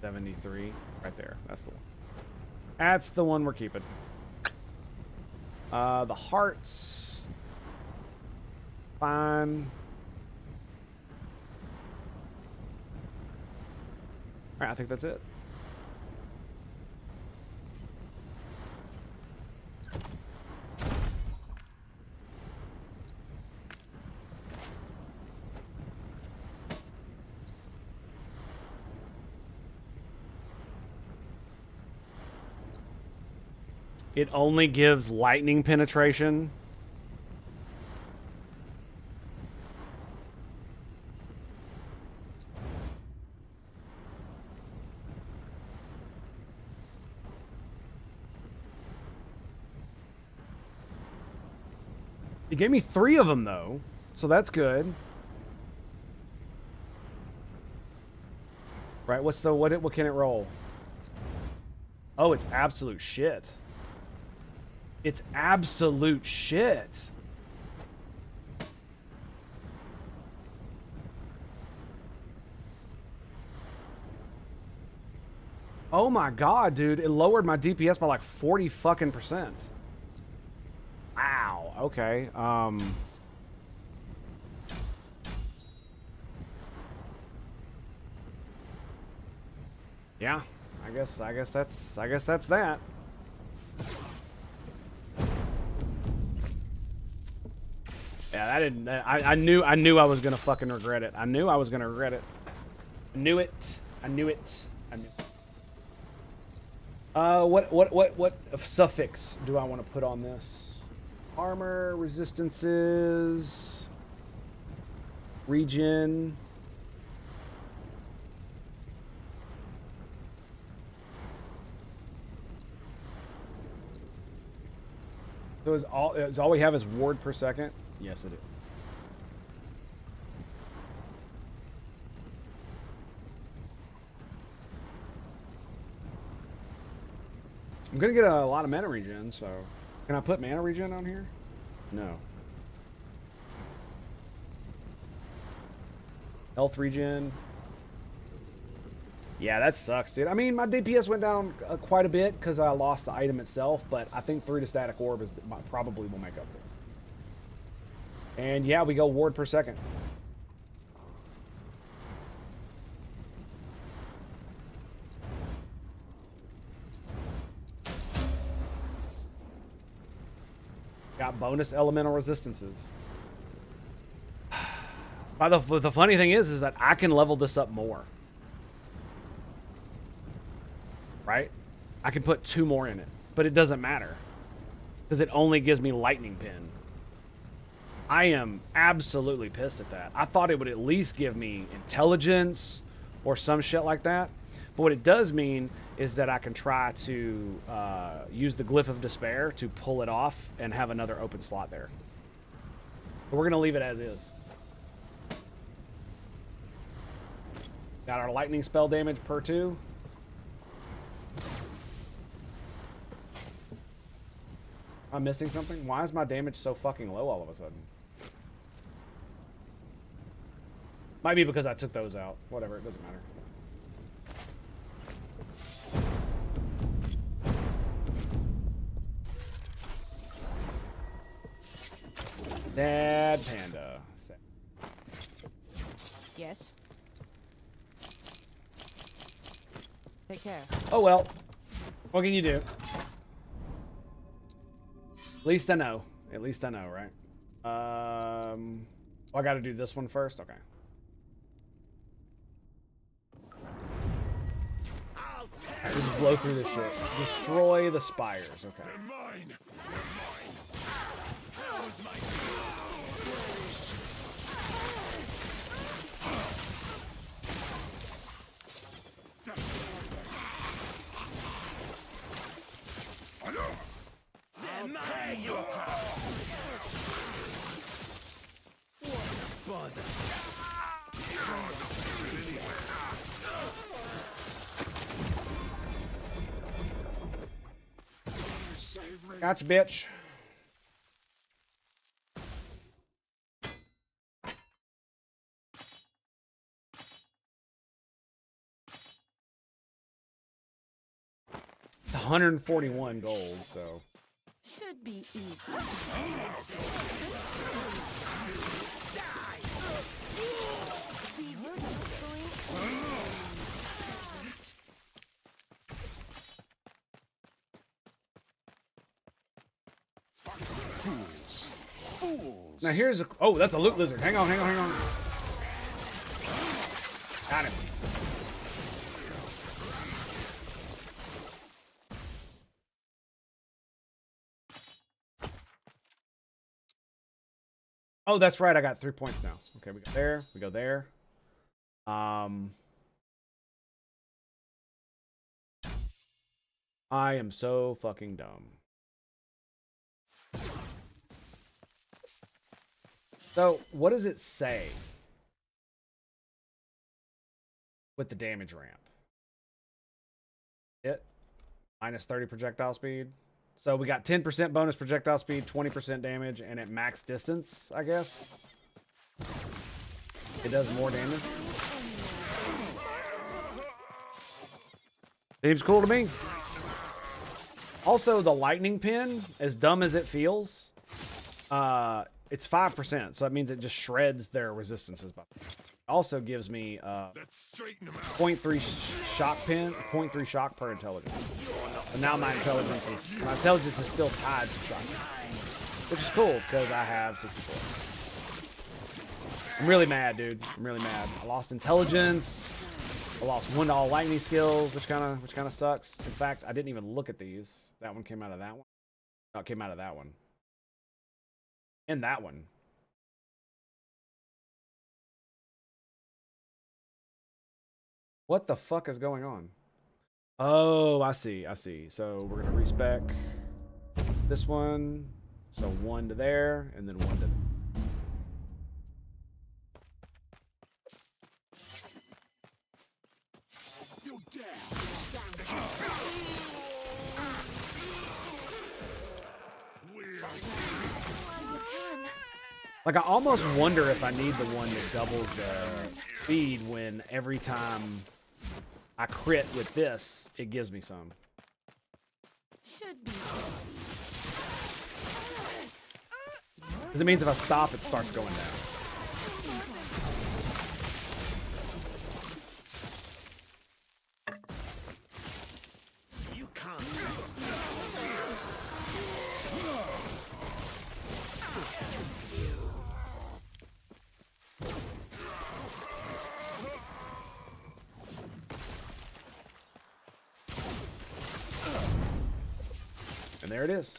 73. Right there. That's the one. That's the one we're keeping. The hearts... Fine. Alright, I think that's it. It only gives lightning penetration. It gave me 3 of them though, so that's good. Right, what's the what can it roll? Oh, it's absolute shit. It's absolute shit. Oh my god, dude, it lowered my DPS by like 40 fucking %. Wow, okay. Yeah, I guess that's that. Yeah, that didn't. I knew I was gonna fucking regret it. I knew I was gonna regret it. I knew it. What suffix do I want to put on this? Armor, resistances, regen. So is all we have is ward per second? Yes, it is. I'm gonna get a lot of mana regen, so can I put mana regen on here? No. Health regen. Yeah, that sucks, dude. I mean, my DPS went down quite a bit because I lost the item itself, but I think 3 to static orb is probably will make up for it. And yeah, we go ward per second. Got bonus elemental resistances. The funny thing is that I can level this up more. Right? I can put 2 more in it, but it doesn't matter because it only gives me lightning pin. I am absolutely pissed at that. I thought it would at least give me intelligence or some shit like that. But what it does mean is that I can try to use the Glyph of Despair to pull it off and have another open slot there. But we're going to leave it as is. Got our lightning spell damage per 2. I'm missing something? Why is my damage so fucking low all of a sudden? Might be because I took those out. Whatever, it doesn't matter. Dad Panda. Yes. Take care. Oh well. What can you do? At least I know. At least I know, right? I gotta do this one first? Okay. Right, just blow through this shit. Destroy the spires. Okay. Gotcha, bitch. It's 141 gold, so. Should be easy. Now here's a... Oh, that's a loot lizard. Hang on. Got him. Oh, that's right. I got 3 points now. Okay, we go there. We go there. I am so fucking dumb. So, what does it say with the damage ramp? It minus 30 projectile speed. So we got 10% bonus projectile speed, 20% damage, and at max distance, I guess. It does more damage. Seems cool to me. Also, the lightning pin, as dumb as it feels, it's 5%, so that means it just shreds their resistances. It also gives me 0.3 shock pin, 0.3 shock per intelligence. And now my intelligence is still tied to shock, which is cool because I have 64. I'm really mad, dude. I'm really mad. I lost intelligence. I lost 1 to all lightning skills, which kind of sucks. In fact, I didn't even look at these. That one came out of that one. No, it came out of that one. And that one. What the fuck is going on? Oh, I see. So we're gonna respec this one. So 1 to there, and then 1 to there. Like, I almost wonder if I need the one that doubles the speed when every time I crit with this, it gives me some. Should be. Because it means if I stop, it starts going down. And there it is.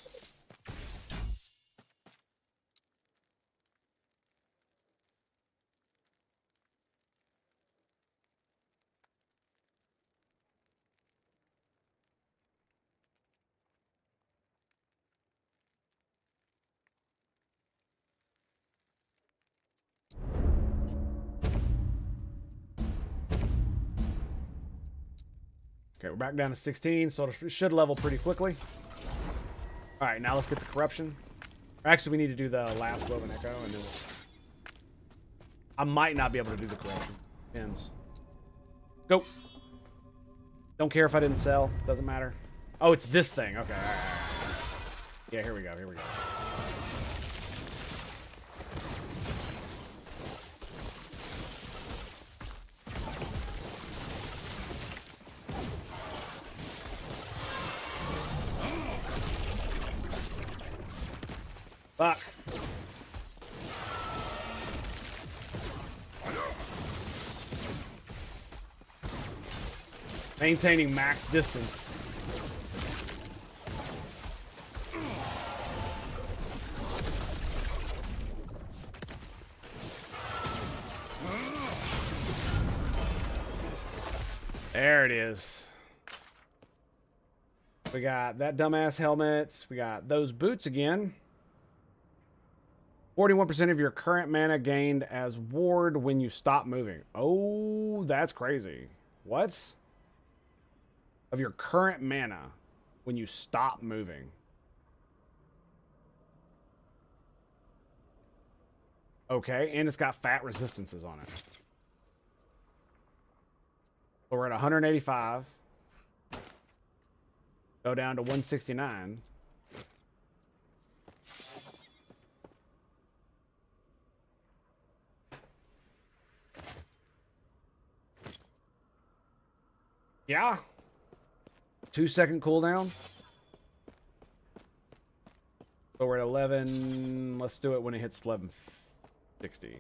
Okay, we're back down to 16, so it should level pretty quickly. All right, now let's get the corruption. Actually, we need to do the last Woven Echo, and then I might not be able to do the corruption. Depends. Go. Don't care if I didn't sell. Doesn't matter. Oh, it's this thing. Okay. All right. Yeah, here we go. Fuck. Maintaining max distance. There it is. We got that dumbass helmet. We got those boots again. 41% of your current mana gained as ward when you stop moving. Oh, that's crazy. What? Of your current mana when you stop moving. Okay, and it's got fat resistances on it. So we're at 185. Go down to 169. Yeah. 2-second cooldown. So we're at 11. Let's do it when it hits 1160.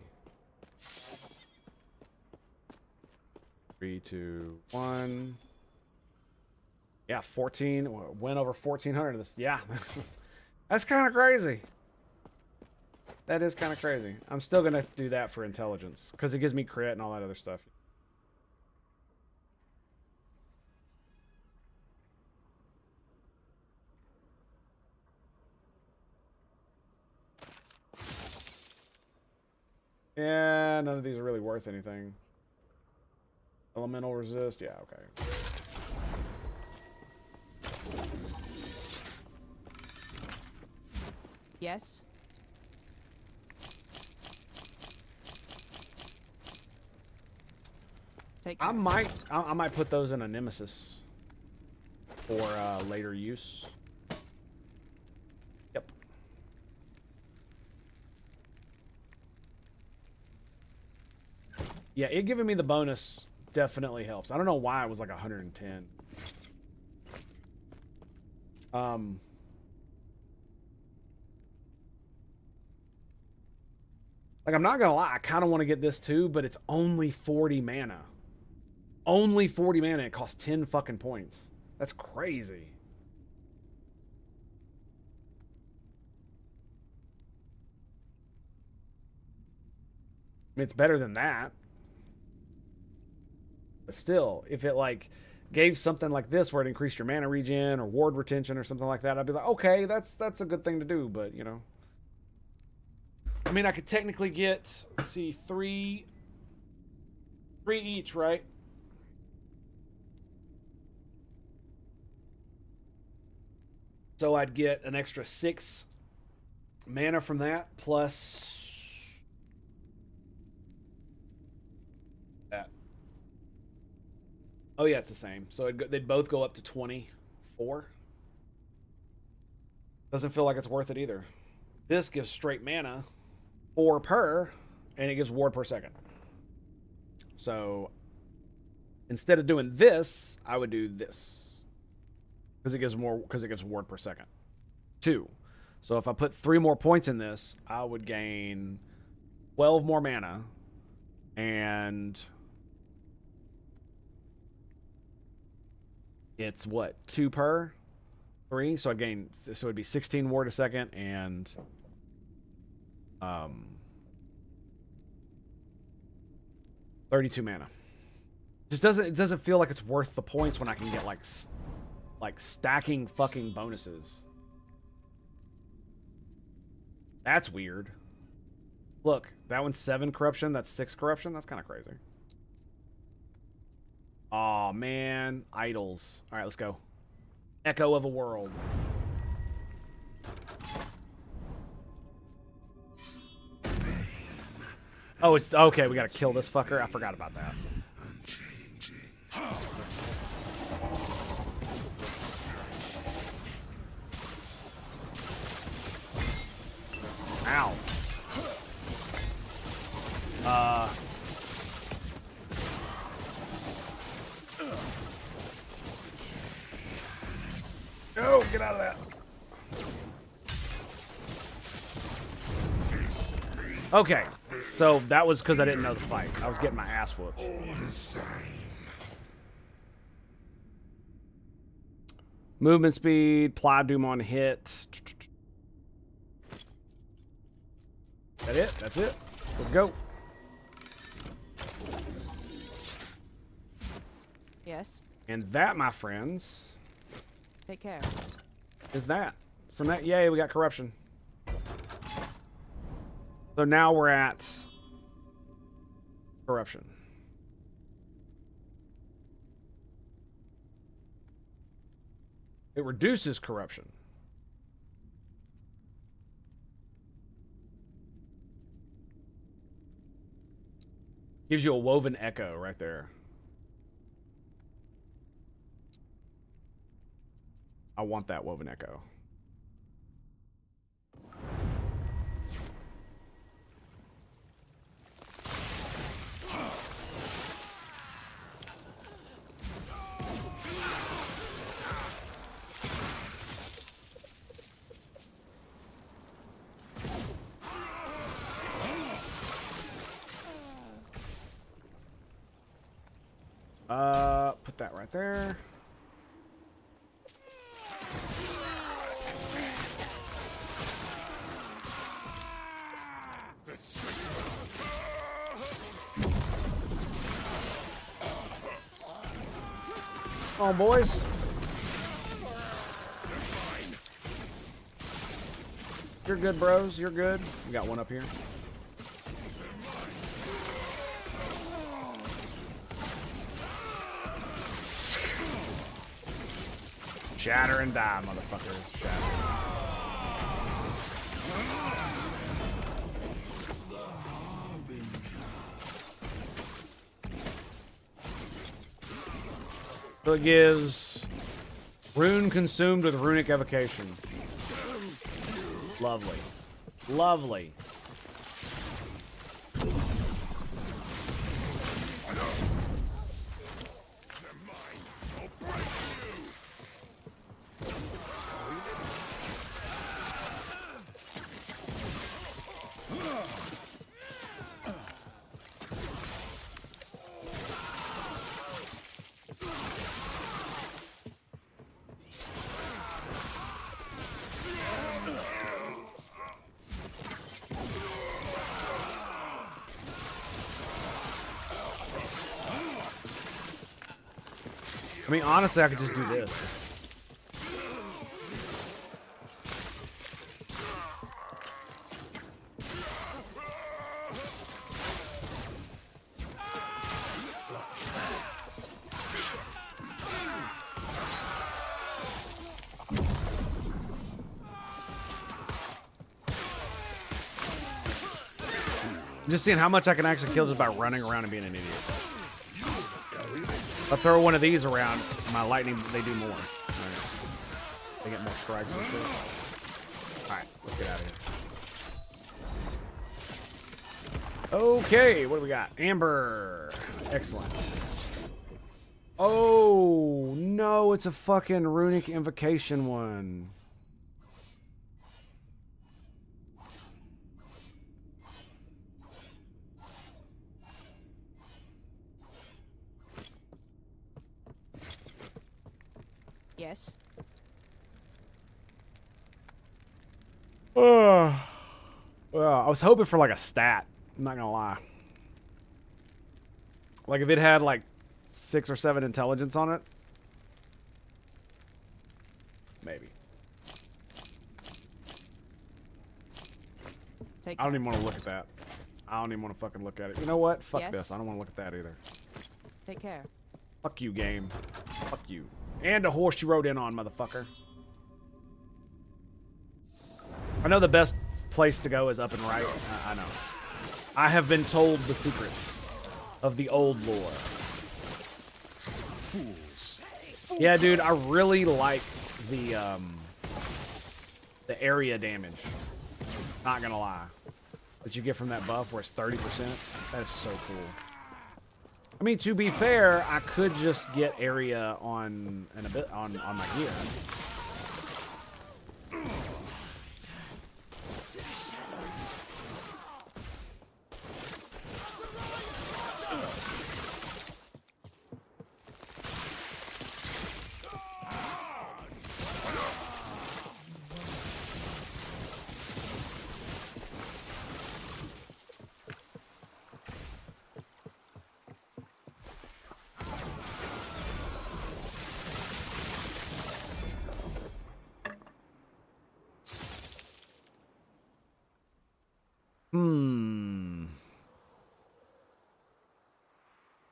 3, 2, 1. Yeah, 14. Went over 1400. This, yeah. That's kind of crazy. That is kind of crazy. I'm still gonna do that for intelligence because it gives me crit and all that other stuff. Yeah, none of these are really worth anything. Elemental resist, yeah, okay. Yes. Take care. I might put those in a nemesis for later use. Yep. Yeah, it giving me the bonus definitely helps. I don't know why it was like 110. Like, I'm not gonna lie, I kind of want to get this too, but it's only 40 mana. Only 40 mana. It costs 10 fucking points. That's crazy. I mean, it's better than that. But still, if it like gave something like this where it increased your mana regen or ward retention or something like that, I'd be like, okay, that's a good thing to do, but you know. I mean, I could technically get, let's see, three each, right? So I'd get an extra 6 mana from that, plus that. Oh yeah, it's the same. So they'd both go up to 24. Doesn't feel like it's worth it either. This gives straight mana, 4 per, and it gives ward per second. So instead of doing this, I would do this. Because it gives ward per second. 2. So if I put 3 more points in this, I would gain 12 more mana. And it's what? 2 per? 3? So it'd be 16 ward a second and 32 mana. It doesn't feel like it's worth the points when I can get like stacking fucking bonuses. That's weird. Look, that one's 7 corruption, that's 6 corruption. That's kind of crazy. Oh man, idols. All right, let's go. Echo of a World. Oh, it's okay. We gotta kill this fucker. I forgot about that. Ow. No, get out of that. Okay, so that was because I didn't know the fight. I was getting my ass whooped. Movement speed, Ply Doom on hit. That it? That's it? Let's go. Yes. And that, my friends, Take care. is that. So now, yay, we got corruption. So now we're at corruption. It reduces corruption. Gives you a woven echo right there. I want that woven echo. Put that right there. Come on, boys. You're good, bros. You're good. We got one up here. Shatter and die, motherfuckers. Shatter. So it gives rune consumed with runic evocation. Lovely. Lovely. I mean, honestly, I could just do this. I'm just seeing how much I can actually kill just by running around and being an idiot. If I throw one of these around, my lightning, they do more. Right. They get more strikes and shit. Alright, let's get out of here. Okay, what do we got? Amber. Excellent. Oh, no, it's a fucking runic invocation one. Yes. Well, I was hoping for like a stat. I'm not gonna lie. Like if it had like 6 or 7 intelligence on it, maybe. I don't even want to look at that. I don't even want to fucking look at it. You know what? Fuck this. I don't want to look at that either. Take care. Fuck you, game. Fuck you. And a horse you rode in on, motherfucker. I know the best place to go is up and right. I know. I have been told the secrets of the old lore. Fools. Yeah, dude, I really like the area damage. Not gonna lie. That you get from that buff where it's 30%. That is so cool. I mean, to be fair, I could just get area on my gear.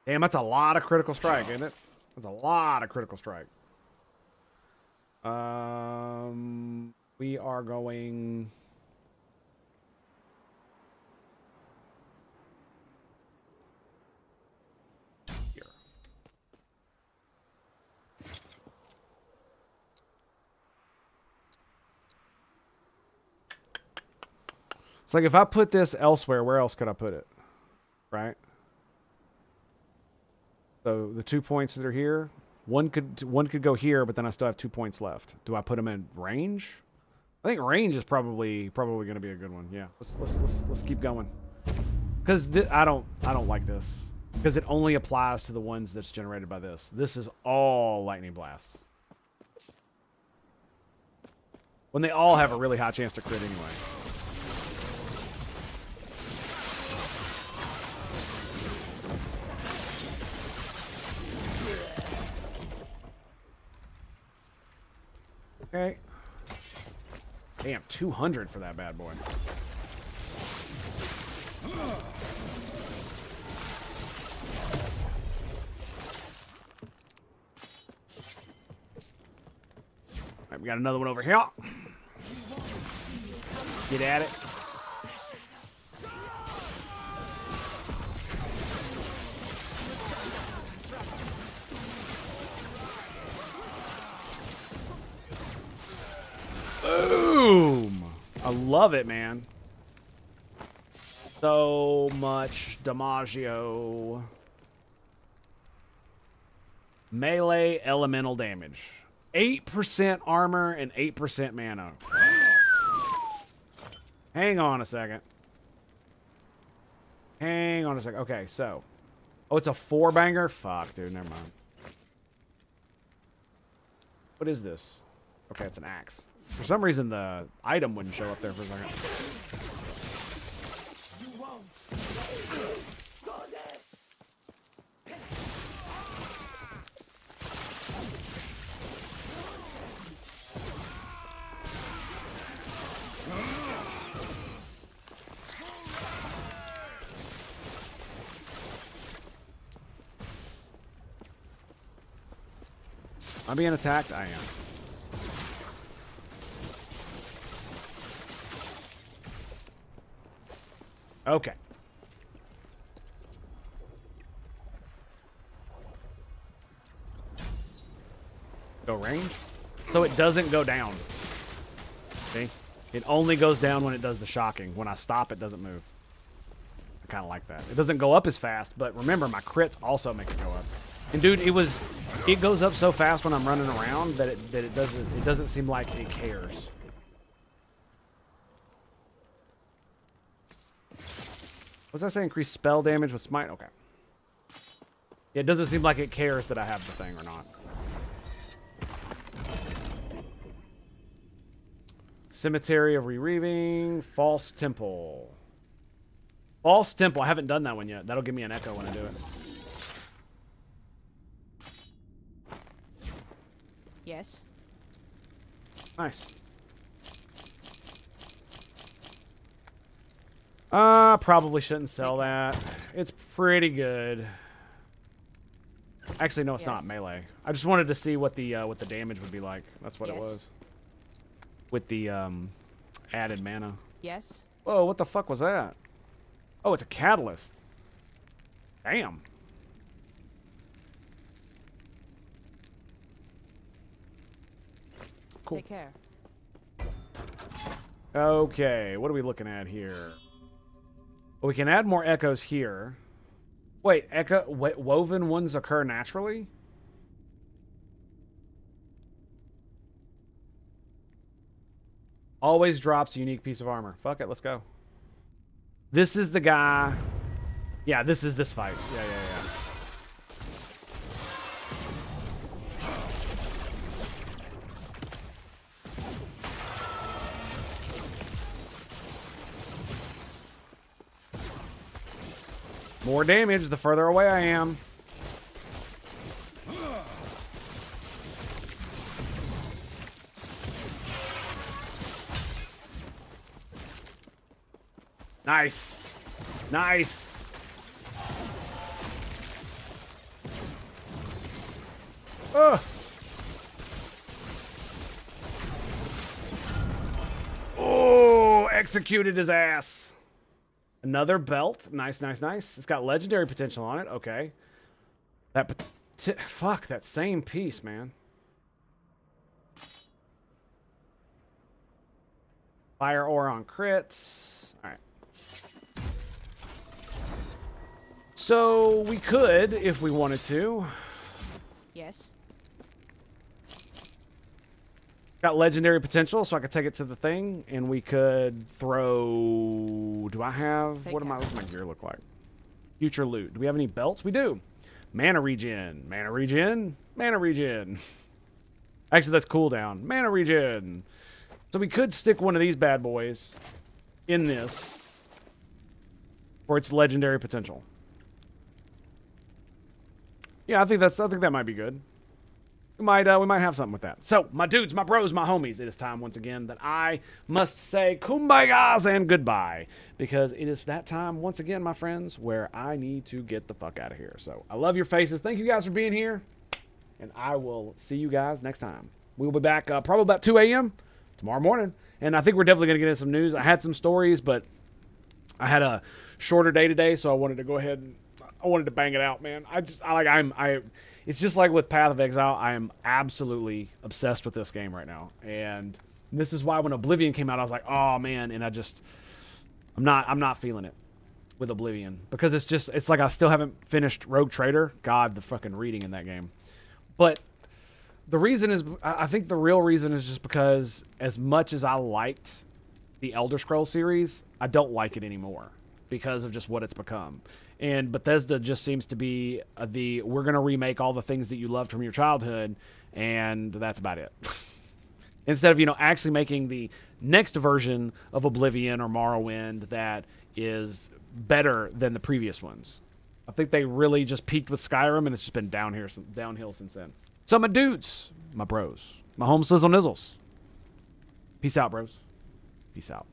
Damn, that's a lot of critical strike, isn't it? That's a lot of critical strike. We are going... here. It's like if I put this elsewhere, where else could I put it? Right? So the 2 points that are here, one could go here, but then I still have 2 points left. Do I put them in range? I think range is probably going to be a good one. Yeah, let's keep going. Because I don't like this because it only applies to the ones that's generated by this. This is all lightning blasts. When they all have a really high chance to crit anyway. Okay. Damn, 200 for that bad boy. Alright, we got another one over here. Get at it. Boom! I love it, man. So much Damaggio. Melee elemental damage. 8% armor and 8% mana. Hang on a second. Hang on a second. Okay, so. Oh, it's a 4-banger? Fuck, dude. Never mind. What is this? Okay, it's an axe. For some reason, the item wouldn't show up there for a second. I'm being attacked? I am. Okay. Go range? So it doesn't go down. See? It only goes down when it does the shocking. When I stop, it doesn't move. I kind of like that. It doesn't go up as fast, but remember, my crits also make it go up. And dude, it goes up so fast when I'm running around that it doesn't seem like it cares. What's that say? Increase spell damage with smite? Okay. It doesn't seem like it cares that I have the thing or not. Cemetery of Rereaving. False Temple. False Temple. I haven't done that one yet. That'll give me an echo when I do it. Yes. Nice. Probably shouldn't sell that. It's pretty good. Actually, no, it's not melee. I just wanted to see what the damage would be like. That's what it was. With the added mana. Yes. Whoa, what the fuck was that? Oh, it's a catalyst. Damn. Cool. Take care. Okay, what are we looking at here? Well, we can add more echoes here. Wait, woven ones occur naturally? Always drops a unique piece of armor. Fuck it, let's go. This is the guy. Yeah, this is this fight. Yeah. More damage the further away I am. Nice. Nice. Ugh. Oh, executed his ass. Another belt. Nice, nice, nice. It's got legendary potential on it. Okay. Fuck, that same piece, man. Fire ore on crits. Alright. So, we could, if we wanted to. Yes. Got legendary potential, so I could take it to the thing, and we could throw... Do I have... What's my gear look like? Future loot. Do we have any belts? We do. Mana regen. Mana regen. Mana regen. Actually, that's cooldown. Mana regen. So we could stick one of these bad boys in this for its legendary potential. Yeah, I think that might be good. we might have something with that. So, my dudes, my bros, my homies, it is time once again that I must say kumbayas and goodbye, because it is that time once again, my friends, where I need to get the fuck out of here. So, I love your faces. Thank you guys for being here, and I will see you guys next time. We will be back probably about 2 a.m. tomorrow morning, and I think we're definitely going to get into some news. I had some stories, but I had a shorter day today, so I wanted to go ahead and I wanted to bang it out, man. It's just like with Path of Exile. I am absolutely obsessed with this game right now, and this is why when Oblivion came out, I was like, oh man, and I'm not feeling it with Oblivion, because it's like I still haven't finished Rogue Trader. God, the fucking reading in that game. But the reason is, I think the real reason is just because as much as I liked the Elder Scrolls series, I don't like it anymore because of just what it's become. And Bethesda just seems to be we're going to remake all the things that you loved from your childhood, and that's about it. Instead of, actually making the next version of Oblivion or Morrowind that is better than the previous ones. I think they really just peaked with Skyrim, and it's just been downhill since then. So my dudes, my bros, my home sizzle nizzles. Peace out, bros. Peace out.